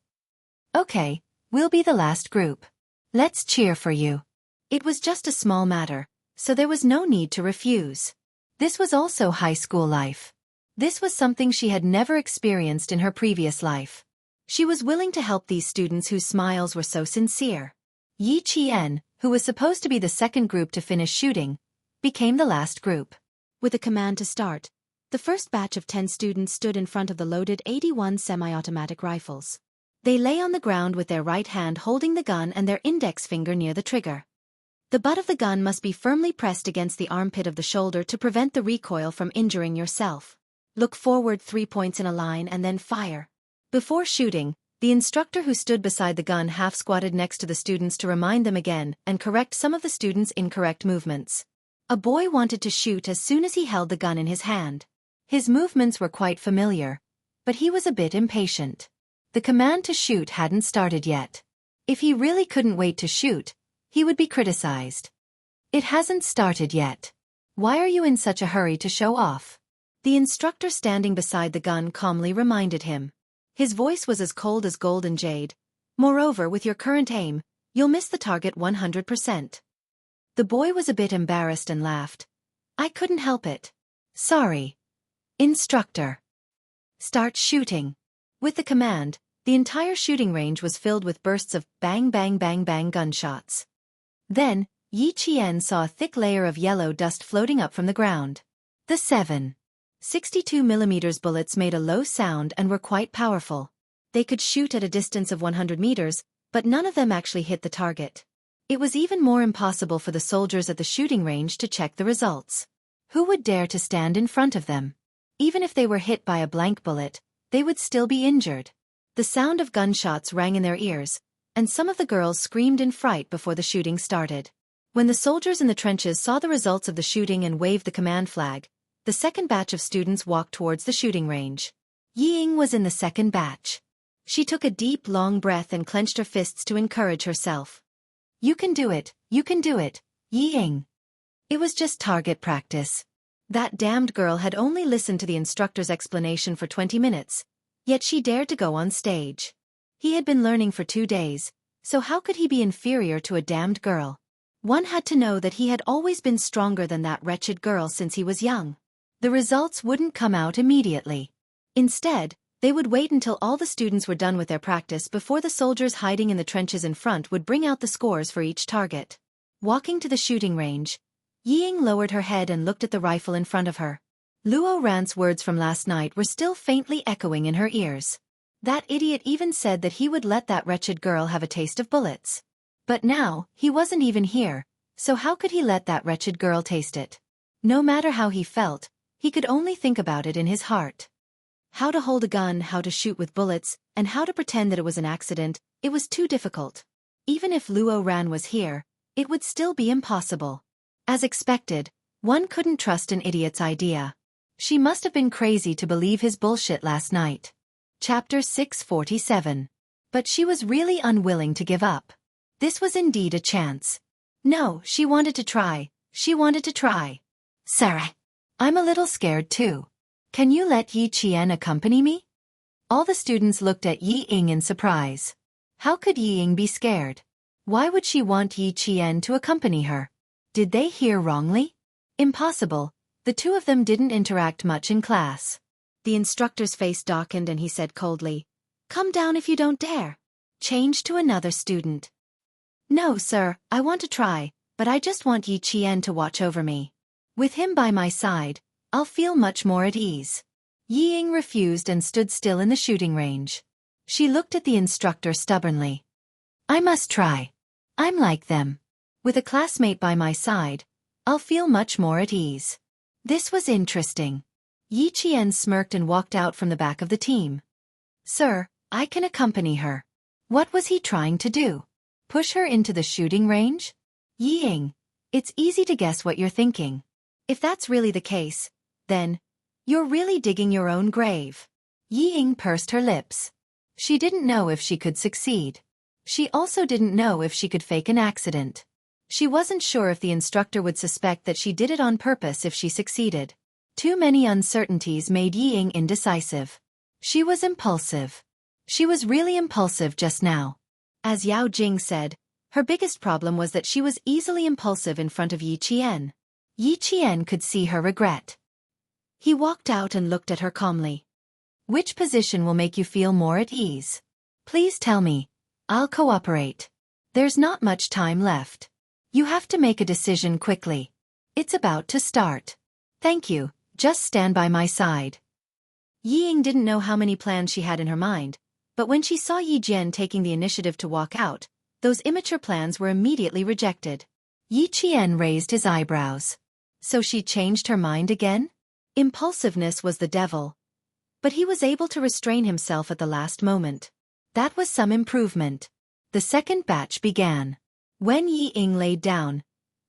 "Okay, we'll be the last group. Let's cheer for you." It was just a small matter, so there was no need to refuse. This was also high school life. This was something she had never experienced in her previous life. She was willing to help these students whose smiles were so sincere. Yi Qian, who was supposed to be the second group to finish shooting, became the last group. With a command to start, the first batch of 10 students stood in front of the loaded 81 semi-automatic rifles. They lay on the ground with their right hand holding the gun and their index finger near the trigger. The butt of the gun must be firmly pressed against the armpit of the shoulder to prevent the recoil from injuring yourself. Look forward 3 points in a line and then fire. Before shooting, the instructor who stood beside the gun half-squatted next to the students to remind them again and correct some of the students' incorrect movements. A boy wanted to shoot as soon as he held the gun in his hand. His movements were quite familiar, but he was a bit impatient. The command to shoot hadn't started yet. If he really couldn't wait to shoot, he would be criticized. "It hasn't started yet. Why are you in such a hurry to show off?" The instructor standing beside the gun calmly reminded him. His voice was as cold as golden jade. "Moreover, with your current aim, you'll miss the target 100%. The boy was a bit embarrassed and laughed. "I couldn't help it. Sorry. Instructor." "Start shooting." With the command, the entire shooting range was filled with bursts of bang bang bang bang gunshots. Then, Yi Qian saw a thick layer of yellow dust floating up from the ground. The 7.62 bullets made a low sound and were quite powerful. They could shoot at a distance of 100 meters, but none of them actually hit the target. It was even more impossible for the soldiers at the shooting range to check the results. Who would dare to stand in front of them? Even if they were hit by a blank bullet, they would still be injured. The sound of gunshots rang in their ears, and some of the girls screamed in fright before the shooting started. When the soldiers in the trenches saw the results of the shooting and waved the command flag, the second batch of students walked towards the shooting range. Yi Ying was in the second batch. She took a deep, long breath and clenched her fists to encourage herself. "You can do it, you can do it, Yi Ying." It was just target practice. That damned girl had only listened to the instructor's explanation for 20 minutes, yet she dared to go on stage. He had been learning for 2 days, so how could he be inferior to a damned girl? One had to know that he had always been stronger than that wretched girl since he was young. The results wouldn't come out immediately. Instead, they would wait until all the students were done with their practice before the soldiers hiding in the trenches in front would bring out the scores for each target. Walking to the shooting range, Yi Ying lowered her head and looked at the rifle in front of her. Luo Rant's words from last night were still faintly echoing in her ears. That idiot even said that he would let that wretched girl have a taste of bullets. But now, he wasn't even here, so how could he let that wretched girl taste it? No matter how he felt, he could only think about it in his heart. How to hold a gun, how to shoot with bullets, and how to pretend that it was an accident, it was too difficult. Even if Luo Ran was here, it would still be impossible. As expected, one couldn't trust an idiot's idea. She must have been crazy to believe his bullshit last night. Chapter 647. But she was really unwilling to give up. This was indeed a chance. No, she wanted to try. She wanted to try. Sarah. I'm a little scared too. Can you let Yi Qian accompany me? All the students looked at Yi Ying in surprise. How could Yi Ying be scared? Why would she want Yi Qian to accompany her? Did they hear wrongly? Impossible. The two of them didn't interact much in class. The instructor's face darkened and he said coldly, "Come down if you don't dare." Change to another student. "No, sir, I want to try, but I just want Yi Qian to watch over me. With him by my side, I'll feel much more at ease." Yi Ying refused and stood still in the shooting range. She looked at the instructor stubbornly. "I must try. I'm like them. With a classmate by my side, I'll feel much more at ease." This was interesting. Yi Qian smirked and walked out from the back of the team. "Sir, I can accompany her." What was he trying to do? Push her into the shooting range? Yi Ying, it's easy to guess what you're thinking. If that's really the case, then you're really digging your own grave. Yi Ying pursed her lips. She didn't know if she could succeed. She also didn't know if she could fake an accident. She wasn't sure if the instructor would suspect that she did it on purpose if she succeeded. Too many uncertainties made Yi Ying indecisive. She was impulsive. She was really impulsive just now. As Yao Jing said, her biggest problem was that she was easily impulsive in front of Yi Qian. Yi Qian could see her regret. He walked out and looked at her calmly. "Which position will make you feel more at ease? Please tell me. I'll cooperate. There's not much time left. You have to make a decision quickly. It's about to start." "Thank you, just stand by my side." Yi Ying didn't know how many plans she had in her mind, but when she saw Yi Jian taking the initiative to walk out, those immature plans were immediately rejected. Yi Qian raised his eyebrows. So she changed her mind again? Impulsiveness was the devil. But he was able to restrain himself at the last moment. That was some improvement. The second batch began. When Yi Ying laid down,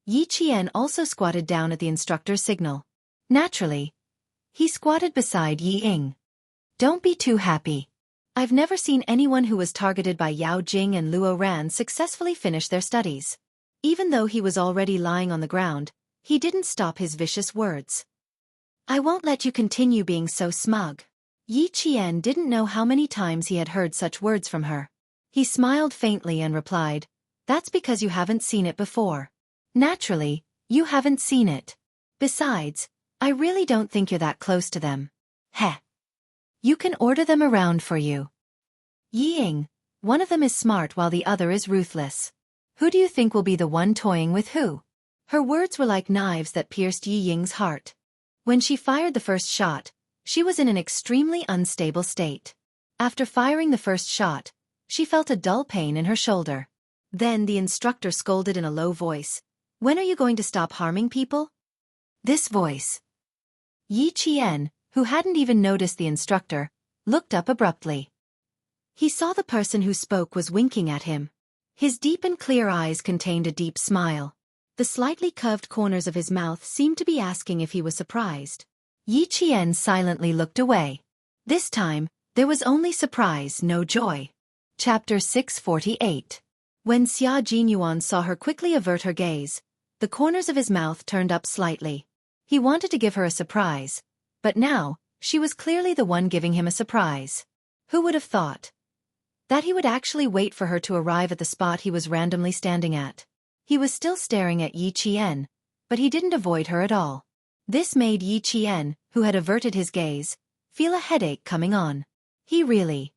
Yi Qian also squatted down at the instructor's signal. Naturally, he squatted beside Yi Ying. "Don't be too happy. I've never seen anyone who was targeted by Yao Jing and Luo Ran successfully finish their studies." Even though he was already lying on the ground, he didn't stop his vicious words. "I won't let you continue being so smug." Yi Qian didn't know how many times he had heard such words from her. He smiled faintly and replied, "That's because you haven't seen it before. Naturally, you haven't seen it. Besides, I really don't think you're that close to them. Heh. You can order them around for you." "Yi Ying, one of them is smart while the other is ruthless. Who do you think will be the one toying with who?" Her words were like knives that pierced Yi Ying's heart. When she fired the first shot, she was in an extremely unstable state. After firing the first shot, she felt a dull pain in her shoulder. Then the instructor scolded in a low voice, "When are you going to stop harming people?" This voice. Yi Qian, who hadn't even noticed the instructor, looked up abruptly. He saw the person who spoke was winking at him. His deep and clear eyes contained a deep smile. The slightly curved corners of his mouth seemed to be asking if he was surprised. Yi Qian silently looked away. This time, there was only surprise, no joy. Chapter 648. When Xia Jinyuan saw her quickly avert her gaze, the corners of his mouth turned up slightly. He wanted to give her a surprise, but now, she was clearly the one giving him a surprise. Who would have thought that he would actually wait for her to arrive at the spot he was randomly standing at? He was still staring at Yi Qian, but he didn't avoid her at all. This made Yi Qian, who had averted his gaze, feel a headache coming on. He really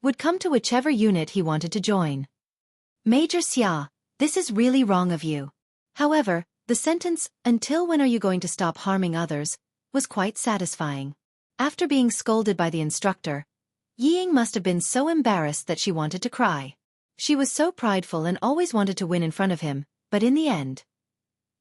would come to whichever unit he wanted to join. "Major Xia, this is really wrong of you." However, the sentence, "Until when are you going to stop harming others?" was quite satisfying. After being scolded by the instructor, Yi Ying must have been so embarrassed that she wanted to cry. She was so prideful and always wanted to win in front of him, but in the end,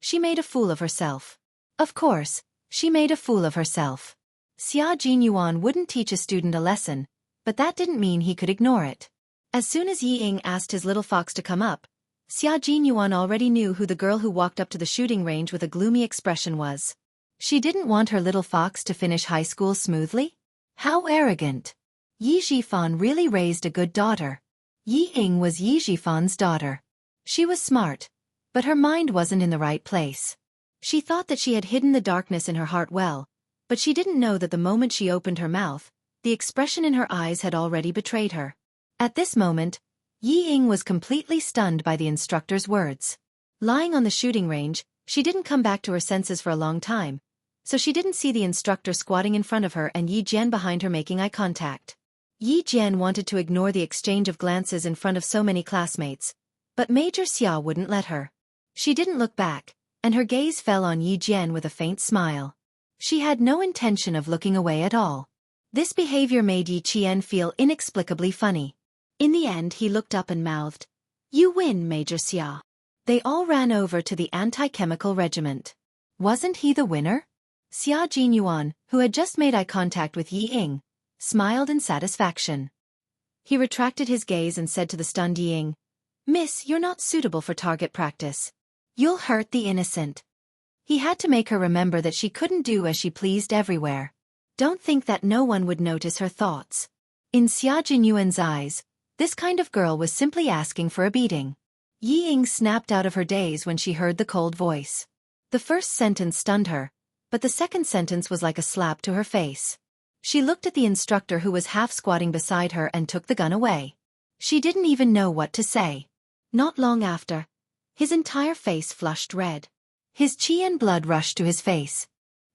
she made a fool of herself. Of course, she made a fool of herself. Xia Jinyuan wouldn't teach a student a lesson, but that didn't mean he could ignore it. As soon as Yi Ying asked his little fox to come up, Xia Jinyuan already knew who the girl who walked up to the shooting range with a gloomy expression was. She didn't want her little fox to finish high school smoothly? How arrogant! Yi Zhifan really raised a good daughter. Yi Ying was Yi Zhifan's daughter. She was smart, but her mind wasn't in the right place. She thought that she had hidden the darkness in her heart well, but she didn't know that the moment she opened her mouth, the expression in her eyes had already betrayed her. At this moment, Yi Ying was completely stunned by the instructor's words. Lying on the shooting range, she didn't come back to her senses for a long time, so she didn't see the instructor squatting in front of her and Yi Jian behind her making eye contact. Yi Jian wanted to ignore the exchange of glances in front of so many classmates, but Major Xia wouldn't let her. She didn't look back, and her gaze fell on Yi Jian with a faint smile. She had no intention of looking away at all. This behavior made Yi Qian feel inexplicably funny. In the end he looked up and mouthed, "You win, Major Xia." They all ran over to the anti-chemical regiment. Wasn't he the winner? Xia Jinyuan, who had just made eye contact with Yi Ying, smiled in satisfaction. He retracted his gaze and said to the stunned Yi Ying, "Miss, you're not suitable for target practice. You'll hurt the innocent." He had to make her remember that she couldn't do as she pleased everywhere. Don't think that no one would notice her thoughts. In Xia Jinyuan's eyes, this kind of girl was simply asking for a beating. Yi Ying snapped out of her daze when she heard the cold voice. The first sentence stunned her, but the second sentence was like a slap to her face. She looked at the instructor who was half squatting beside her and took the gun away. She didn't even know what to say. Not long after, his entire face flushed red. His qi and blood rushed to his face.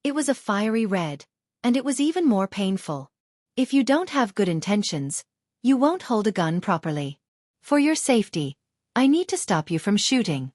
It was a fiery red, and it was even more painful. If you don't have good intentions, you won't hold a gun properly. For your safety, I need to stop you from shooting.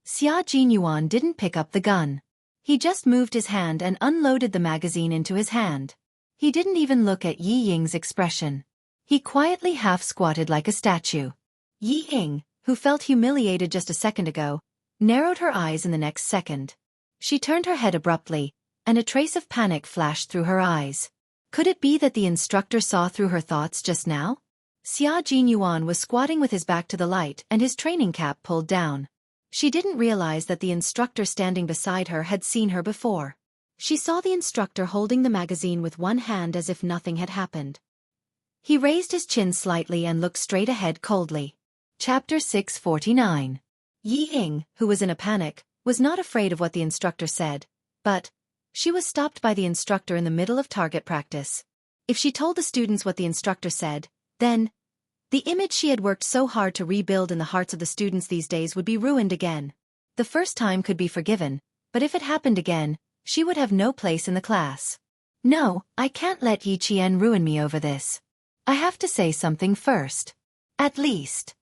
Xia Jinyuan didn't pick up the gun. He just moved his hand and unloaded the magazine into his hand. He didn't even look at Yi Ying's expression. He quietly half-squatted like a statue. Yi Ying, who felt humiliated just a second ago, narrowed her eyes in the next second. She turned her head abruptly, and a trace of panic flashed through her eyes. Could it be that the instructor saw through her thoughts just now? Xia Jinyuan was squatting with his back to the light and his training cap pulled down. She didn't realize that the instructor standing beside her had seen her before. She saw the instructor holding the magazine with one hand as if nothing had happened. He raised his chin slightly and looked straight ahead coldly. Chapter 649. Yi Ying, who was in a panic, was not afraid of what the instructor said, but she was stopped by the instructor in the middle of target practice. If she told the students what the instructor said, then the image she had worked so hard to rebuild in the hearts of the students these days would be ruined again. The first time could be forgiven, but if it happened again, she would have no place in the class. No, I can't let Yi Qian ruin me over this. I have to say something first. At least,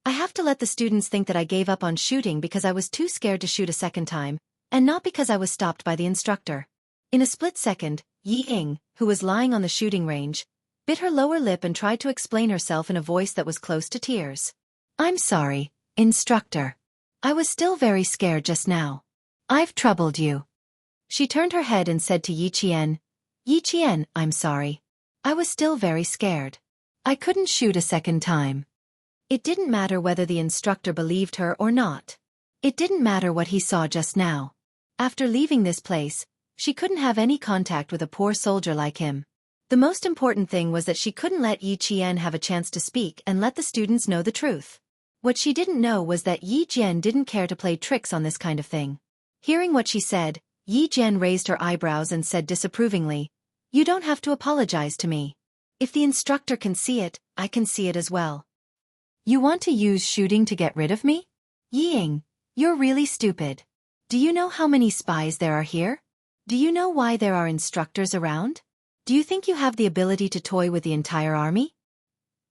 I have to let the students think that I gave up on shooting because I was too scared to shoot a second time, and not because I was stopped by the instructor. In a split second, Yi Ying, who was lying on the shooting range, bit her lower lip and tried to explain herself in a voice that was close to tears. "I'm sorry, instructor. I was still very scared just now. I've troubled you." She turned her head and said to Yi Qian, "I'm sorry. I was still very scared. I couldn't shoot a second time." It didn't matter whether the instructor believed her or not. It didn't matter what he saw just now. After leaving this place, she couldn't have any contact with a poor soldier like him. The most important thing was that she couldn't let Yi Qian have a chance to speak and let the students know the truth. What she didn't know was that Yi Jian didn't care to play tricks on this kind of thing. Hearing what she said, Yi Jian raised her eyebrows and said disapprovingly, "You don't have to apologize to me. If the instructor can see it, I can see it as well. You want to use shooting to get rid of me? Yi Ying, you're really stupid. Do you know how many spies there are here? Do you know why there are instructors around? Do you think you have the ability to toy with the entire army?"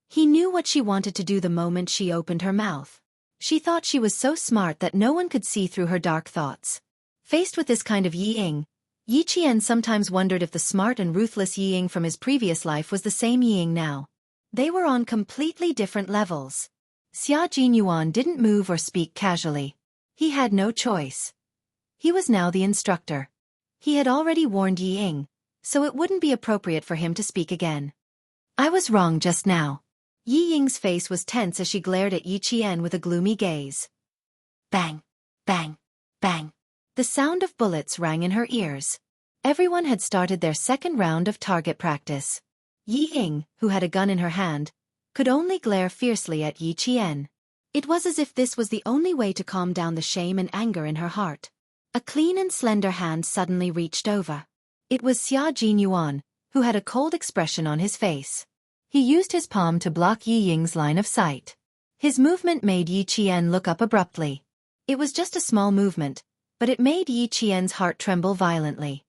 He knew what she wanted to do the moment she opened her mouth. She thought she was so smart that no one could see through her dark thoughts. Faced with this kind of Yi Ying, Yi Qian sometimes wondered if the smart and ruthless Yi Ying from his previous life was the same Yi Ying now. They were on completely different levels. Xia Jinyuan didn't move or speak casually. He had no choice. He was now the instructor. He had already warned Yi Ying, so it wouldn't be appropriate for him to speak again. I was wrong just now. Yi Ying's face was tense as she glared at Yi Qian with a gloomy gaze. Bang, bang, bang. The sound of bullets rang in her ears. Everyone had started their second round of target practice. Yi Ying, who had a gun in her hand, could only glare fiercely at Yi Qian. It was as if this was the only way to calm down the shame and anger in her heart. A clean and slender hand suddenly reached over. It was Xia Jinyuan, who had a cold expression on his face. He used his palm to block Yi Ying's line of sight. His movement made Yi Qian look up abruptly. It was just a small movement, but it made Yi Qian's heart tremble violently.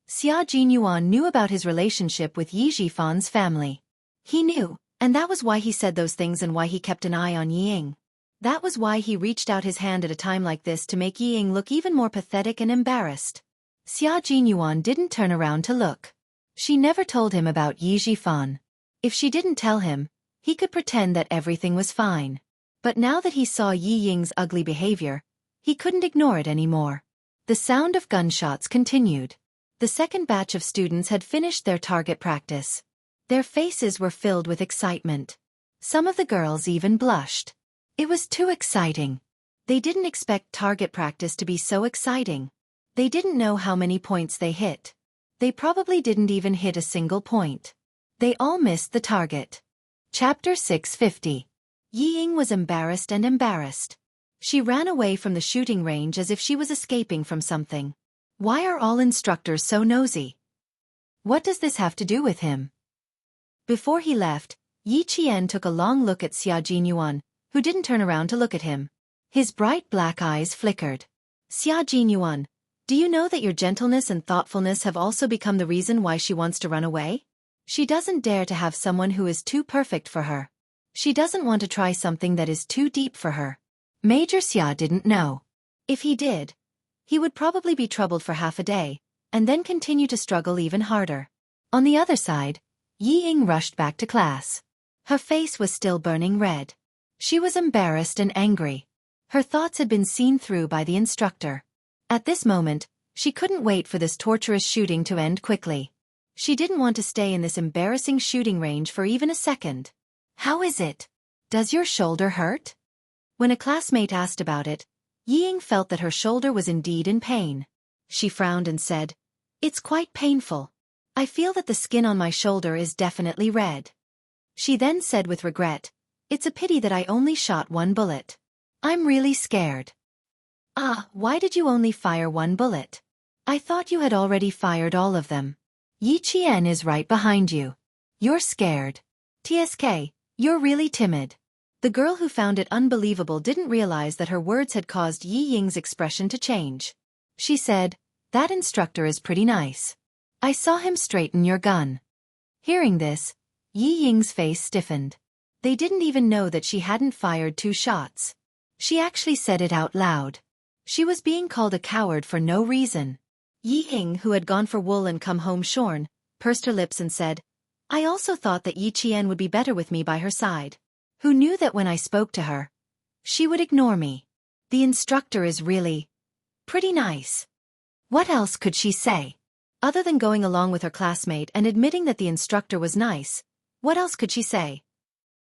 Xia Jinyuan knew about his relationship with Yi Xiaofan's family. He knew, and that was why he said those things and why he kept an eye on Yi Ying. That was why he reached out his hand at a time like this to make Yi Ying look even more pathetic and embarrassed. Xia Jinyuan didn't turn around to look. She never told him about Yi Xiaofan. If she didn't tell him, he could pretend that everything was fine. But now that he saw Yi Ying's ugly behavior, he couldn't ignore it anymore. The sound of gunshots continued. The second batch of students had finished their target practice. Their faces were filled with excitement. Some of the girls even blushed. It was too exciting. They didn't expect target practice to be so exciting. They didn't know how many points they hit. They probably didn't even hit a single point. They all missed the target. Chapter 650. Yi Ying was embarrassed and embarrassed. She ran away from the shooting range as if she was escaping from something. Why are all instructors so nosy? What does this have to do with him? Before he left, Yi Qian took a long look at Xia Jinyuan, who didn't turn around to look at him. His bright black eyes flickered. Xia Jinyuan, do you know that your gentleness and thoughtfulness have also become the reason why she wants to run away? She doesn't dare to have someone who is too perfect for her. She doesn't want to try something that is too deep for her. Major Xia didn't know. If he did, he would probably be troubled for half a day, and then continue to struggle even harder. On the other side, Yi Ying rushed back to class. Her face was still burning red. She was embarrassed and angry. Her thoughts had been seen through by the instructor. At this moment, she couldn't wait for this torturous shooting to end quickly. She didn't want to stay in this embarrassing shooting range for even a second. How is it? Does your shoulder hurt? When a classmate asked about it, Yi Ying felt that her shoulder was indeed in pain. She frowned and said, "It's quite painful. I feel that the skin on my shoulder is definitely red." She then said with regret, "It's a pity that I only shot one bullet. I'm really scared." "Ah, why did you only fire one bullet? I thought you had already fired all of them. Yi Qian is right behind you. You're scared. TSK, you're really timid." The girl who found it unbelievable didn't realize that her words had caused Yi Ying's expression to change. She said, "That instructor is pretty nice. I saw him straighten your gun." Hearing this, Yi Ying's face stiffened. They didn't even know that she hadn't fired 2 shots. She actually said it out loud. She was being called a coward for no reason. Yi Ying, who had gone for wool and come home shorn, pursed her lips and said, "I also thought that Yi Qian would be better with me by her side. Who knew that when I spoke to her, she would ignore me? The instructor is really pretty nice." What else could she say? Other than going along with her classmate and admitting that the instructor was nice, what else could she say?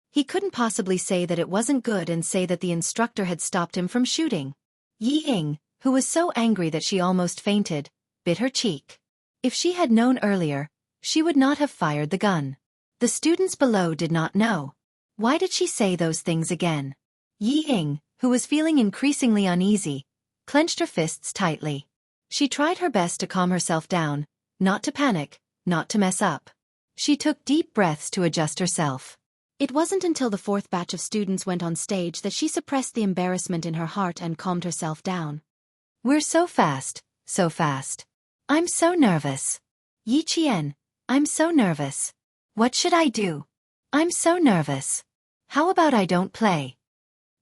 He couldn't possibly say that it wasn't good and say that the instructor had stopped him from shooting. Yi Ying, who was so angry that she almost fainted, bit her cheek. If she had known earlier, she would not have fired the gun. The students below did not know. Why did she say those things again? Yi Ying, who was feeling increasingly uneasy, clenched her fists tightly. She tried her best to calm herself down, not to panic, not to mess up. She took deep breaths to adjust herself. It wasn't until the 4th batch of students went on stage that she suppressed the embarrassment in her heart and calmed herself down. "We're so fast, so fast. I'm so nervous. Yi Qian, I'm so nervous. What should I do? I'm so nervous. How about I don't play?"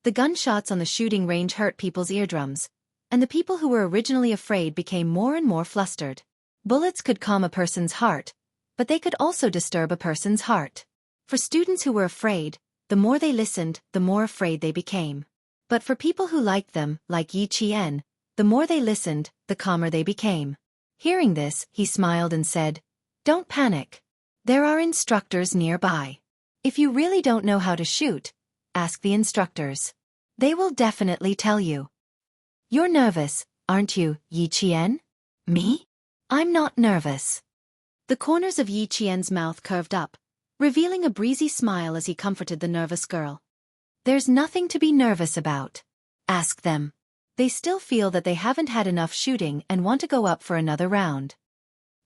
The gunshots on the shooting range hurt people's eardrums, and the people who were originally afraid became more and more flustered. Bullets could calm a person's heart, but they could also disturb a person's heart. For students who were afraid, the more they listened, the more afraid they became. But for people who liked them, like Yi Qian, the more they listened, the calmer they became. Hearing this, he smiled and said, "Don't panic. There are instructors nearby. If you really don't know how to shoot, ask the instructors. They will definitely tell you." "You're nervous, aren't you, Yi Qian?" "Me? I'm not nervous." The corners of Yi Qian's mouth curved up, revealing a breezy smile as he comforted the nervous girl. "There's nothing to be nervous about. Ask them. They still feel that they haven't had enough shooting and want to go up for another round."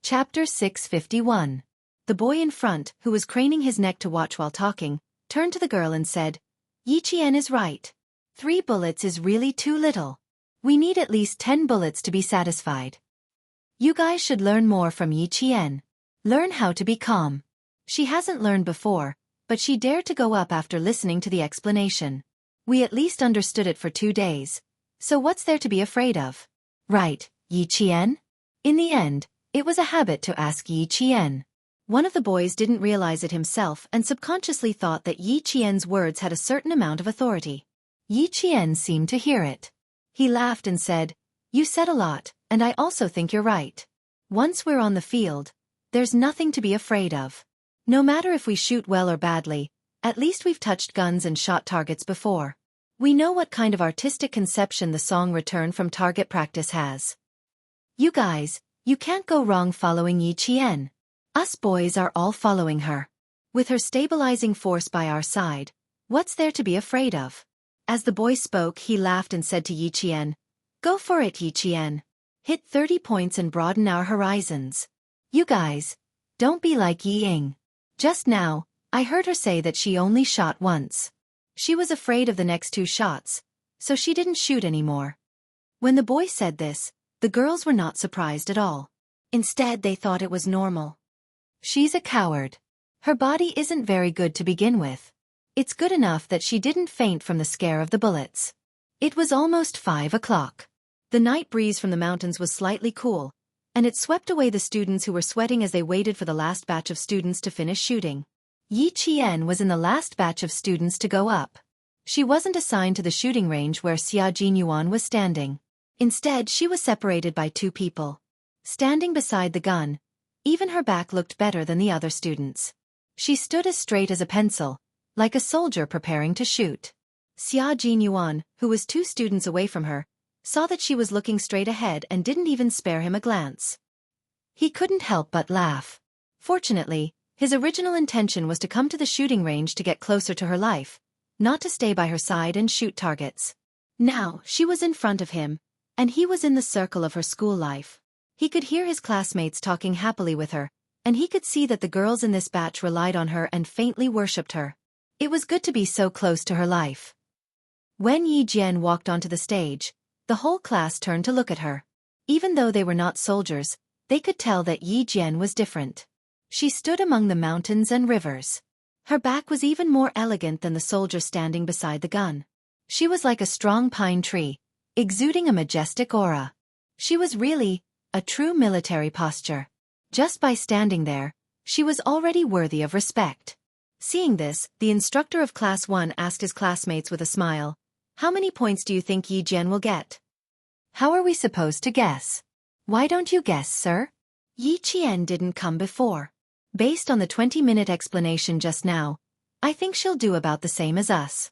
Chapter 651. The boy in front, who was craning his neck to watch while talking, turned to the girl and said, "Yi Qian is right. 3 bullets is really too little. We need at least 10 bullets to be satisfied. You guys should learn more from Yi Qian. Learn how to be calm. She hasn't learned before, but she dared to go up after listening to the explanation. We at least understood it for 2 days. So what's there to be afraid of? Right, Yi Qian?" In the end, it was a habit to ask Yi Qian. One of the boys didn't realize it himself and subconsciously thought that Yi Qian's words had a certain amount of authority. Yi Qian seemed to hear it. He laughed and said, "You said a lot, and I also think you're right. Once we're on the field, there's nothing to be afraid of. No matter if we shoot well or badly, at least we've touched guns and shot targets before. We know what kind of artistic conception the song Return from Target Practice has. You guys, you can't go wrong following Yi Qian. Us boys are all following her. With her stabilizing force by our side, what's there to be afraid of?" As the boy spoke, he laughed and said to Yi Qian, "Go for it, Yi Qian. Hit 30 points and broaden our horizons. You guys, don't be like Yi Ying. Just now, I heard her say that she only shot once. She was afraid of the next 2 shots, so she didn't shoot anymore." When the boy said this, the girls were not surprised at all. Instead, they thought it was normal. She's a coward. Her body isn't very good to begin with. It's good enough that she didn't faint from the scare of the bullets. It was almost 5 o'clock. The night breeze from the mountains was slightly cool, and it swept away the students who were sweating as they waited for the last batch of students to finish shooting. Yi Qian was in the last batch of students to go up. She wasn't assigned to the shooting range where Xia Jinyuan was standing. Instead, she was separated by 2 people. Standing beside the gun, even her back looked better than the other students. She stood as straight as a pencil, like a soldier preparing to shoot. Xia Jinyuan, who was 2 students away from her, saw that she was looking straight ahead and didn't even spare him a glance. He couldn't help but laugh. Fortunately, his original intention was to come to the shooting range to get closer to her life, not to stay by her side and shoot targets. Now, she was in front of him, and he was in the circle of her school life. He could hear his classmates talking happily with her, and he could see that the girls in this batch relied on her and faintly worshipped her. It was good to be so close to her life. When Yi Jian walked onto the stage, the whole class turned to look at her. Even though they were not soldiers, they could tell that Yi Jian was different. She stood among the mountains and rivers. Her back was even more elegant than the soldier standing beside the gun. She was like a strong pine tree, exuding a majestic aura. She was really a true military posture. Just by standing there, she was already worthy of respect. Seeing this, the instructor of Class 1 asked his classmates with a smile, "How many points do you think Yi Jian will get?" "How are we supposed to guess?" "Why don't you guess, sir? Yi Qian didn't come before. Based on the 20-minute explanation just now, I think she'll do about the same as us."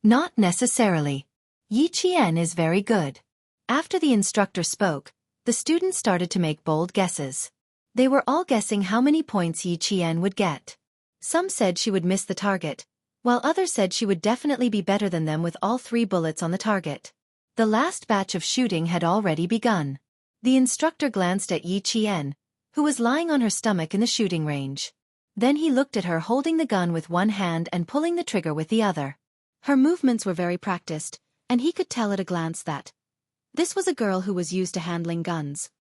"Not necessarily. Yi Qian is very good." After the instructor spoke, the students started to make bold guesses. They were all guessing how many points Yi Qian would get. Some said she would miss the target, while others said she would definitely be better than them with all 3 bullets on the target. The last batch of shooting had already begun. The instructor glanced at Yi Qian, who was lying on her stomach in the shooting range. Then he looked at her holding the gun with one hand and pulling the trigger with the other. Her movements were very practiced, and he could tell at a glance that this was a girl who was used to handling guns.